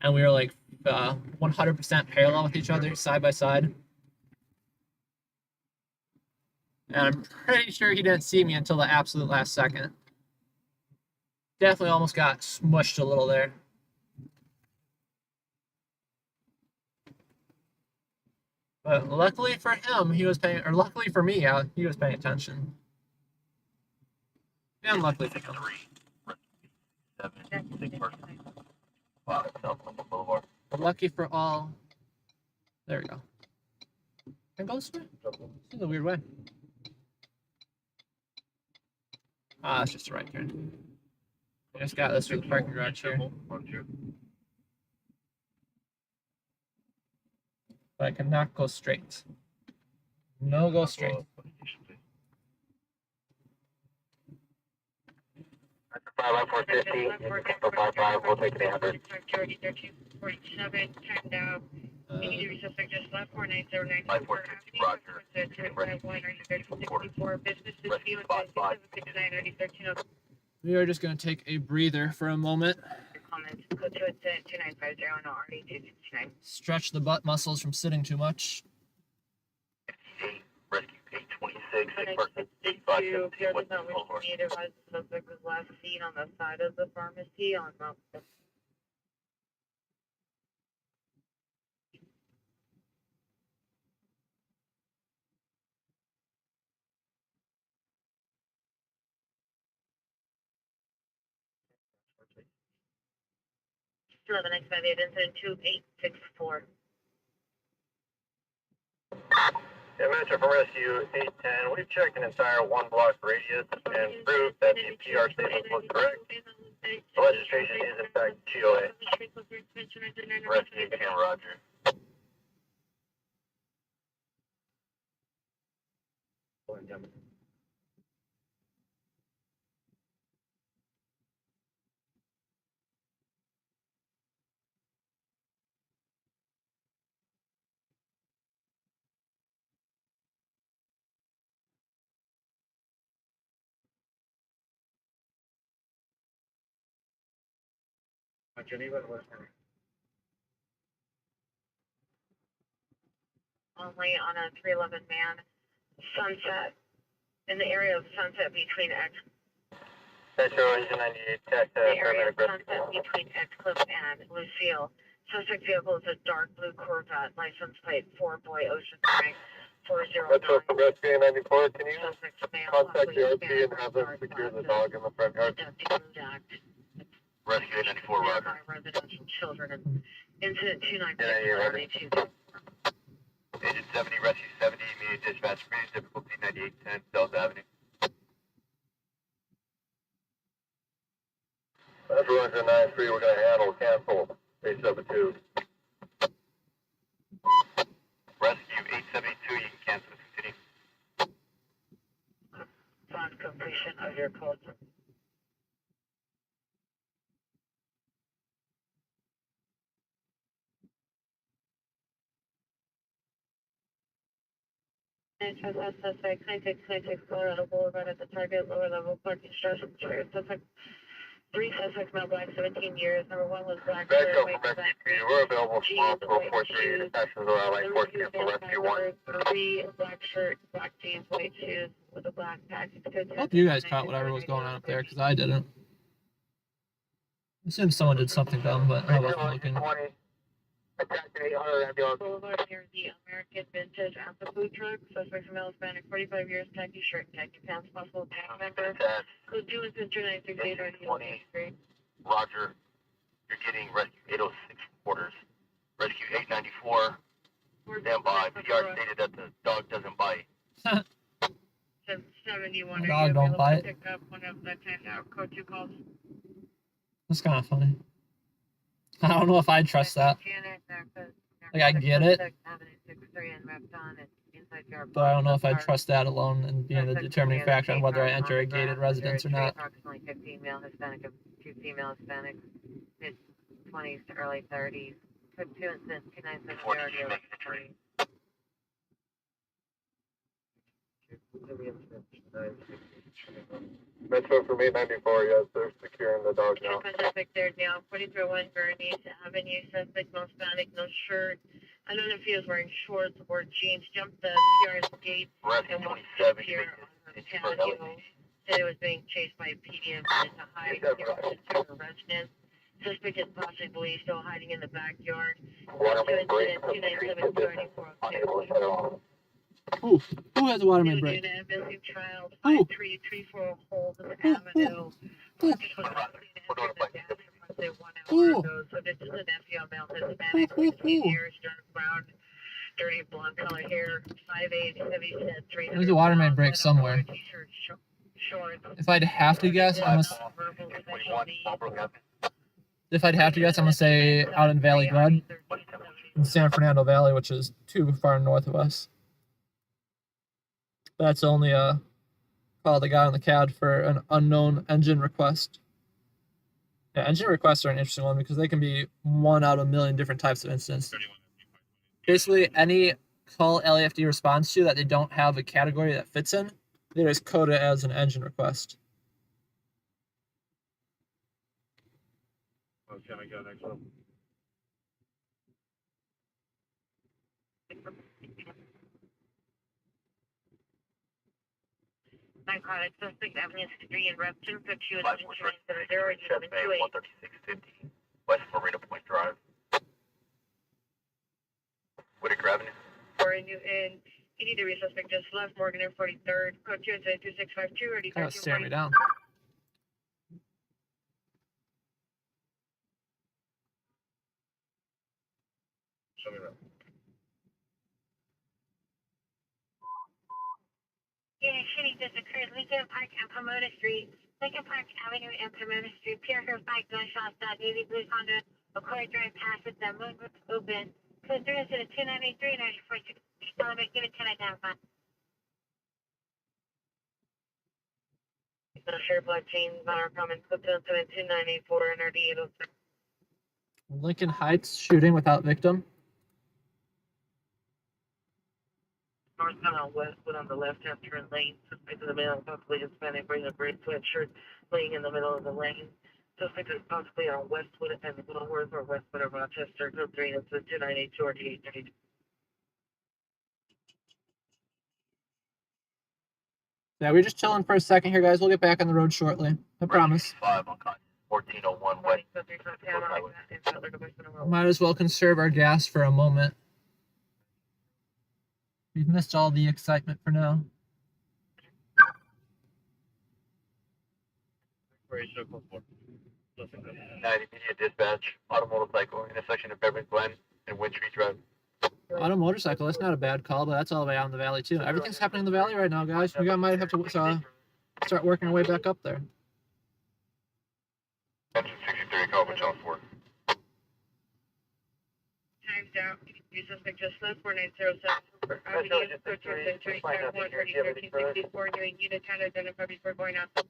and we were like 100% parallel with each other, side by side. And I'm pretty sure he didn't see me until the absolute last second. Definitely almost got smushed a little there. But luckily for him, he was paying, or luckily for me, he was paying attention. And luckily for him. 7, 6 Boulevard. But lucky for all. There we go. Can go this way? This is a weird way. Ah, it's just the right turn. I just got this through the parking garage here. But I cannot go straight. No go straight. 450. 55, we'll take it 800. Georgie 1347, timed out. Any suspect just left 4909. 5450, Roger. 34 businesses, field 69 We are just going to take a breather for a moment. comments. Go to it 2950 and already 269. Stretch the butt muscles from sitting too much. Rescue 826, Clinic Department 62, 8517, does not wish to be advised the subject was last seen on the side of the pharmacy on Mount. The next 58 incident 2864. Yeah, Metro from Rescue 810. We've checked an entire 1 block radius and proved that the PR statement was correct. The registration is in fact GOA. Rescue 10, Roger. Only on a 311 man. Sunset. In the area of Sunset between X. Metro Engine 98, tech The area of paramedic Sunset rescue. between X Cliff and Lucille. Suspect vehicle is a dark blue Corvette. License plate 4 Boy Ocean Drive 409. Metro from Rescue 94, can you Suspect's male, contact ugly, the RP Hispanic, and have them dark secure the glasses, dog in the front yard? Deputy Act. Rescue 94, Roger. Nearby residential children. And incident 296 Yeah, only 2. Agent 70, Rescue 70, immediate dispatch freeze, difficulty 9810, South Avenue. Metro Engine 93, we're going to handle cancel 872. Rescue 872, you can cancel, continue. On completion of your code. Suspect 9696 Colorado Boulevard at the Target lower level parking structure. Suspect 3 suspects, male black, 17 years. Number 1 was black. Metro from Rescue 3, we're available tomorrow, 443, passes around like 4 cancel Rescue 1. 3 black shirt, black jeans, white shoes with a black package. Hope you guys caught whatever was going on up there, because I didn't. I assume someone did something dumb, but I wasn't looking. Boulevard near the American Vintage at the food truck. Suspect male Hispanic, 45 years, khaki shirt, khaki pants, possible tag member. Code 2 is 968 Roger, you're getting Rescue 806 quarters. Rescue 894, stand by. PR stated that the dog doesn't bite. 71. The dog don't bite. Pick up one of the 10 code 2 calls. That's kind of funny. I don't know if I trust that. Like, I get it, but I don't know if I trust that alone and being the determining factor on whether I enter a gated residence or not. Approximately 15 male Hispanic, 2 female Hispanics, mid 20s to early 30s. Code 2 incident 297 Metro from 894, yes, they're securing the dog now. Suspect there now, 4301 Bernice Avenue. Suspect no Hispanic, no shirt. I don't know if he was wearing shorts or jeans. Jumped the PR's gate Rescue and walked 27, here on the it's for patio. said it was being chased by PD and wanted to hide near a residence. Suspect is possibly still hiding in the backyard. Incident 297 29402. Who has a water main break? Missing child, Who? 5334 Holden Avenue. We're notified. Who? So this is an FPL male Hispanic, 16 years, dark brown, dirty blonde color hair, 5'8", heavy set, 300. There's a water main break somewhere. T-shirt, shorts. If I'd have to guess, I'm gonna say out in Valley Glen, in San Fernando Valley, which is too far north of us. That's only call they got on the CAD for an unknown engine request. Yeah, engine requests are an interesting one because they can be one out of a million different types of incidents. Basically, any call LAFD responds to that they don't have a category that fits in, they just code it as an engine request. Okay, I got next one. Narcotic suspect, Avenue 3 in Repton, 5130, 13650 West Marina Point Drive. Whitaker Avenue. Or in ED3 suspect just left Morgan and 43rd, code 22652, already Kind of staring me down. Show me around. Yeah, shooting just occurred. Lincoln Park and Pomona Street. Lincoln Park Avenue and Pomona Street. Pure her 5 gunshots. Navy blue Honda. Accord drive past it. That moon was open. Code 3 to the 293 94. Tell them give it 10 identify. Sheriff Black Jean, Bonner Common, Clifton, 294 NRD 803. Lincoln Heights shooting without victim. Northbound on Westwood on the left-hand turn lane. Suspect in the middle, possibly Hispanic, wearing a gray sweatshirt, laying in the middle of the lane. Suspect is possibly on Westwood and Willowworth or Westwood of Rochester. Code 3 is the 2982 or 832. Yeah, we're just chilling for a second here, guys. We'll get back on the road shortly. I promise. 5 unconscious. 1401 West. Might as well conserve our gas for a moment. We've missed all the excitement for now. Immediate dispatch. Automotorcycle intersection of Beverly Glen and Wintry Drive. Auto motorcycle, that's not a bad call, but that's all the way out in the valley too. Everything's happening in the valley right now, guys. We might have to start working our way back up there. Engine 63 Cobra Channel 4. Time's out. You suspect just left 4907. Avenue, 1334, 1364. Doing unit time identify before going out. 63,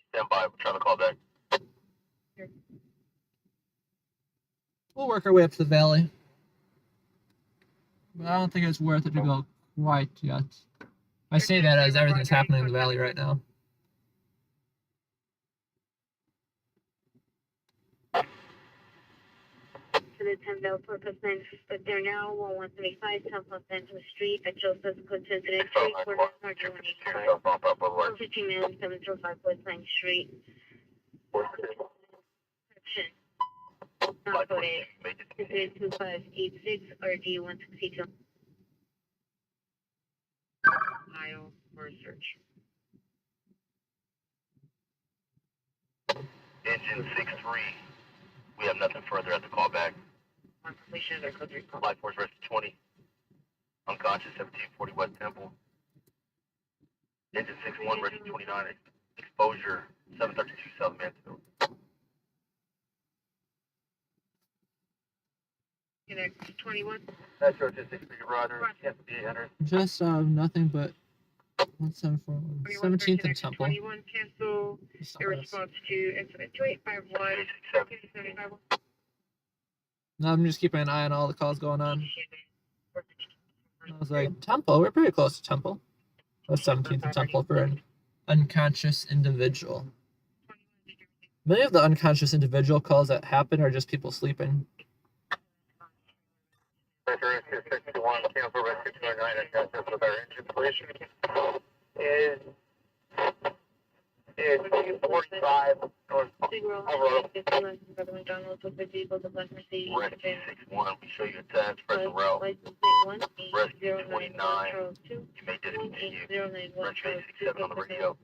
stand by. We're trying to call back. We'll work our way up to the valley. But I don't think it's worth it to go quite yet. I say that as everything's happening in the valley right now. To the 10 Bell Purpose Man, but they're now 1175 South Benton Street at Joseph Clinton Street, corner North 185. 15 minutes, 705 West 9th Street. Not code 8. 2586 RD 162. Ohio for search. Engine 63. We have nothing further at the callback. On completion of their code 3 call. Light force rescue 20. Unconscious 1740 West Temple. Engine 61 rescue 29. Exposure 732 South Mansfield. Connect 21. That's your 63 Roger. Yes, 800. Just nothing but 17th and Temple. 21 cancel. Your response to incident 2851. 275. No, I'm just keeping an eye on all the calls going on. I was like, Temple? We're pretty close to Temple. That's 17th and Temple for an unconscious individual. Many of the unconscious individual calls that happen are just people sleeping. Mercury Rescue 61, cancel Rescue 209, attachments with our engine, please. Is 45 North Colorado. Rescue 61, we show you attached, present route. Rescue 29, you may discontinue. Rescue 87 on the radio.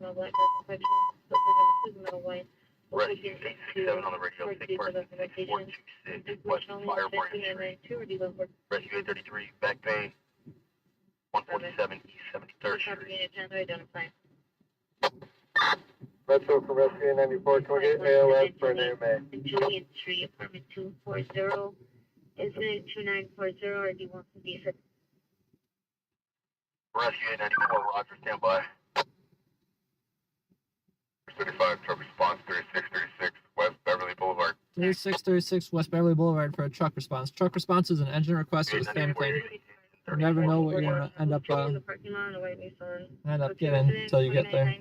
Rescue 867 on the radio, sick person 6426, West Fireborn Street. Rescue 833, back bay, 147 East 73rd Street. Metro from Rescue 94, 28 ALS for an AMA. Julian Street, apartment 240. Incident 2940, or do you want to be a Rescue 94, Roger, stand by. 35, truck response 3636, West Beverly Boulevard. 3636 West Beverly Boulevard for a truck response. Truck response is an engine request or the same thing. You never know what you're gonna end up getting until you get there.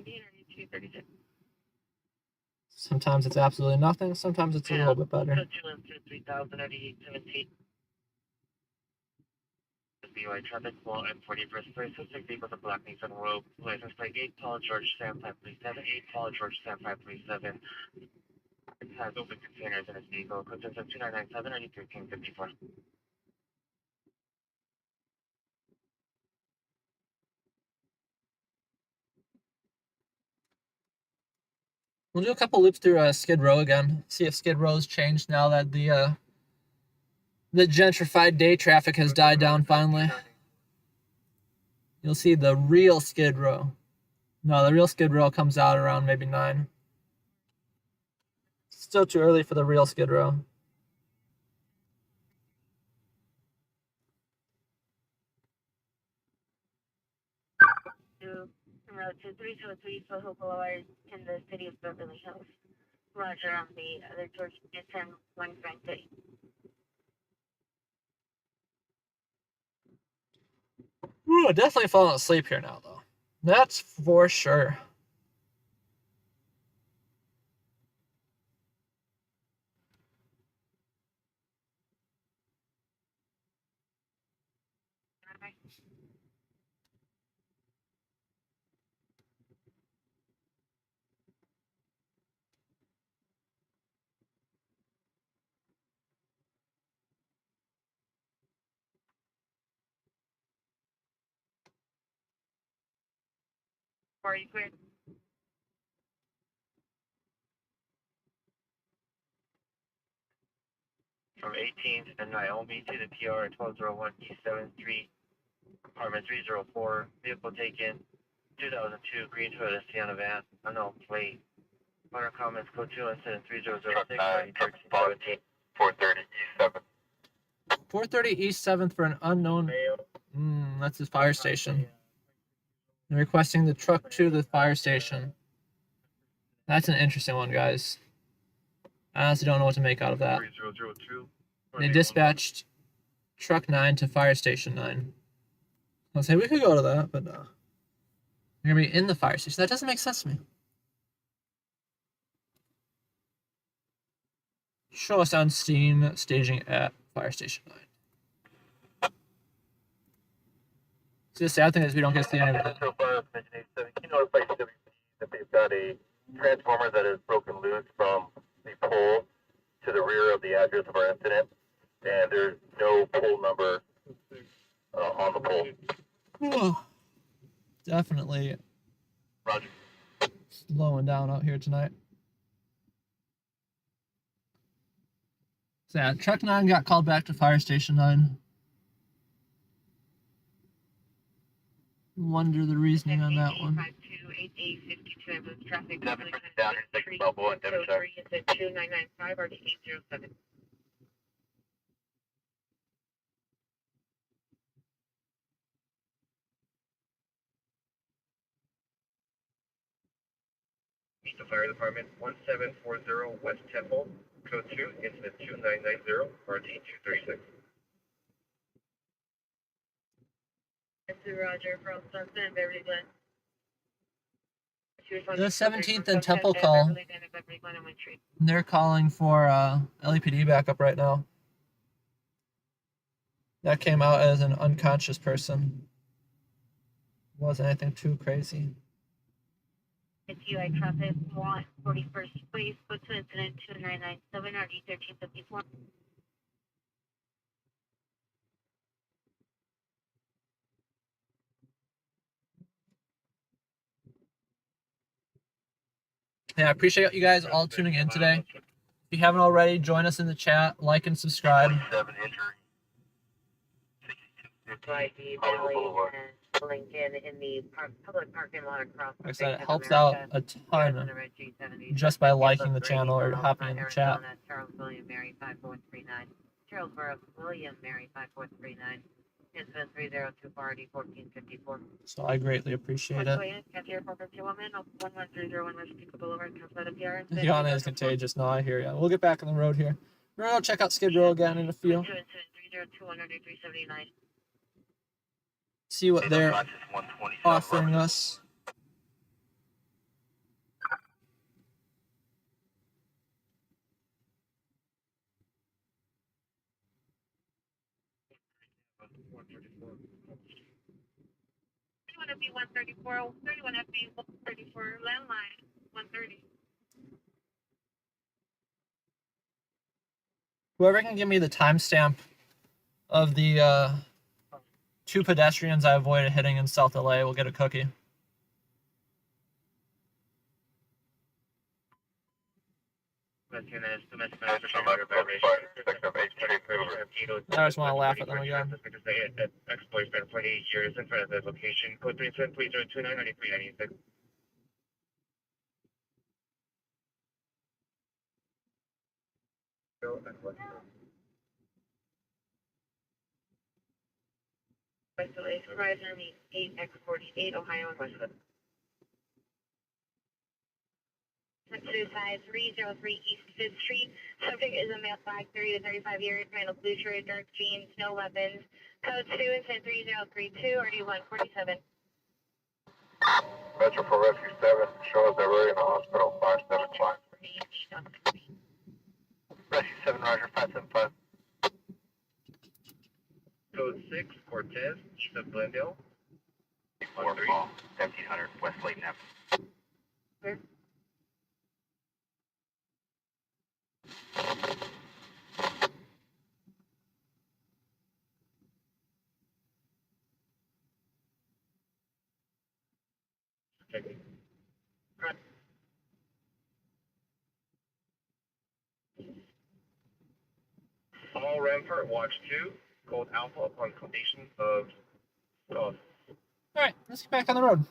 Sometimes it's absolutely nothing. Sometimes it's a little bit better. 3017. BY traffic flow and 41st place, suspect vehicle the Black Nissan Rogue, license plate 8 Paul George Sam 537, 8 Paul George Sam 537. It has open containers in his vehicle, code 2997 and 1354. We'll do a couple loops through Skid Row again. See if Skid Row's changed now that the gentrified day traffic has died down finally. You'll see the real Skid Row. No, the real Skid Row comes out around maybe 9. Still too early for the real Skid Row. Route 2303 Soho Boulevard in the city of Beverly Hills. Roger on the other George Nissan 1 Frank City. Ooh, definitely falling asleep here now, though. That's for sure. Are you clear? From 18th and Naomi to the PR 1201 East 7th Street, apartment 304, vehicle taken, 2002 green Toyota Sienna van, unknown plate. Minor comments, code 2 incident 3006. 430 East 7th. 430 East 7th for an unknown. That's his fire station. They're requesting the truck to the fire station. That's an interesting one, guys. I honestly don't know what to make out of that. 3002. They dispatched truck 9 to fire station 9. I'll say we could go to that, but no. You're gonna be in the fire station. That doesn't make sense to me. Show us on scene staging at fire station 9. So the sad thing is we don't get to see any of that. So far, can you notify CWC that they've got a transformer that is broken loose from the pole to the rear of the address of our incident, and there's no pole number on the pole. Definitely Roger. slowing down out here tonight. So yeah, truck 9 got called back to fire station 9. Wonder the reasoning on that one. 528852 traffic. Down here, second bubble and Devonshire. 2995 or 807. Meet the fire department 1740 West Temple, code 2, incident 2990, RT 236. Roger from Sunset and Beverly Glen. The 17th and Temple call. They're calling for LAPD backup right now. That came out as an unconscious person. Wasn't anything too crazy. It's UI traffic 41st place, go to incident 2997 RD 1354. Yeah, I appreciate you guys all tuning in today. If you haven't already, join us in the chat, like and subscribe. 7 injury. Right, the Valley and Lincoln in the public parking lot across. Like I said, it helps out a ton just by liking the channel or hopping in the chat. Charles William Mary 5439. Charles William Mary 5439. Incident 3024 RD 1454. So I greatly appreciate it. Yana is contagious. No, I hear you. We'll get back on the road here. We're gonna check out Skid Row again in a few. See what they're offering us. FB 134, 31 FB 134, landline 130. Whoever can give me the timestamp of the 2 pedestrians I avoided hitting in South LA will get a cookie. I just want to laugh at them again. Ex-boyfriend for 8 years in front of the location. Code 3730299396. Westlake Horizon 8X48, Ohio and Westwood. 303 East 5th Street. Subject is a male, 30 to 35 years, man of blue shirt, dark jeans, no weapons. Code 2, incident 3032, RD 147. Metro for Rescue 7, shows they're already in the hospital, 575. Rescue 7, Roger, 575. Code 6, Cortez, east of Glendale. 4 Fall, 1700, West Layton Avenue. Where? All Rampart, watch 2, code Alpha upon completion of Alright, let's get back on the road.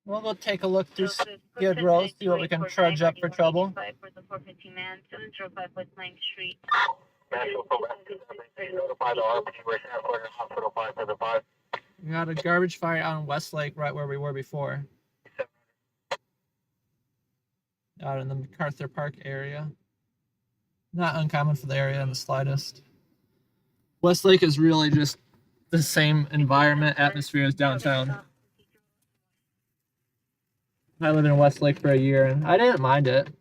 We'll go take a look through Skid Row, see what we can trudge up for trouble. National for Rescue 7, please notify the RPG we're transported to hospital 575. We got a garbage fire out in Westlake, right where we were before. Out in the MacArthur Park area. Not uncommon for the area in the slightest. Westlake is really just the same environment, atmosphere as downtown. I lived in Westlake for a year and I didn't mind it. The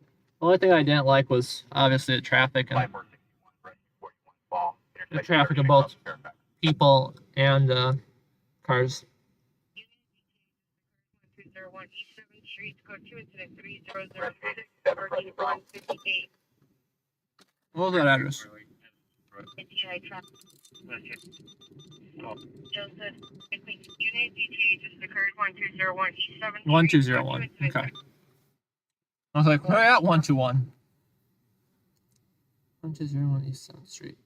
only thing I didn't like was obviously the traffic and the traffic of both people and cars. What was that address? Joseph, unit DTA just occurred 1201 East 7th. 1201. Okay. I was like, where at 121? 1201 East 7th Street.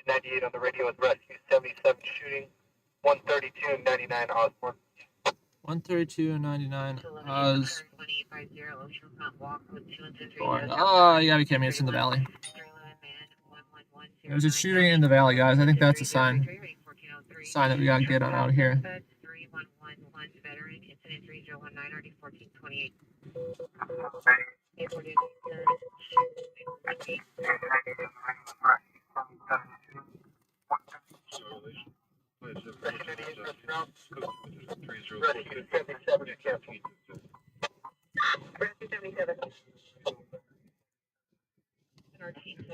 98 on the radio with Rescue 77 shooting. 132-99 Osborne. 132.99 Oz. Oh, you gotta be kidding me! It's in the valley. There's a shooting in the valley, guys. I think that's a sign. Sign that we gotta get on out of here. 277, you can't see. For 277. And our team.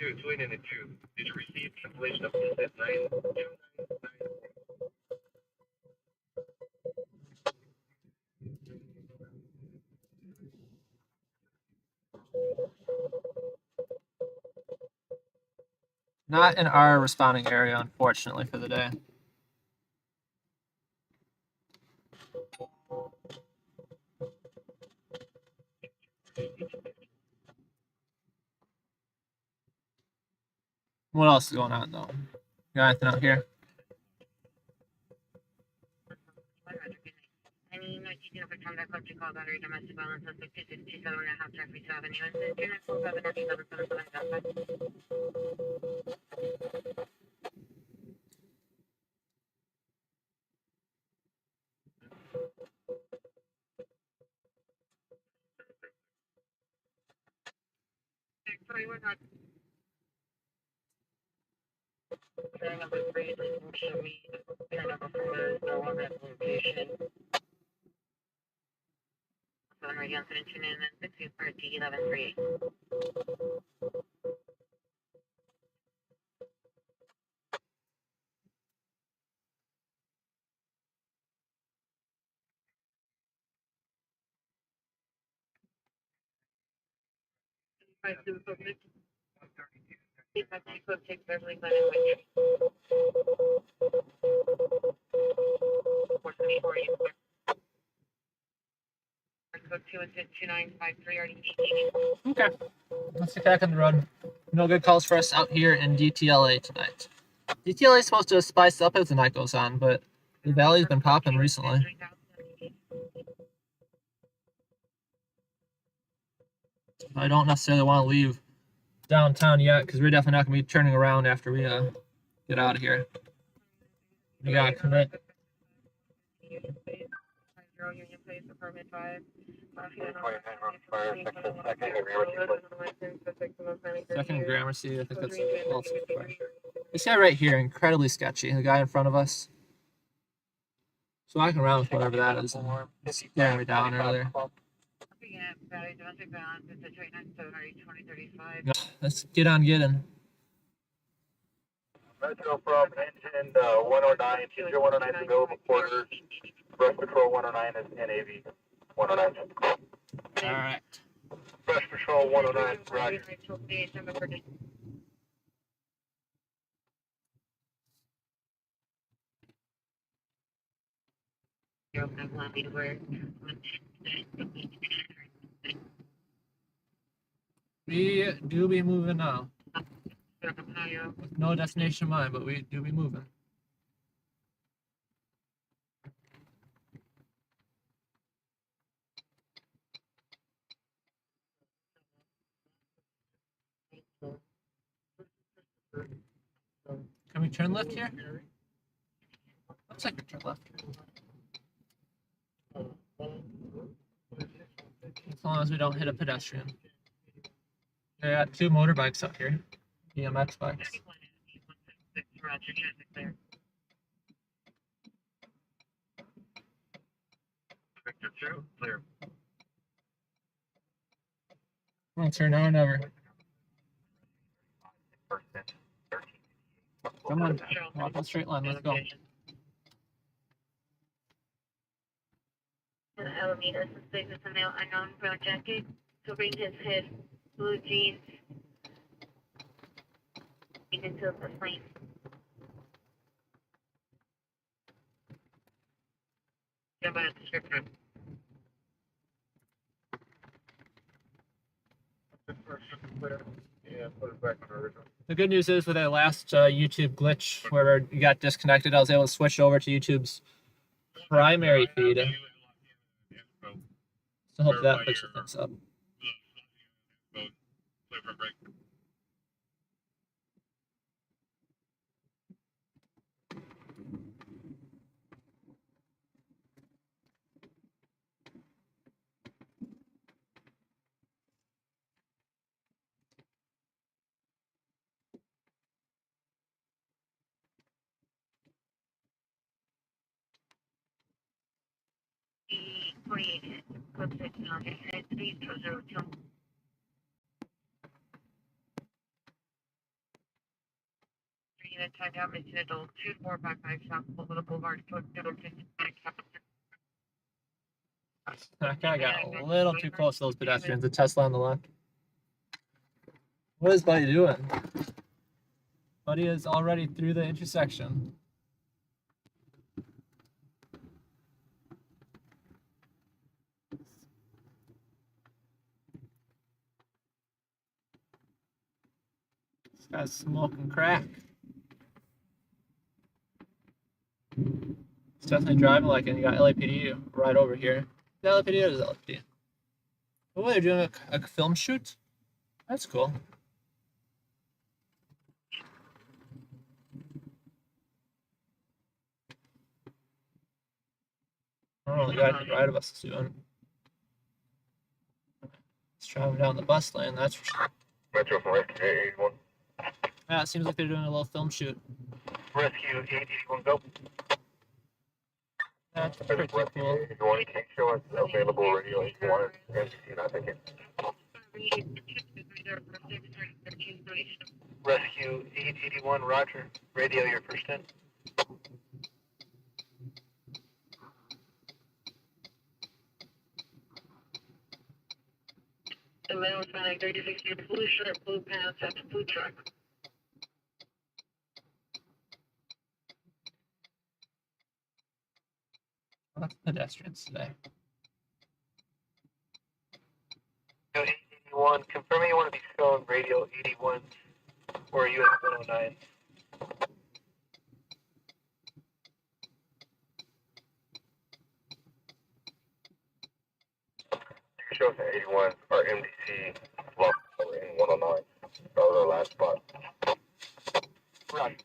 It's waiting at 2. Did you receive cancellation of this at 9? Not in our responding area, unfortunately, for the day. What else is going on, though? Got anything out here? Any notification of a contact left to call battery domestic violence suspect 2627 Jeffries Avenue. And then 2947 Sorry, we're not. Pair number 3, show me. Pair number 4 is no longer at the location. Phone radio incident 29 and 60 for T1138. Five two four six. Take Beverly Hills and Whitney. 474 code 22953 RDT. Okay. Let's get back on the road. No good calls for us out here in DTLA tonight. DTLA is supposed to spice up as the night goes on, but the valley's been popping recently. I don't necessarily want to leave downtown yet because we're definitely not going to be turning around after we get out of here. We got to commit. Union Place, Apartment 5. Second and Gramercy, I think that's also fine. This guy right here, incredibly sketchy. The guy in front of us. So I can around with whatever that is. He's staring me down earlier. Let's get on getting. Metro from engine 109, 109 is available quarters. Brush Patrol 109 is NAV 109. All right. Brush Patrol 109, Roger. We do be moving now. With no destination in mind, but we do be moving. Can we turn left here? Looks like we turn left. As long as we don't hit a pedestrian. I got 2 motorbikes up here. BMX bikes. Victor 2, clear. I'll turn now or never. Come on, walk in a straight line. Let's go. Alameda suspect is a male unknown brown jacket, covering his head, blue jeans, into the plane. Yeah, but it's description. Yeah, put it back on the original. The good news is with that last YouTube glitch where you got disconnected, I was able to switch over to YouTube's primary feed. So hopefully that fixes things up. 48, code 6, 302. Unit timed out, missing adult 2455 South Boulevard Boulevard, code 059. That guy got a little too close to those pedestrians. The Tesla on the left. What is Buddy doing? Buddy is already through the intersection. This guy's smoking crack. He's definitely driving like it. You got LAPD right over here. Is that LAPD or is it LAPD? Oh, they're doing a film shoot? That's cool. I don't know what the guy to the right of us is doing. He's driving down the bus lane, that's for sure. Metro from Rescue 881. Yeah, it seems like they're doing a little film shoot. Rescue 881, go. That's pretty cool. Rescue 881, can you show us available radio 81 and not thinking? Rescue 881, Roger. Radio, your first in. The man was found at 36 year blue shirt, blue pants, that's a food truck. Lots of pedestrians today. 881, confirming you want to be shown radio 81 or US 109. Shows at 81 or MDC block in 109. That was our last spot. Right.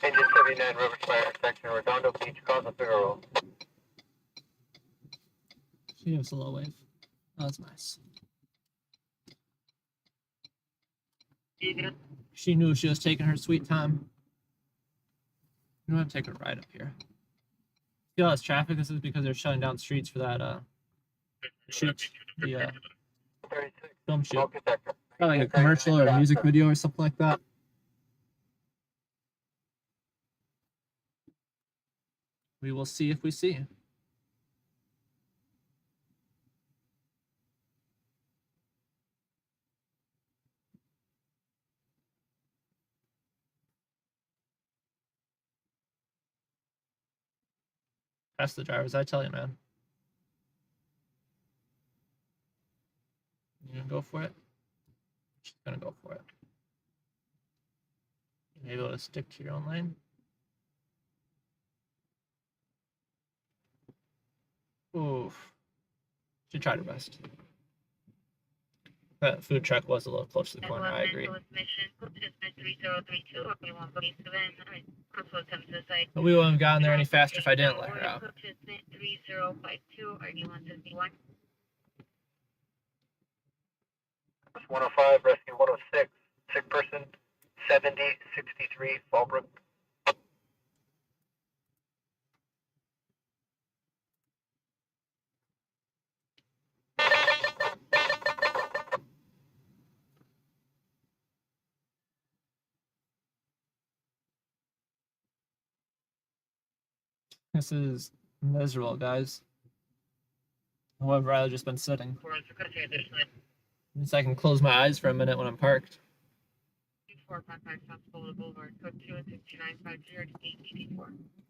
Engine 79, Riverside intersection, Redondo Beach, Casa Figueroa. She gives a low wave. Oh, that's nice. She knew she was taking her sweet time. You want to take a ride up here. See all this traffic? This is because they're shutting down streets for that shoot. The 36, film shoot. smoke detector. Probably like a commercial or a music video or something like that. We will see if we see. That's the drivers, I tell you, man. You gonna go for it? She's gonna go for it. You're able to stick to your own lane. Oof. She tried her best. That food truck was a little close to the corner, I agree. But we wouldn't have gotten there any faster if I didn't let her out. 105, Rescue 106, sick person, 7063, Fallbrook. This is miserable, guys. However, I've just been sitting. Means I can close my eyes for a minute when I'm parked. 455 South Boulevard, code 26950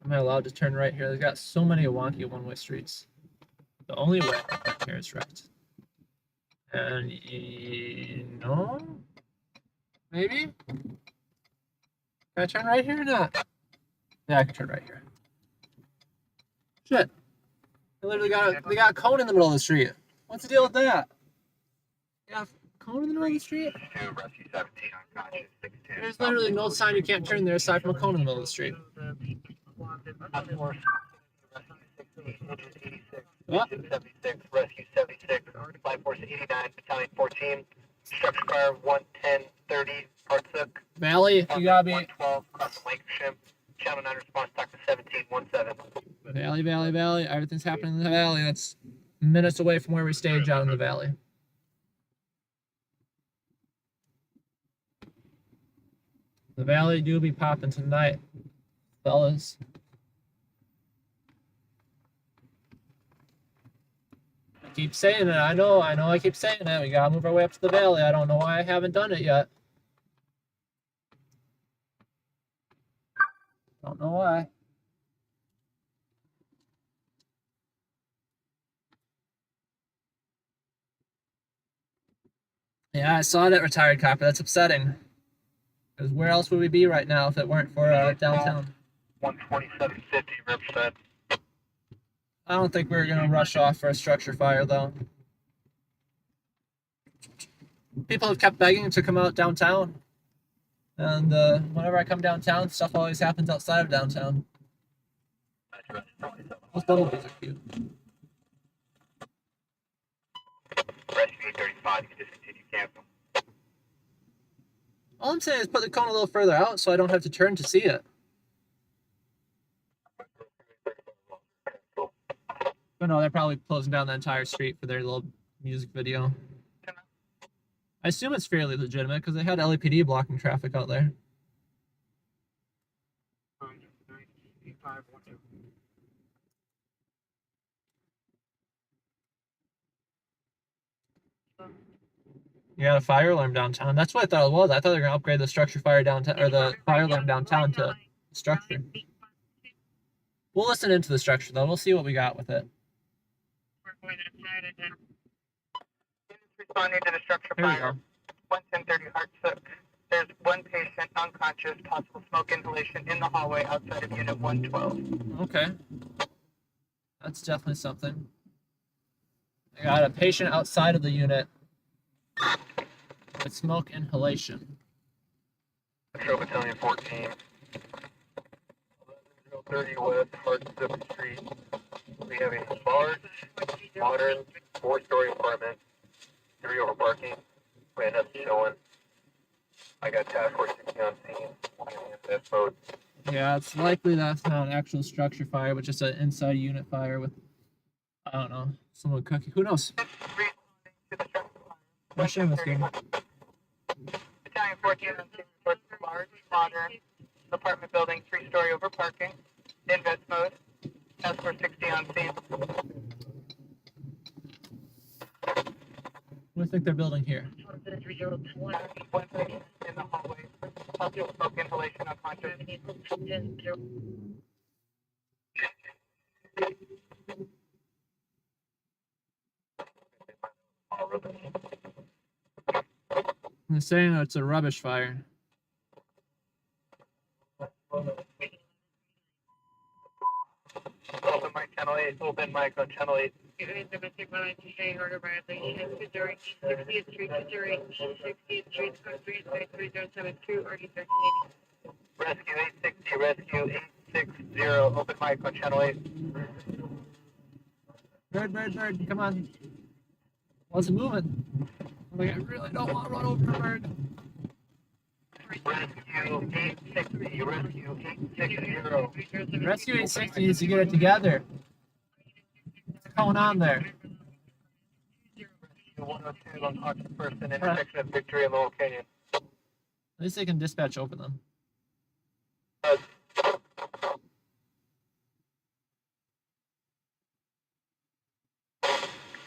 Am I allowed to turn right here? They've got so many wonky one-way streets. The only way I can turn here is right. And no? Maybe? Can I turn right here or not? Yeah, I can turn right here. Shit. They literally got a cone in the middle of the street. What's the deal with that? Yeah, cone in the middle of the street? Rescue 17, unconscious, 62. There's literally no sign you can't turn there aside from a cone in the middle of the street. What? 76, Rescue 76, Flight Force 89, Battalion 14, structure car 11030, Partsuk. Valley, you gotta be. 112, crossing Lancashire, Channel 9 response, talk to 1717. Valley, valley, valley. Everything's happening in the valley. That's minutes away from where we stage out in the valley. The valley do be popping tonight, fellas. I keep saying it. I know I keep saying it. We gotta move our way up to the valley. I don't know why I haven't done it yet. Don't know why. Yeah, I saw that retired copper. That's upsetting. Because where else would we be right now if it weren't for downtown? 12750 Riverside. I don't think we're gonna rush off for a structure fire though. People have kept begging to come out downtown, and whenever I come downtown, stuff always happens outside of downtown. Those bumblebees are cute. Rescue 835, you can discontinue cancel. All I'm saying is put the cone a little further out so I don't have to turn to see it. But no, they're probably closing down the entire street for their little music video. I assume it's fairly legitimate because they had LAPD blocking traffic out there. You got a fire alarm downtown. That's what I thought it was. I thought they were gonna upgrade the structure fire downtown or the fire alarm downtown to structure. We'll listen into the structure though. We'll see what we got with it. Responding to the structure Here we fire. go. 11030 Hartsook. There's one patient unconscious, possible smoke inhalation in the hallway outside of unit 112. Okay. That's definitely something. I got a patient outside of the unit with smoke inhalation. Metro Battalion 14. 30 West Hartsook Street. We have a large, modern, 4-story apartment, 3 over parking. We end up showing. I got task force 60 on scene. That mode. Yeah, it's likely that's not an actual structure fire, but just an inside unit fire with, I don't know, someone cooking. Who knows? I should have assumed. Battalion 14 on scene reports a large, modern apartment building, 3-story over parking. Invest mode. Task force 60 on scene. What do you think they're building here? One patient in the hallway. Possible smoke inhalation unconscious. They're saying it's a rubbish fire. Open mic channel 8, open mic on channel 8. Domestic violence and trade order violation. During 60th Street, during 60th Street, code 3-3072, already 1380. Rescue 860, rescue 860, open mic on channel 8. Bird, come on. Wasn't moving. Like, I really don't want to run over a bird. Rescue 860, rescue 860. Rescue 860 needs to get it together. What's going on there? Rescue 102, unconscious person, intersection of Victory and Laurel Canyon. At least they can dispatch over them.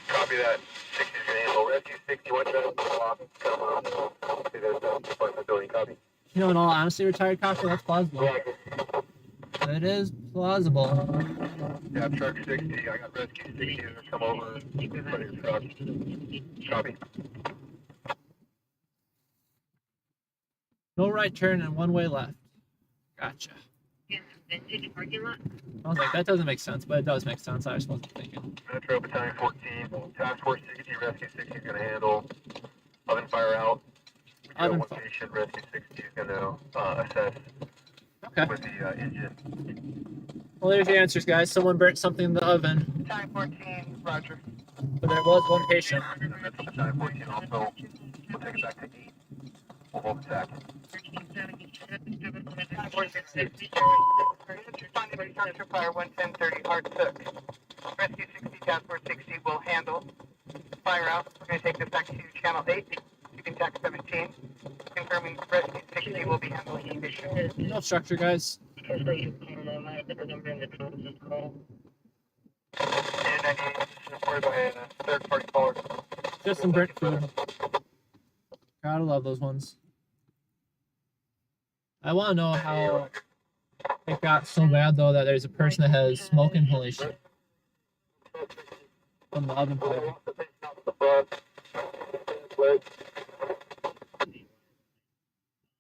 Copy that. 60 is going to handle. Rescue 61 trying to pull off. Come on. See, there's the apartment building. Copy. You know, in all honesty, retired copper, that's plausible. It is plausible. Yeah, truck 60. I got rescue 60 to come over. Put your truck. Copy. No right turn and one way left. Gotcha. Vintage parking lot. I was like, that doesn't make sense, but it does make sense. I was supposed to be thinking. Metro Battalion 14. Task Force 60. Rescue 60 is going to handle. Oven fire out. We got Oven one fire. patient. Rescue 60 is going to assess Okay. with the engine. Well, there's your answers, guys. Someone burnt something in the oven, Battalion 14, roger. but there was one patient. Metro Battalion 14 also. We'll take it back to 8. We'll hold attack. Structure fire 11030 Arson. Rescue 60 task force 60 will handle fire out. We're going to take this back to channel 8. You can tack 17. Confirming rescue 60 will be handling the issue. No structure, guys. And I need supported by a third party caller. Just some burnt food. Gotta love those ones. I want to know how it got so bad, though, that there's a person that has smoke inhalation from the oven fire.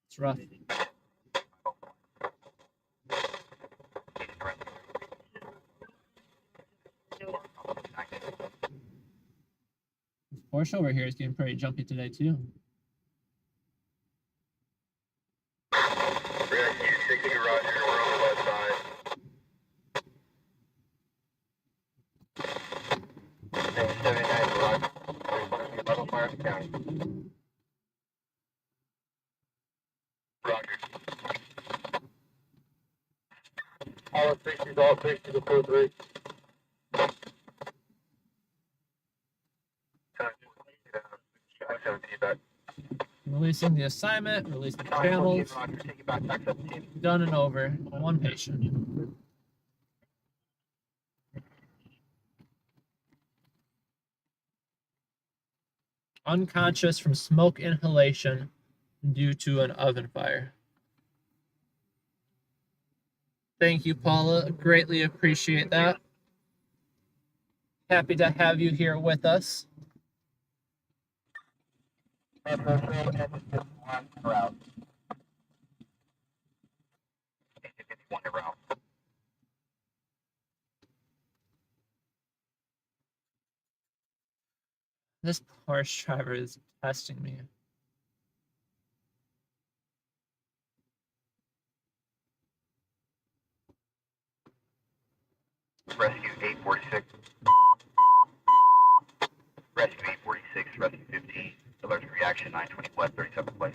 It's rough. Porsche over here is getting pretty jumpy today, too. Rescue 60, Roger. We're on the west side. Thanks, 79, Roger. Level fire in the county. Roger. All 60 to code 3. Releasing the assignment, releasing the channels. Roger, take it back, tack 17. Done and over. One patient. Unconscious from smoke inhalation due to an oven fire. Thank you, Paula. Greatly appreciate that. Happy to have you here with us. Route. 51 route. This Porsche driver is testing me. Rescue 846. Rescue 846, Rescue 15. Allergic reaction 920 West, 37th place.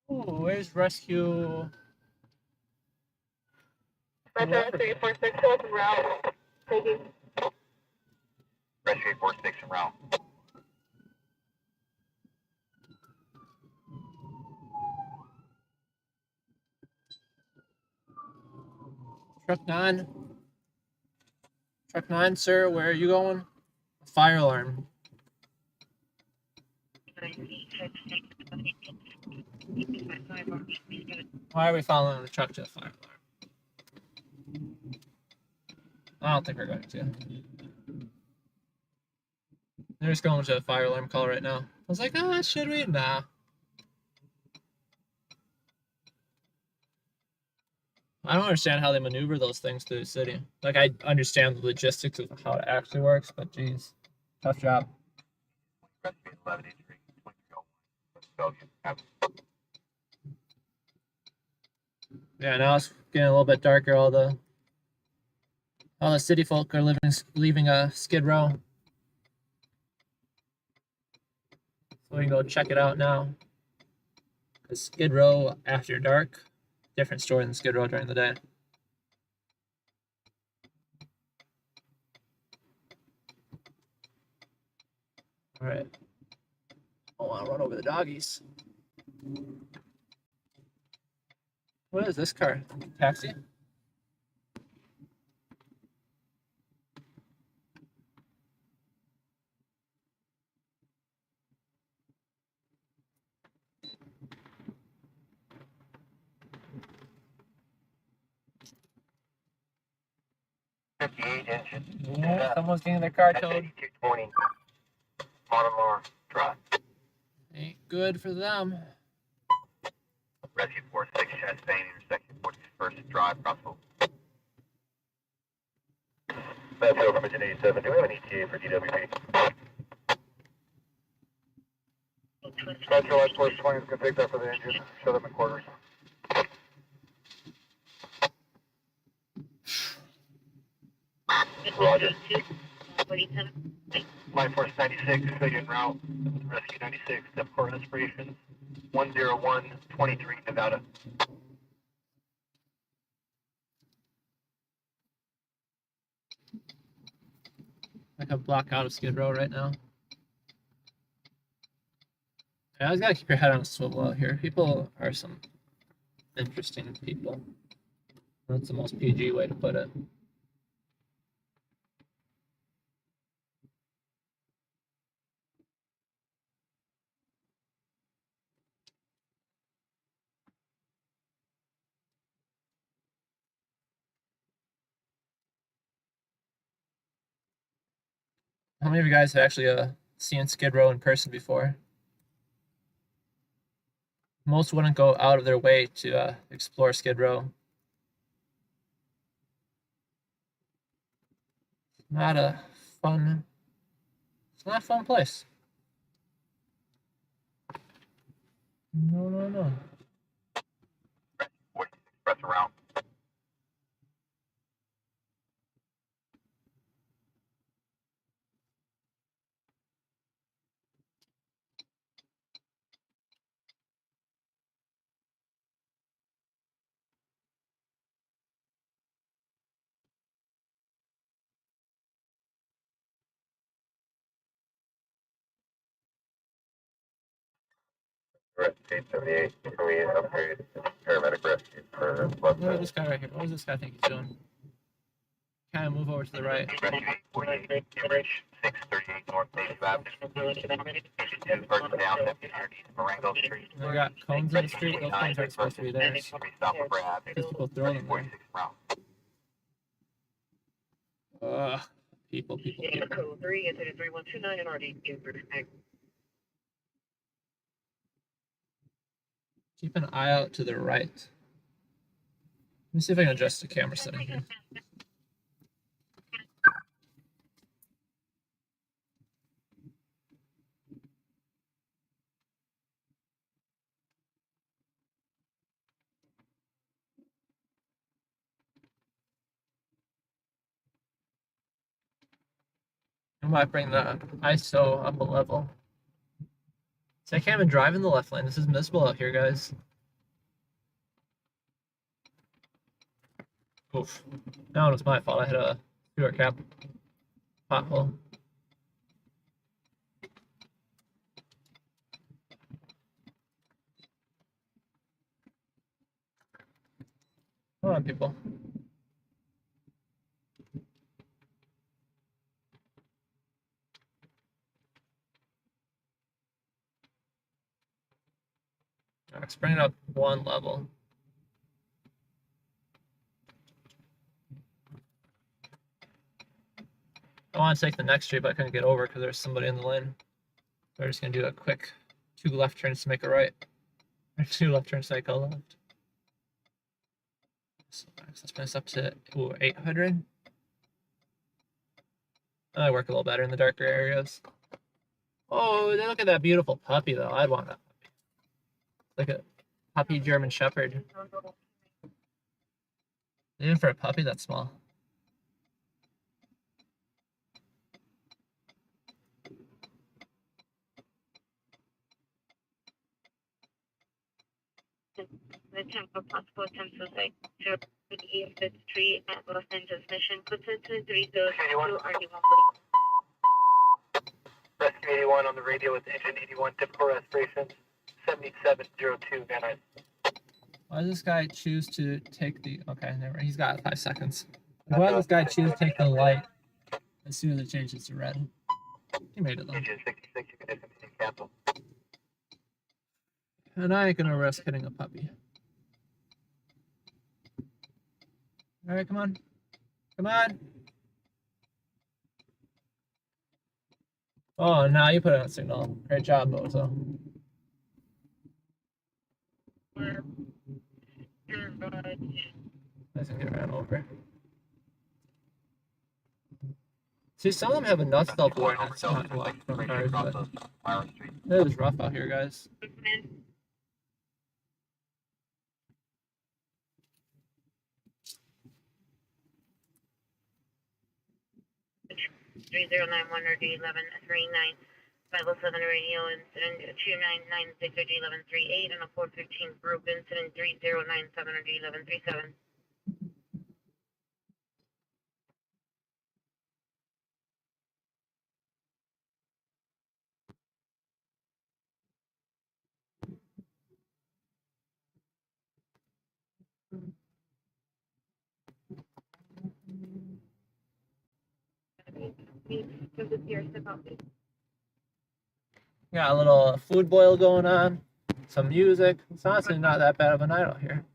Ooh, where's rescue? Rescue 846 close en route. Taking. Rescue 846 en route. Truck 9. Truck 9, sir, where are you going? Fire alarm. Why are we following the truck to the fire alarm? I don't think we're going to. They're just going to a fire alarm call right now. I was like, should we? Nah. I don't understand how they maneuver those things through the city. Like, I understand the logistics of how it actually works, but geez, tough job. Rescue 1183, 2301. Yeah, now it's getting a little bit darker. All the city folk are leaving Skid Row. So we can go check it out now. Because Skid Row after dark, different story than Skid Row during the day. All right. I want to run over the doggies. What is this car? Taxi? Yeah, someone's getting their car towed. 220. Baltimore Drive. Ain't good for them. Rescue 46, Chastain, intersection 41st Drive, Russell. That's over, Mission 87. Do we have an ETA for DWP? Metro Light Force 20 is going to take that for the engine. Show them in quarters. Roger. 47. Flight Force 96, en route. Rescue 96, step core aspirations. 10123 Nevada. I could block out of Skid Row right now. I always gotta keep your head on a swivel out here. People are some interesting people. That's the most PG way to put it. How many of you guys have actually seen Skid Row in person before? Most wouldn't go out of their way to explore Skid Row. Not a fun. It's not a fun place. No, no, no. 46 press around. Rescue 78, can we upgrade paramedic rescue for left Look at this guy right here. What does this guy think he's doing? Kind of move over to the right. Rescue 48, reach 638 North Native Avenue. Two person down, 50 underneath Marengo Street. And I got cones in the street. Those cones aren't supposed to be there. Stop for Brad. Because people throw them there. 46 round. People. Code 3 into the 3129 and RD in Keep an eye out to the right. Let me see if I can adjust the camera setting here. I might bring the ISO up a level. See, I can't even drive in the left lane. This is miserable out here, guys. Oof. No, it's my fault. I hit a sewer cap pothole. Come on, people. Let's bring it up one level. I want to take the next street, but I couldn't get over because there's somebody in the lane. So we're just going to do a quick 2 left turns to make a right. Or 2 left turns to make a left. So let's bring this up to 800. I work a little better in the darker areas. Oh, look at that beautiful puppy, though. I'd want that puppy. Like a puppy German Shepherd. Even for a puppy, that's small. The temple possible attempts was like 058th Street at Los Angeles Mission. Put it to 302 RD1. Rescue 81 on the radio with engine 81, typical aspirations. 7702 Van Nuys. Why does this guy choose to take the... Okay, never mind. He's got 5 seconds. Why does this guy choose to take the light as soon as it changes to red? He made it, though. Engine 66, you can discontinue cancel. And I ain't gonna risk hitting a puppy. Alright, come on. Come on! Oh, now you put it on signal. Great job, Bozo. I think it ran over. See, some of them have enough self-awareness not to walk from cars, but it is rough out here, guys. 3091 or D1139. 507 radio incident 2996 or D1138 and a 415 group incident 3097 or D1137. Got a little food boil going on, some music. It's honestly not that bad of a night out here.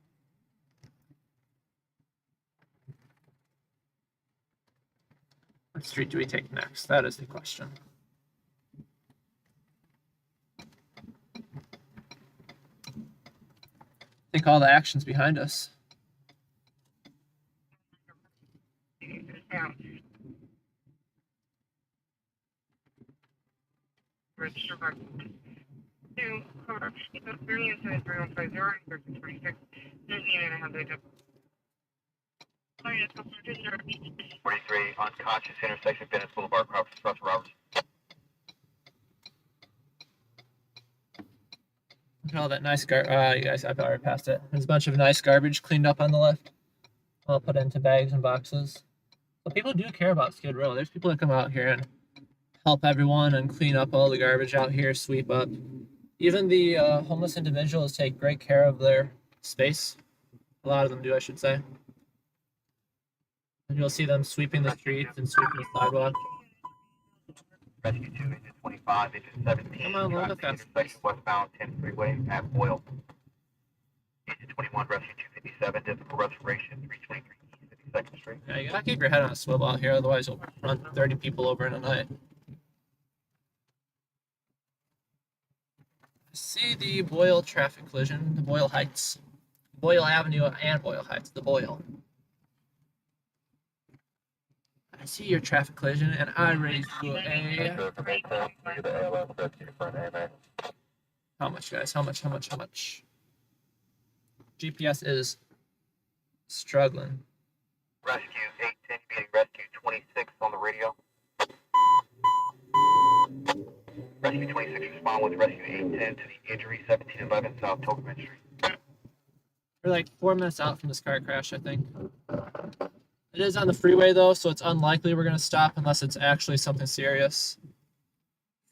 What street do we take next? That is the question. I think all the action's behind us. Register back. 2, cover. 3 incident 3150, 1346. There's the unit I have the 43, unconscious intersection, Venice Boulevard, Roberts, Roberts. Look at all that nice you guys, I've already passed it. There's a bunch of nice garbage cleaned up on the left. All put into bags and boxes. So people do care about Skid Row. There's people that come out here and help everyone and clean up all the garbage out here, sweep up. Even the homeless individuals take great care of their space. A lot of them do, I should say. And you'll see them sweeping the streets and sweeping the sidewalk. Rescue 2, engine 25, engine 17. Come on, a little bit faster. Intersection westbound 10 freeway at Boyle. Engine 21, rescue 257, difficult restoration, 323 East 52nd Street. Yeah, you gotta keep your head on a swivel out here, otherwise you'll run 30 people over in a night. I see the Boyle traffic collision, the Boyle Heights. Boyle Avenue and Boyle Heights, the Boyle. I see your traffic collision and I raised you a... How much, guys? How much? GPS is struggling. Rescue 810, being rescue 26 on the radio. Rescue 26 respond with rescue 810 to the injury 1711 South Tokeman Street. We're like 4 minutes out from this car crash, I think. It is on the freeway though, so it's unlikely we're gonna stop unless it's actually something serious.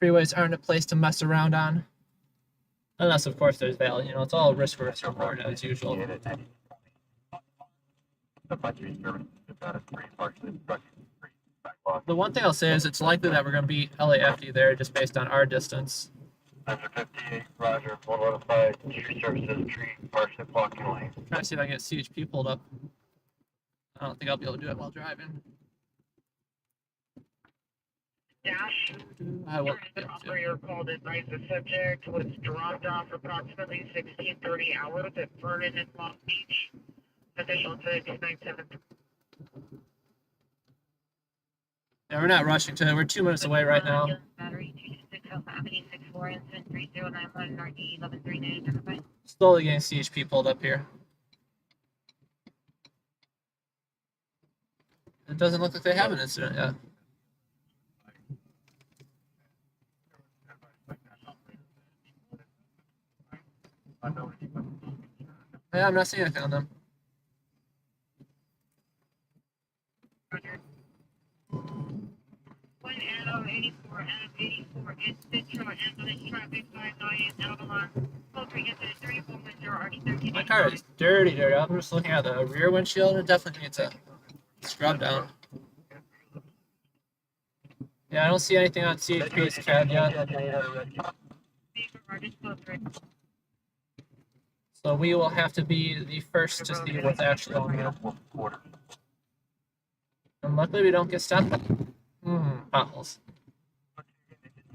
Freeways aren't a place to mess around on. Unless of course there's bail, you know, it's all risk report as usual. The one thing I'll say is it's likely that we're gonna beat LAFD there just based on our distance. After 58, Roger, 115, Chief Services, tree, partially blocking lane. Trying to see if I can get CHP pulled up. I don't think I'll be able to do it while driving. Dash. I will. The operator called advise the subject was dropped off approximately 1630 hours at Vernon and Long Beach. Official to 297. Yeah, we're not rushing to it. We're 2 minutes away right now. Battery 226 Alpha Avenue 64 incident 3091 RD 1139 identified. Slowly getting CHP pulled up here. It doesn't look like they have an incident yet. Yeah, I'm not seeing anything on them. One Adam 84, Adam 84, incident short ambulance traffic 59 Avalon. Code 3 incident 3410 RD 13. My car is dirty. I'm just looking at the rear windshield. It definitely needs a scrub down. Yeah, I don't see anything on CHP's CAD yet. So we will have to be the first to see what's actually on here. And luckily we don't get stopped. Potholes.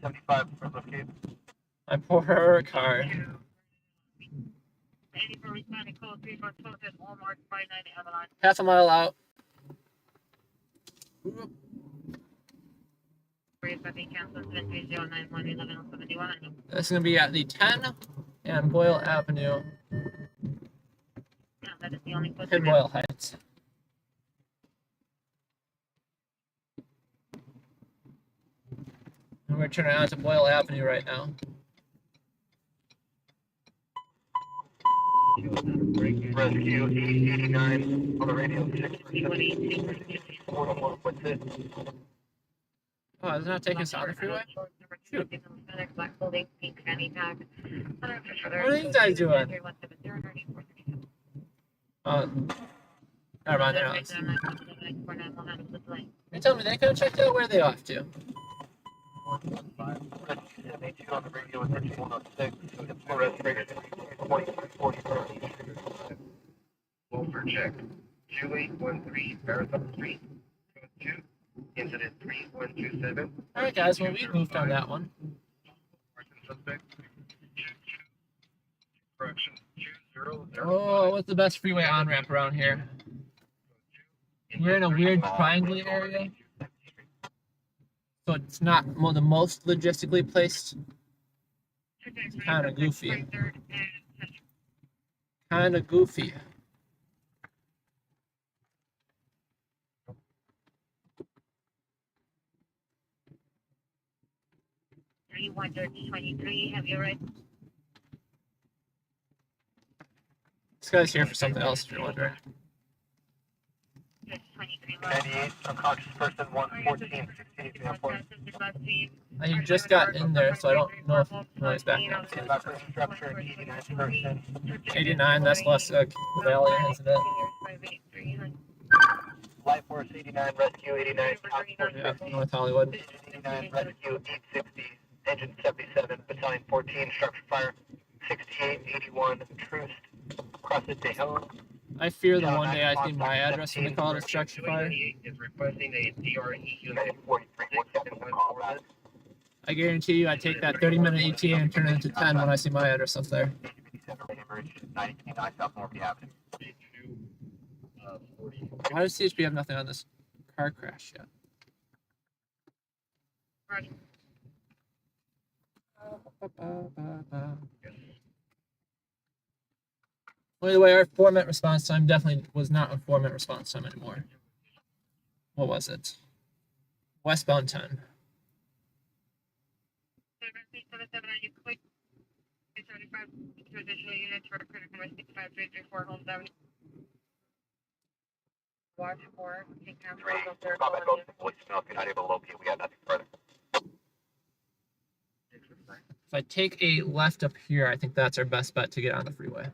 75 for liftgate. My poor car. Half a mile out. This is going to be at the 10 and Boyle Avenue in Boyle Heights. And we're turning on to Boyle Avenue right now. Rescue 89 on the radio. 641. What's it? Oh, it's not taking us on the freeway? Shoot. What are you guys doing? Never mind, they're not. They told me they couldn't check out where they off to. 72 on the radio with 3106. Restoration 2340. Wilford check. 2813 Marathon Street. 2. Incident 3127. Alright guys, well we moved on that one. Suspect. Correction 200. Oh, what's the best freeway on-ramp around here? We're in a weird triangle area. So it's not the most logistically placed. It's kind of goofy. Kind of goofy. Have you read? This guy's here for something else if you're wondering. 98, unconscious person 114, 16, He just got in there, so I don't know if he's back now. structure 89 person. 89, that's less Valley, isn't it? Life Force 89, Rescue 89, Yeah, North Hollywood. 89, Rescue 860, Engine 77, Battalion 14, structure fire 6881, Truce, across the Tejon. I fear the one day I see my address when they call it a structure fire. Is requesting a DRE unit. 43, I guarantee you I take that 30-minute ETA and turn it into 10 when I see my address up there. 99 South Norby Avenue. Why does CHP have nothing on this car crash yet? By the way, our 4-minute response time definitely was not a 4-minute response time anymore. What was it? Westbound 10. 777, are you quick? 75, 2 additional units for critical risk 5334 Holmes Avenue. Watch for, take time for the third one. If you're not able to locate, we got nothing further. If I take a left up here, I think that's our best bet to get on the freeway.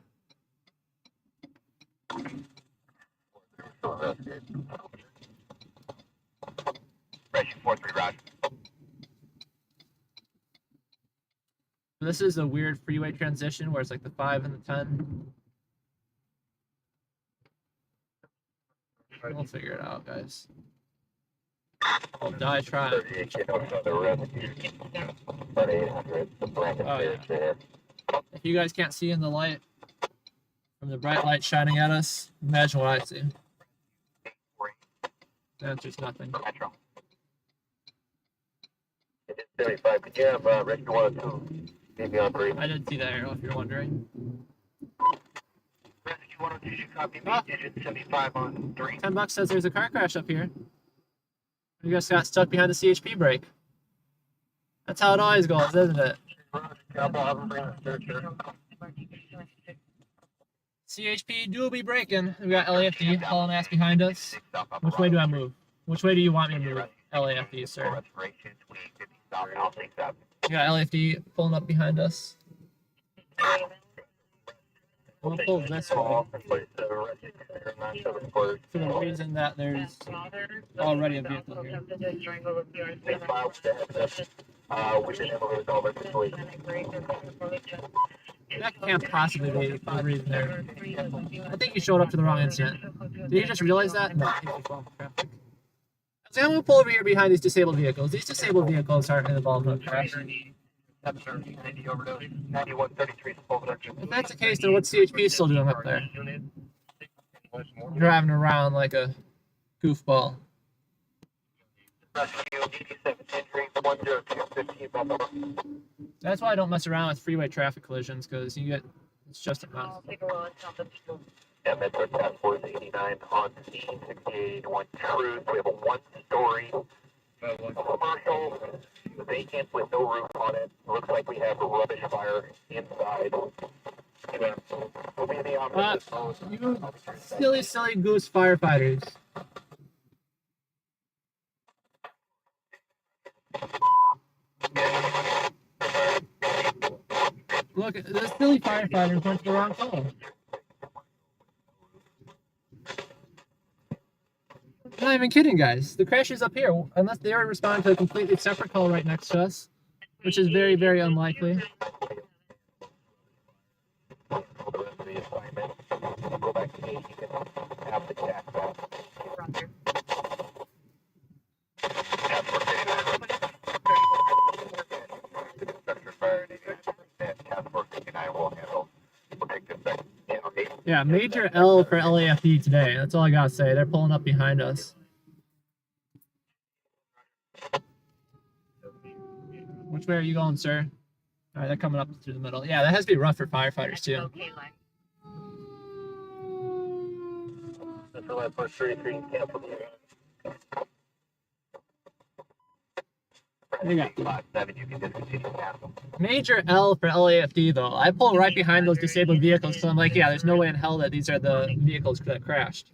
Rescue 43, Roger. This is a weird freeway transition where it's like the 5 and the 10. We'll figure it out, guys. I'll die trying. Oh, yeah. If you guys can't see in the light, from the bright light shining at us, imagine what I see. The answer's nothing. 75, could you have Rescue 102? Maybe on brief. I did see that arrow if you're wondering. Rescue 102, you copy me, digit 75 on 3. $10 says there's a car crash up here. You guys got stuck behind the CHP brake. That's how it always goes, isn't it? CHP do be braking. We got LAFD hauling ass behind us. Which way do I move? Which way do you want me to move? LAFD, sir. We got LAFD pulling up behind us. We'll pull this way for the reason that there's already a vehicle here. That can't possibly be the reason there. I think you showed up to the wrong incident. Did you just realize that? No, I think you fell into traffic. So I'm going to pull over here behind these disabled vehicles. These disabled vehicles aren't involved in the crash. If that's the case, then what's CHP still doing up there? Driving around like a goofball. That's why I don't mess around with freeway traffic collisions, because you get, it's just a mess. Yeah, Metro Task Force 89 on scene, 6881 Cruise. We have a one-story commercial with a vacant with no roof on it. Looks like we have a rubbish fire inside. We'll be in the office. You silly goose firefighters. Look, the silly firefighters went to the wrong call. I'm not even kidding, guys. The crash is up here, unless they are responding to a completely separate call right next to us, which is very, very unlikely. For the rest of the assignment, go back to 8. You can have the cat back. Yeah, major L for LAFD today. That's all I gotta say. They're pulling up behind us. Which way are you going, sir? All right, they're coming up through the middle. Yeah, that has to be rough for firefighters too. Okay, line. For that first 33, cancel the They got 7, you can discontinue cancel. major L for LAFD though. I pull right behind those disabled vehicles, so I'm like, yeah, there's no way in hell that these are the vehicles that crashed.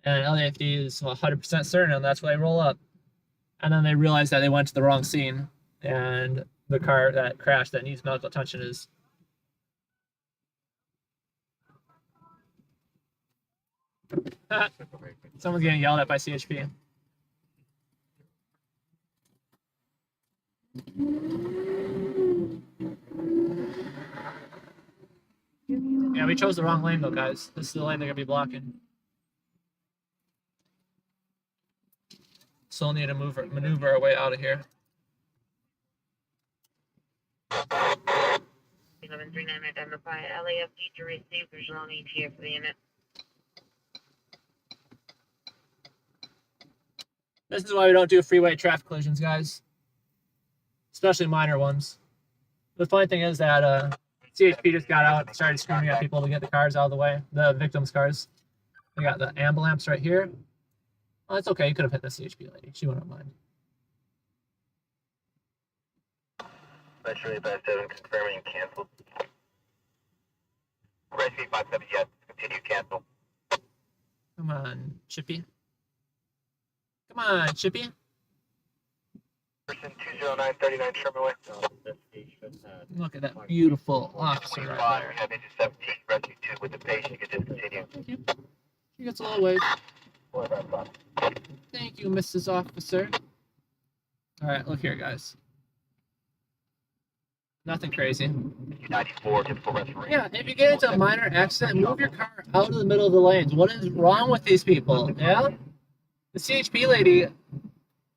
And LAFD is 100% certain, and that's why they roll up. And then they realize that they went to the wrong scene, and the car that crashed that needs medical attention is. Someone's getting yelled at by CHP. Yeah, we chose the wrong lane though, guys. This is the lane they're gonna be blocking. Still need to maneuver our way out of here. 1139 identify LAFD to receive visual on ETA for the unit. This is why we don't do freeway traffic collisions, guys. Especially minor ones. The funny thing is that CHP just got out and started screaming at people to get the cars out of the way, the victims' cars. We got the ambulance right here. Oh, it's okay. You could have hit the CHP lady. She wouldn't mind. Metro 857 confirming cancel. Rescue 57, yes, continue cancel. Come on, Chippy. Come on, Chippy. Person 20939 Sherman Way. Look at that beautiful officer right there. We have engine 17, rescue 2 with the patient, you can discontinue. Thank you. She gets a little wave. Thank you, Mrs. Officer. All right, look here, guys. Nothing crazy. 94, typical restoration. Yeah, if you get into a minor accident, move your car out of the middle of the lanes. What is wrong with these people? Yeah? The CHP lady,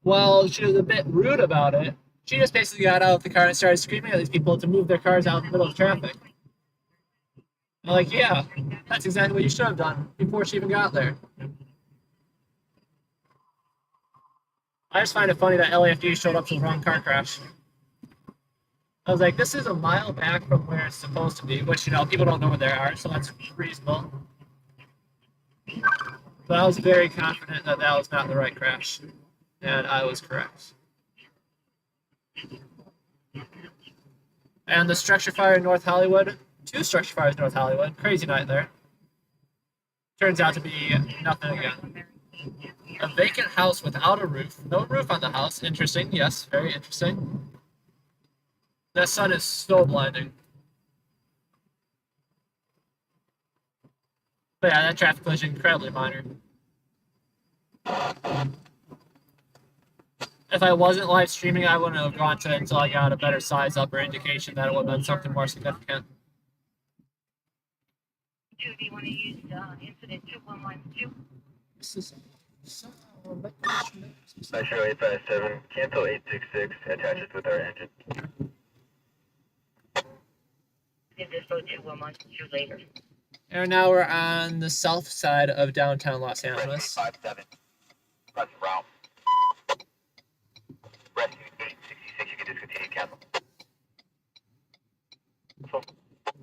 well, she was a bit rude about it. She just basically got out of the car and started screaming at these people to move their cars out in the middle of traffic. I'm like, yeah, that's exactly what you should have done before she even got there. I just find it funny that LAFD showed up to the wrong car crash. I was like, this is a mile back from where it's supposed to be, which, you know, people don't know where they are, so that's reasonable. But I was very confident that that was not the right crash, and I was correct. And the structure fire in North Hollywood, 2 structure fires in North Hollywood, crazy night there. Turns out to be nothing again. A vacant house without a roof, no roof on the house, interesting, yes, very interesting. That sun is so blinding. But yeah, that traffic collision incredibly minor. If I wasn't live streaming, I wouldn't have gone to it until I got a better size up or indication that it would have been something more significant. Do you want to use incident 2112? This is so Metro 857, cancel 866, attaches with our engine. Did this go 2112 later? And now we're on the south side of downtown Los Angeles. 57, press route. Rescue 866, you can discontinue cancel.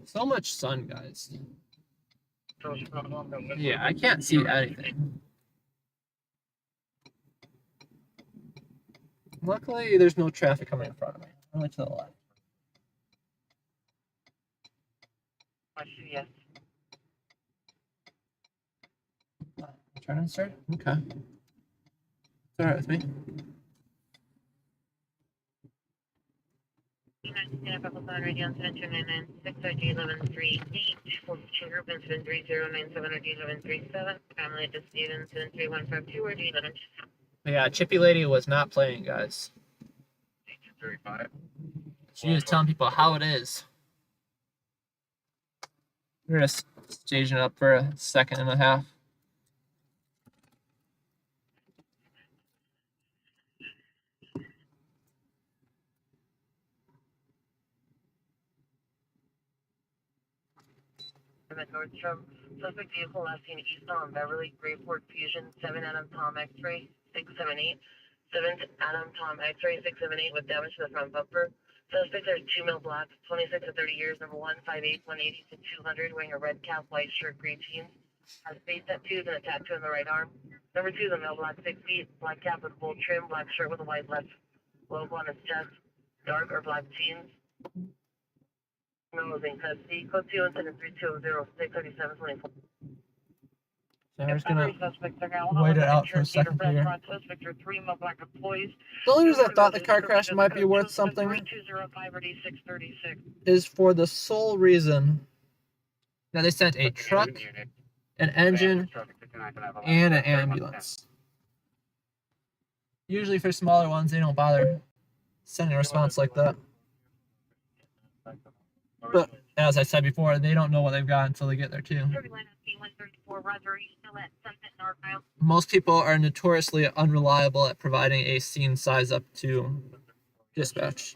So much sun, guys. Yeah, I can't see anything. Luckily, there's no traffic coming in front of me. Only to the left. Yes. Turn and start? Okay. It's alright with me. Radio on 72996 RG1138 Sugar Benson 3097 RG1137 Family to Stevenson 3152 RG11. Yeah, Chippy Lady was not playing, guys. 35. She was telling people how it is. We're just staging it up for a second and a half. Nordstrom, suspect vehicle last seen eastbound Beverly, Griffith Fusion, 7 Adam Tom X-ray, 678. 7th Adam Tom X-ray, 678 with damage to the front bumper. Suspects are 2 male blacks, 26 to 30 years, number 158, 180 to 200, wearing a red cap, white shirt, gray jeans. Has face tattoos and a tattoo on the right arm. Number 2 is a male black, 6 feet, black cap with gold trim, black shirt with a white left logo on his chest, dark or black jeans. Male is in custody. Code 217-3206, 3724. So I'm just gonna wait it out for a second here. The only reason I thought the car crash might be worth something is for the sole reason that they sent a truck, an engine, and an ambulance. Usually for smaller ones, they don't bother sending a response like that. But as I said before, they don't know what they've got until they get there too. Most people are notoriously unreliable at providing a scene size up to dispatch.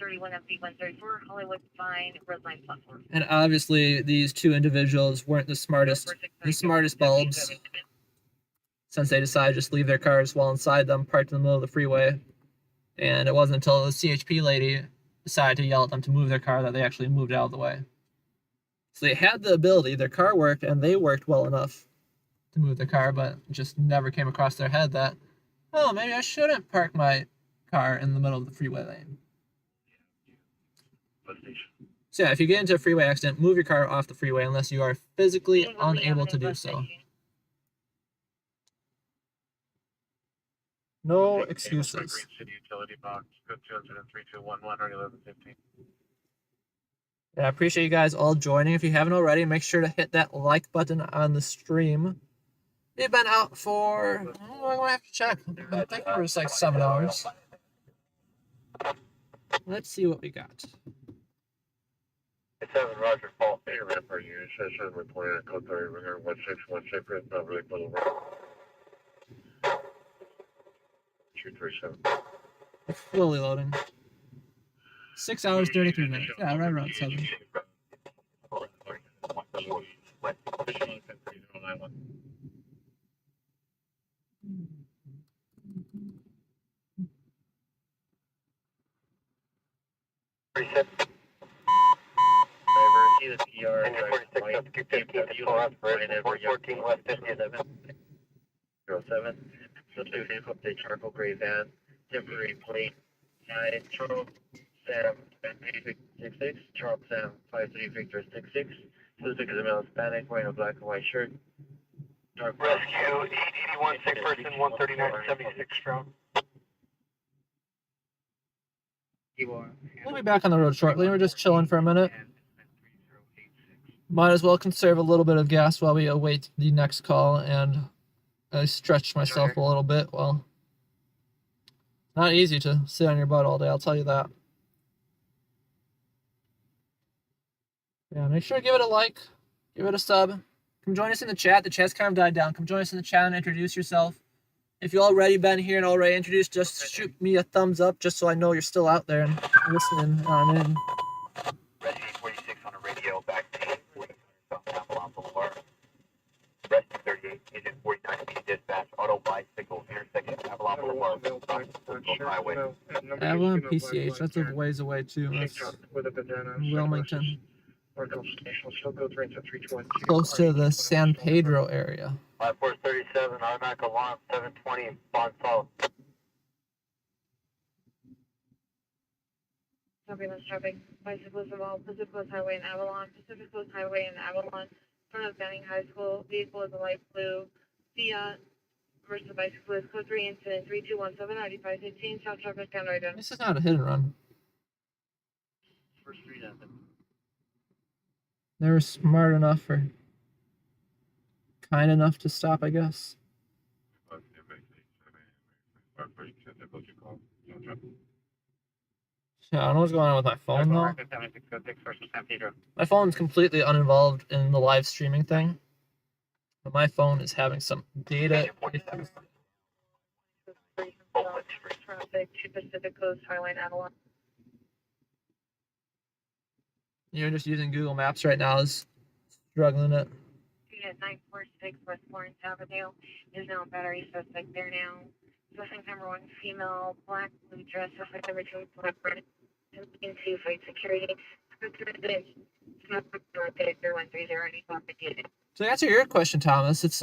31 FB134, Hollywood Vine, Red Line Platform. And obviously, these two individuals weren't the smartest bulbs, since they decided to just leave their cars while inside them, parked in the middle of the freeway. And it wasn't until the CHP lady decided to yell at them to move their car that they actually moved out of the way. So they had the ability, their car worked, and they worked well enough to move the car, but it just never came across their head that, oh, maybe I shouldn't park my car in the middle of the freeway lane. So yeah, if you get into a freeway accident, move your car off the freeway unless you are physically unable to do so. No excuses. City utility box, code 203-211, 1115. Yeah, I appreciate you guys all joining. If you haven't already, make sure to hit that like button on the stream. We've been out for, I'm gonna have to check. I think it was like 7 hours. Let's see what we got. 7 Roger, Paul. Hey, Rapper, you said reporting at code 30, ringer 1616, Griffith Park, Beverly Hills. 237. Slowly loading. 6 hours, 33 minutes. Yeah, right around 7. See the PR, $14 West 57. 07. Substitute vehicle, the charcoal gray van, temporary plate, 9 Charles Sam 866, Charles Sam 53 Victor 66. Suspect is a male Hispanic wearing a black and white shirt. Dark Rescue 881, sick person 13976 Stroud. We'll be back on the road shortly. We're just chilling for a minute. Might as well conserve a little bit of gas while we await the next call, and I stretch myself a little bit. Well, not easy to sit on your butt all day, I'll tell you that. Yeah, make sure to give it a like, give it a sub. Come join us in the chat. The chat's kind of died down. Come join us in the chat and introduce yourself. If you've already been here and already introduced, just shoot me a thumbs up just so I know you're still out there and listening on in. Rescue 46 on a radio, back to 40 South Avalon Boulevard. Rescue 38, agent 49 immediate dispatch, auto bicycle, intersection, Avalon Boulevard, Highway. Avalon PCH, that's a ways away too. That's Wilmington. Or Gulf Station, still go trains at 320. Close to the San Pedro area. 5437, automatic alarm, 720, Bond South. Ambulance traffic, bicyclists involved, Pacific Coast Highway in Avalon, Pacific Coast Highway in Avalon, in front of Banning High School, vehicle is a light blue Fiat versus bicyclist, code 3 incident, 32179515, south traffic down right down. This is not a hit and run. First street at They were smart enough or kind enough to stop, I guess. Yeah, I don't know what's going on with my phone though. My phone's completely uninvolved in the live streaming thing, but my phone is having some data issues. Traffic to Pacific Coast Highway in Avalon. You're just using Google Maps right now, is struggling it. Unit 946 West Florence Avenue is now a battery suspect there now. Suspect number 1, female, black, blue dress, suspect number 2, black, red, into fight security. So to answer your question, Thomas, it's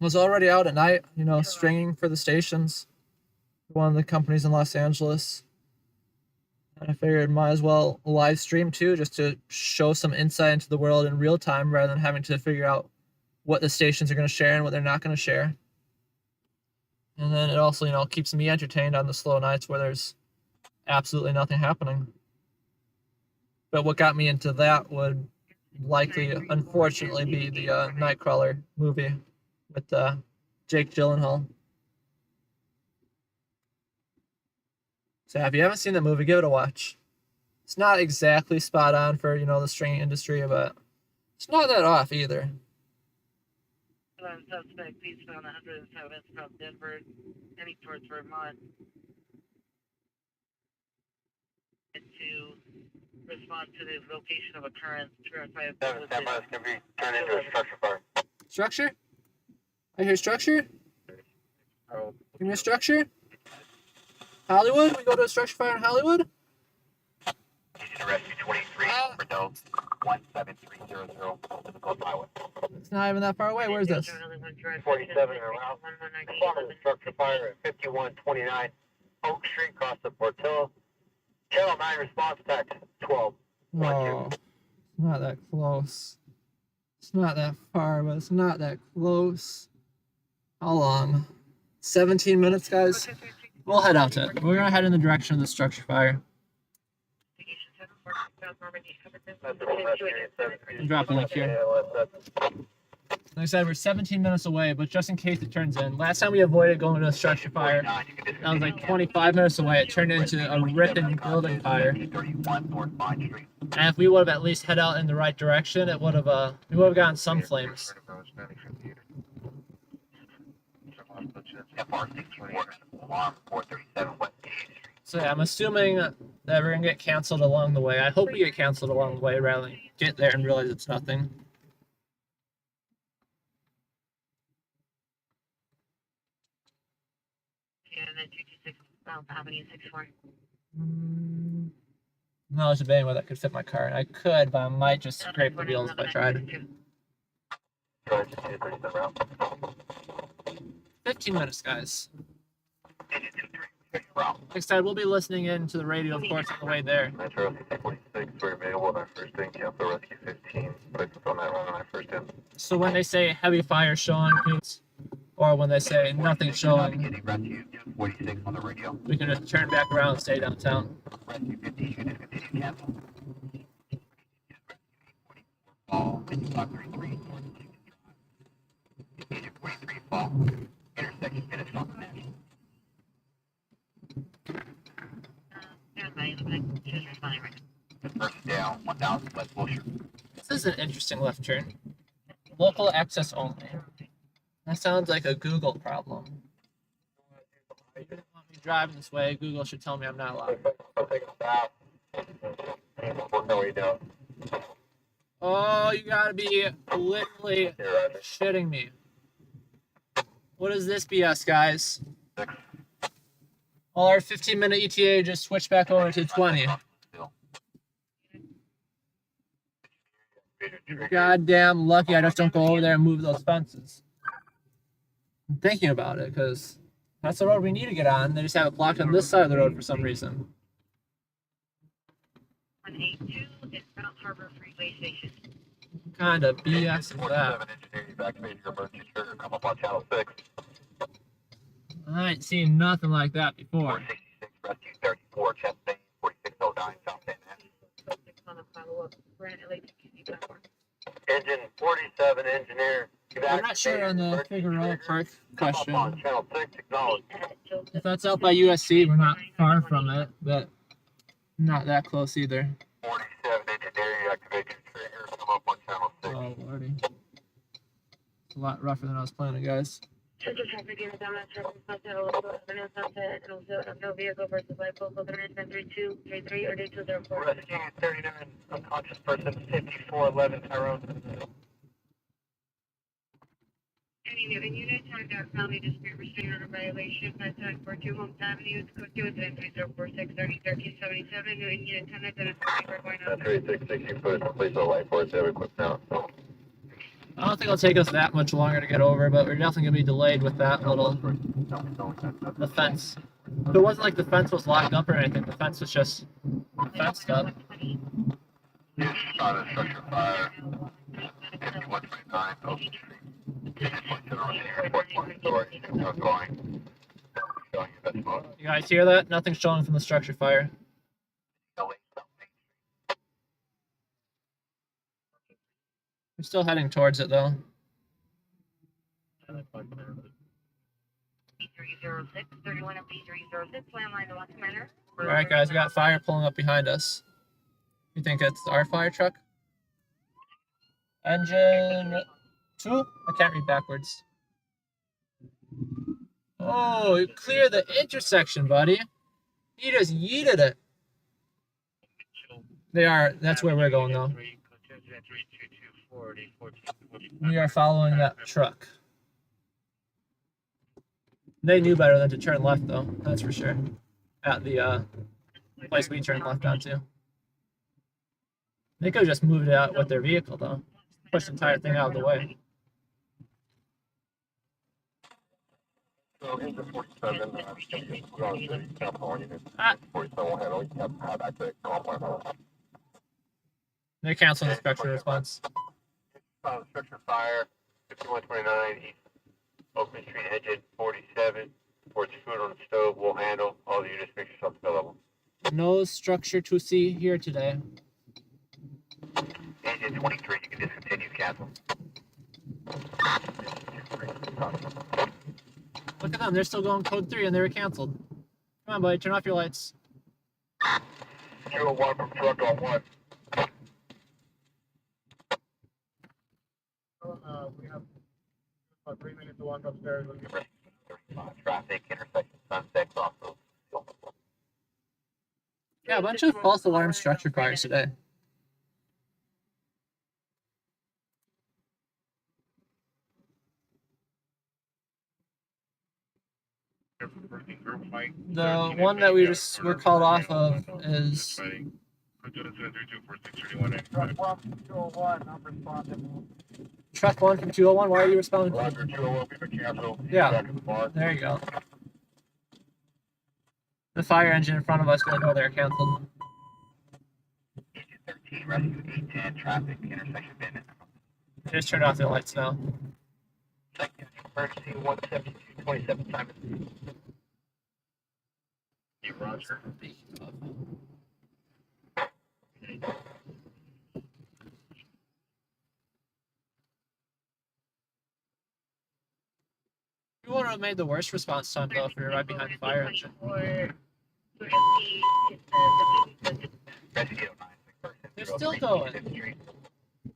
was already out at night, you know, stringing for the stations, one of the companies in Los Angeles. And I figured might as well live stream too, just to show some insight into the world in real time rather than having to figure out what the stations are going to share and what they're not going to share. And then it also, you know, keeps me entertained on the slow nights where there's absolutely nothing happening. But what got me into that would likely, unfortunately, be the Nightcrawler movie with Jake Gyllenhaal. So if you haven't seen that movie, give it a watch. It's not exactly spot on for, you know, the stringing industry, but it's not that off either. Suspect, please found 107 from Denver, heading towards Vermont. And to respond to the location of occurrence, verify if Stand by, this can be turned into a structure fire. Structure? I hear structure. Give me a structure. Hollywood? We go to a structure fire in Hollywood? Rescue 23, Bordeaux, 17300, Pacific Highway. It's not even that far away. Where's this? 47 and around. Responding to structure fire at 5129 Oak Street, across the Portillo. Channel 9 response text 12. Oh, it's not that close. It's not that far, but it's not that close. How long? 17 minutes, guys? We'll head out to it. We're going to head in the direction of the structure fire. I'll drop a link here. Like I said, we're 17 minutes away, but just in case it turns in. Last time we avoided going to a structure fire, that was like 25 minutes away. It turned into a ripping building fire. And if we would have at least head out in the right direction, it would have we would have gotten some flames. So yeah, I'm assuming that we're gonna get canceled along the way. I hope we get canceled along the way rather than get there and realize it's nothing. No, there's a bay where that could fit my car, and I could, but I might just scrape the wheels if I tried. 15 minutes, guys. Like I said, we'll be listening in to the radio, of course, on the way there. Metro 46, we're available on our first in, cancel rescue 15. Place us on that run on our first in. So when they say heavy fire showing, or when they say nothing showing, Rescue 246 on the radio. we can just turn back around and stay downtown. Rescue 15, units continue cancel. Fall, 5533, Agent 43, fall. Intersection finished on the match. Person down, 1000 West Wilshire. This is an interesting left turn. Local access only. That sounds like a Google problem. You don't want me driving this way, Google should tell me I'm not allowed. I'll take a bath. Work our way down. Oh, you gotta be literally shitting me. What is this BS, guys? Well, our 15-minute ETA just switched back over to 20. goddamn lucky I just don't go over there and move those fences. I'm thinking about it because that's the road we need to get on. They just have it blocked on this side of the road for some reason. 182 is Mount Harbor Freeway Station. Kind of BS is that? Engineer, evacuating your emergency trigger. Come up on channel 6. I ain't seen nothing like that before. 466, rescue 34, chest vein, 4609, South Van Ness. On a follow-up, Grant LAPD platform. Engine 47, engineer. I'm not sure on the Figueroa Park Come up question. on channel 6, acknowledge. If that's out by USC, we're not far from it, but not that close either. 47, engineer, activate your trigger. Come up on channel 6. Oh, lordy. It's a lot rougher than I was planning, guys. Central traffic unit down at traffic sunset, a little bit of sunset, and also no vehicle versus light vehicle, 3233 or 2204. Rescue 39, unconscious person, 5411 Tyrone. Any Newton unit, time that felony dispute restraining order violation, 5742 Holmes Avenue, code 2, incident 3046, 1377, Newton unit 10, identifying for going out. 3660, push, please don't light force, have equipped now. I don't think it'll take us that much longer to get over, but we're definitely going to be delayed with that little... the fence. If it wasn't like the fence was locked up or anything, the fence was just fenced up. Yes, shot a structure fire, 5129, Ocean Street. You guys hear that? Nothing's showing from the structure fire. We're still heading towards it though. B306, 31 of B306, landline to Los Manor. Alright guys, we got fire pulling up behind us. You think it's our fire truck? Engine 2? I can't read backwards. Oh, clear the intersection, buddy. You just yeeted it. They are, that's where we're going though. We are following that truck. They knew better than to turn left though, that's for sure. At the place we turned left onto. They could have just moved it out with their vehicle though. Push the entire thing out of the way. They're canceling the structure response. Structure fire, 5129, East Oakland Street, engine 47. Reports food on the stove, we'll handle. All the units, make yourself available. No structure to see here today. Engine 23, you can discontinue, cancel. Look at them, they're still going code 3 and they were canceled. Come on, buddy, turn off your lights. 201 from truck on 1. We have about 3 minutes to walk upstairs. Traffic, intersection, Sunset, Crossroads. Yeah, a bunch of false alarm structure fires today. The one that we just were called off of is truck 1 from 201. Why are you responding? Roger, 201, we can cancel. Yeah, there you go. The fire engine in front of us, oh, they're canceled. Engine 13, rescue 810, traffic, intersection, Bennett. They just turned off the lights now. Second, emergency 17227, Simon. You, Roger. You would have made the worst response time though if we were right behind the fire engine. They're still going. Do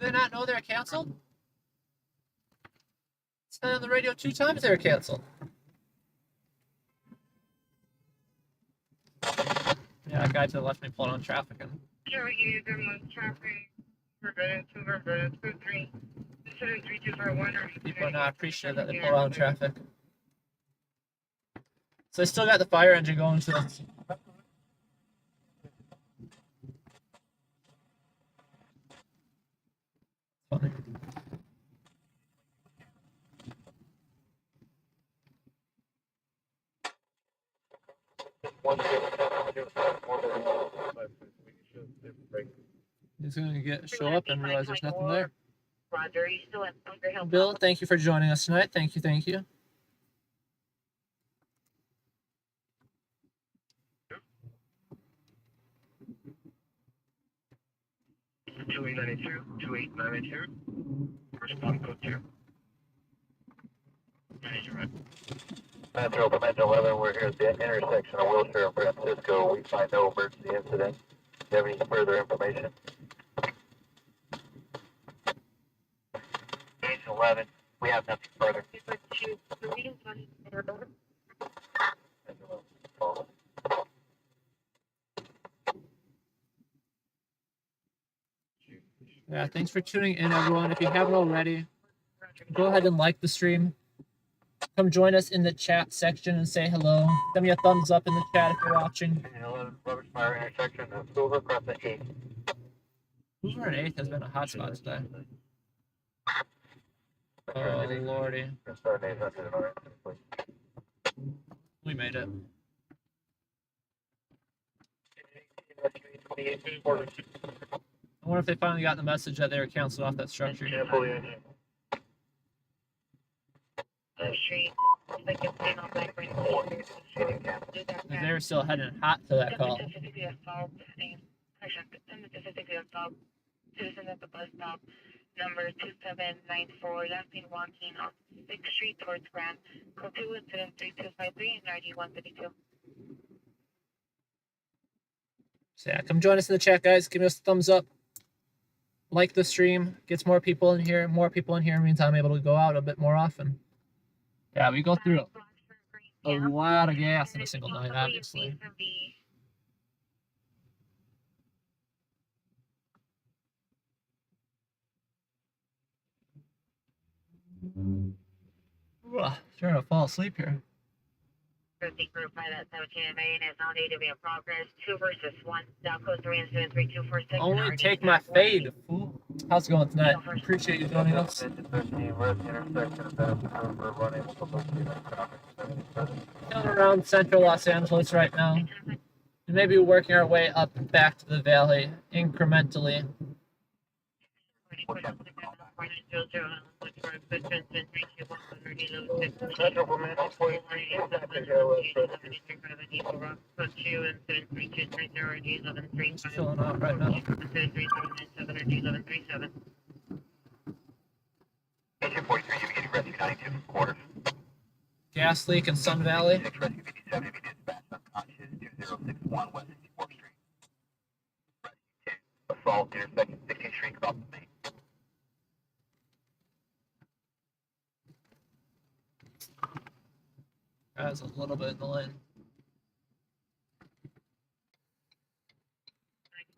they not know they're canceled? It's been on the radio 2 times they were canceled. Yeah, that guy to the left me pulling on traffic and people are not appreciative that they pull out traffic. So they still got the fire engine going to the Funny. He's gonna show up and realize there's nothing there. Roger, are you still at Bunker Hill? Bill, thank you for joining us tonight. Thank you, thank you. Two 2892. Respond code 2. Metro 11, we're here at the intersection of Wilshire and Francisco. We find no emergency incident. Do you have any further information? 11. We have nothing further. Yeah, thanks for tuning in, everyone. If you haven't already, go ahead and like the stream. Come join us in the chat section and say hello. Send me a thumbs up in the chat if you're watching. 11, Rubber Spire intersection of Silver across the 8th. Hoover and 8th has been a hot spot today. Oh, lordy. We made it. I wonder if they finally got the message that they were canceled off that structure. Street. They were still heading hot to that call. Citizen at the bus stop, number 2794, last seen walking on 6th Street towards Grand. Code 2 incident 3253 and ID 132. So yeah, come join us in the chat, guys. Give us a thumbs up. Like the stream. Gets more people in here. More people in here means I'm able to go out a bit more often. Yeah, we go through a lot of gas in a single night, obviously. Ugh, trying to fall asleep here. Group by that 17 and is on AW in progress. 2 versus 1. Down code 3 incident 3246. Only take my fade, fool. How's it going tonight? Appreciate you joining us. Still around central Los Angeles right now. We may be working our way up and back to the valley incrementally. Just chilling out right now. Gas leak in Sun Valley. Assault intersection 16th Street across the main. That's a little bit in the lane.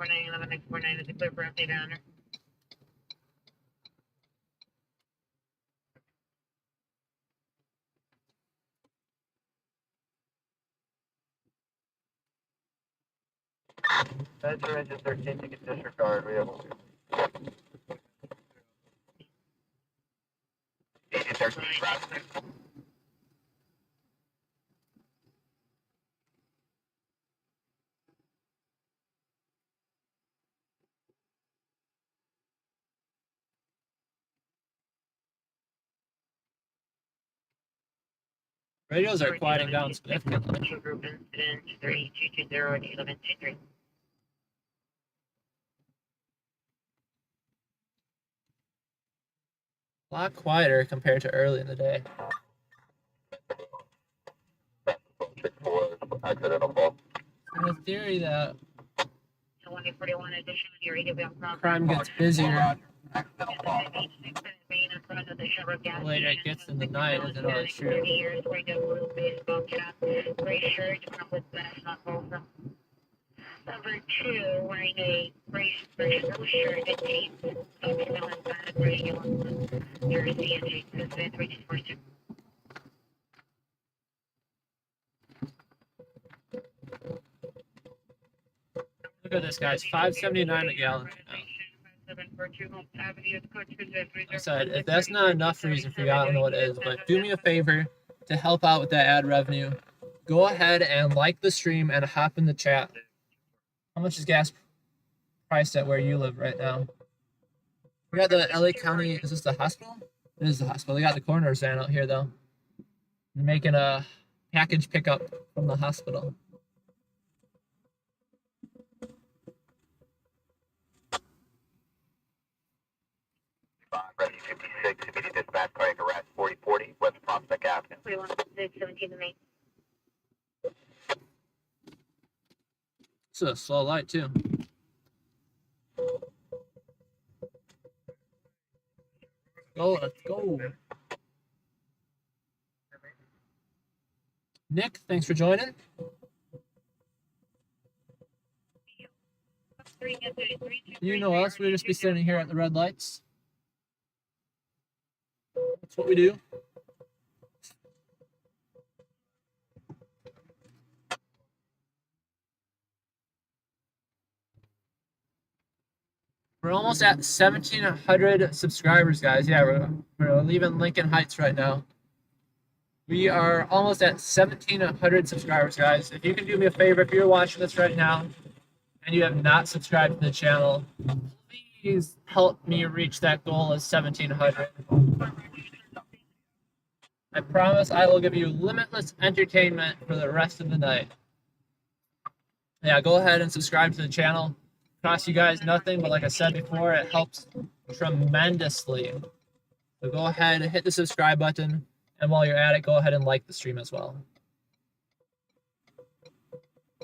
949 is a clear for update on. Metro engine 13, you can disregard. We have Agent 13, Robinson. Radios are quieting down significantly. Group incident 3220 and 1123. A lot quieter compared to early in the day. In the theory that 2041 additional your AW crime gets busier the later it gets in the night, is it always true? Number 2, wearing a gray blue shirt and jeans, female and bad radio, jersey and jeans, incident 3242. Look at this, guys. $5.79 a gallon right now. I said, if that's not enough reason for you, I don't know what is. But do me a favor to help out with that ad revenue. Go ahead and like the stream and hop in the chat. How much is gas priced at where you live right now? We got the LA County. Is this the hospital? It is the hospital. They got the coroner's van out here though. They're making a package pickup from the hospital. Rescue 56, immediate dispatch, cardiac arrest, 4040, West Prospect Avenue. 17 to me. It's a slow light too. Go, let's go. Nick, thanks for joining. You know us, we'll just be sitting here at the red lights. That's what we do. We're almost at 1,700 subscribers, guys. Yeah, we're leaving Lincoln Heights right now. We are almost at 1,700 subscribers, guys. If you can do me a favor, if you're watching this right now and you have not subscribed to the channel, please help me reach that goal of 1,700. I promise I will give you limitless entertainment for the rest of the night. Yeah, go ahead and subscribe to the channel. Costs you guys nothing, but like I said before, it helps tremendously. So go ahead and hit the subscribe button, and while you're at it, go ahead and like the stream as well.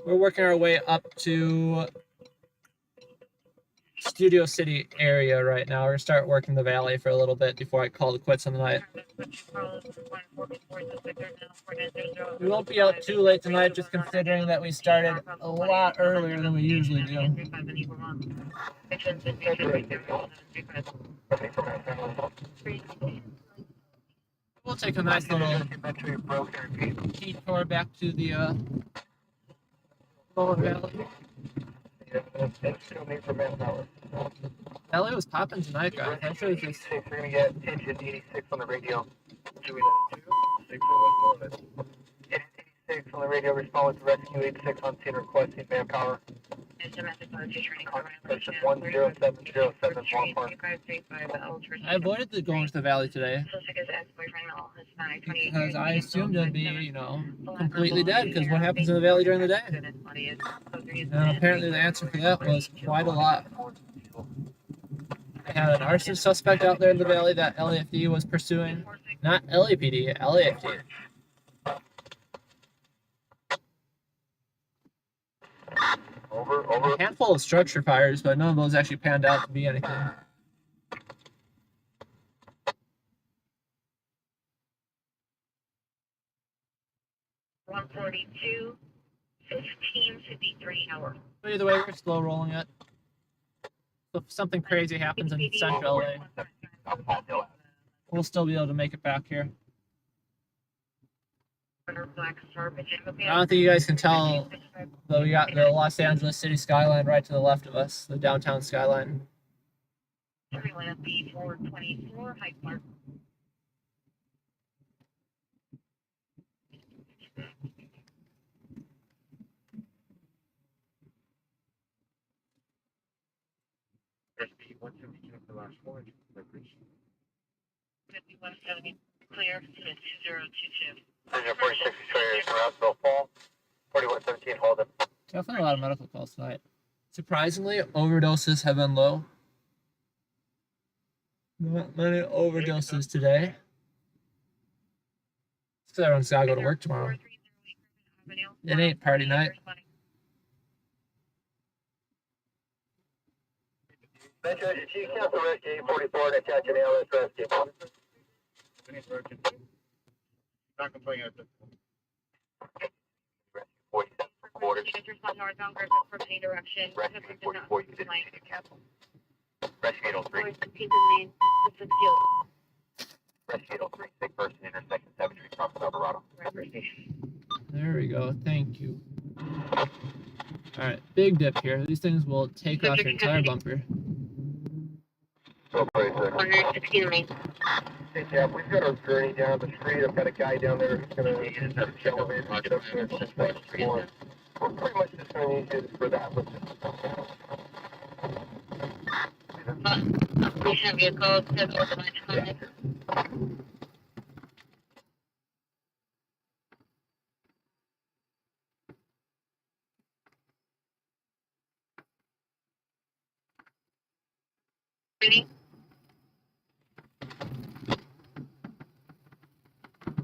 We're working our way up to Studio City area right now. We're gonna start working the valley for a little bit before I call it quits on the night. We won't be out too late tonight, just considering that we started a lot earlier than we usually do. We'll take a nice little detour back to the lower valley. LA was popping tonight, guys. I should have just. We're gonna get engine 86 on the radio. 86 on the radio, respond with rescue 86 on scene requesting manpower. Person 10707 Walmart. I avoided going to the valley today because I assumed it'd be, you know, completely dead. Because what happens in the valley during the day? And apparently the answer for that was quite a lot. I had an arson suspect out there in the valley that LAFD was pursuing. Not LAPD, LAFD. A handful of structure fires, but none of those actually panned out to be anything. 142, 15:53 hour. But either way, we're slow rolling it. So if something crazy happens in central LA, we'll still be able to make it back here. I don't think you guys can tell, but we got the Los Angeles city skyline right to the left of us, the downtown skyline. Everyone at B424, Hyde Park. There's B172 for the last one. 5170, clear to 2022. 46 carriers, Rouseville Fall. 4117, hold it. Definitely a lot of medical calls tonight. Surprisingly, overdoses have been low. Not many overdoses today. It's because everyone's got to go to work tomorrow. It ain't party night. Metro, Chief Council Rescue 44 to catch an ALS rescue. Not complaining at this point. 47 quarters. Northbound Griffith from any direction. Rescue 44, you didn't need to cancel. Rescue 803. 16th and Main, 60. Rescue 803, sick person, intersection 7 Street, cross of Alvarado. There we go. Thank you. All right, big dip here. These things will take off your entire bumper. 116 Main. Hey, Jeff, we've got our journey down the street. I've got a guy down there who's gonna get up there and get up there and sit back and forth. We're pretty much just gonna need you for that. Let's We have your code 719. Ready?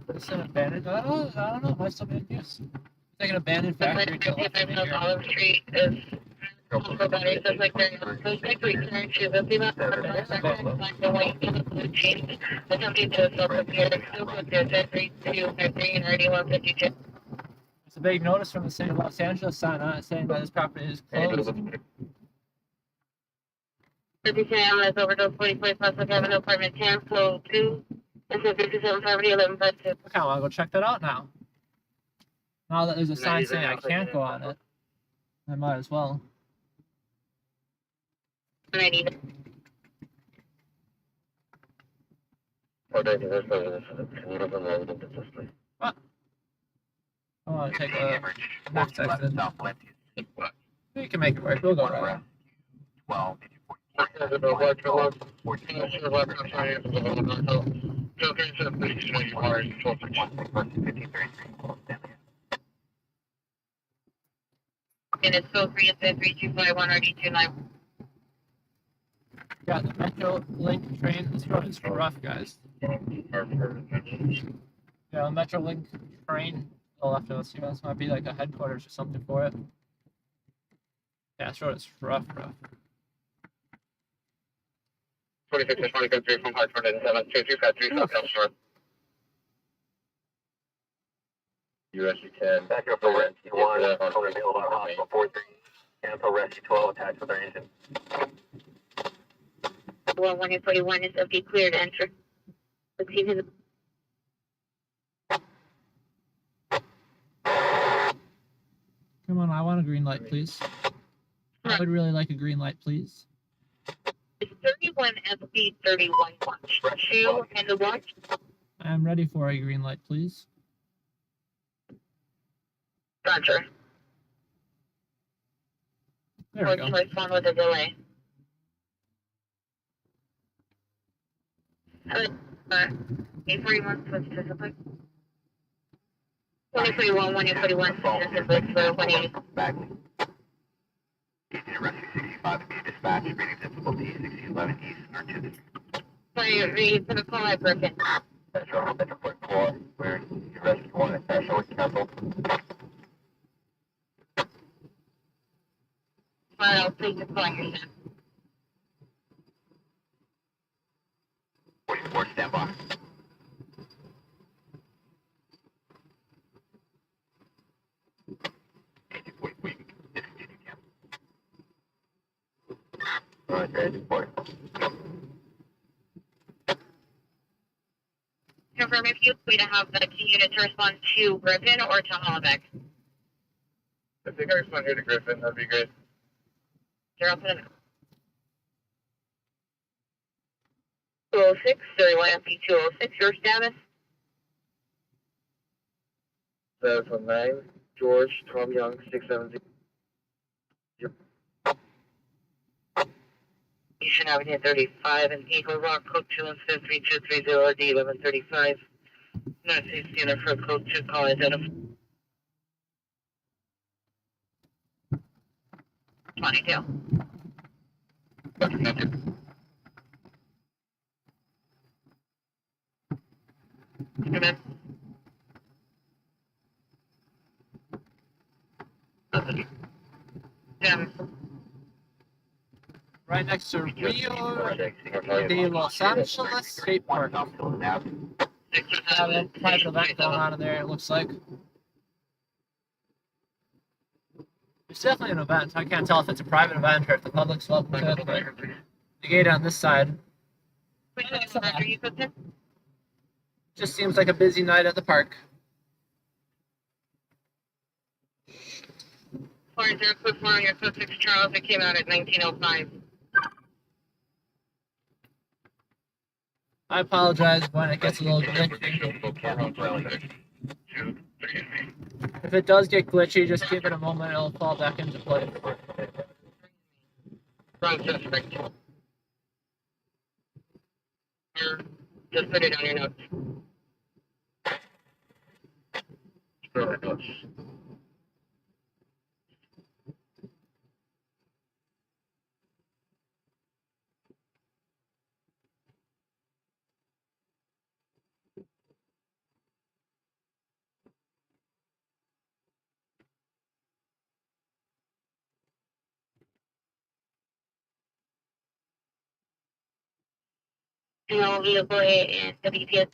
It's an abandoned. I don't know. It might still be in use. It's like an abandoned factory. To the left of me here. Olive Street is also battery, so it's like they're those factory turn to the people that are like the white change. The company to self repair, still put their 323 and already 152. It's a big notice from the city of Los Angeles sign on it saying that this property is closed. 57 is overdose 40 Prospect Avenue, apartment 10, floor 2. It's a 57 property 11 by 2. I kind of want to go check that out now. Now that there's a sign saying I can't go on it, I might as well. I need it. What? I want to take a next exit. We can make it work. We'll go right. 12. And it's still 3 at 3251 RD29. Yeah, the Metro Link train. This road is rough, guys. Yeah, the Metro Link train to the left of us here. This might be like a headquarters or something for it. Yeah, this road is rough. 26 and 23 from Hartford and 72353 South Elm Shore. US 10. Back up for Rescue 1, Columnist Hospital 43. Cancel Rescue 12 attached with their engine. 141 is empty, clear to enter. Let's see who the Come on, I want a green light, please. I would really like a green light, please. it's 31 SB 31 watch. 2 and the watch. I am ready for a green light, please. Roger. There we go. Choice one with a delay. 841 switch to support. 2041, 141, this is with 180. Back. Rescue 65 and be dispatched. Reading difficulty 1611 East or 2. Sorry, read for the call I broken. Metro 4, where Rescue 1 is special canceled. Well, please just call yourself. 44 standby. Alright, ready for it. Confirm if you'd like to have the key unit to respond to Griffin or to Hollebeck. If you guys want here to Griffin, that'd be great. 079. 206, 31 FP 206, your status? 719, George, Tom Young, 670. Station Avenue 35 and Eagle Rock, code 2 and 3230 D 1135. Northeast unit for code 2, call identified. 22. Come in. Right next to Rio de Los Angeles State Park. Have a private event going on in there, it looks like. It's definitely an event. I can't tell if it's a private event or if the public's welcome to it, but the gate on this side Which event are you cooking? just seems like a busy night at the park. 40 Cliff Long, your code 6 Charles, it came out at 1905. I apologize when it gets a little glitchy. If it does get glitchy, just give it a moment, it'll fall back into place. Wrong suspect. Just put it on your notes. No vehicle and WPS.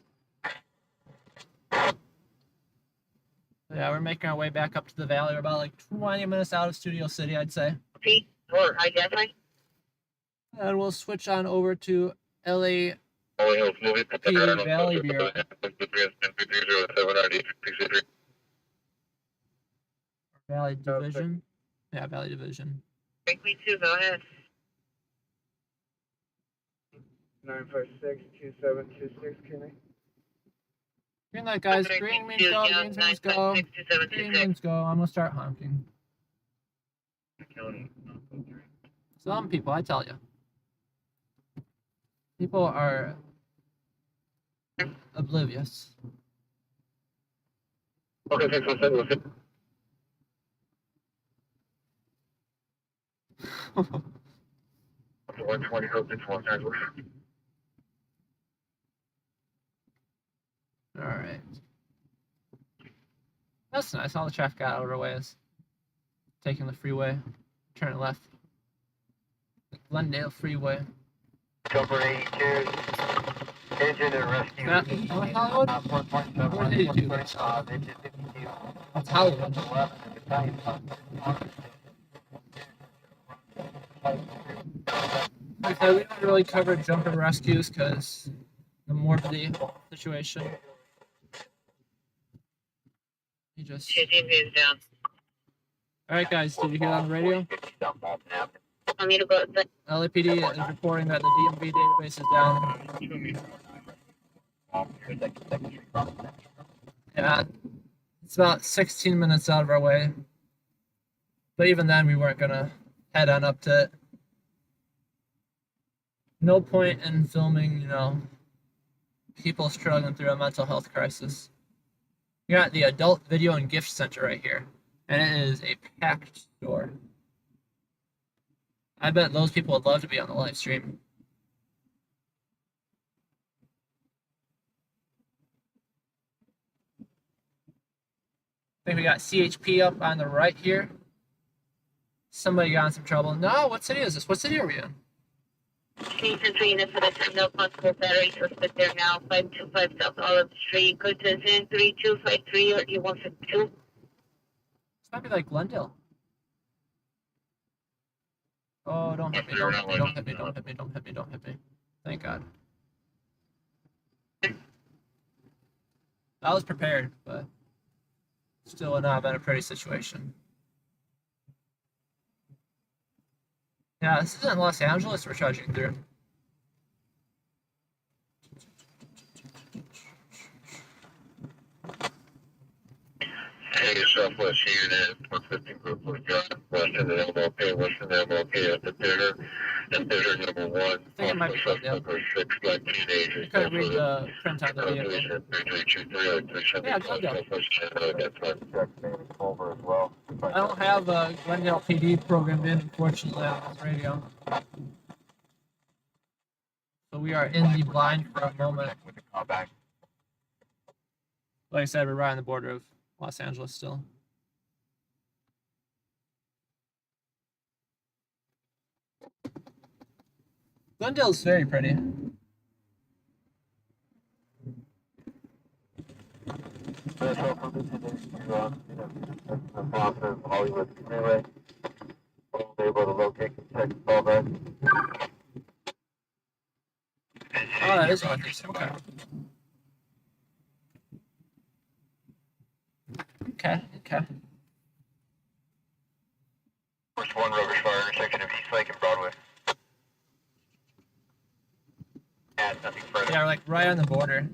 Yeah, we're making our way back up to the valley. We're about like 20 minutes out of Studio City, I'd say. Or identify. And we'll switch on over to LA Valley Bureau. Valley Division. Yeah, Valley Division. Me too, go ahead. 956-2726, Kenny. Green light, guys. Green means go. Green means go. Green means go. I'm gonna start honking. Some people, I tell you. People are oblivious. Okay, thanks for saying it. 120, Alright. That's nice. All the traffic got out of our ways. Taking the freeway. Turn left. The Glendale Freeway. Cover 82. Engine and rescue. That, North Hollywood? Where's 82? That's Hollywood. Okay, we don't really cover jump and rescues because the morbidity situation. You just. is down. Alright, guys, did you hear on the radio? I need to go. LAPD is reporting that the DMV database is down. Yeah, it's about 16 minutes out of our way. But even then, we weren't gonna head on up to it. No point in filming, people struggling through a mental health crisis. You got the Adult Video and Gift Center right here, and it is a packed store. I bet those people would love to be on the live stream. I think we got CHP up on the right here. Somebody got in some trouble. No, what city is this? What city are we in? Station 3 units for the no possible battery suspect there now. 525 South Olive Street. Go to Zen 3253 or you 152. This might be like Glendale. Oh, don't hit me, don't hit me, don't hit me, don't hit me, don't hit me, don't hit me. Thank God. I was prepared, but still would not have been a pretty situation. Yeah, this isn't Los Angeles we're trudging through. Hey, Southwest unit, 150 group was got west of the MLK, west of the MLK at the theater. And theater number 1. I think it might be Glendale. 6 black teenagers. I couldn't read the print on the vehicle. Yeah, Glendale. Over as well. I don't have a Glendale PD programmed in, unfortunately, on this radio. So we are in the blind for a moment. With the callback. Like I said, we're right on the border of Los Angeles still. Glendale's very pretty. Hollywood Freeway. Able to locate and check the callback. Oh, that is Northeast. Okay. Okay. First 1 Rover's Fire intersection of East Lake and Broadway. Add nothing further. Yeah, we're like right on the border.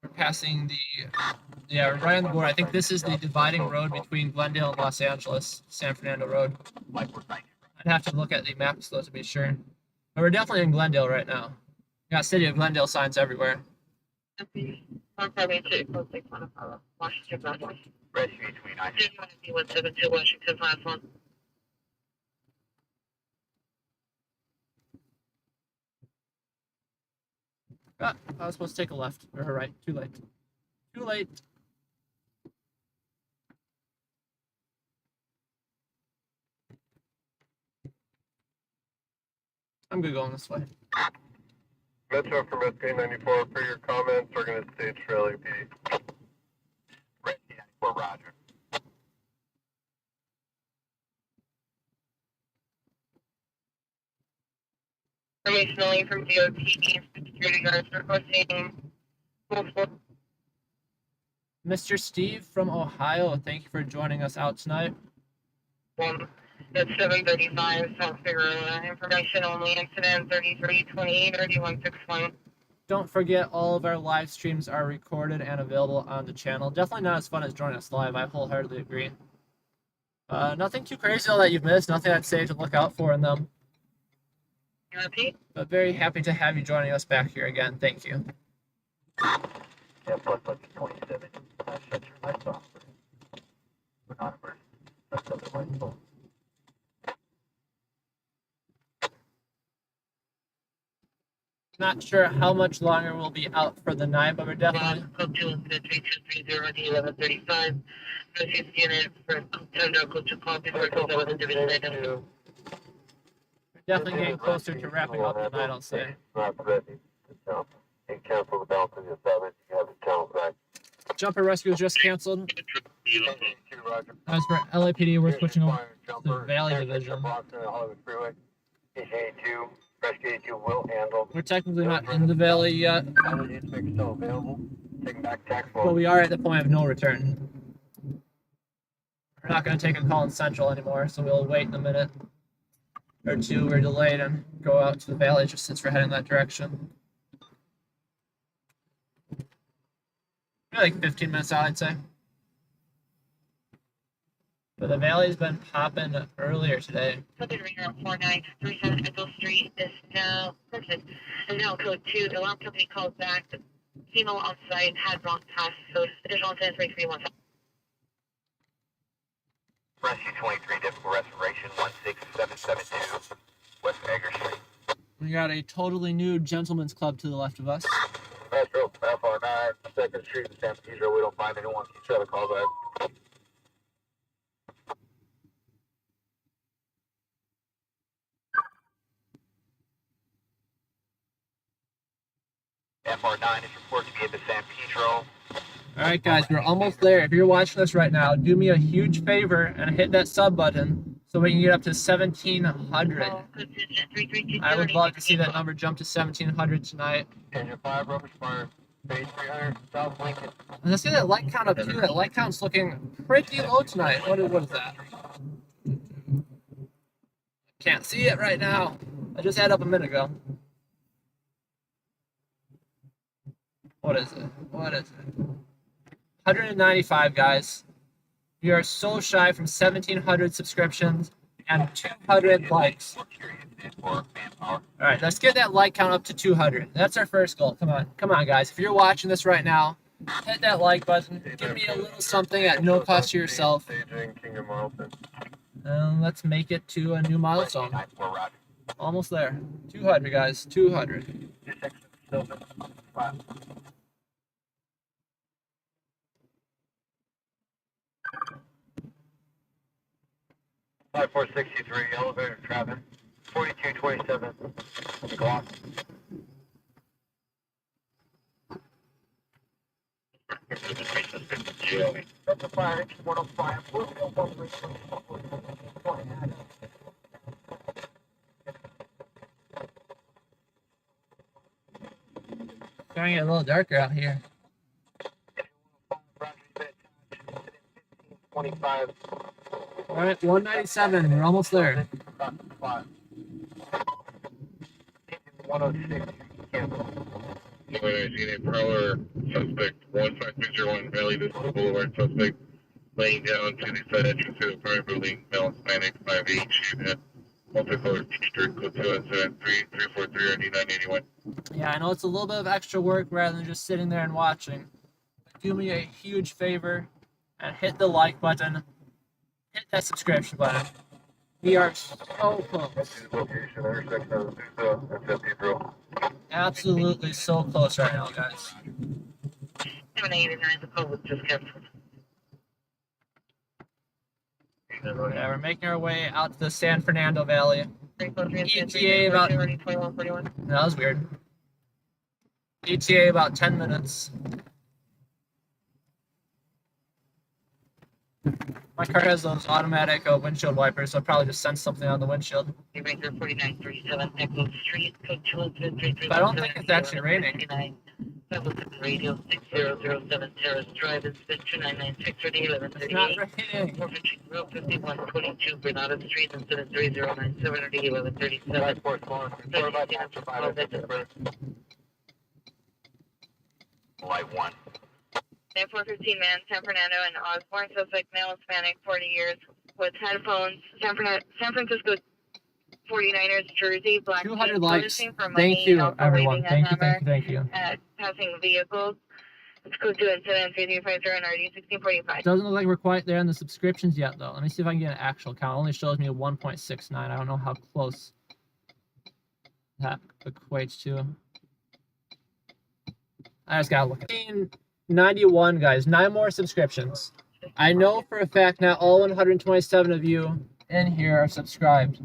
We're passing yeah, we're right on the border. I think this is the dividing road between Glendale and Los Angeles, San Fernando Road. I'd have to look at the maps though to be sure. But we're definitely in Glendale right now. We got City of Glendale signs everywhere. Washington, Rescue between 172 Washington, last one. Ah, I was supposed to take a left or a right. Too late. Too late. I'm good going this way. Metro from SK94, for your comments, we're going to stage for LAPD. Rescue 94, Roger. Information only from DOT, security guards requesting multiple. Mr. Steve from Ohio, thank you for joining us out tonight. At 7:35 South Figueroa. Information only. Incident 3328 3161. Don't forget, all of our live streams are recorded and available on the channel. Definitely not as fun as joining us live. I wholeheartedly agree. Nothing too crazy though that you've missed. Nothing I'd say to look out for in them. Repeat. But very happy to have you joining us back here again. Thank you. Yeah, plus 27. Shut your lights off. We're not emergency. That's otherwise full. Not sure how much longer we'll be out for the night, but we're definitely Code 2 is 3230 1135. Proceed unit for tender code 2 copy for code 11 division item. definitely getting closer to wrapping up the night, I'll say. Not ready to jump. And cancel the balance of your service. You have the channel back. Jumper rescue was just canceled. Roger. As for LAPD, we're switching over to the Jumper, Valley Division. Boston and Hollywood Freeway. DCA2, Rescue 82 will handle. We're technically not in the Valley yet, Energy stick still available. Taking back tax but we are at the point of no return. We're not going to take a call in Central anymore, so we'll wait in a minute or two. We're delayed and go out to the Valley just since we're heading that direction. Maybe like 15 minutes out, I'd say. But the Valley's been popping earlier today. Southern Ringer 4937 Echo Street is now perfect. And now code 2, the alarm company calls back. The female on site had wrong pass, so additional 10-331. Rescue 23, difficult restoration 16772 West Egger Street. We got a totally new gentleman's club to the left of us. Metro, FR9, 2nd Street, San Pedro. We don't find anyone. Keep trying to call back. FR9 is reported to be at the San Pedro. All right, guys, we're almost there. If you're watching this right now, do me a huge favor and hit that sub button so we can get up to 1,700. I would love to see that number jump to 1,700 tonight. Engine 5, rubber spire, base 300, South Lincoln. And let's get that light count up too. That light count's looking pretty low tonight. What is that? Can't see it right now. I just had it up a minute ago. What is it? What is it? 195, guys. We are so shy from 1,700 subscriptions and 200 likes. All right, let's get that like count up to 200. That's our first goal. Come on, guys. If you're watching this right now, hit that like button. Give me a little something at no cost to yourself. And let's make it to a new milestone. Almost there. 200, guys. 200. 5463, elevator traffic, 4227, Glock. That's fire, 105. Starting to get a little darker out here. 25. All right, 197. We're almost there. 106, cancel. No, I seen a prowler suspect 15301 Valley Vista Boulevard suspect laying down to the side entrance to the apartment building, male Hispanic, 5'8", shooting at multicolored t-shirt, code 217-343 RD 981. Yeah, I know it's a little bit of extra work rather than just sitting there and watching. Do me a huge favor and hit the like button, hit that subscription button. We are so close. Location, intersection of Azusa and Cathedral. Absolutely so close right now, guys. 789, the code was just canceled. Yeah, we're making our way out to the San Fernando Valley. ETA about... That was weird. ETA about 10 minutes. My car has those automatic windshield wipers, so I'll probably just send something on the windshield. But I don't think it's actually raining. Radio 6007 Terrace Drive, inspection 996 or It's not 1138. raining. Route 5122 Granada Street, incident 3097 or 1137. 1. 9415 man, San Fernando and Osborne, suspect male, Hispanic, 40 years, with headphones, San Francisco 49ers jersey, black 200 jeans, likes. noticing for money, Thank you, also everyone. waving a Thank you, hammer thank you. at passing vehicles. It's code 2 incident 3350 and RD 1645. Doesn't look like we're quite there in the subscriptions yet, though. Let me see if I can get an actual count. It only shows me a 1.69. I don't know how close that equates to. I just gotta look at it. 91, guys. 9 more subscriptions. I know for a fact not all 127 of you in here are subscribed.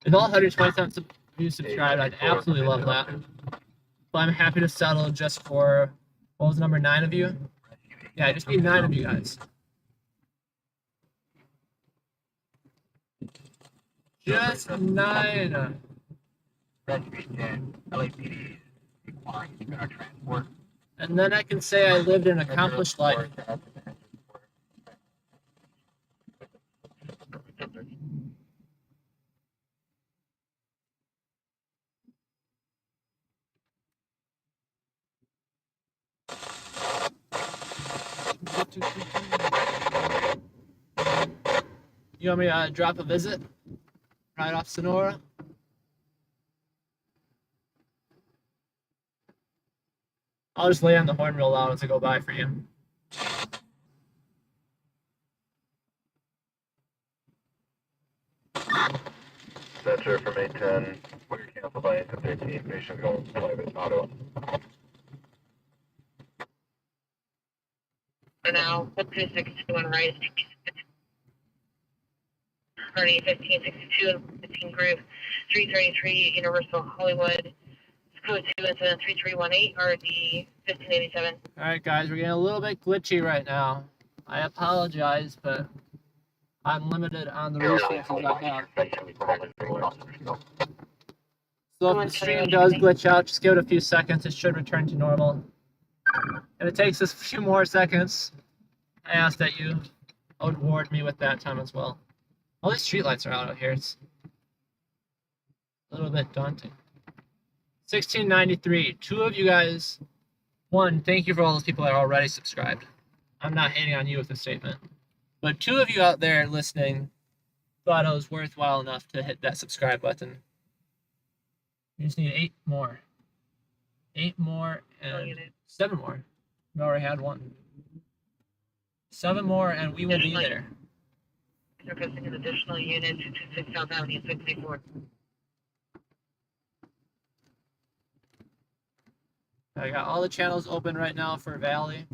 If all 127 of you subscribed, I'd absolutely love that. But I'm happy to settle just for, what was the number, 9 of you? Yeah, I just need 9 of you guys. Just 9. LAPD requiring our transport. And then I can say I lived an accomplished life. You want me to drop a visit right off Sonora? I'll just lay on the horn real loud as I go by for you. Center from 810, we're canceled by 813, patient going private auto. For now, 362 and right. 1562 and 15 group 333 Universal Hollywood. Code 2 incident 3318 RD 1587. Alright guys, we're getting a little bit glitchy right now. I apologize, but I'm limited on the resources I have. So if the stream does glitch out, just give it a few seconds, it should return to normal. If it takes us a few more seconds, I ask that you award me with that time as well. All these streetlights are out here, it's a little bit daunting. 1693, 2 of you guys, 1, thank you for all those people that are already subscribed. I'm not hating on you with this statement. But 2 of you out there listening thought it was worthwhile enough to hit that subscribe button. You just need 8 more. 8 more and 7 more. We already had 1. 7 more and we will be there. Requesting an additional unit to 26 South Avenue 64. I got all the channels open right now for Valley.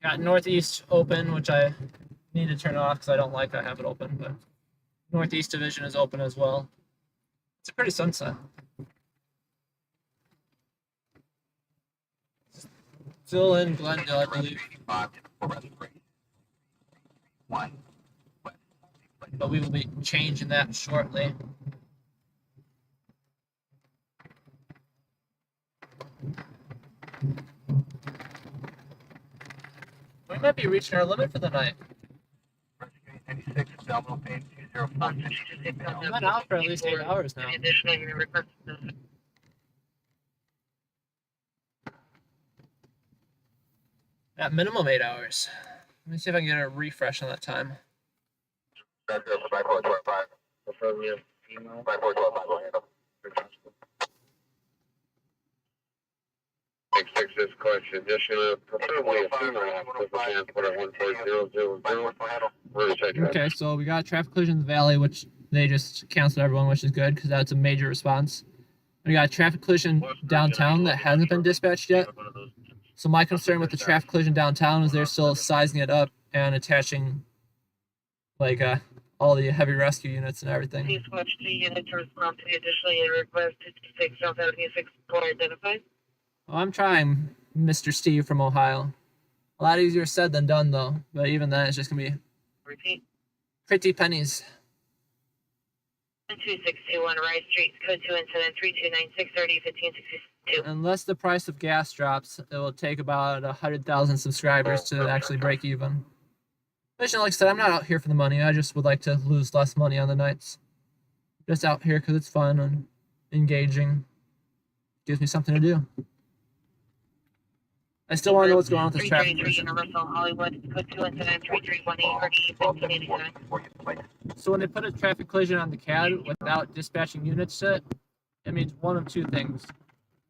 Got Northeast open, which I need to turn off because I don't like I have it open, but Northeast Division is open as well. It's a pretty sunset. Still in Glendale, I believe. But we will be changing that shortly. We might be reaching our limit for the night. 96, abdominal pain, I've been out for at least 8 hours now. Additionally, you may request At minimum 8 hours. Let me see if I can get a refresh on that time. Preferably a female. Six is question. Additional, preferably a female. Put at 140,000. Okay, so we got a traffic collision in the valley, which they just canceled everyone, which is good because that's a major response. We got a traffic collision downtown that hasn't been dispatched yet. So my concern with the traffic collision downtown is they're still sizing it up and attaching like all the heavy rescue units and everything. Please watch the unit to respond to the additionally requested 6 South Avenue 6 identified. Well, I'm trying, Mr. Steve from Ohio. A lot easier said than done, though. But even then, it's just going to be Repeat. pretty pennies. 2621 Rice Street, code 2 incident 329630 1562. Unless the price of gas drops, it will take about 100,000 subscribers to actually break even. But like I said, I'm not out here for the money. I just would like to lose less money on the nights. Just out here because it's fun and engaging. Gives me something to do. I still want to know what's going on with this traffic. 333 Universal Hollywood, code 2 incident 3318 1589. So when they put a traffic collision on the CAD without dispatching units to it, it means one of two things.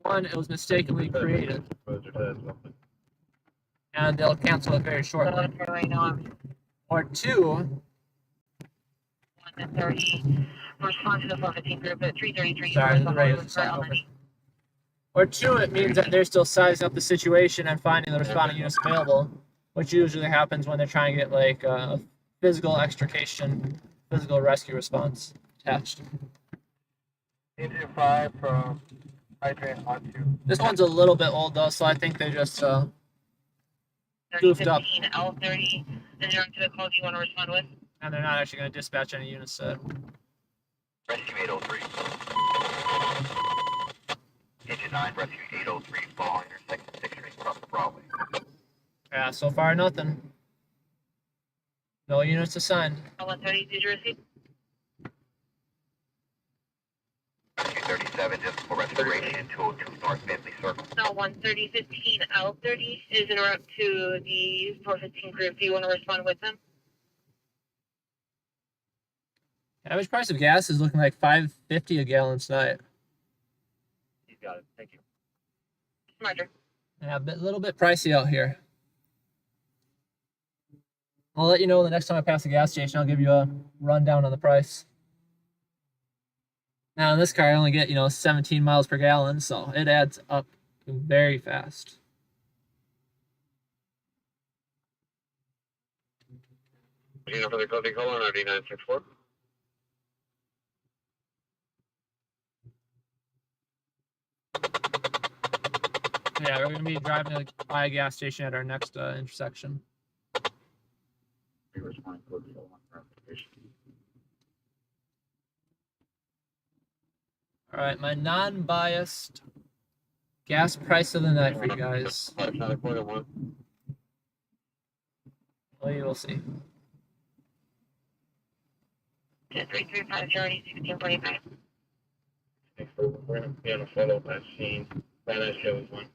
One, it was mistakenly created, and they'll cancel it very shortly. Or two, 130, response to the 415 group at 333 sorry, the Universal radio Hollywood, is not over. Columnist. Or two, it means that they're still sizing up the situation and finding the responding units available, which usually happens when they're trying to get like a physical extrication, physical rescue response attached. Engine 5 from hydrant on 2. This one's a little bit old though, so I think they just goofed up. 3015 L30, and you're on to the call you want to respond with? And they're not actually going to dispatch any units to it. Rescue 803. Engine 9, Rescue 803, following your second 6th Street across the Broadway. Yeah, so far nothing. No units assigned. 130, did you receive? Rescue 37, just for restoration, 202 North Bentley Circle. No, 13015 L30 is en route to the 415 group. Do you want to respond with them? Average price of gas is looking like $5.50 a gallon tonight. You got it. Thank you. Roger. Yeah, a little bit pricey out here. I'll let you know the next time I pass the gas station. I'll give you a rundown on the price. Now in this car, I only get 17 miles per gallon, so it adds up very fast. For the code caller 9964. Yeah, we're gonna be driving by a gas station at our next intersection. All right, my non-biased gas price of the night for you guys. Well, you will see. 3350 We're going to be on a follow-up that scene. That shows one.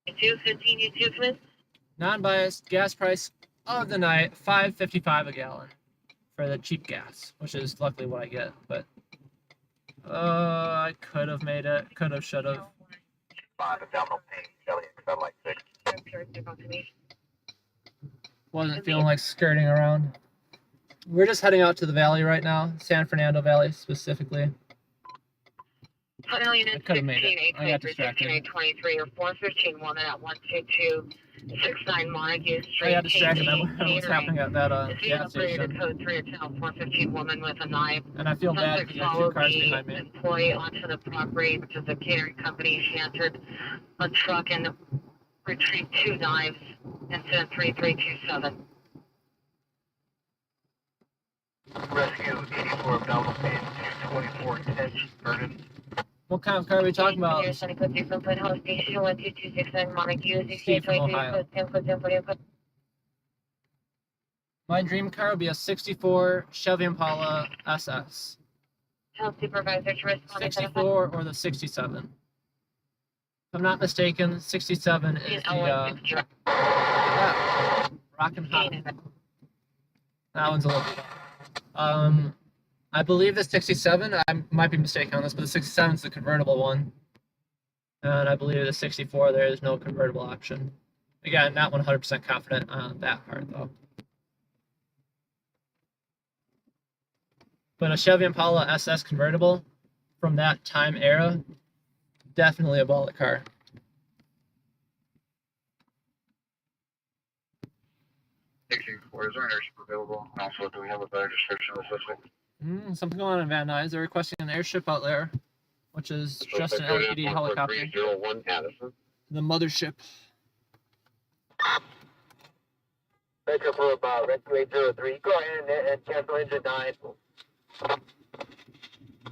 215, you two, come in. Non-biased gas price of the night, $5.55 a gallon for the cheap gas, which is luckily what I get. But I could have made it, could have, should have. 5 abdominal pain, Kelly, satellite 6. Wasn't feeling like skirting around. We're just heading out to the valley right now, San Fernando Valley specifically. Final unit I could have made it. I got 16-823 or 415 woman at 12269 Montague Street. I got distracted by what's happening at that gas Operator station. code 3 at 415 woman with a knife. And I feel bad because there's two cars behind me. Employee onto the property, which is a catering company. She entered a truck and retrieved 2 knives. Incident 3327. Rescue 84 abdominal pain, 224 10 burden. What kind of car are we talking about? Sunny Code 3 from Flint House Station 12269 Montague. Steve from Ohio. My dream car would be a 64 Chevy Impala SS. Tell supervisor to respond. 64 or the 67. If I'm not mistaken, 67 is the yeah, rockin' hot. That one's a little I believe the 67, I might be mistaken on this, but the 67 is the convertible one. And I believe the 64, there is no convertible option. Again, not 100% confident on that part, though. But a Chevy Impala SS convertible from that time era, definitely a baller car. Is there an airship available? And also, do we have a better description of the suspect? Something going on in Van Nuys. They're requesting an airship out there, which is just an LED helicopter. 301 Addison. The mothership. Metro for about Rescue 803. Go ahead and cancel engine 9.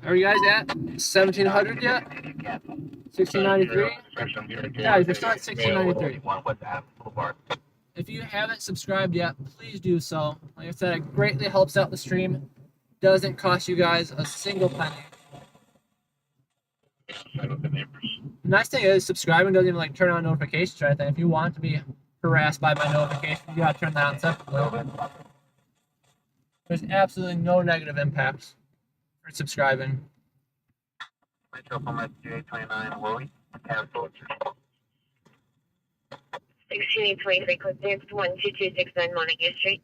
Are you guys at 1700 yet? 1693? Guys, you're still at 1693. If you haven't subscribed yet, please do so. Like I said, it greatly helps out the stream. Doesn't cost you guys a single penny. The nice thing is subscribing doesn't even like turn on notifications or anything. If you want to be harassed by my notifications, you gotta turn that on separately. There's absolutely no negative impacts for subscribing. Metro from SGA 29 Willie. Cancel. 1623, clearance to 12269 Montague Street.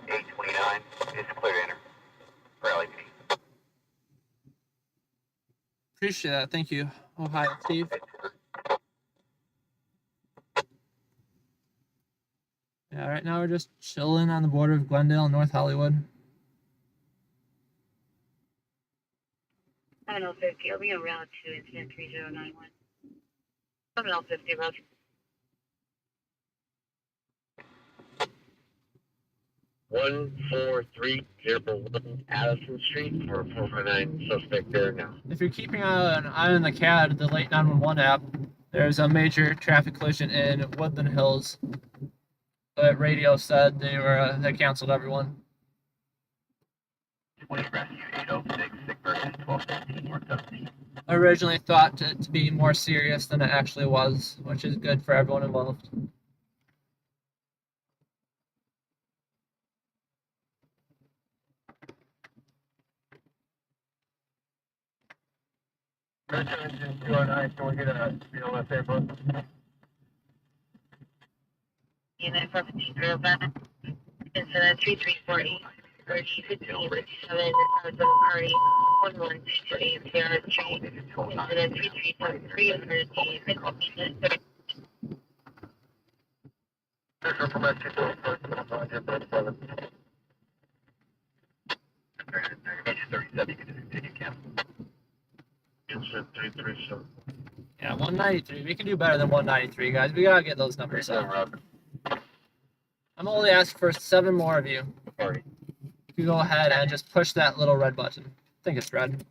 829 is clear to enter. Rally PD. Appreciate that. Thank you. Ohio, Steve. Yeah, right now we're just chilling on the border of Glendale and North Hollywood. 750, I'll be on route 2, incident 3091. 750, roger. One 430 Addison Street for 449 suspect there now. If you're keeping an eye on the CAD, the late 911 app, there's a major traffic collision in Woodland Hills. But radio said they canceled everyone. 20 Rescue 806, sick person 1215 North 17. Originally thought it to be more serious than it actually was, which is good for everyone involved. Metro engine 209, can we get a BLS airboat? Unit 1707, incident 3348, 3015, 57, party 11228, Sierra Street, incident 3373, 30, Metro from SGA 137. 37, you can just continue cancel. Incident 337. Yeah, 193. We can do better than 193, guys. We gotta get those numbers up. I'm only asking for 7 more of you. Party. You go ahead and just push that little red button. I think it's red.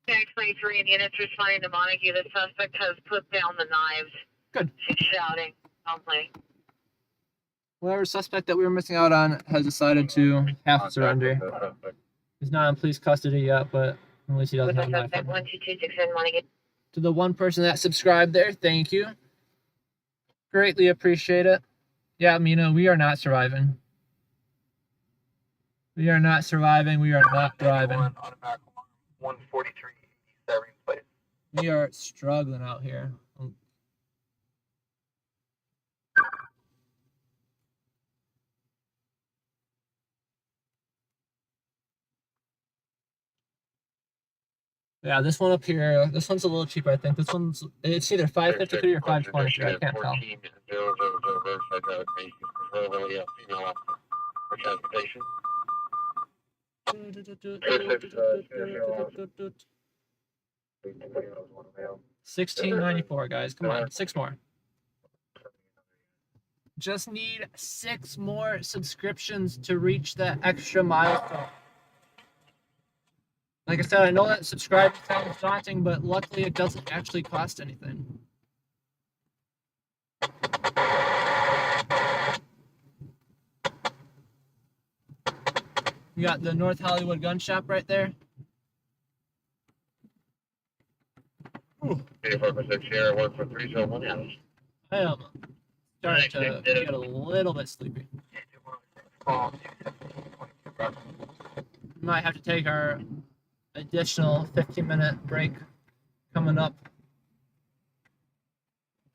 23 units responding to Montague. The suspect has put down the knives. Good. She's shouting. Something. Whatever suspect that we were missing out on has decided to have to surrender. He's not in police custody yet, but at least he doesn't have a knife. 12269 Montague. To the one person that subscribed there, thank you. Greatly appreciate it. Yeah, Mina, we are not surviving. We are not surviving. We are not thriving. 143.87 place. We are struggling out here. Yeah, this one up here, this one's a little cheaper, I think. This one's, it's either 553 or 523, I can't tell. Transportation. 1694, guys. Come on, 6 more. Just need 6 more subscriptions to reach that extra milestone. Like I said, I know that subscribing sounds daunting, but luckily it doesn't actually cost anything. You got the North Hollywood gun shop right there. Ooh. 446 Sierra 143, so 1 hour. I am starting to get a little bit sleepy. Might have to take our additional 15-minute break coming up.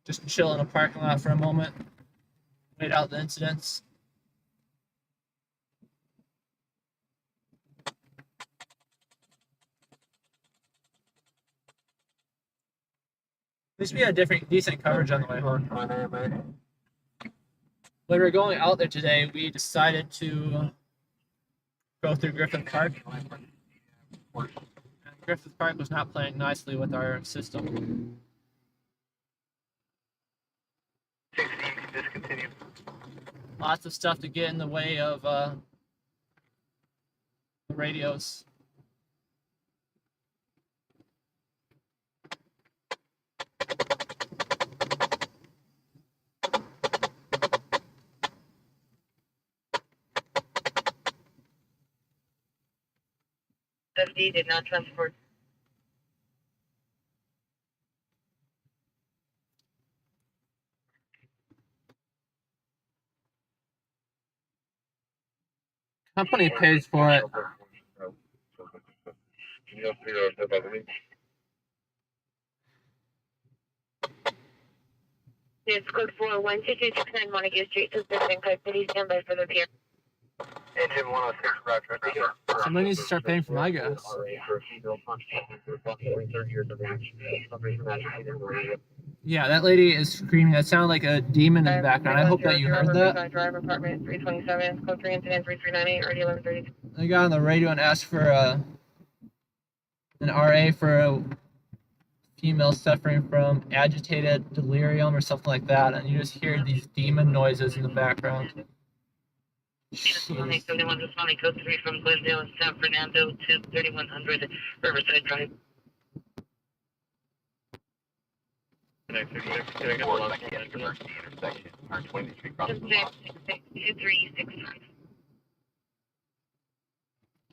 Just chill in a parking lot for a moment. Wait out the incidents. At least we had decent coverage on the way home. When we were going out there today, we decided to go through Griffith Park. And Griffith Park was not playing nicely with our system. 16 discontinued. Lots of stuff to get in the way of the radios. FD did not transport. Company pays for it. It's code 41226 Montague Street to Assistant Code. Please stand by for the pier. Engine 106, roger. Somebody needs to start paying for my gas. Yeah, that lady is screaming. That sounded like a demon in the background. I hope that you heard that. Driver apartment 327, code 3 incident 3398, RD 1132. I got on the radio and asked for an RA for a female suffering from agitated delirium or something like that, and you just hear these demon noises in the background. Jeez. 71 responding code 3 from Glendale and San Fernando to 3100 Riverside Drive. Intersection, our 20th Street crossing. 2365.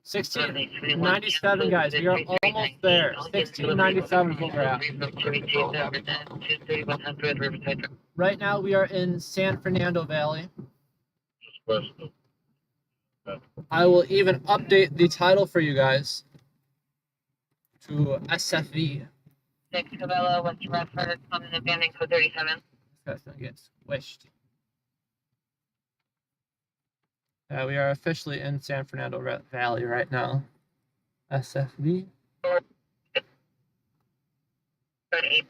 1697, guys. We are almost there. 1697 is what we're at. Right now, we are in San Fernando Valley. I will even update the title for you guys to SFV. 6 Cabela, West Radford, on an abandoned code 37. This guy's gonna get squished. We are officially in San Fernando Valley right now. SFV. 38.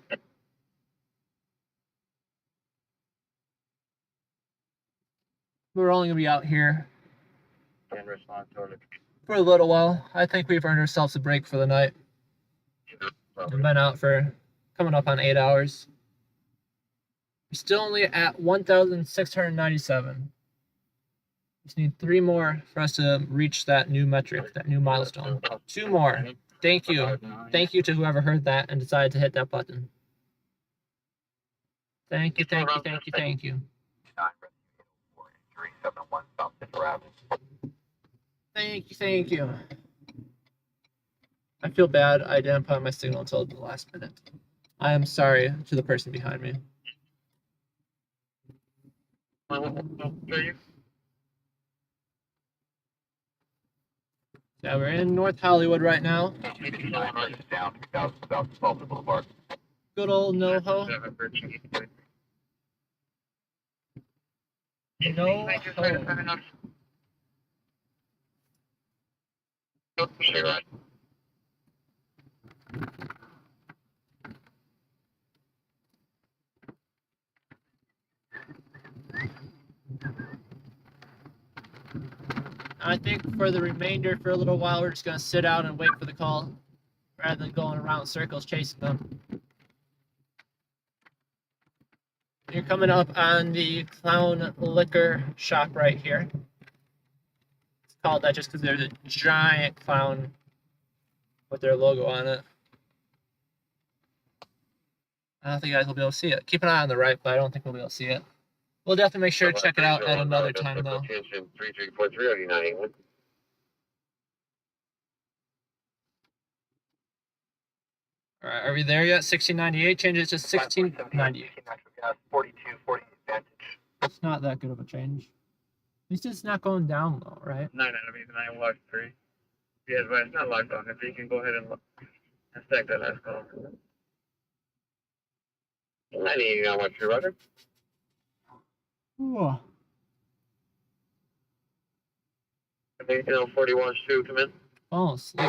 We're only gonna be out here for a little while. I think we've earned ourselves a break for the night. We've been out for coming up on 8 hours. We're still only at 1,697. Just need 3 more for us to reach that new metric, that new milestone. 2 more. Thank you. Thank you to whoever heard that and decided to hit that button. Thank you, thank you, thank you, thank you. Thank you, thank you. I feel bad I didn't put on my signal until the last minute. I am sorry to the person behind me. Yeah, we're in North Hollywood right now. Good old NoHo. NoHo. I think for the remainder, for a little while, we're just going to sit out and wait for the call rather than going around in circles chasing them. You're coming up on the Clown Liquor shop right here. It's called that just because there's a giant clown with their logo on it. I don't think you guys will be able to see it. Keep an eye on the right, but I don't think we'll be able to see it. We'll definitely make sure to check it out at another time, though. All right, are we there yet? 1698 changes to 1698. 4240 Vantage. It's not that good of a change. At least it's not going down low, right? 9 enemies, 9 locked 3. Yeah, but it's not locked on. If you can go ahead and stack that last call. 90 on 1 3, Roger. Ooh. 18 41 2, come in. Fall asleep.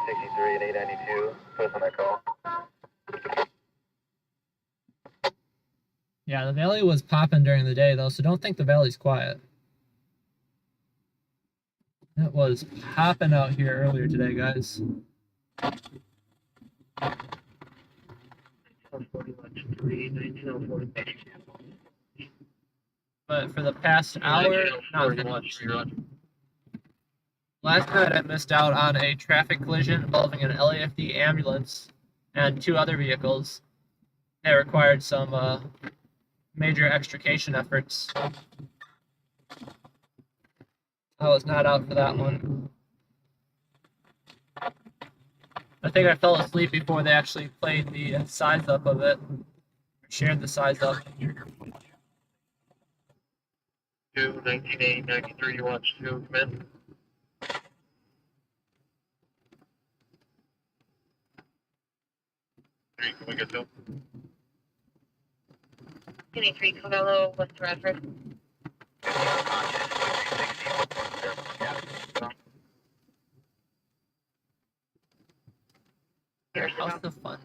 63 and 892. Close on that call. Yeah, the valley was popping during the day though, so don't think the valley's quiet. It was popping out here earlier today, guys. 1941 3, But for the past hour, not so much. Last night I missed out on a traffic collision involving an LAFD ambulance and 2 other vehicles. It required some major extrication efforts. I was not out for that one. I think I fell asleep before they actually played the size up of it. Shared the size up. 2, 19 93, you watch 2, come in. 3, can we get 2? 23 Covello, West Radford. How's the fun?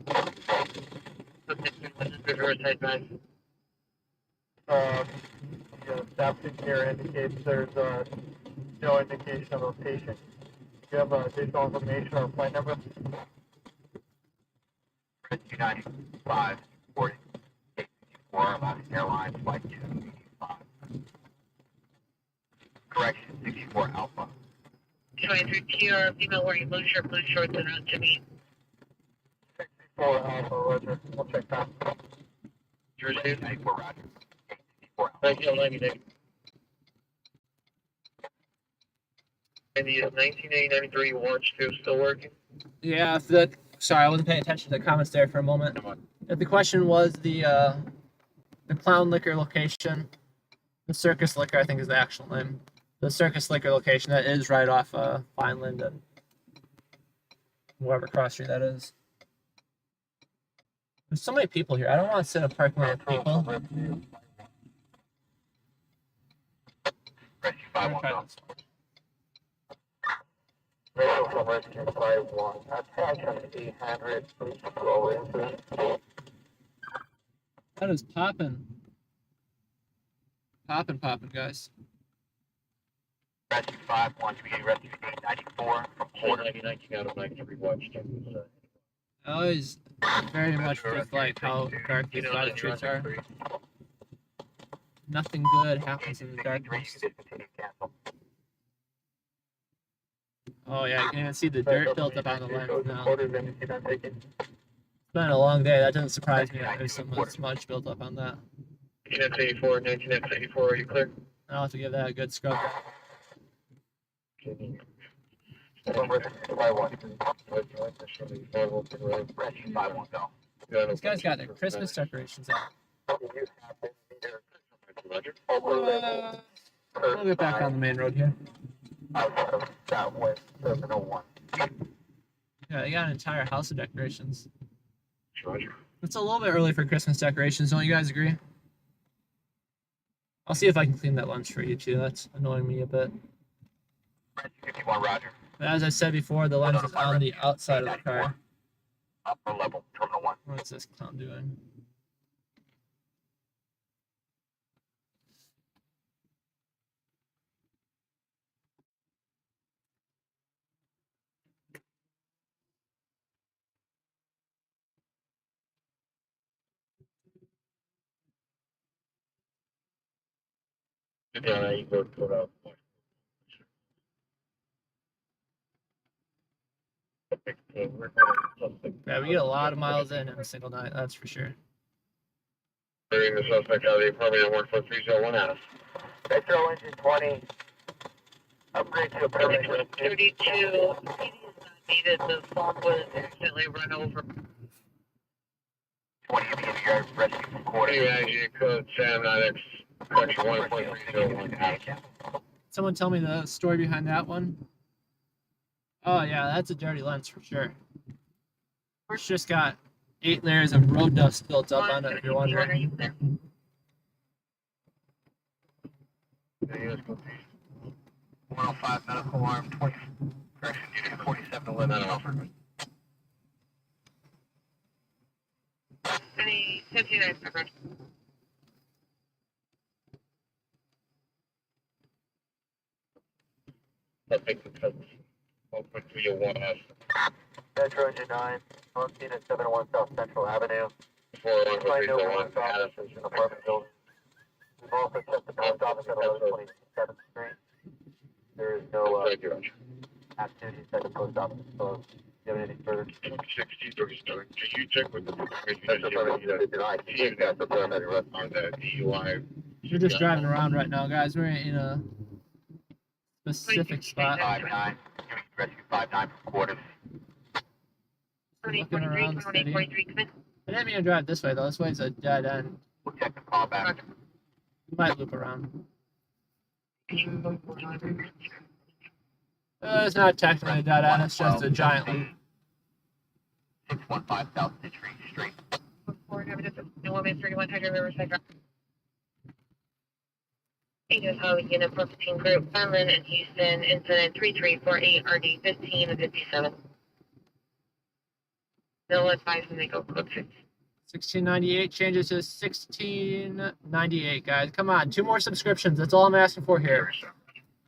Staff here indicates there's no indication of a patient. Do you have additional information or flight number? 295 40 864 Alaska Airlines flight 285. Correction 64 Alpha. 23 TR, female wearing blue shirt, blue shorts, and route to meet. 64 Alpha, Roger. We'll check that. You received? 94 Roger. 84 Alpha. Thank you, 90 Nick. And the 1993 watch 2 still working? Yeah, if the sorry, I wasn't paying attention to the comments there for a moment. If the question was the clown liquor location, the circus liquor I think is the actual name. The circus liquor location that is right off Vineland and whatever cross street that is. There's so many people here. I don't want to sit in a parking lot with people. Rescue 510. Rescue from Rescue 51. Attention 800, please go into. That is popping. Popping, guys. Rescue 51, we get Rescue 894 from Porter. 19 out of 93 watch 2. I always very much dislike how dark these side streets are. Nothing good happens in the darkness. Oh yeah, you can even see the dirt built up on the lens now. It's been a long day. That doesn't surprise me that there's so much smudge built up on that. 1984, 1984, are you clear? I'll have to give that a good scrub. These guys got their Christmas decorations out. We'll get back on the main road here. Yeah, they got an entire house of decorations. It's a little bit early for Christmas decorations, don't you guys agree? I'll see if I can clean that lens for you too. That's annoying me a bit. 51 Roger. But as I said before, the lens is on the outside of the car. Upper level, Terminal 1. What's this clown doing? Yeah, you go to out. Yeah, we get a lot of miles in a single night, that's for sure. Clearing the suspect out of the apartment at 14301 Adam. Metro Engine 20. Upgrade to a permanent. 32, PD is not needed, the phone was accidentally run over. 20 immediate rescue from quarter. United code 79X, correction 1.301. Someone tell me the story behind that one. Oh yeah, that's a dirty lens for sure. It's just got 8 layers of road dust built up on it, if you're wondering. 105 medical arm, 20, correction, unit 4711 Alfred. Any 59 coverage. Let's take the code 1.301F. Metro Engine 9, North Scene at 701 South Central Avenue. 401 officers in apartment building. We've also checked the post office at 1127th Street. There is no activity inside the post office, so do you have anything further? 6037. Can you check with the on the DUI? We're just driving around right now, guys. We're in a specific spot. 59, rescue 59 from quarters. Looking around the city. 43, come in. I didn't mean to drive this way though. This way's a dead end. We'll check the call back. We might loop around. It's not technically a dead end. It's just a giant loop. 615 South Citrus Street. 31 Tiger Riverside Drive. Agents Highway Unit 415 Group, Sunland and Houston, incident 3348 RD 15 and 57. They'll advise when they go code 6. 1698 changes to 1698, guys. Come on, 2 more subscriptions. That's all I'm asking for here.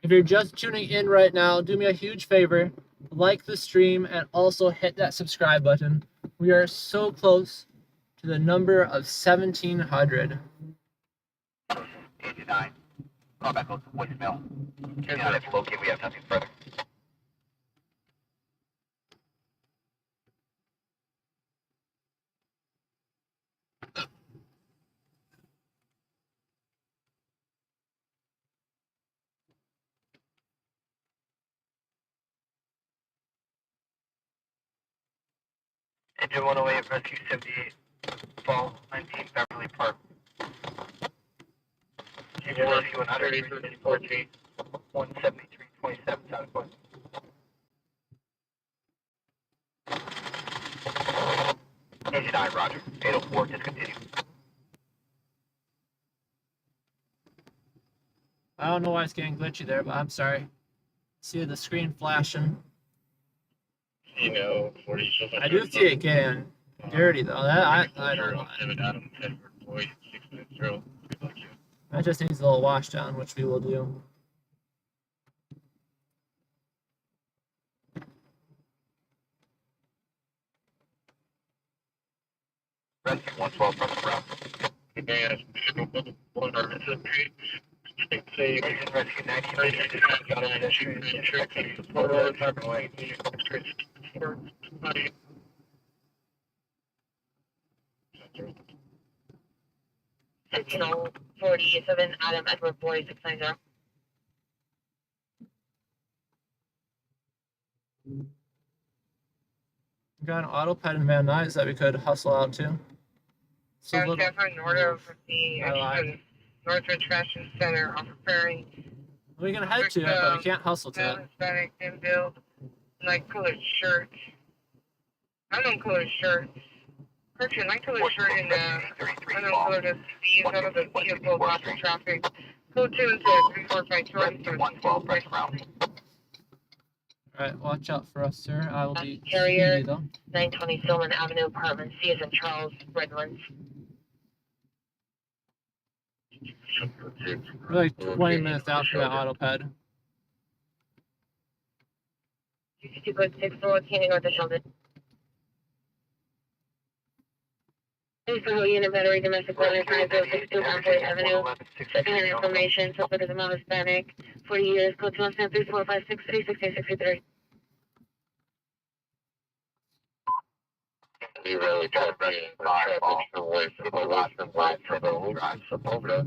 If you're just tuning in right now, do me a huge favor. Like the stream and also hit that subscribe button. We are so close to the number of 1,700. 89. Call back goes to voicemail. Cannot have located, we have nothing further. Engine 108, Rescue 78, Fall 19, Beverly Park. Engine Rescue 114, 17327, Southwest. Engine 9, Roger. 804, discontinue. I don't know why it's getting glitchy there, but I'm sorry. See the screen flashing. You know, 40. I do see it getting dirty though. That I don't know. Adam, Edward, Boyd, 690. Good luck, you. That just needs a little wash down, which we will do. Rescue 112 from the front. And one are Mississippi. Say, Engine Rescue 98, got on Sentinel 47, Adam Edward Boyd 690. Got an auto ped in Van Nuys that we could hustle out to. So Air little, Staff on order of the I lied. Arson Northridge Fashion Center off of Prairie. we can head to it, but we can't hustle to it. Hispanic and build light colored shirt. I don't color shirts. Correction, light colored shirt in the uncolored SUVs out of the vehicle blocking traffic. Code 2 and 3452 112, press round. Alright, watch out for us, sir. I will be Carrier. speedy, though. 920 Stillman Avenue, apartment C as in Charles, Redlands. We're like 20 minutes out from that auto ped. 62.6 Canyon North of Sheldon. Info unit battery domestic weather 5062 Amboy Avenue. Secondhand information, subject is amount Hispanic. 40 years, code 21734563663. We really got to bring traffic away from the western light from the drive from over to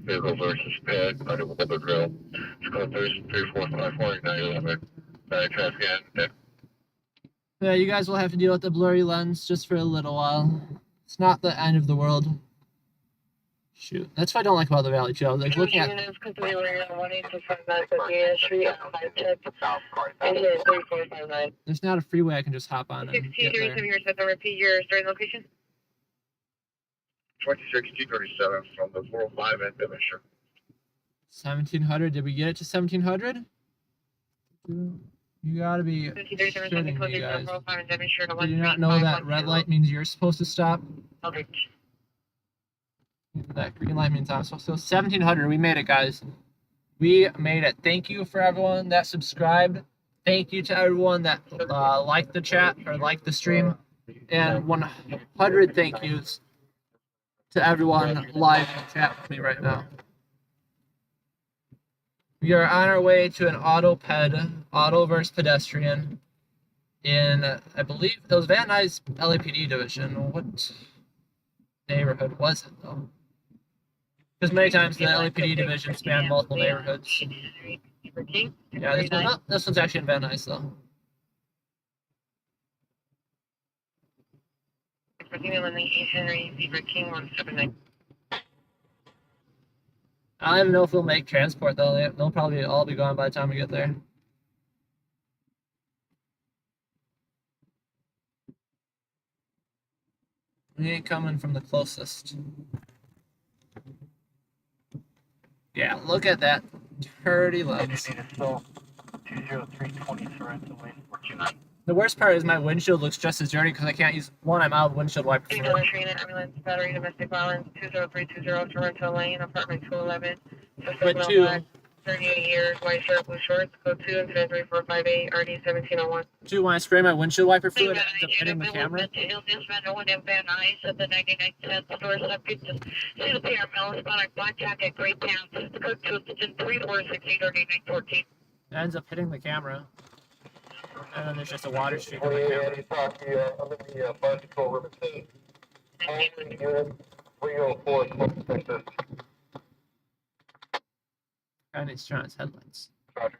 vehicle versus pit, but it was a drill. Code 3454 traffic and Yeah, you guys will have to deal with the blurry lens just for a little while. It's not the end of the world. Shoot, that's what I don't like about the Valley too. I was like looking at. Units continue on 18259 Virginia Street, high check, engine 3459. There's not a freeway I can just hop on and get 1637, there. your set, repeat your starting location. 26237 from the 405 at Devonshire. 1700. Did we get it to 1700? You gotta be 1537, shitting me, code guys. 405 and Devonshire to Did you not know that red light means you're supposed to stop? That green light means I'm supposed to. 1700. We made it, guys. We made it. Thank you for everyone that subscribed. Thank you to everyone that liked the chat or liked the stream. And 100 thank yous to everyone live in the chat with me right now. We are on our way to an auto versus pedestrian, in, I believe, it was Van Nuys LAPD division. What neighborhood was it, though? Because many times the LAPD division span multiple neighborhoods. Yeah, this one's actually in Van Nuys, though. I don't even know if we'll make transport, though. They'll probably all be gone by the time we get there. We ain't coming from the closest. Yeah, look at that dirty lens. The worst part is my windshield looks just as dirty because I can't use one. I'm out of windshield wiper fluid. Ambulance, battery, domestic violence, 20320, Toronto Lane, apartment 211. But two. 38 years, white shirt, blue shorts, code 2, incident 3458, RD 1701. Do when I spray my windshield wiper fluid, it ends up hitting the camera. It ends up hitting the camera. And then there's just a water streak on the camera. I'm in the fire control room at 10. Handling unit 304 smoke detector. Guy needs to turn on his headlights. Roger.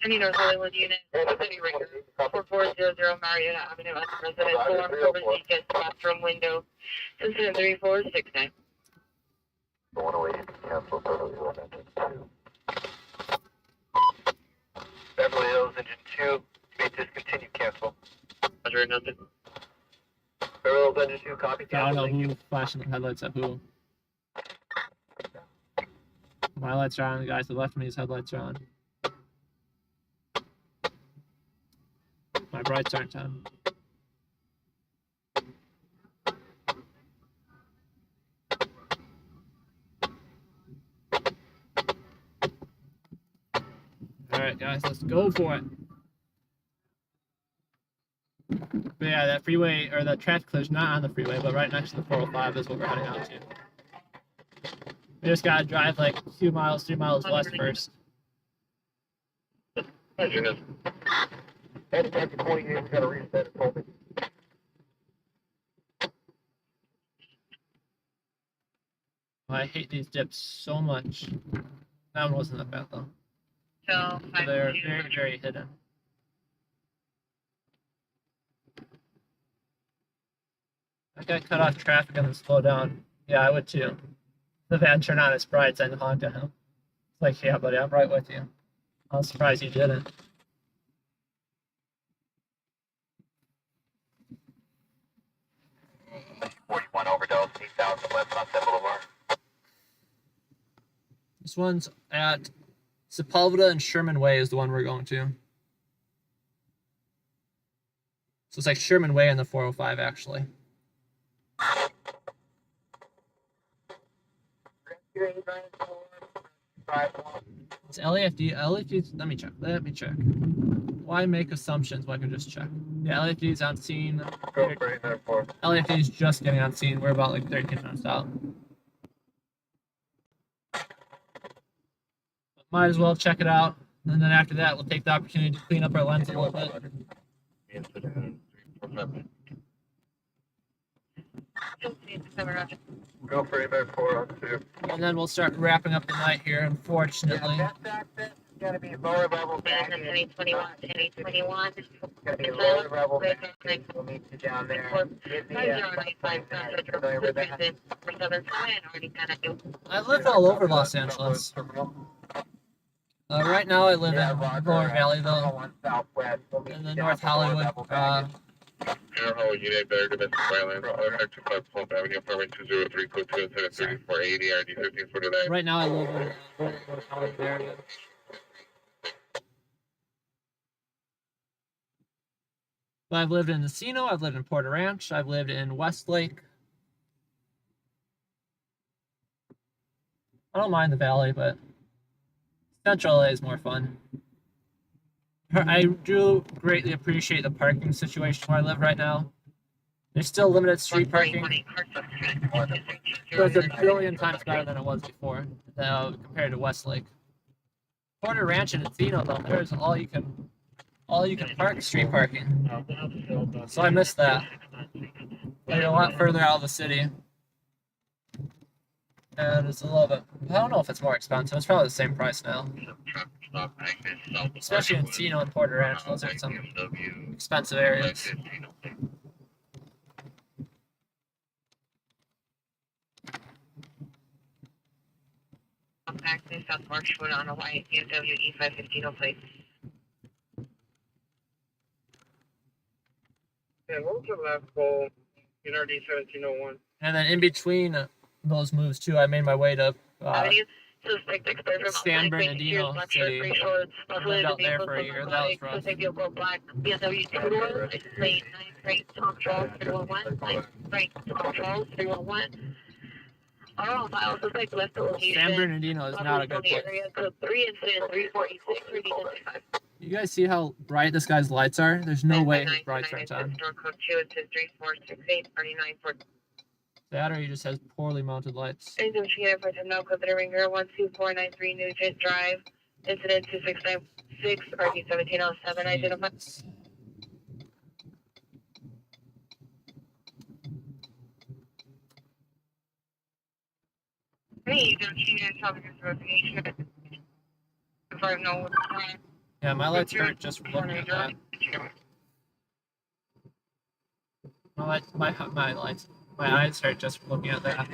Any North Hollywood unit, City Ringer, 4400 Marietta Avenue, resident, alarm over seat, bathroom window, incident 3469. Going away, cancel Beverly Hills engine 2. Beverly Hills engine 2, may discontinue, cancel. Roger, nothing. Beverly Hills engine 2, copy, I don't cancel. know who flashing the headlights at who. My lights are on, the guy to the left of me, his headlights are on. My brights aren't on. Alright guys, let's go for it. But yeah, that freeway, or that traffic clear's not on the freeway, but right next to the 405 is what we're heading out to. We just gotta drive like 2 miles, 3 miles west first. Head 10 to 28, we gotta reset it, Colby. Oh, I hate these dips so much. That one wasn't that bad though. So, They're very, very hidden. I gotta cut off traffic and then slow down. Yeah, I would too. The van turned on its brights and honked at him. It's like, yeah, buddy, I'm right with you. I'm surprised you didn't. Overdose, 8,000 west on Boulevard. This one's at Sepulveda and Sherman Way is the one we're going to. So it's like Sherman Way and the 405 actually. It's LAFD. LAFD. Let me check. Why make assumptions when I can just check? Yeah, LAFD is on scene. LAFD is just getting on scene. We're about like 13 minutes out. Might as well check it out. And then after that, we'll take the opportunity to clean up our lens a little bit. Go Freeway 402. And then we'll start wrapping up the night here, unfortunately. Yeah, best access is gonna be lower level baggage. 2021, 2021. It's gonna be lower level baggage. We'll meet you down there. Give me a familiar with that. I lived all over Los Angeles. Right now I live in Lower Valleyville, Southwest. We'll meet in you the down North for lower Hollywood. level baggage. Air Hall Unit, better domestic violence. Air 25 Plump Avenue, apartment 203, code 207-3480, RD 1549. Right now I live in the North Hollywood area. But I've lived in Encino, I've lived in Porter Ranch, I've lived in Westlake. I don't mind the valley, but Central LA is more fun. I do greatly appreciate the parking situation where I live right now. There's still limited street parking. So it's a billion times better than it was before, compared to Westlake. Porter Ranch and Encino, though, there's all you can park street parking. So I miss that. They're a lot further out of the city. And it's a little bit, I don't know if it's more expensive. It's probably the same price now. Especially in Encino and Porter Ranch. Those are some expensive areas. Access South Marchwood on a white BMW E515 plate. Yeah, what was the last goal? NRD 1701. And then in between those moves too, I made my way to San Bernardino City. I lived out there for a year. That was rough. Black BMW 2-door, lane 9, Tom Charles 311, 9, Tom Charles 311. Our own files look like left the location. San Bernardino is not a good place. Area code 3 incident 3486 or D25. You guys see how bright this guy's lights are? There's no way his brights aren't on. Store code 2 it says 3468 39 That or he just has poorly mounted lights. Anything she had for no code the ringer 12493 Nugent Drive. Incident 2696 RD 1707 identified. Hey, you don't see any topic of investigation. If I know what's going on. Yeah, my lights hurt just from looking at that. My eyes hurt just from looking at that.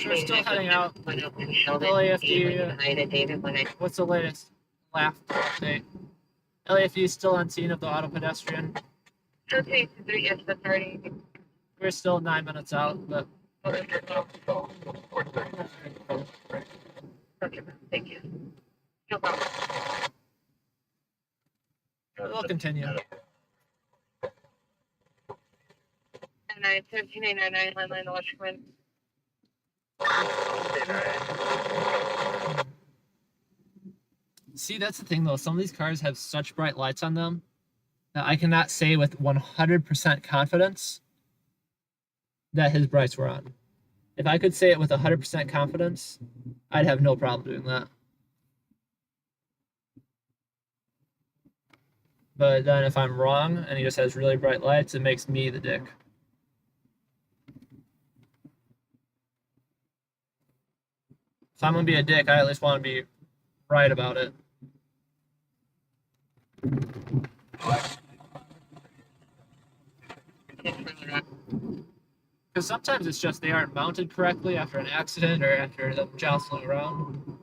We're still heading out. LAFD, what's the latest laugh update? LAFD is still on scene of the auto pedestrian. We're still 9 minutes out, but Thank you. we'll continue. 17999 landline electric. See, that's the thing though. Some of these cars have such bright lights on them that I cannot say with 100% confidence that his brights were on. If I could say it with 100% confidence, I'd have no problem doing that. But then if I'm wrong and he just has really bright lights, it makes me the dick. If I'm gonna be a dick, I at least want to be right about it. Because sometimes it's just they aren't mounted correctly after an accident or after them jostling around.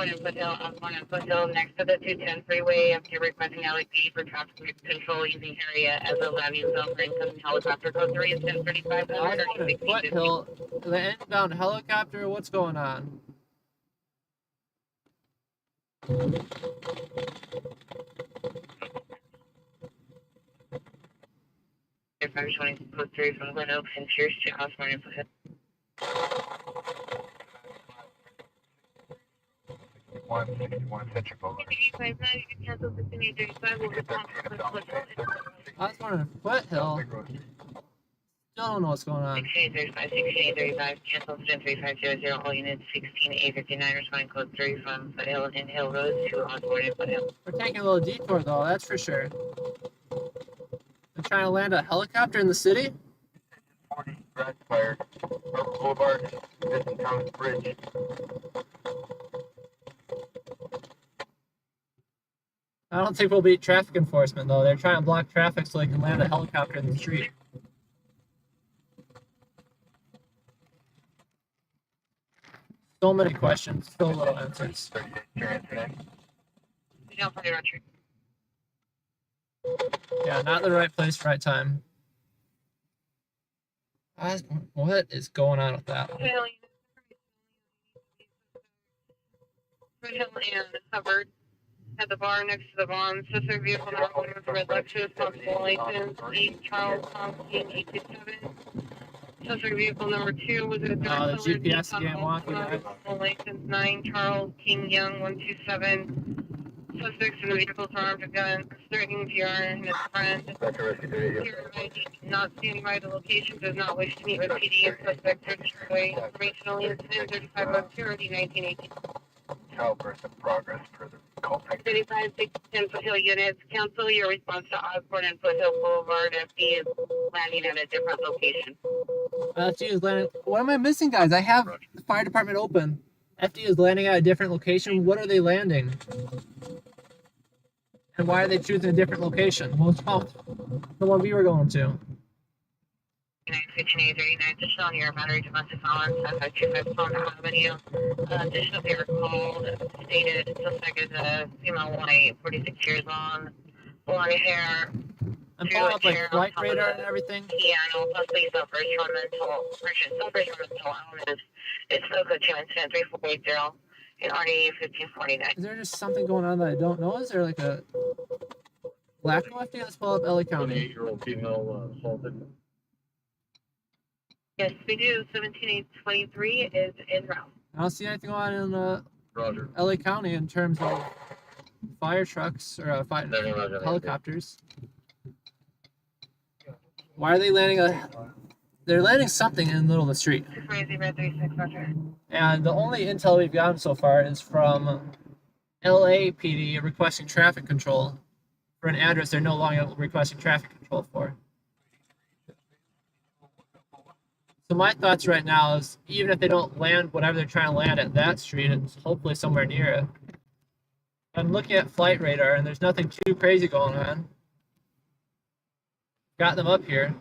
I'm going to Foothill next to the 210 freeway. I'm here requesting LAPD for traffic control using area as a levy zone for incoming helicopter code 3 is 1035. Foothill, the inbound helicopter, what's going on? If I'm showing code 3 from Glen Oaks and Cheers to Osborne Foothill. 161 Citric Boulevard. 859, you can cancel 1535, will respond to the foothill. I was wondering, Foothill. Still don't know what's going on. 1635, cancel 10350, all units 16859, responding code 3 from Foothill and Hill Road to onboard in Foothill. We're taking a little detour though, that's for sure. They're trying to land a helicopter in the city? 40 grass fire, Purple Boulevard, Distant Thomas Bridge. I don't think we'll beat traffic enforcement though. They're trying to block traffic so they can land a helicopter in the street. So many questions, so little answers. 38 Sharon today. Down for the road trip. Yeah, not the right place, right time. What is going on with that? Foothill and Hubbard at the bar next to the bond. Suspect vehicle number 1 was a red Lexus, possible license 8 Charles Thompson 827. Suspect vehicle number 2 was a dark the colored GPS Nissan again wonky, guys. possible license 9 Charles King Young 127. Suspects in the vehicles are armed with guns, threatening PR and his friend. Dr. Rescue 38, yes. Here, ID not standing by the location, does not wish to meet with PD and suspect search Freeway. Informational incident 3502 1918. Child burst in progress per the call text. 35, 610 Foothill units. Council, your response to Osborne and Foothill Boulevard. FD is landing at a different location. FD is landing. What am I missing, guys? I have the fire department open. FD is landing at a different location. What are they landing? And why are they choosing a different location? Well, it's not the one we were going to. 96939, additional near battery domestic violence, 525 Palm Avenue. Additional they were called, stated suspect is a female white, 46 years long, blonde hair. I'm pulling up like flight radar and everything. Yeah, no, possibly suffers from mental illness. It's local to incident 3480 in RDA 1549. Is there just something going on that I don't know? Is there like a black FD? Let's pull up LA County. 28-year-old female assaulted. Yes, we do. 17823 is en route. I don't see anything on in Roger. LA County in terms of fire trucks or Roger. helicopters. Why are they landing they're landing something in the middle of the street. 63036, Roger. And the only intel we've gotten so far is from LAPD requesting traffic control for an address they're no longer requesting traffic control for. So my thoughts right now is, even if they don't land whatever they're trying to land at that street, it's hopefully somewhere near it. I'm looking at flight radar, and there's nothing too crazy going on. Got them up here.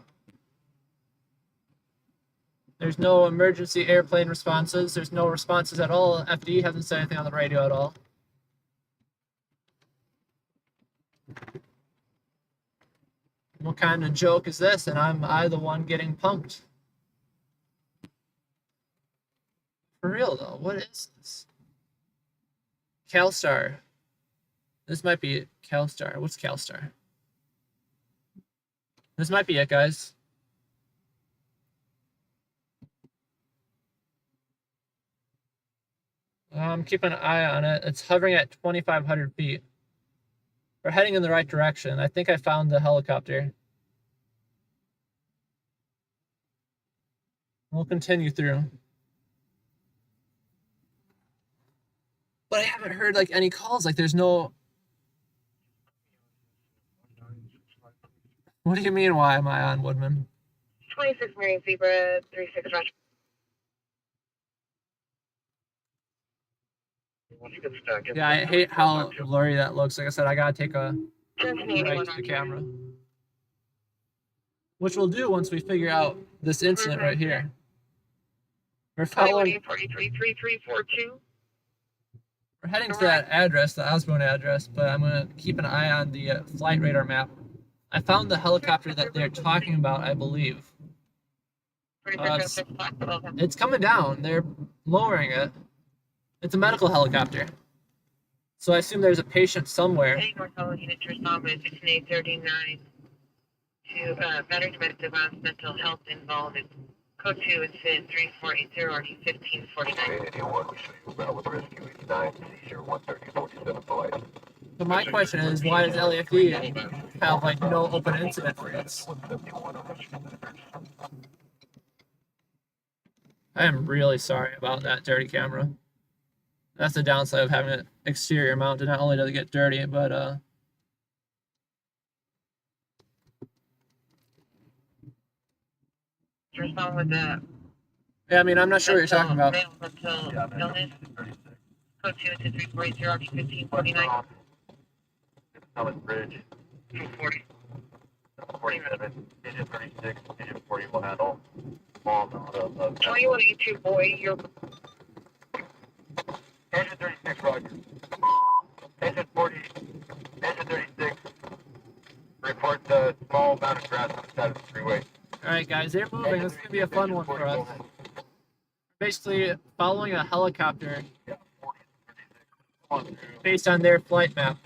There's no emergency airplane responses. There's no responses at all. FD hasn't said anything on the radio at all. What kind of joke is this? And I the one getting punked. For real though, what is this? CalStar. This might be it. CalStar. What's CalStar? This might be it, guys. I'm keeping an eye on it. It's hovering at 2,500 feet. We're heading in the right direction. I think I found the helicopter. We'll continue through. But I haven't heard like any calls. Like there's no. What do you mean? Why am I on Woodman? 26 Marion Zebra 36 Roger. Yeah, I hate how blurry that looks. Like I said, I gotta take a right to the camera, which we'll do once we figure out this incident right here. We're following. 433342. We're heading to that address, the Osborne address, but I'm gonna keep an eye on the flight radar map. I found the helicopter that they're talking about, I believe. It's coming down. They're lowering it. It's a medical helicopter. So I assume there's a patient somewhere. Any more calling unit to respond by 6839 to battery domestic violence mental health involved Code 2 is in 3480 or 1549. Anyone wishing to move out with rescue 89, seizure 13047 polite. So my question is, why does LAFD have like no open incident rates? I am really sorry about that dirty camera. That's the downside of having an exterior mounted. Not only does it get dirty, but There's someone with the yeah, I mean, I'm not sure what you're talking about. Mental illness. Code 2 is in 3480 or 1549. Summit Bridge, 240. 47, digit 36, digit 40 will handle small amount of 2182, boy, you're Engine 36, Roger. Engine 40, engine 36, report the small amount of grass on the side of the freeway. Alright guys, they're moving. This is gonna be a fun one for us. Basically following a helicopter based on their flight map.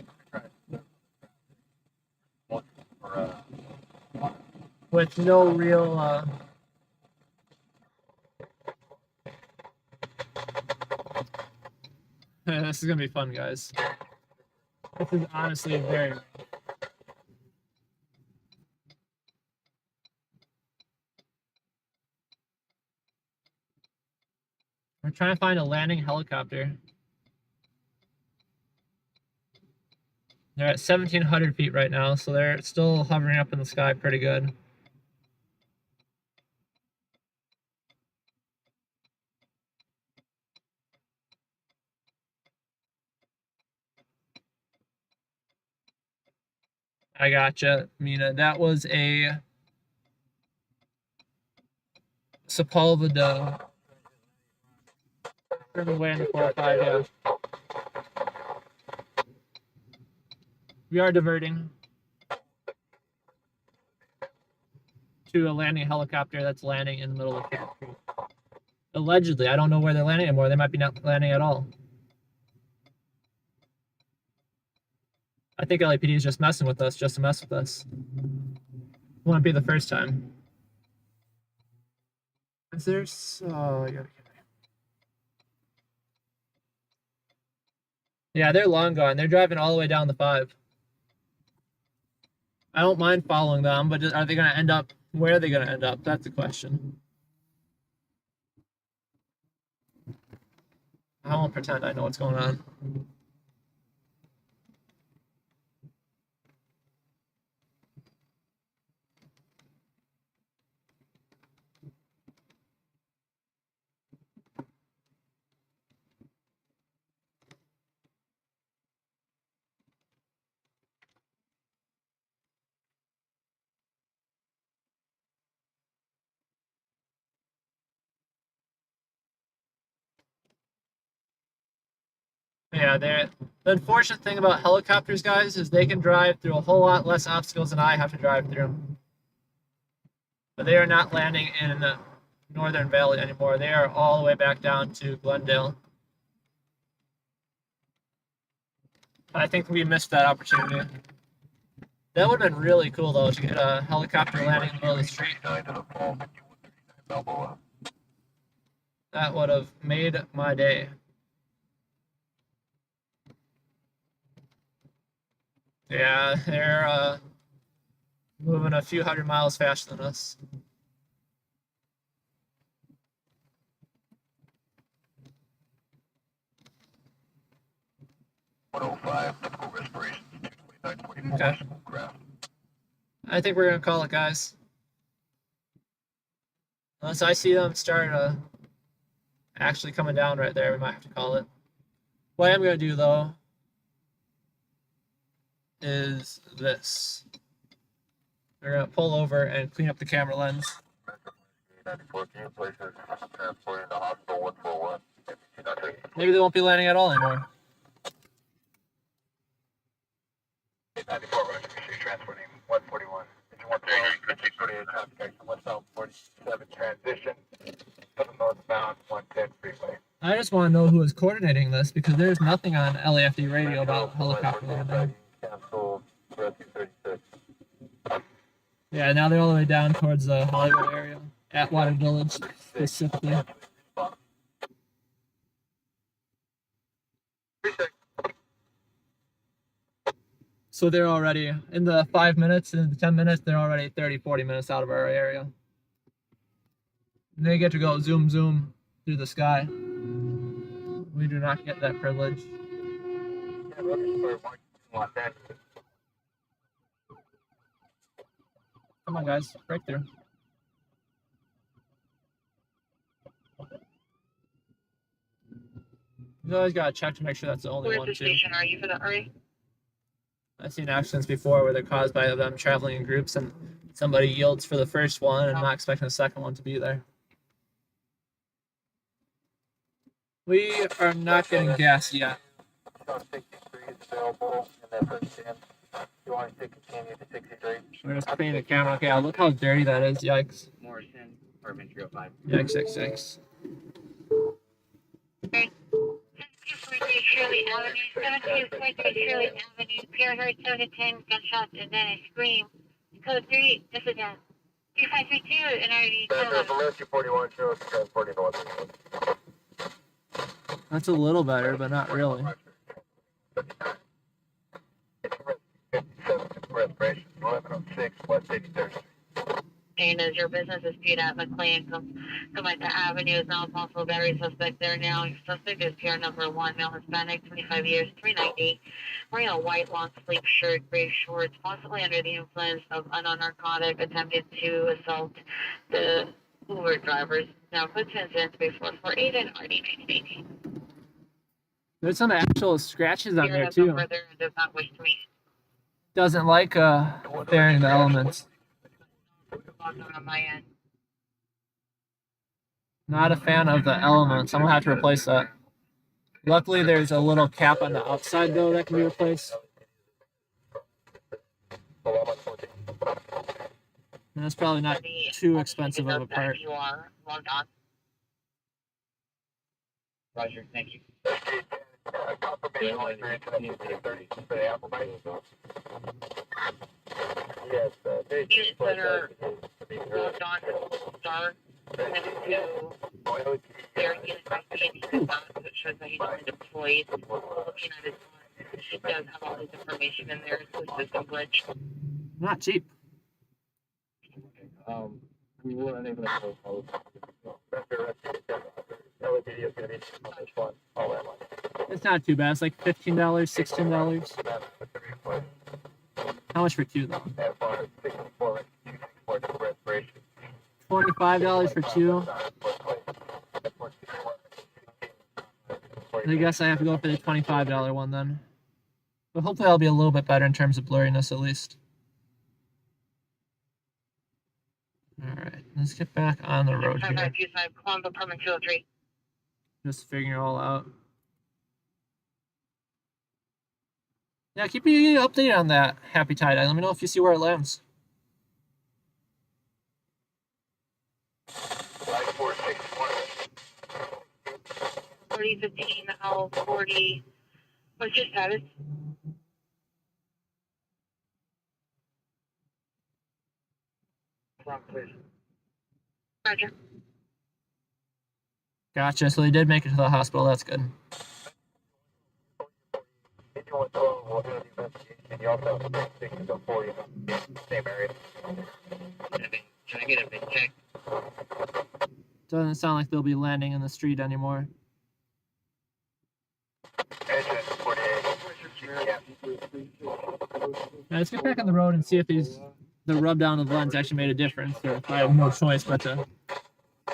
With no real this is gonna be fun, guys. This is honestly very we're trying to find a landing helicopter. They're at 1,700 feet right now, so they're still hovering up in the sky pretty good. I gotcha, Mina. That was a Sepulveda. Driven away in the 405, yeah. We are diverting to a landing helicopter that's landing in the middle of the street. Allegedly, I don't know where they're landing anymore. They might be not landing at all. I think LAPD is just messing with us, just to mess with us. Won't be the first time. Is there? Oh, yeah, they're long gone. They're driving all the way down the 5. I don't mind following them, but are they going to end up? Where are they going to end up? That's the question. I won't pretend I know what's going on. Yeah, the unfortunate thing about helicopters, guys, is they can drive through a whole lot less obstacles than I have to drive through. But they are not landing in Northern Valley anymore. They are all the way back down to Glendale. I think we missed that opportunity. That would have been really cool, though, to get a helicopter landing in the middle of the street. That would have made my day. Yeah, they're moving a few hundred miles faster than us. Okay. I think we're gonna call it, guys. Unless I see them start actually coming down right there, we might have to call it. What I am gonna do though is this. We're gonna pull over and clean up the camera lens. Maybe they won't be landing at all anymore. Transporting 141. 138, westbound 47 transition to the northbound 110 freeway. I just want to know who is coordinating this because there's nothing on LAFD radio about helicopter landing. Yeah, now they're all the way down towards the Hollywood area. Atwater Village specifically. So they're already in the 5 minutes, in the 10 minutes, they're already 30, 40 minutes out of our area. And they get to go zoom, zoom through the sky. We do not get that privilege. Come on, guys, breakthrough. You always gotta check to make sure that's the only Where's one, the too. station? Are you for the RA? I've seen accidents before where they're caused by them traveling in groups and somebody yields for the first one and not expecting the second one to be there. We are not getting gas yet. 63 is available in that first stand. You want to continue to 63? We're just cleaning the camera. Okay, look how dirty that is. Yikes. Morrison, apartment 305. Yikes, yikes, yikes. 7243 Shirley Avenue, 7243 Shirley Avenue, Pierre heard 7 to 10 gunshots and then a scream. Code 3, incident. 3532 and already Below 241, show us 40 north. That's a little better, but not really. 57 respiration, 1106 West 83rd. And as your business is Pete at McLean, Cometa Avenue is now a possible battery suspect there now. Suspect is PR number 1, male Hispanic, 25 years, 390, wearing a white long sleeve shirt, gray shorts, possibly under the influence of unknown narcotic, attempted to assault the Uber drivers. Now, put incidents before 48 and RD 1980. There's some actual scratches on there, Has no too. further and does not wish to meet. Doesn't like bearing the elements. On my end. Not a fan of the elements. I'm gonna have to replace that. Luckily, there's a little cap on the outside, though, that can be replaced. And that's probably not too expensive of a part. You are logged on. Roger, thank you. Yes, Units that are logged on to star next to their unit ID and it shows that he's been deployed. Looking at his phone, it does have all his information in there. It's a system glitch. Not cheap. We were unable to go. It's not too bad. It's like $15, $16. How much for two, though? $25 for two. I guess I have to go for the $25 one then. But hopefully I'll be a little bit better in terms of blurriness at least. Alright, let's get back on the road here. 5525 Columbus Apartment 203. Just figuring it all out. Yeah, keep me updated on that happy tie-dye. Let me know if you see where it lands. 4015 L40. What's your status? Roger. Gotcha, so they did make it to the hospital. That's good. Can I get a big check? Doesn't sound like they'll be landing in the street anymore. Now let's get back on the road and see if the rub down of the lens actually made a difference, or if I have no choice but to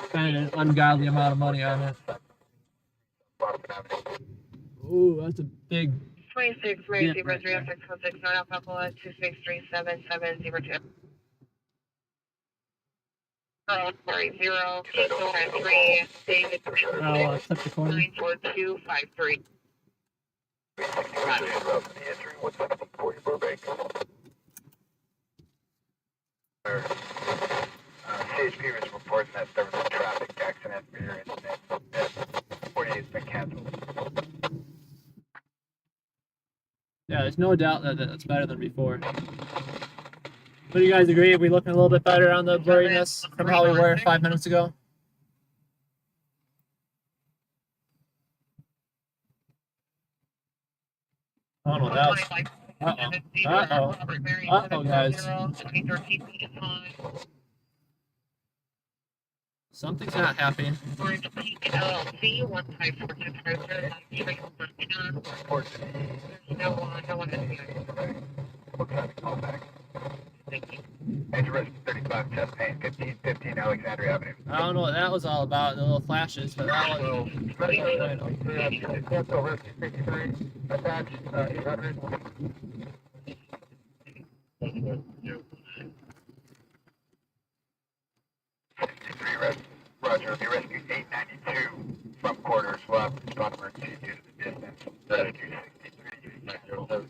spend an ungodly amount of money on it. Ooh, that's a big 26 Mary C. Bridge 616 North Alpha 26377702. Sorry, 08493 David I'll accept the corner. 94253. CHP was reporting that there was a traffic accident rear incident that 48 has been canceled. Yeah, there's no doubt that it's better than before. So do you guys agree? Are we looking a little bit better on the blurriness from how we were 5 minutes ago? Oh no, that's uh-oh, guys. Something's not happy. Engine rescue 35, chest pain, 1515 Alexandria Avenue. I don't know what that was all about, the little flashes, but that was Cancel rescue 63, attach 800. Roger, the rescue 892 from quarters. We'll have to respond to emergency due to the distance. Rescue 63.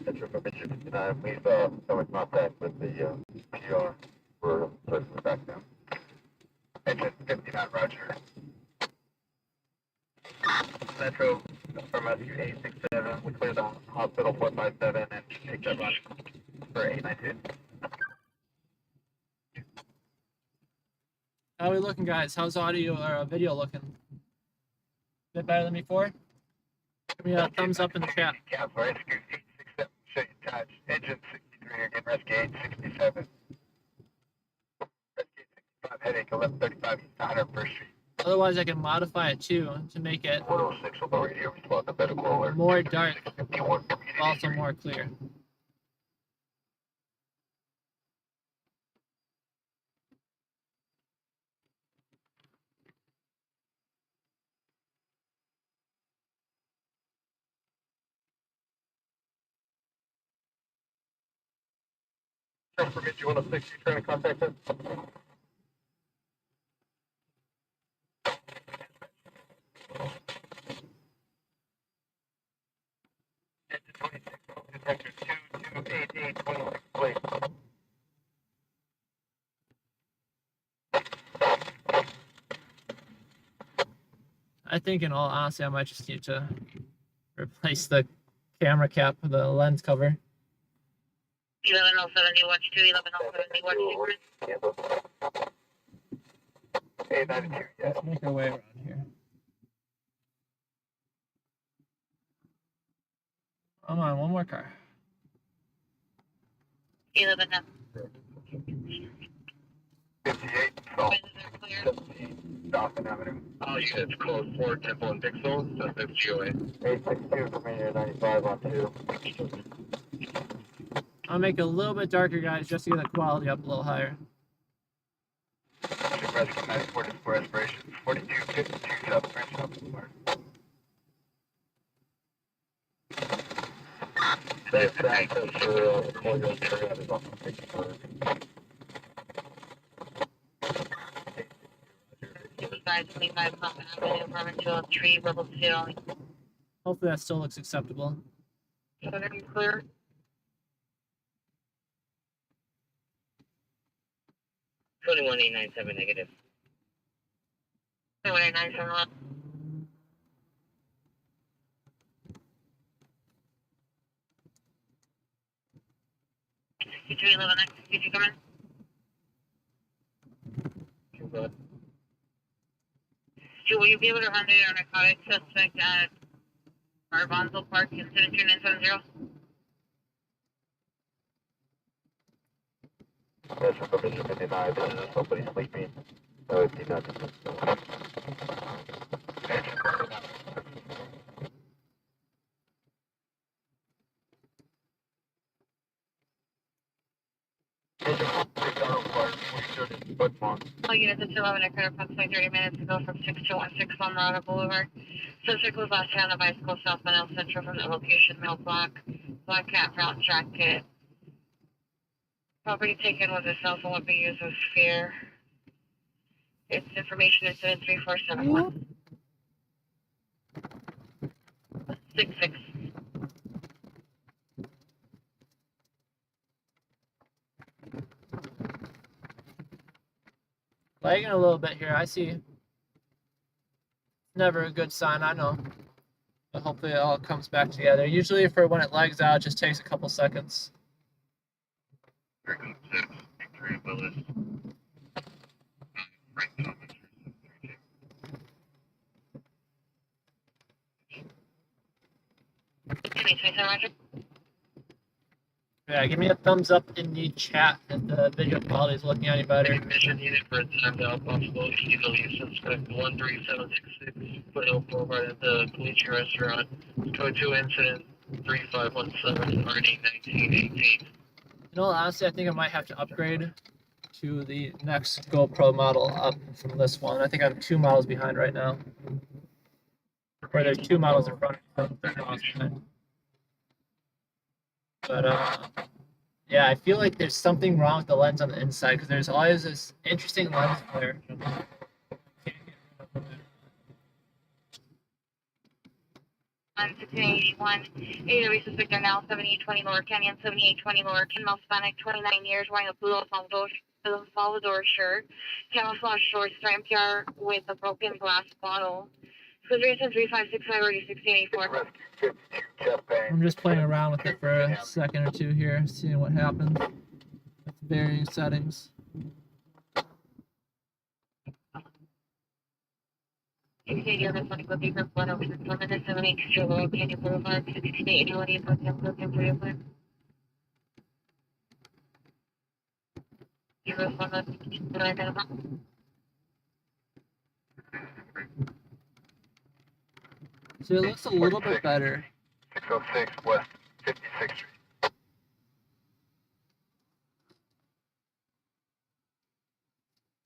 That's information 59. We've someone contact with the PR for person back down. Engine 59, Roger. Metro from rescue 867. We cleared the hospital 457 and take that run for 892. How are we looking, guys? How's audio or video looking? Bit better than before? Give me a thumbs up in the chat. Cancel rescue 867. Show you touch. Engine 63 again, rescue 867. Rescue 65 headache 1135 East 101st Street. Otherwise, I can modify it too to make it 106 on the radio. Respond to medical alert. more dark, 51 also more clear. Don't forget you 106. You trying to contact us? Engine 26. Detector 228826, please. I think, in all honesty, I might just need to replace the camera cap, the lens cover. 1107, you watch 2, 1107, you watch 2. 892, yes. Let's make our way around here. Come on, one more car. 11 now. 58, Salt. 17, Dawson Avenue. Units code 4, Temple and Dixon, suspect GOA. 862 for me, 95 on 2. I'll make it a little bit darker, guys, just to get the quality up a little higher. Rescue 94 for respiration. 4252 South French Boulevard. That's access for Colonial area is also taken for. Guys, 25 Common Avenue, apartment 203, level 2. Hopefully that still looks acceptable. Southern clear. 21897 negative. 21897 left. 6311 X, did you come in? Stu, will you be able to handle your narcotic suspect at Arvonzo Park in 72970? That's for permission 59, there's somebody sleeping. Did not. All units at 11 occurred approximately 30 minutes ago from 6216 Colorado Boulevard. Subject was last found on bicycle southbound El Centro from the location mail block. Black cat, brown jacket. Property taken was a cell phone would be used with fear. It's information incident 3471. 66. Lagging a little bit here, I see. Never a good sign, I know. But hopefully it all comes back together. Usually for when it lags out, it just takes a couple seconds. Yeah, give me a thumbs up in the chat if the video quality is looking any better. Mission needed for a time to help Buffalo easily suspect 13766 put up over at the Caliche restaurant. Code 2 incident 3517 RD 1918. You know, honestly, I think I might have to upgrade to the next GoPro model up from this one. I think I'm 2 models behind right now. Or there's 2 models in front of me. 3 models behind. But yeah, I feel like there's something wrong with the lens on the inside because there's always this interesting lens flare. On 1681, AW suspect are now 7820 Lower Canyon, 7820 Lower Canyon, Hispanic, 29 years, wearing a blue Salvador shirt, camouflage shorts, striped PR with a broken glass bottle. Code reason 3565 or 1684. I'm just playing around with it for a second or two here, seeing what happens with varying settings. Exterior Masonic will be from 107 Lower Canyon Boulevard, 1680 Broken for your plan. So it looks a little bit better. 606 West 56th Street.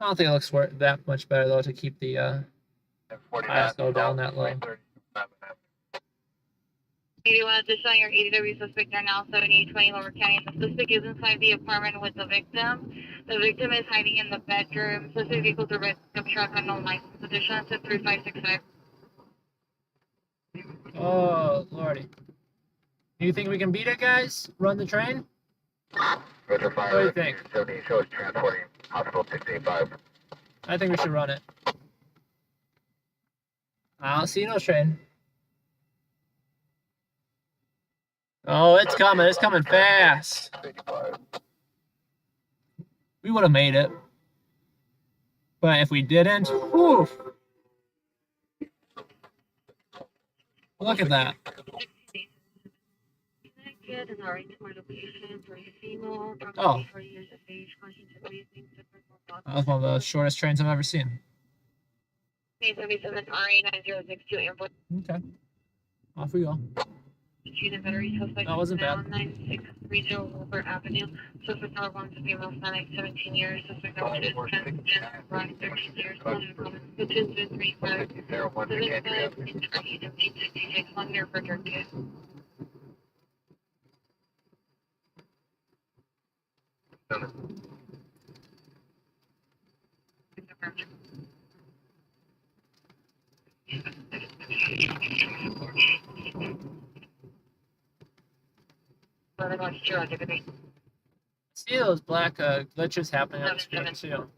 I don't think it looks that much better though to keep the ISO down that low. 81 additional, your ADW suspect are now 7820 Lower Canyon. The suspect is inside the apartment with the victim. The victim is hiding in the bedroom. Suspect vehicle to red pickup truck unknown license. Additional to 3565. Oh lordy. Do you think we can beat it, guys? Run the train? Roger, What do you think? 70 shows transporting hospital 685. I think we should run it. I don't see no train. Oh, it's coming. It's coming fast. 85. We would have made it. But if we didn't, whew. Look at that. Oh. That was one of the shortest trains I've ever seen. 877 RA9062 airport. Okay. Off we go. That wasn't bad. 9630 Wilbur Avenue. Suspect number 1 to female Hispanic, 17 years. Suspect number 2 is 10, 13 years. 235. 75 in 866 1 year for Turkey. See those black glitches happening on the screen too. I'm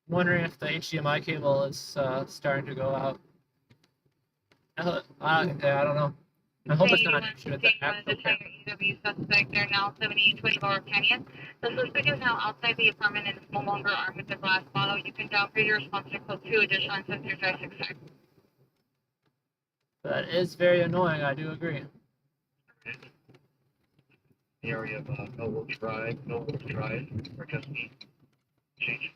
wondering if the HDMI cable is starting to go out. Yeah, I don't know. I hope it's not an issue with the actual camera. EW suspect, they're now 7820 Lower Canyon. The suspect is now outside the apartment and is no longer armed with a glass bottle. You can downgrade your response to code 2 additional and 3565. That is very annoying, I do agree. The area of Noble Drive, or just me. Change.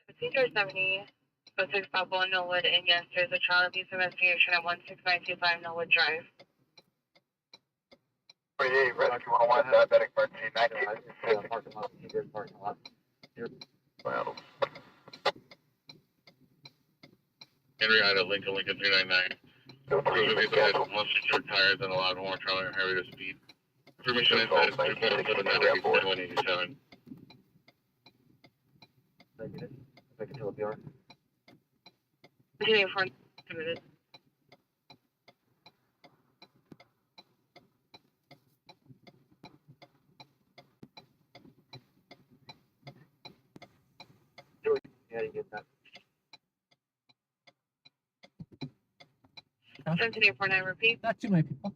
Procedure 70, 06 Pablo Norwood, and yes, there's a child abuse investigation at 16925 Norwood Drive. 48, rescue 101, diabetic emergency, 19. Parking lot. Well, Henrietta, Lincoln 399. Cruiser vehicle had one secured tires and allowed more traveling highway to speed. Information inside is 247 Take it to a PR. Continue for 2 minutes. get that. 1749, repeat. Not too many people.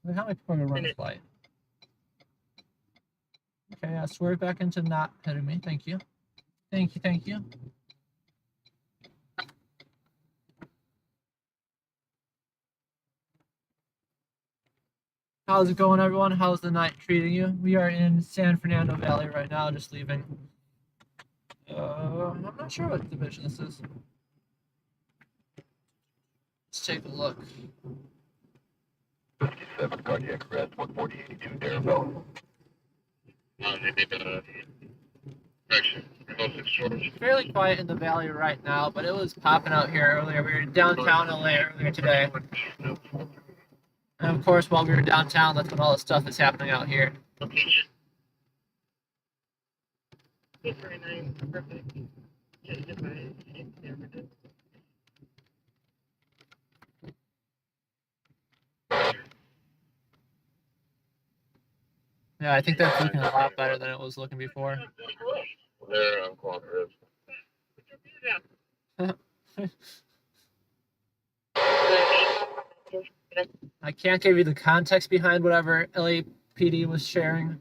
I mean, how many people are gonna run this flight? Okay, swerve back into not hitting me. Thank you. Thank you, thank you. How's it going, everyone? How's the night treating you? We are in San Fernando Valley right now, just leaving. I'm not sure what division this is. Let's take a look. 57 cardiac arrest, 14082 Darabella. Fairly quiet in the valley right now, but it was popping out here earlier. We were in downtown LA earlier today. And of course, while we were downtown, that's when all the stuff is happening out here. Location. 849, perfect. Just advise. Yeah, I think that's looking a lot better than it was looking before. There, I'm cooperative. I can't give you the context behind whatever LAPD was sharing,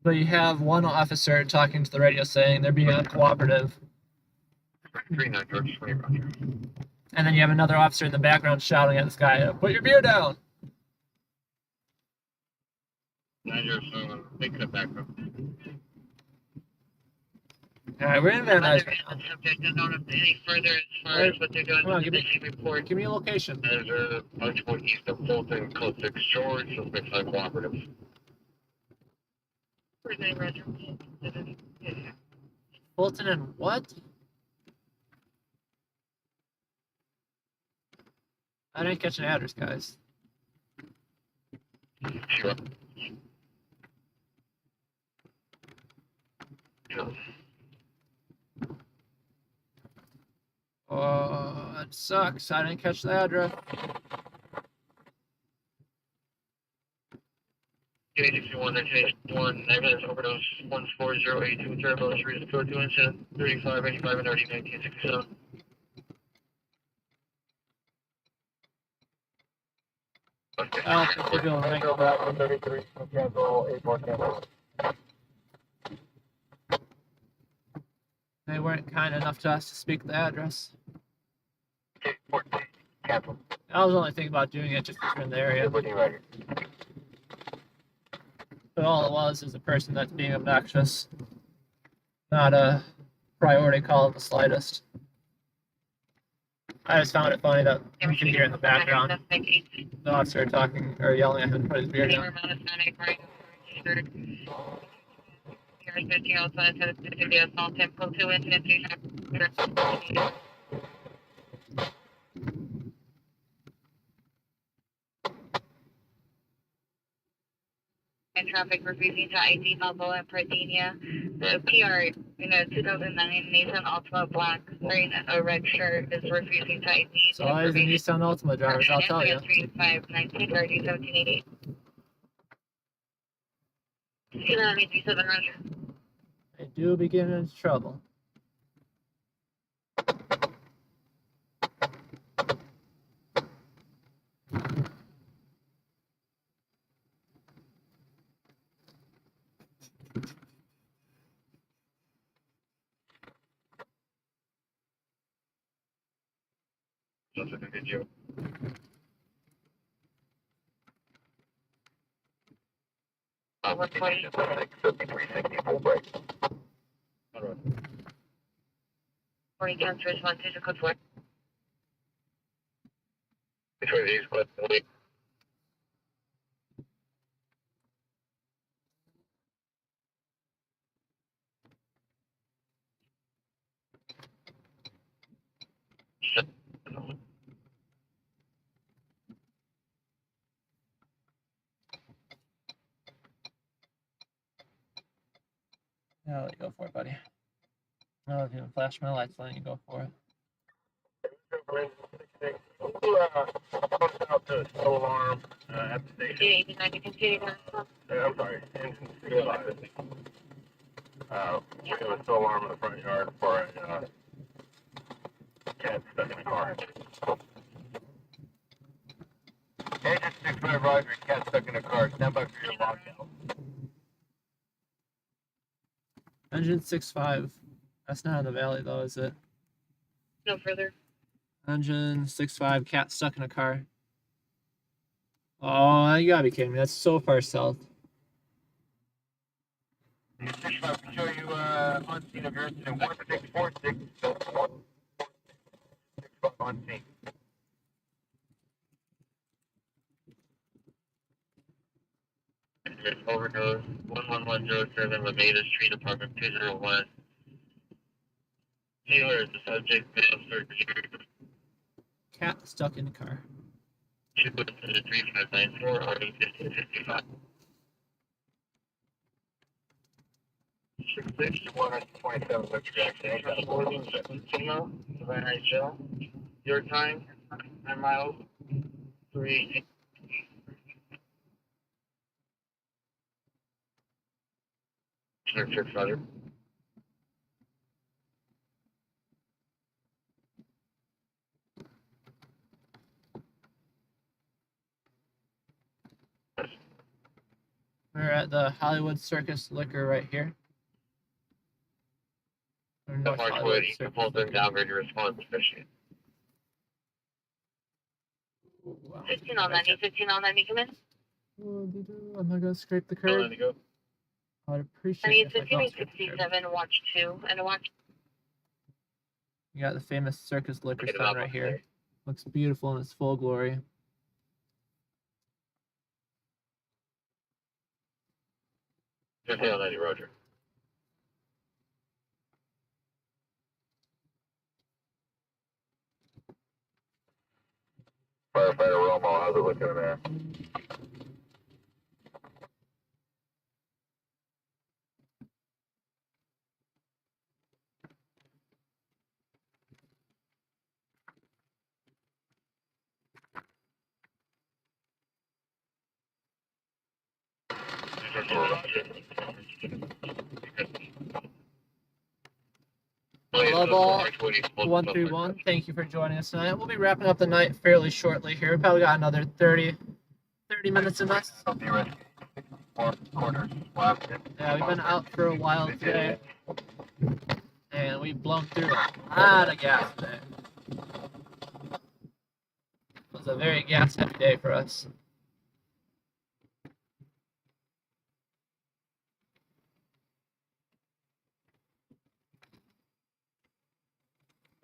but you have one officer talking to the radio saying they're being uncooperative. 39 George 20, Roger. And then you have another officer in the background shouting at this guy, "Put your beer down!" 907, making it back up. Alright, we're in Van Nuys right now. Subject unknown of any further as far as what they're doing Come on, with the missing report. Give me a location. There's a punchable east of Fulton, code 6 George, so it's uncooperative. 49, Roger. Fulton and what? I didn't catch an address, guys. Sure. Oh, that sucks. I didn't catch the address. J61, J1, evidence overdose 14082, terrible injuries, code 2 incident 3585 and 1967. I don't think we're doing right. Go back 133, cancel 84 cancel. They weren't kind enough to us to speak the address. J14, cancel. I was only thinking about doing it just because we're in the area. Right. But all it was is a person that's being obnoxious. Not a priority call in the slightest. I just found it funny that you can hear in the background the officer talking or yelling at him to put his beer down. And traffic refusing to ID Balboa and Pardenia. The PR in a 2009 Nissan Altima black wearing a red shirt is refusing to ID. So I was a Nissan Altima drivers, I'll tell you. 3519 1788. Skyline 37 Roger. They do be getting into trouble. That's a good joke. What point? 7360 full break. 40 counts response to code 4. Detroit East, but wait. I'll let you go for it, buddy. I'll even flash my lights, letting you go for it. Out to no alarm at the station. Yeah, you can continue. I'm sorry. We have a still alarm in the front yard for a cat stuck in a car. Agent 65 Roger, cat stuck in a car. Stand by for your lockout. Engine 6.5. That's not in the valley though, is it? No further. Engine 6.5, cat stuck in a car. Oh, you gotta be kidding me. That's so far south. 65 can show you on scene of your incident 1646. On scene. Overdose 11107 Lameda Street, apartment 201. Taylor is the subject, bail surgery Cat stuck in a car. 23594 or 1555. 127 Kilo, Savannah Hill. Your time, 9 miles, 3. Sure, Father. We're at the Hollywood Circus Liquor right here. Or North March Hollywood Wood, Circus Fulton, Liquor. down, ready to respond, especially. Ooh, wow. 15 on 90, 15 on 90, come in. I'm not gonna scrape the How long curb. to go? I'd I appreciate need it if I 15 don't and scrape the curb. 67, watch 2, and watch. You got the famous Circus Liquor Get it sign up right up here. there. Looks beautiful in its full glory. Just on 90, Roger. Firefighter Romo, how's it looking there? Level 131, thank you for joining us tonight. We'll be wrapping up the night fairly shortly here. We probably got another 30 minutes in us. Yeah, we've been out for a while today. And we've blown through a lot of gas today. It was a very gas heavy day for us.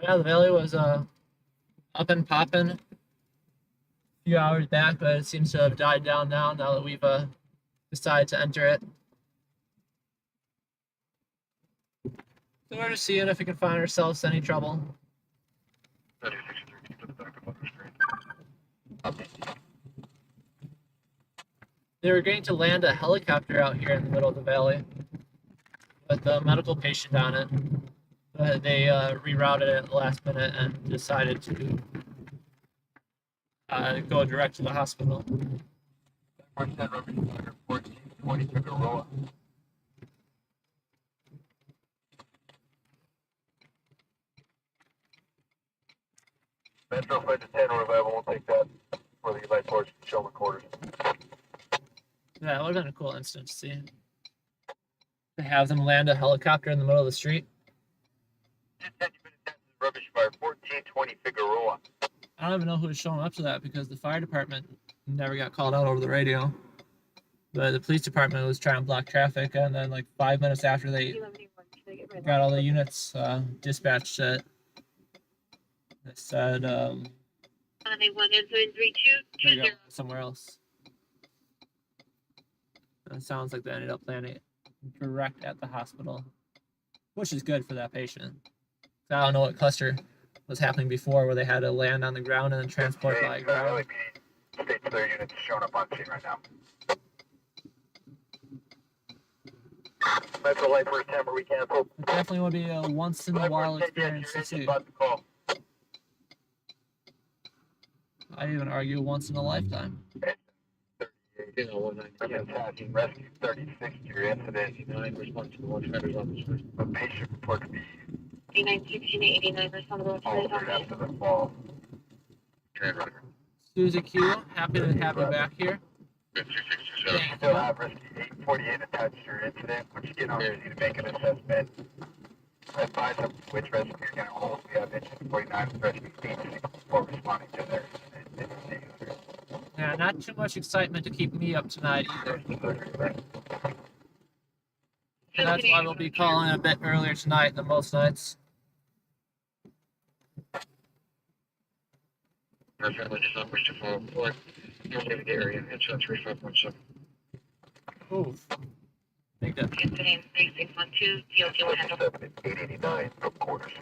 Yeah, the valley was up and popping a few hours back, but it seems to have died down now that we've decided to enter it. So we're just seeing if we can find ourselves any trouble. They were going to land a helicopter out here in the middle of the valley with a medical patient on it. But they rerouted it at the last minute and decided to go direct to the hospital. 1420 Figueroa. Metro Flight to 10 Revival, we'll take that for the light portion show recorders. Yeah, it would have been a cool incident to see. To have them land a helicopter in the middle of the street. Rubbish fire 1420 Figueroa. I don't even know who was showing up to that because the fire department never got called out over the radio. But the police department was trying to block traffic, and then like 5 minutes after they got all the units dispatched, it they said They went in 73220. they go somewhere else. And it sounds like they ended up landing direct at the hospital, which is good for that patient. I don't know what cluster was happening before, where they had to land on the ground and then transport by ground. State clear units showing up on scene right now. Metro Light for 10, we cancel. It definitely would be a once in a while experience to see. I'd even argue once in a lifetime. You know, 190. Rescue 36 to your incident. 9 response to the one Treader's officer. The patient report to be 891689 responsible to today's altered office. after the fall. Translator. Susie Q, happy to have you back here. 5627. Thank Still you. have rescue 848 attached to your incident, which you know you need to make an assessment. Advise them which rescue you're going to hold. We have engine 49 rescue team before responding to their incident. Yeah, not too much excitement to keep me up tonight either. And that's why we'll be calling a bit earlier tonight than most nights. Our family does not wish to follow report. You'll leave the area. Insurance 3517. Oof. Think that. Incident 3612, DOT will handle. 889 from quarters.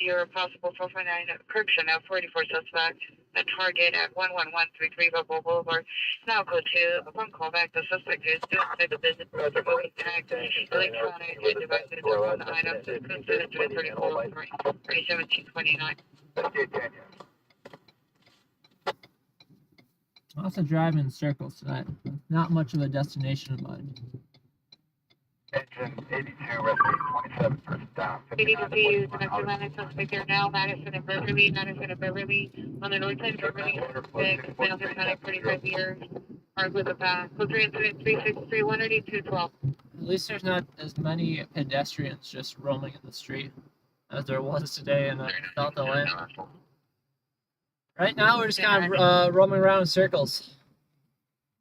Your possible 449 correction of 44 suspect. The target at 11133 Balboa Boulevard. Now go to, upon callback, the suspect is still inside the business of moving tag, electronic, and devices upon the items considered to 3403, 31729. Lots of driving in circles tonight. Not much of a destination in mind. Engine 82, rescue 27, person down. ADW, domestic Atlantic suspect there now, Madison and Beverly, on the north side of Beverly, 6, male Hispanic, 45 years, marked with a pass. Code 3 incident 363 18212. At least there's not as many pedestrians just roaming in the street as there was today in South LA. Right now, we're just kind of roaming around in circles.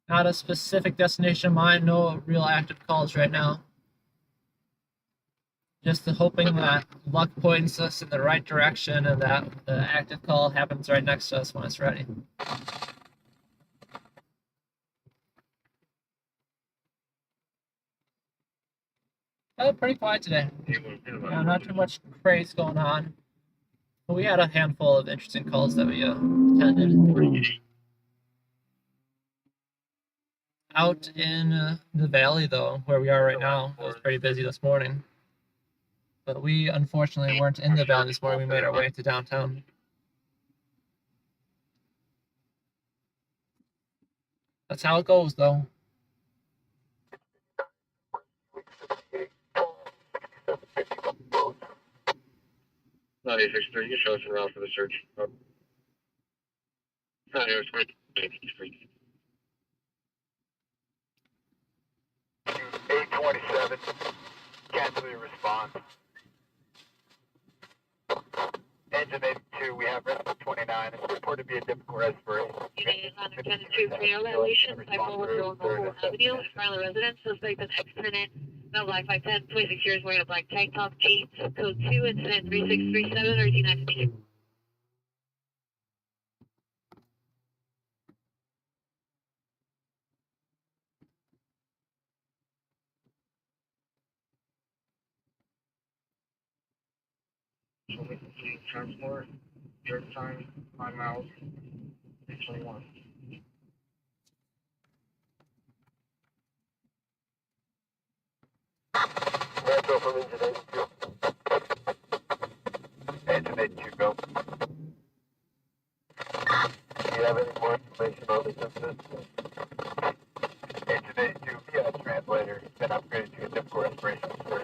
Not a specific destination in mind, no real active calls right now. Just hoping that luck points us in the right direction and that the active call happens right next to us when it's ready. Pretty quiet today. Yeah, not too much craze going on. But we had a handful of interesting calls that we attended. Out in the valley, though, where we are right now, it was pretty busy this morning. But we unfortunately weren't in the valley this morning. We made our way to downtown. That's how it goes, though. 9863, you show us around for the search. 9863. 827, cancel your response. Engine 82, we have rescue 29. It's reported to be a difficult respiration. Unit is on attended to trail elevation, 541 Mobile Avenue, Maryland residence, suspect is ex-tenant, no black 510, 26 years, wearing a black tank top, jeans, code 2, incident 3637, or D9. So we can see transport, your time, 5 miles, 621. Metro from engine 82. Engine 82, go. Do you have any more information on this incident? Engine 82, via translator, been upgraded to a difficult respiration for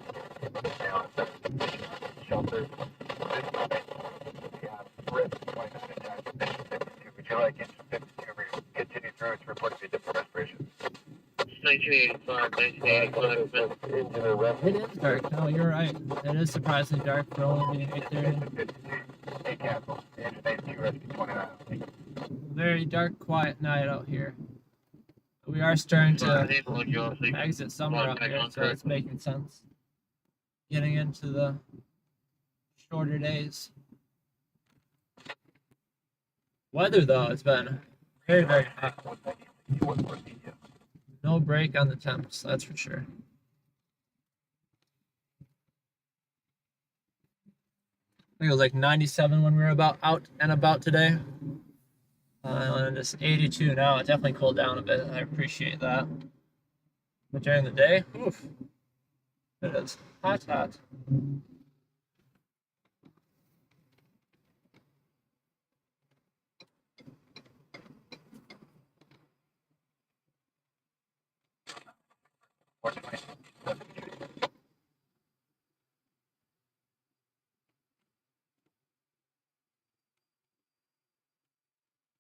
shelter. This moment, we have risk 29 attached to engine 52. Would you like engine 52 to continue through its report to be difficult respiration? 1985. It is dark. No, you're right. It is surprisingly dark for only being 8:30. Hey, cancel. Engine 82, rescue 29. Very dark, quiet night out here. We are starting to exit summer out here, so it's making sense. Getting into the shorter days. Weather, though, it's been very, very hot. No break on the temps, that's for sure. I think it was like 97 when we were out and about today. And it's 82 now. It definitely cooled down a bit. I appreciate that. But during the day, oof, it is hot, hot.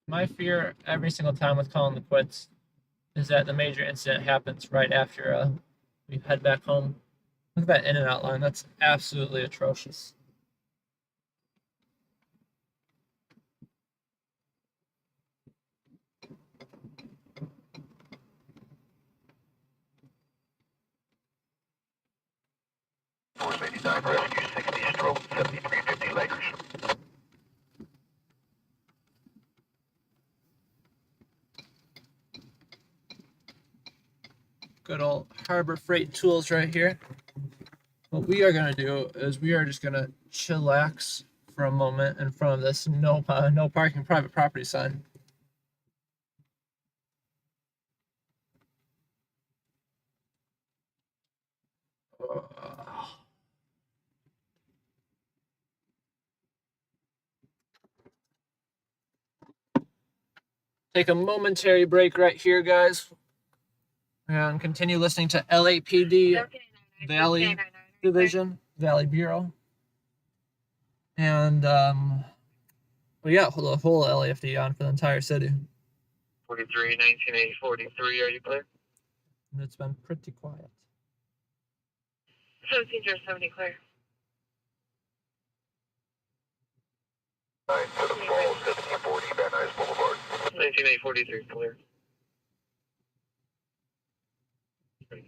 My fear every single time with calling the quits is that the major incident happens right after we head back home. Look at that in and out line. That's absolutely atrocious. Force 89, rescue 60, stroke 7350 Lakers. Good old Harbor Freight tools right here. What we are going to do is we are just going to chillax for a moment in front of this no parking private property sign. Take a momentary break right here, guys, and continue listening to LAPD Valley Division, Valley Bureau, and we got the whole LAFD on for the entire city. 43, 1980, 43, are you clear? And it's been pretty quiet. 17-70 clear. 9 to the fall, 1740 Van Nuys Boulevard. 1980, 43, clear.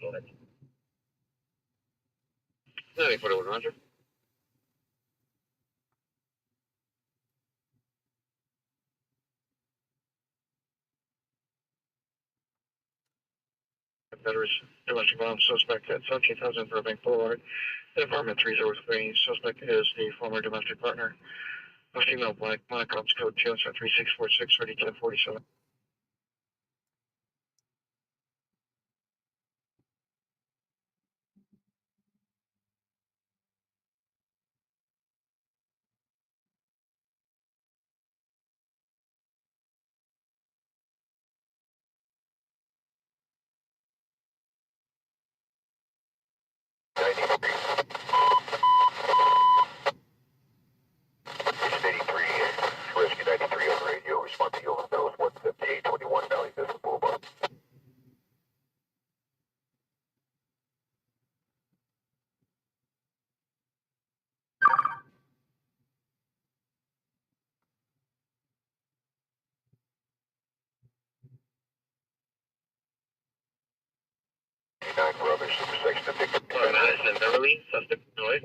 Go ahead. 9041, Roger. Veterans, domestic violence suspect at 17,000 Burbank Boulevard. Apartment 303. Suspect is the former domestic partner of female black. Monocoms code 23646 ready 1047. It's 83, rescue 93 on radio, respond to Yola Mills, 15821 Valley Vista Boulevard. 9 Brothers, intersection of Victor. Madison and Beverly, suspect noise.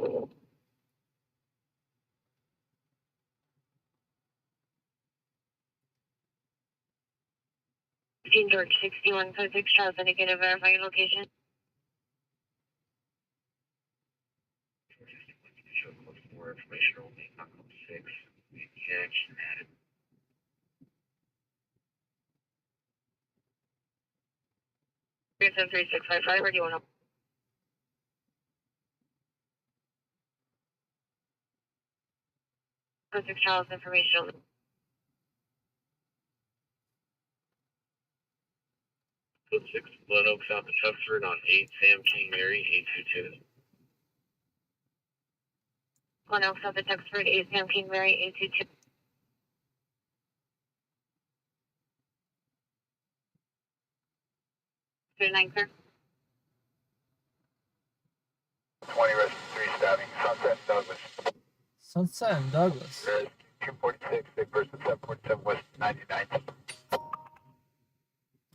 15 George 6156 Charles, indicated verify your location. More information only. 6. Action added. Griffith 3655, or do you want to? Code 6 Charles, information. Code 6, Glen Oak, South of Tuxford on 8 Sam King Mary 822. Glen Oak, South of Tuxford, 8 Sam King Mary 822. 39 clear. 20 rescue 3 stabbing, Sunset Douglas. Sunset and Douglas. 246, big person 747 West 99.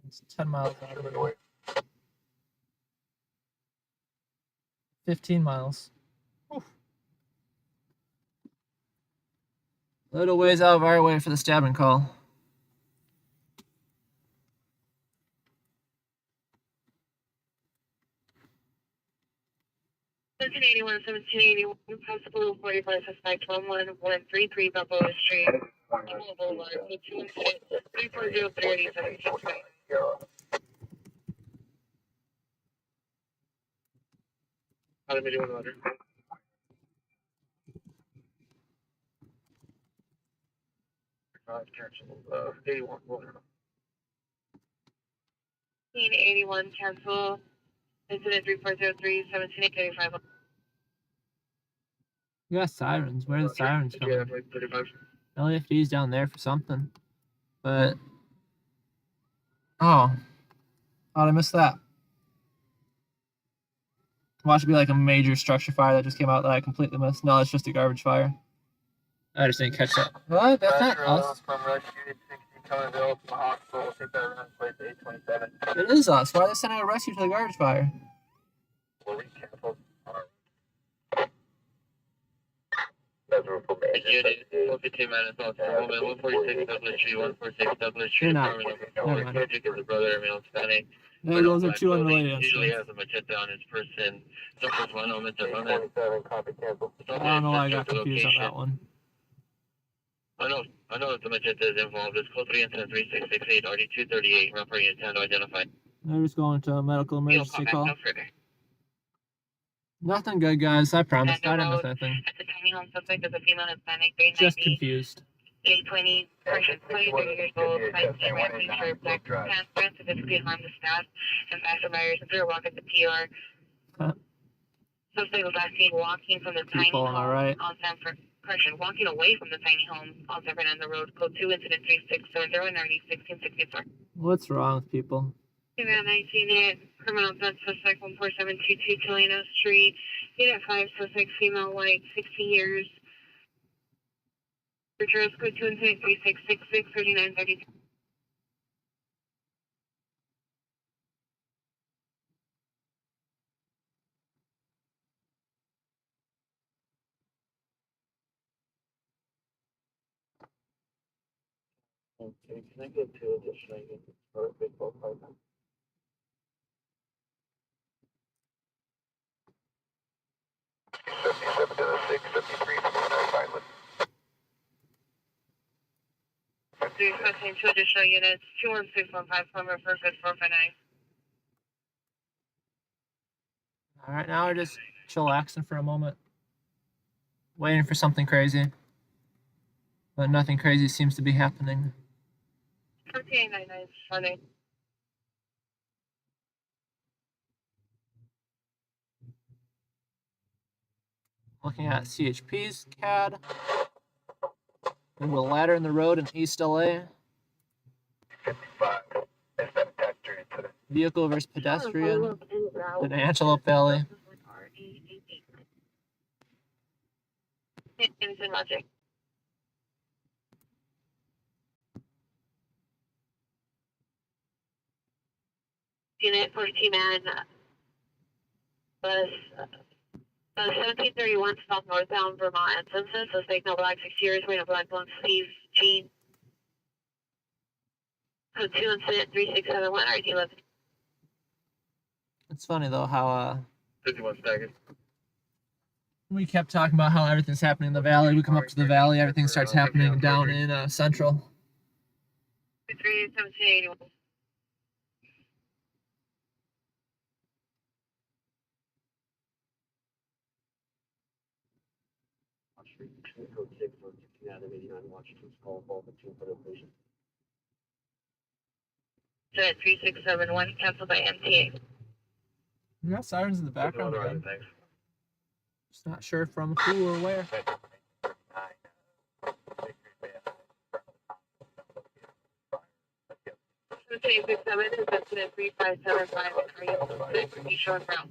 It's 10 miles out of the way. 15 miles. Whew. Little ways out of our way for the stabbing call. 1781, 1781, possible 45 suspect 11133 Balboa Street. Boulevard, code 2 incident 3403 Out of medium water. 81 water. 81 cancel. Incident 3403 17835. You got sirens. Where are the sirens coming? LAFD's down there for something. But oh, how'd I miss that? Watch it be like a major structure fire that just came out that I completely missed. No, it's just a garbage fire. I just didn't catch that. What? That's not us. From rescue 60 Cummingville to the hospital. We'll take that around place 827. It is us. Why are they sending a rescue to the garbage fire? We'll recancel. Unit 115 minus off for woman 146 Douglas Street 146 Douglas Street. You're not. Apartment number 4. Kendrick is a brother, male Hispanic. Yeah, those are two unrelated. Usually has a machete on his person. Suffers one element of running. 27, copy cancel. I don't know why I got confused on that one. I know if the machete is involved. It's code 3 incident 3668 RD238. Referee intent to identify. They're just going to a medical emergency call. No further. Nothing good, guys. I promise. I didn't miss anything. At the tiny home suspect is a female Hispanic, grade Just 90, confused. age 20, person 23 years old, size red t-shirt, black pants, to physically harm the staff and pacifiers. If they're walking the PR. Huh. Suspect was last seen walking from the tiny People, home all right. on walking away from the tiny home on San Fernando Road. Code 2 incident 3670 and 1664. What's wrong with people? Event 19 hit, criminal offense suspect 14722 Chileno Street. Unit 5 suspect female white, 60 years. Address code 2 incident 3666 3933. Okay, can I get two additional units for big bulk item? Requesting 2 additional units, 21615 Plumber for good 459. All right, now we're just chillaxing for a moment, waiting for something crazy, but nothing crazy seems to be happening. 2899 Sunday. Looking at CHP's CAD. There's a ladder in the road in East LA. 55. Vehicle versus pedestrian in Antelope Valley. Instant logic. Unit 42 man was 1731 south northbound Vermont and Simpson, so signal black 6 years, waiting black long sleeve jean. Code 2 incident 3671 RD11. It's funny though how 51 seconds. we kept talking about how everything's happening in the valley. We come up to the valley, everything starts happening down in Central. 1781. Code 6 on 16 out of 89 Washington's call involved with 2 for patient. Incident 3671 canceled by MTA. We got sirens in the background again. Just not sure from who or where. 1767 is incident 3575 East Shore Brown.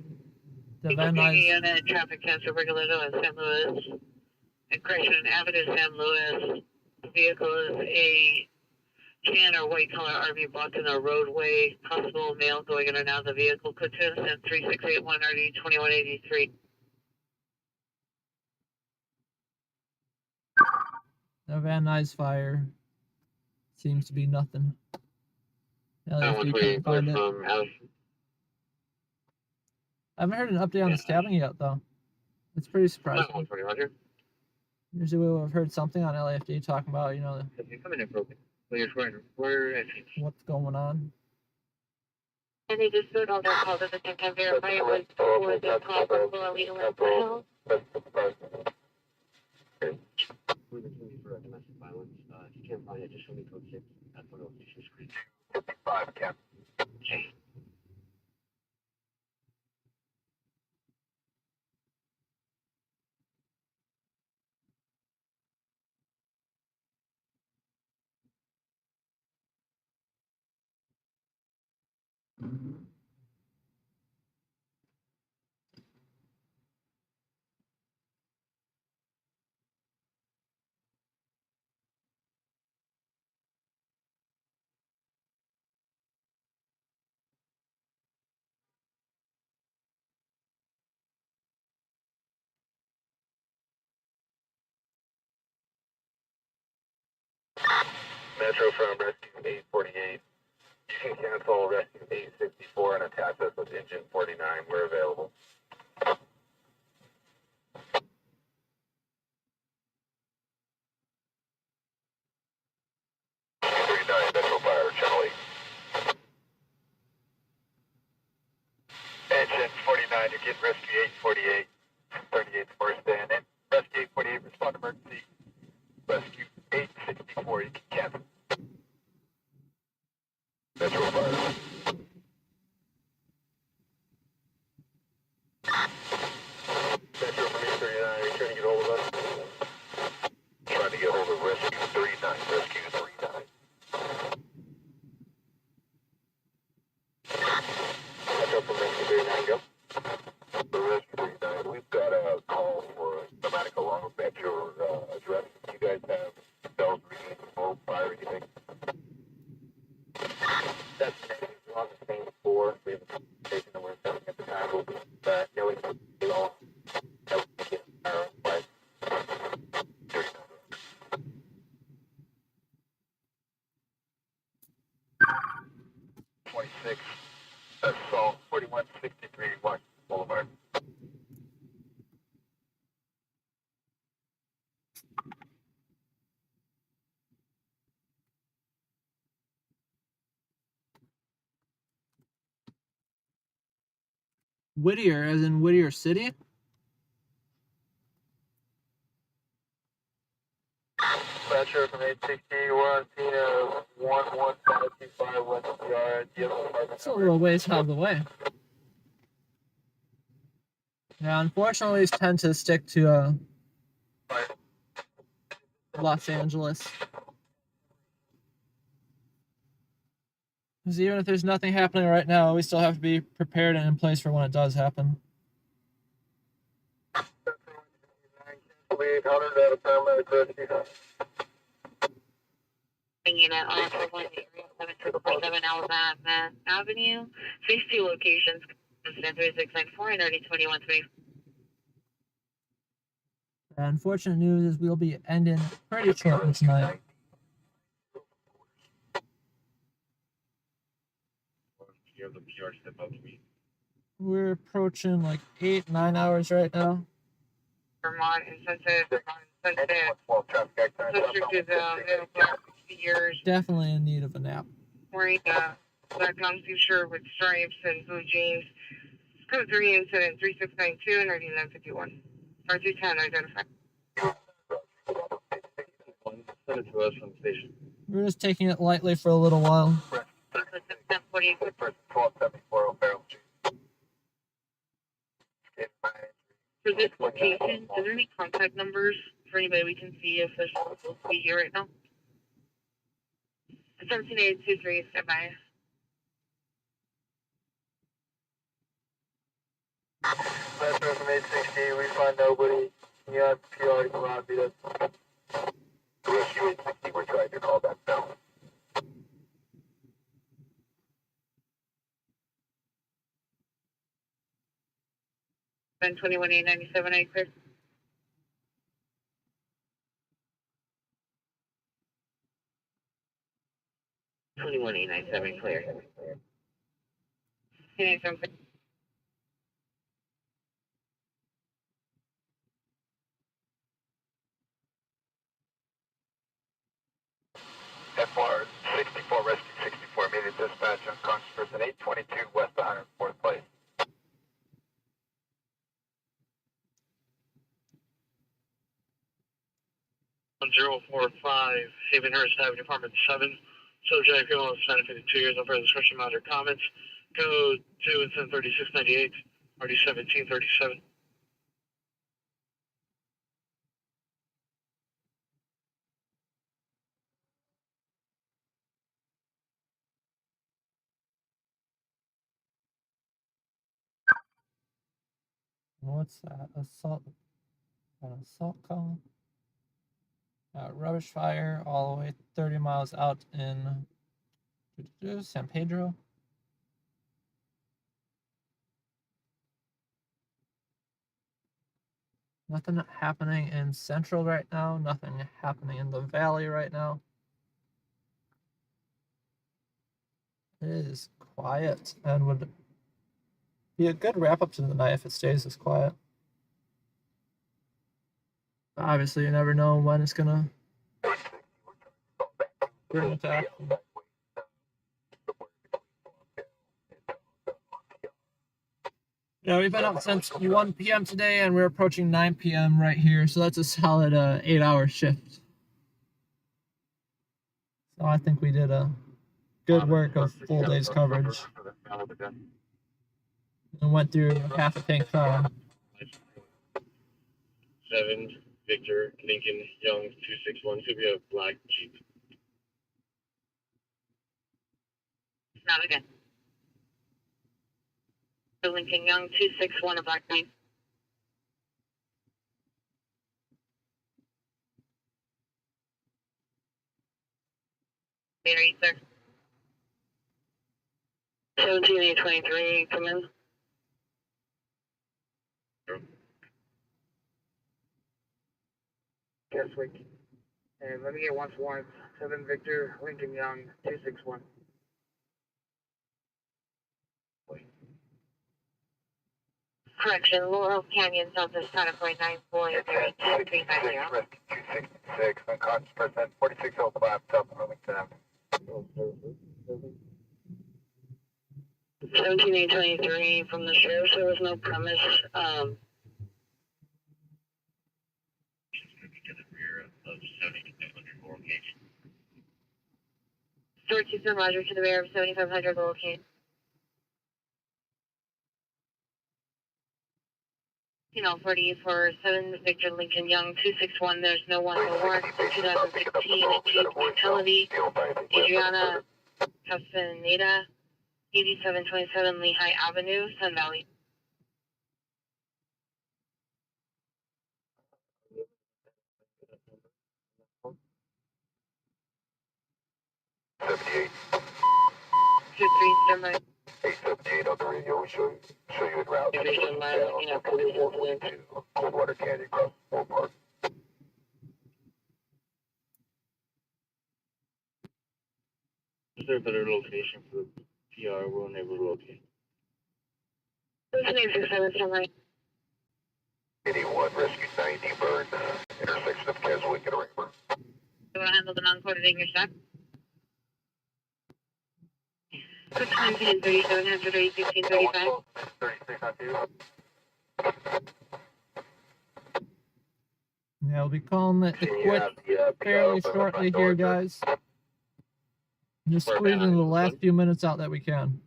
The Van Nuys. Unit traffic cancel Rigoletto in San Luis. Correction, Avenue San Luis. The vehicle is a tan or white color RV blocked in a roadway. Possible male going in or out of the vehicle. Code 2 incident 3681 RD 2183. The Van Nuys fire seems to be nothing. LAFD couldn't find it. I haven't heard an update on the stabbing yet, though. It's pretty surprising. Usually we would have heard something on LAFD talking about, you know, You're coming in broken. Players running. Where is he? what's going on. And they just put all their calls at the same time, verify it was for the call for illegal alcohol. We're looking for domestic violence. If you can't find it, just show me code 6 at the location screen. 55, Cap. Okay. Metro from Rescue 848. You can cancel Rescue 864 and attach us with Engine 49. We're available. 39, Metro Fire, Channel 8. Engine 49, you're getting Rescue 848. 38's first stand in. Rescue 848, respond to emergency. Rescue 864, you can cancel. Metro Fire. Metro from 839, are you trying to get hold of us? Trying to get hold of Rescue 39, Rescue 39. Metro from Rescue 39, go. Rescue 39, we've got a call for a pneumatic alarm at your address. You guys have bells ringing, smoke, fire, anything? That's on the same floor. We have a station that we're selling at the time. We'll be knowing you all. That we can get our own price. 26, assault 4163 Washington Boulevard. Whittier, as in Whittier City? Metro from 860, we're on scene of 11525 West Yard. Do you have an apartment It's a number? little ways out of the way. Yeah, unfortunately, these tend to stick to Los Angeles. Because even if there's nothing happening right now, we still have to be prepared and in place for when it does happen. 800 at a paramedic rescue. Unit on 7647 Alabama Avenue. 60 locations. 3694 and 3021 Unfortunate news is we'll be ending pretty shortly tonight. You have the PR step up to me. We're approaching like 8-9 hours right now. Vermont and Sunset. Sunset. 12 traffic District is years Definitely in need of a nap. wearing black long sleeve shirt with stripes and blue jeans. Code 3 incident 3692 and 9951. Or 210 identified. Send it to us from the station. We're just taking it lightly for a little while. 1274 O'Farrell Street. For this location, is there any contact numbers for anybody we can see if they're supposed to be here right now? 17823, stand by. Metro from 860, we find nobody. You have PR to come out and beat us. Rescue 860, we're trying to call back now. 121,897, I clear. $21,897 clear. 10,877. FR 64 Rescue 64, immediate dispatch unconscious person 822 West 104th Place. 1045 Havenhurst Avenue, Apartment 7. Subject female is 52 years. No further discussion, matter comments. Code 2 and 103698. RD 1737. What's that? An assault call? Rubbish fire all the way 30 miles out in San Pedro. Nothing happening in Central right now. Nothing happening in the Valley right now. It is quiet and would be a good wrap up to the night if it stays this quiet. But obviously, you never know when it's gonna bring attack. Yeah, we've been up since 1 p.m. today, and we're approaching 9 p.m. right here, so that's a solid 8-hour shift. So I think we did a good work of full day's coverage. And went through half a tank car. 7 Victor Lincoln Young 261. Could be a black Jeep. Not again. Lincoln Young 261, a black Jeep. There you, sir. 17823, come in. Yes, week. And let me get once more. 7 Victor Lincoln Young 261. Correction, Laurel Canyon, Southwest Santa Fe 943 Rescue 266, unconscious person 4605 South Arlington Avenue. 17823 from the sheriff, there was no premise. To the rear of 7500 location. George Houston, Roger, to the rear of 7500 locate. You know, 40 for 7 Victor Lincoln Young 261. There's no one for warrant. 2016 Jeep Utility, Adriana Castaneda, 8727 Lehigh Avenue, Sun Valley. $78. 23 standby. 878 on the radio. We show you en route. Division line, you know, police incident. Coldwater Canyon across the park. Is there a better location for the PR? We're unable to locate. 867 standby. 81 Rescue 90 Burn, intersection of Keswick and Rayburn. You want to handle the non-coordinating your stop? Quick time pin 3700 1635. 36 on 2. Yeah, we'll be calling it the quit fairly shortly here, guys. Just squeezing the last few minutes out that we can.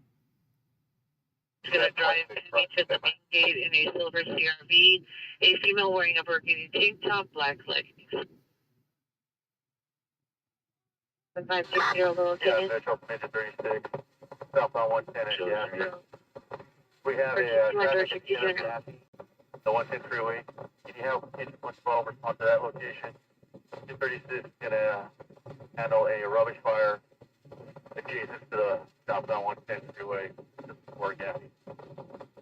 He's gonna drive enemy to the main gate in a silver CRV. A female wearing a burgundy tank top, black leggings. 1560 Little Yeah, Canyon. Metro Midget 36. Southbound 110 and Gaffney. We have a traffic incident on Gaffney, the 110 freeway. Can you help 112 respond to that location? 236 is gonna handle a rubbish fire adjacent to the southbound 110 freeway before Gaffney.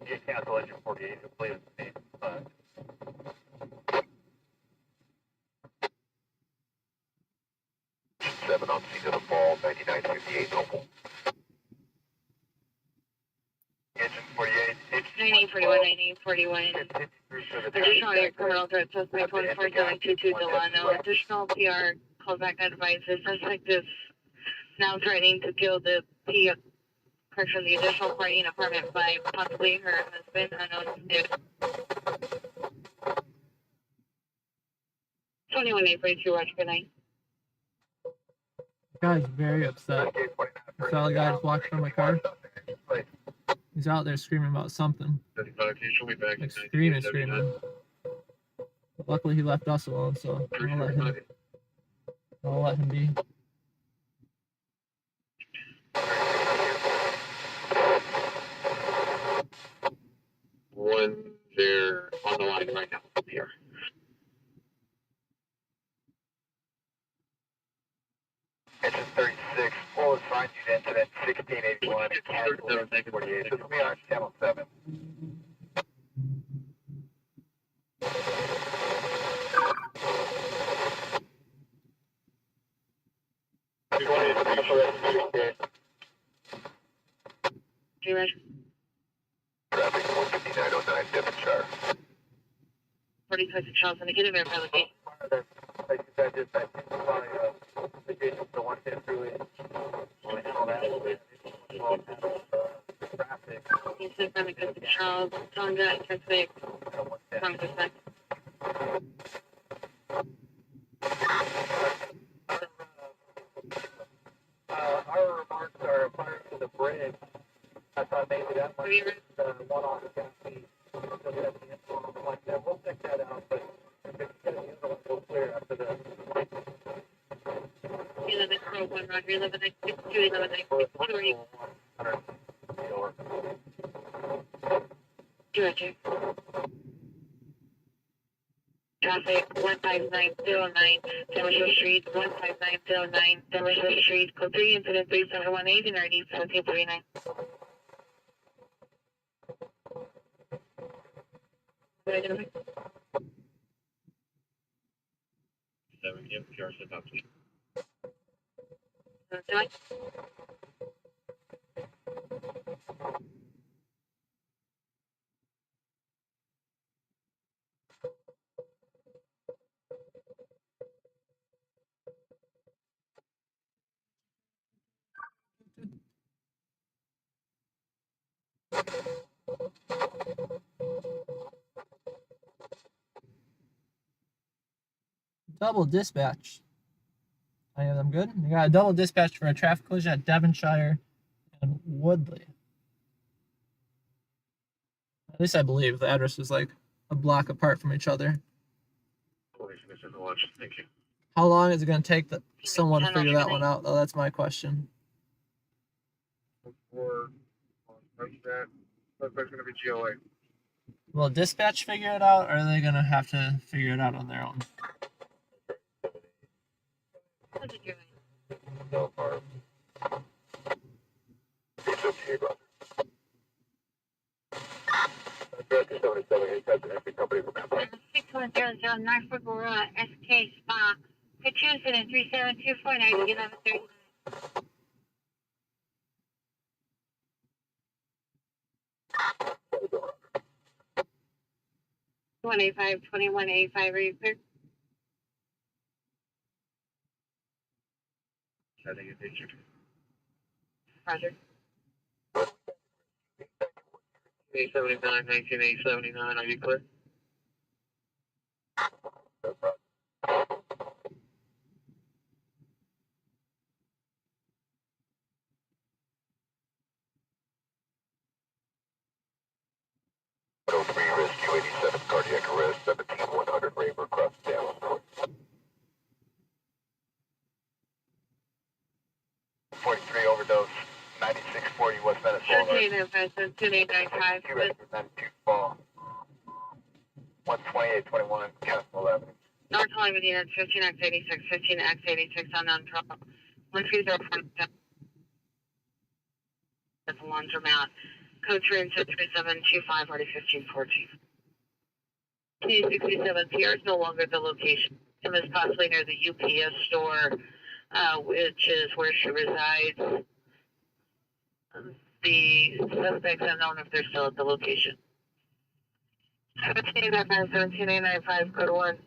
You can cancel engine 48 and play at the same time. Seven on scene of the fall, 9958 local. Engine 48. 9841, 9841. Additional air criminal threat suspect 14722 Delano. Additional PR callback advice. The suspect is now threatening to kill the person, the additional party in apartment by possibly her husband, unknown to 21-842, Roger, good night. The guy's very upset. I saw the guy just walk from my car. He's out there screaming about something. Like screaming. Luckily, he left us alone, so I'll let him be. One, they're on the line right now up here. Engine 36, full assigned unit incident 1681, cancel 48. This is me on channel 7. Traffic 15909 Devonshire. 45 to Charles, and I get a verify location. He's in front of Griffith Charles, Tonga, Pacific, Tonga, Our remarks are applied to the bridge. I thought maybe that might be one on the county. We'll check that out, but if it's going to be the other one, we'll clear after this. 11 Crow 1, Roger, 11 962, 11 962, Roger. Traffic 15909, Demershire Street, 15909, Demershire Street, code 3, incident 3718, and ID 1739. Double dispatch. I have them good. We got a double dispatch for a traffic collision at Devonshire and Woodley. At least I believe the address is like a block apart from each other. Thank you. How long is it going to take someone to figure that one out, though? That's my question. That's going to be GLA. Will dispatch figure it out, or are they going to have to figure it out on their own? No harm. It's okay, brother. Director 77, has an empty company for Vampire. 6100 Norfolk Aurora SK Spa. Could you incident 37249 1130. 185 2185, are you clear? Sending a picture. Roger. 879, 19879, are you clear? Rescue 87, cardiac arrest, 17100 Raver, across the Dallas Court. 43 overdose, 9640 West Venice Boulevard. 2895, 92 fall. 12821 Castle Avenue. North Hollywood units 15X86, 15X86 unknown trouble. 130 at the laundromat. Code 33725, already 1514. P67 is no longer the location. It is possibly near the UPS store, which is where she resides. The suspects unknown if they're still at the location. 17895, code 1.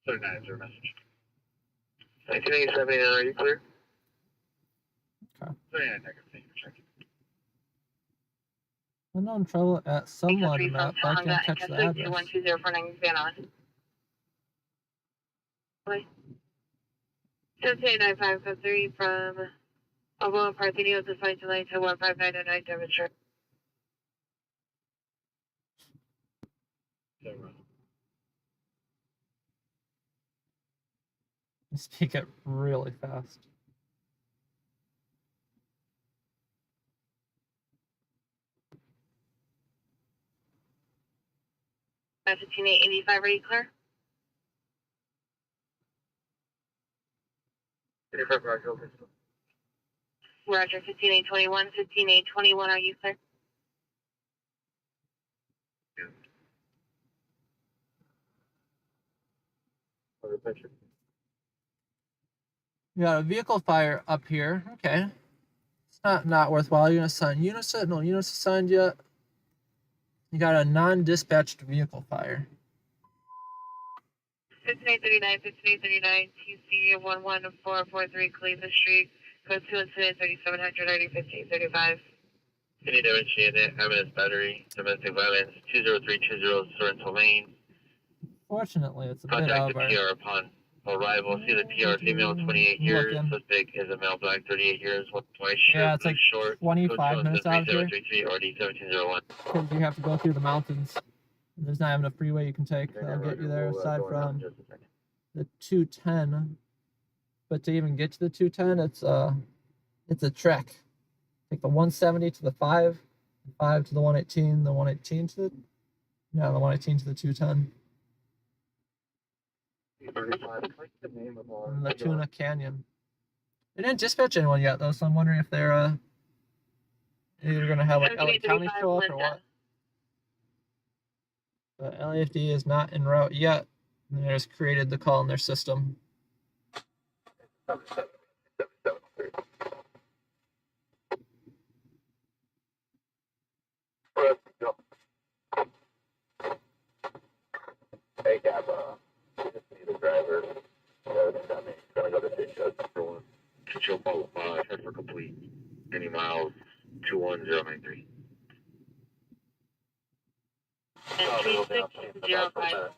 39 is your message. 1987, are you clear? Okay. Yeah, negative. Thank you for checking. Unknown trouble at some laundromat, but I can't catch the address. 212049 Van Allen. 789553 from Oboe Parthenios is flight delay to 15909 Devonshire. You speak it really fast. That's 15885, are you clear? 85 Roger, over. Roger, 15821, 15821, are you clear? Other picture. You got a vehicle fire up here. Okay. It's not worthwhile. You're gonna assign units. No units assigned yet. You got a non-dispatched vehicle fire. 15839, TC 11443 Cleveland Street, code 2 incident 3700 1535. City demonstrated evidence battery, domestic violence, 20320 Sorrento Lane. Fortunately, it's a bit Contact out the of our... PR upon arrival. See the PR female, 28 years. Looking. Suspect is a male black, 38 years. White shirt, Yeah, it's like short. 25 minutes out of here. RD 1701. Because you have to go through the mountains. There's not even a freeway you can take that'll get you there aside from the 210. But to even get to the 210, it's a trek. Take the 170 to the 5, 5 to the 118, the 118 to the 118 to the 210. And the Tuna Canyon. They didn't dispatch anyone yet though, so I'm wondering if they're either gonna have like LA County show up or what. But LAFD is not en route yet. And they just created the call in their system. Hey, Gab, just need a driver. Gonna go to Ditcho. Control boat, head for complete. Any miles, 21093. And 3605.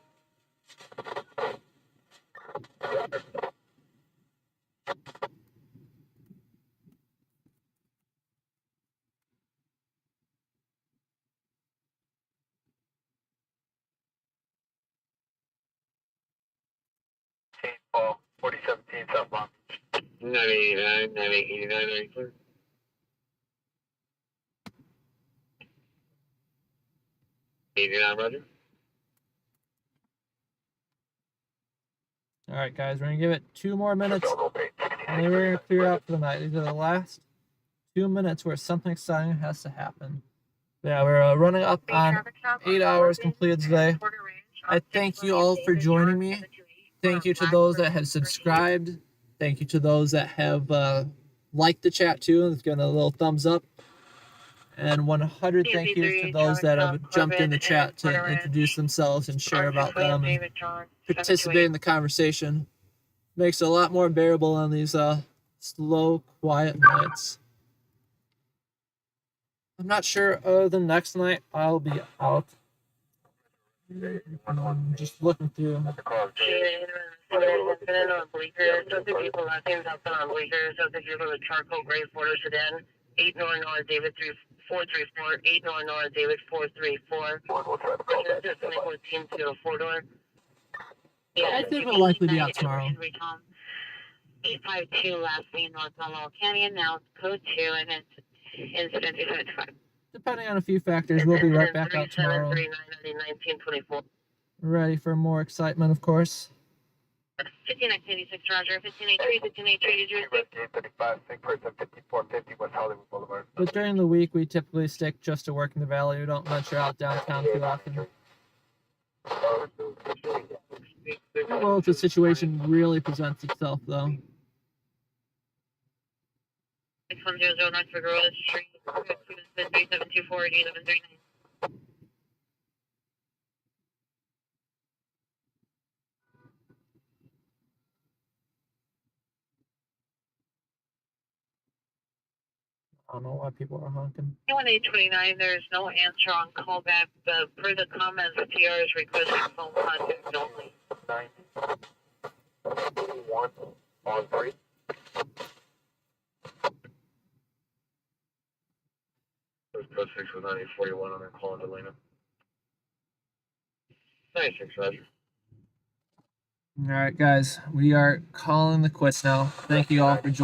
Paul, 4017 southbound. 989, 9889, are you clear? Roger. All right, guys, we're gonna give it 2 more minutes, and then we're gonna clear out for the night. These are the last 2 minutes where something exciting has to happen. Yeah, we're running up on 8 hours completed today. I thank you all for joining me. Thank you to those that have subscribed. Thank you to those that have liked the chat too and given a little thumbs up. And 100 thank yous to those that have jumped in the chat to introduce themselves and share about them and participate in the conversation. Makes it a lot more bearable on these slow, quiet nights. I'm not sure the next night I'll be out. I'm just looking through. So the people last names up on Bleakers, so the people with charcoal gray Ford sedan, 8 North David 434, 8 North David 434. Just to make one team to a 4-door. Yeah, I think we'll likely be out tomorrow. 852 last name North Malone Canyon, now code 2, and it's incident 275. Depending on a few factors, we'll be right back out tomorrow. 1924. Ready for more excitement, of course. 15986, Roger. 15883, 15883, did you receive? 35, sick person, 5450 West Hollywood Boulevard. But during the week, we typically stick just to work in the valley. We don't venture out downtown too often. Well, if the situation really presents itself, though. 6100 North Figueroa Street, 3724 1139. don't know why people are honking. 1829, there's no answer on callback. Per the comments, TR is requesting phone contact only. 91 on 3. There's code 6 with 9041 on their call in Delana. 96, Roger. All right, guys, we are calling the quits now. Thank you all for joining.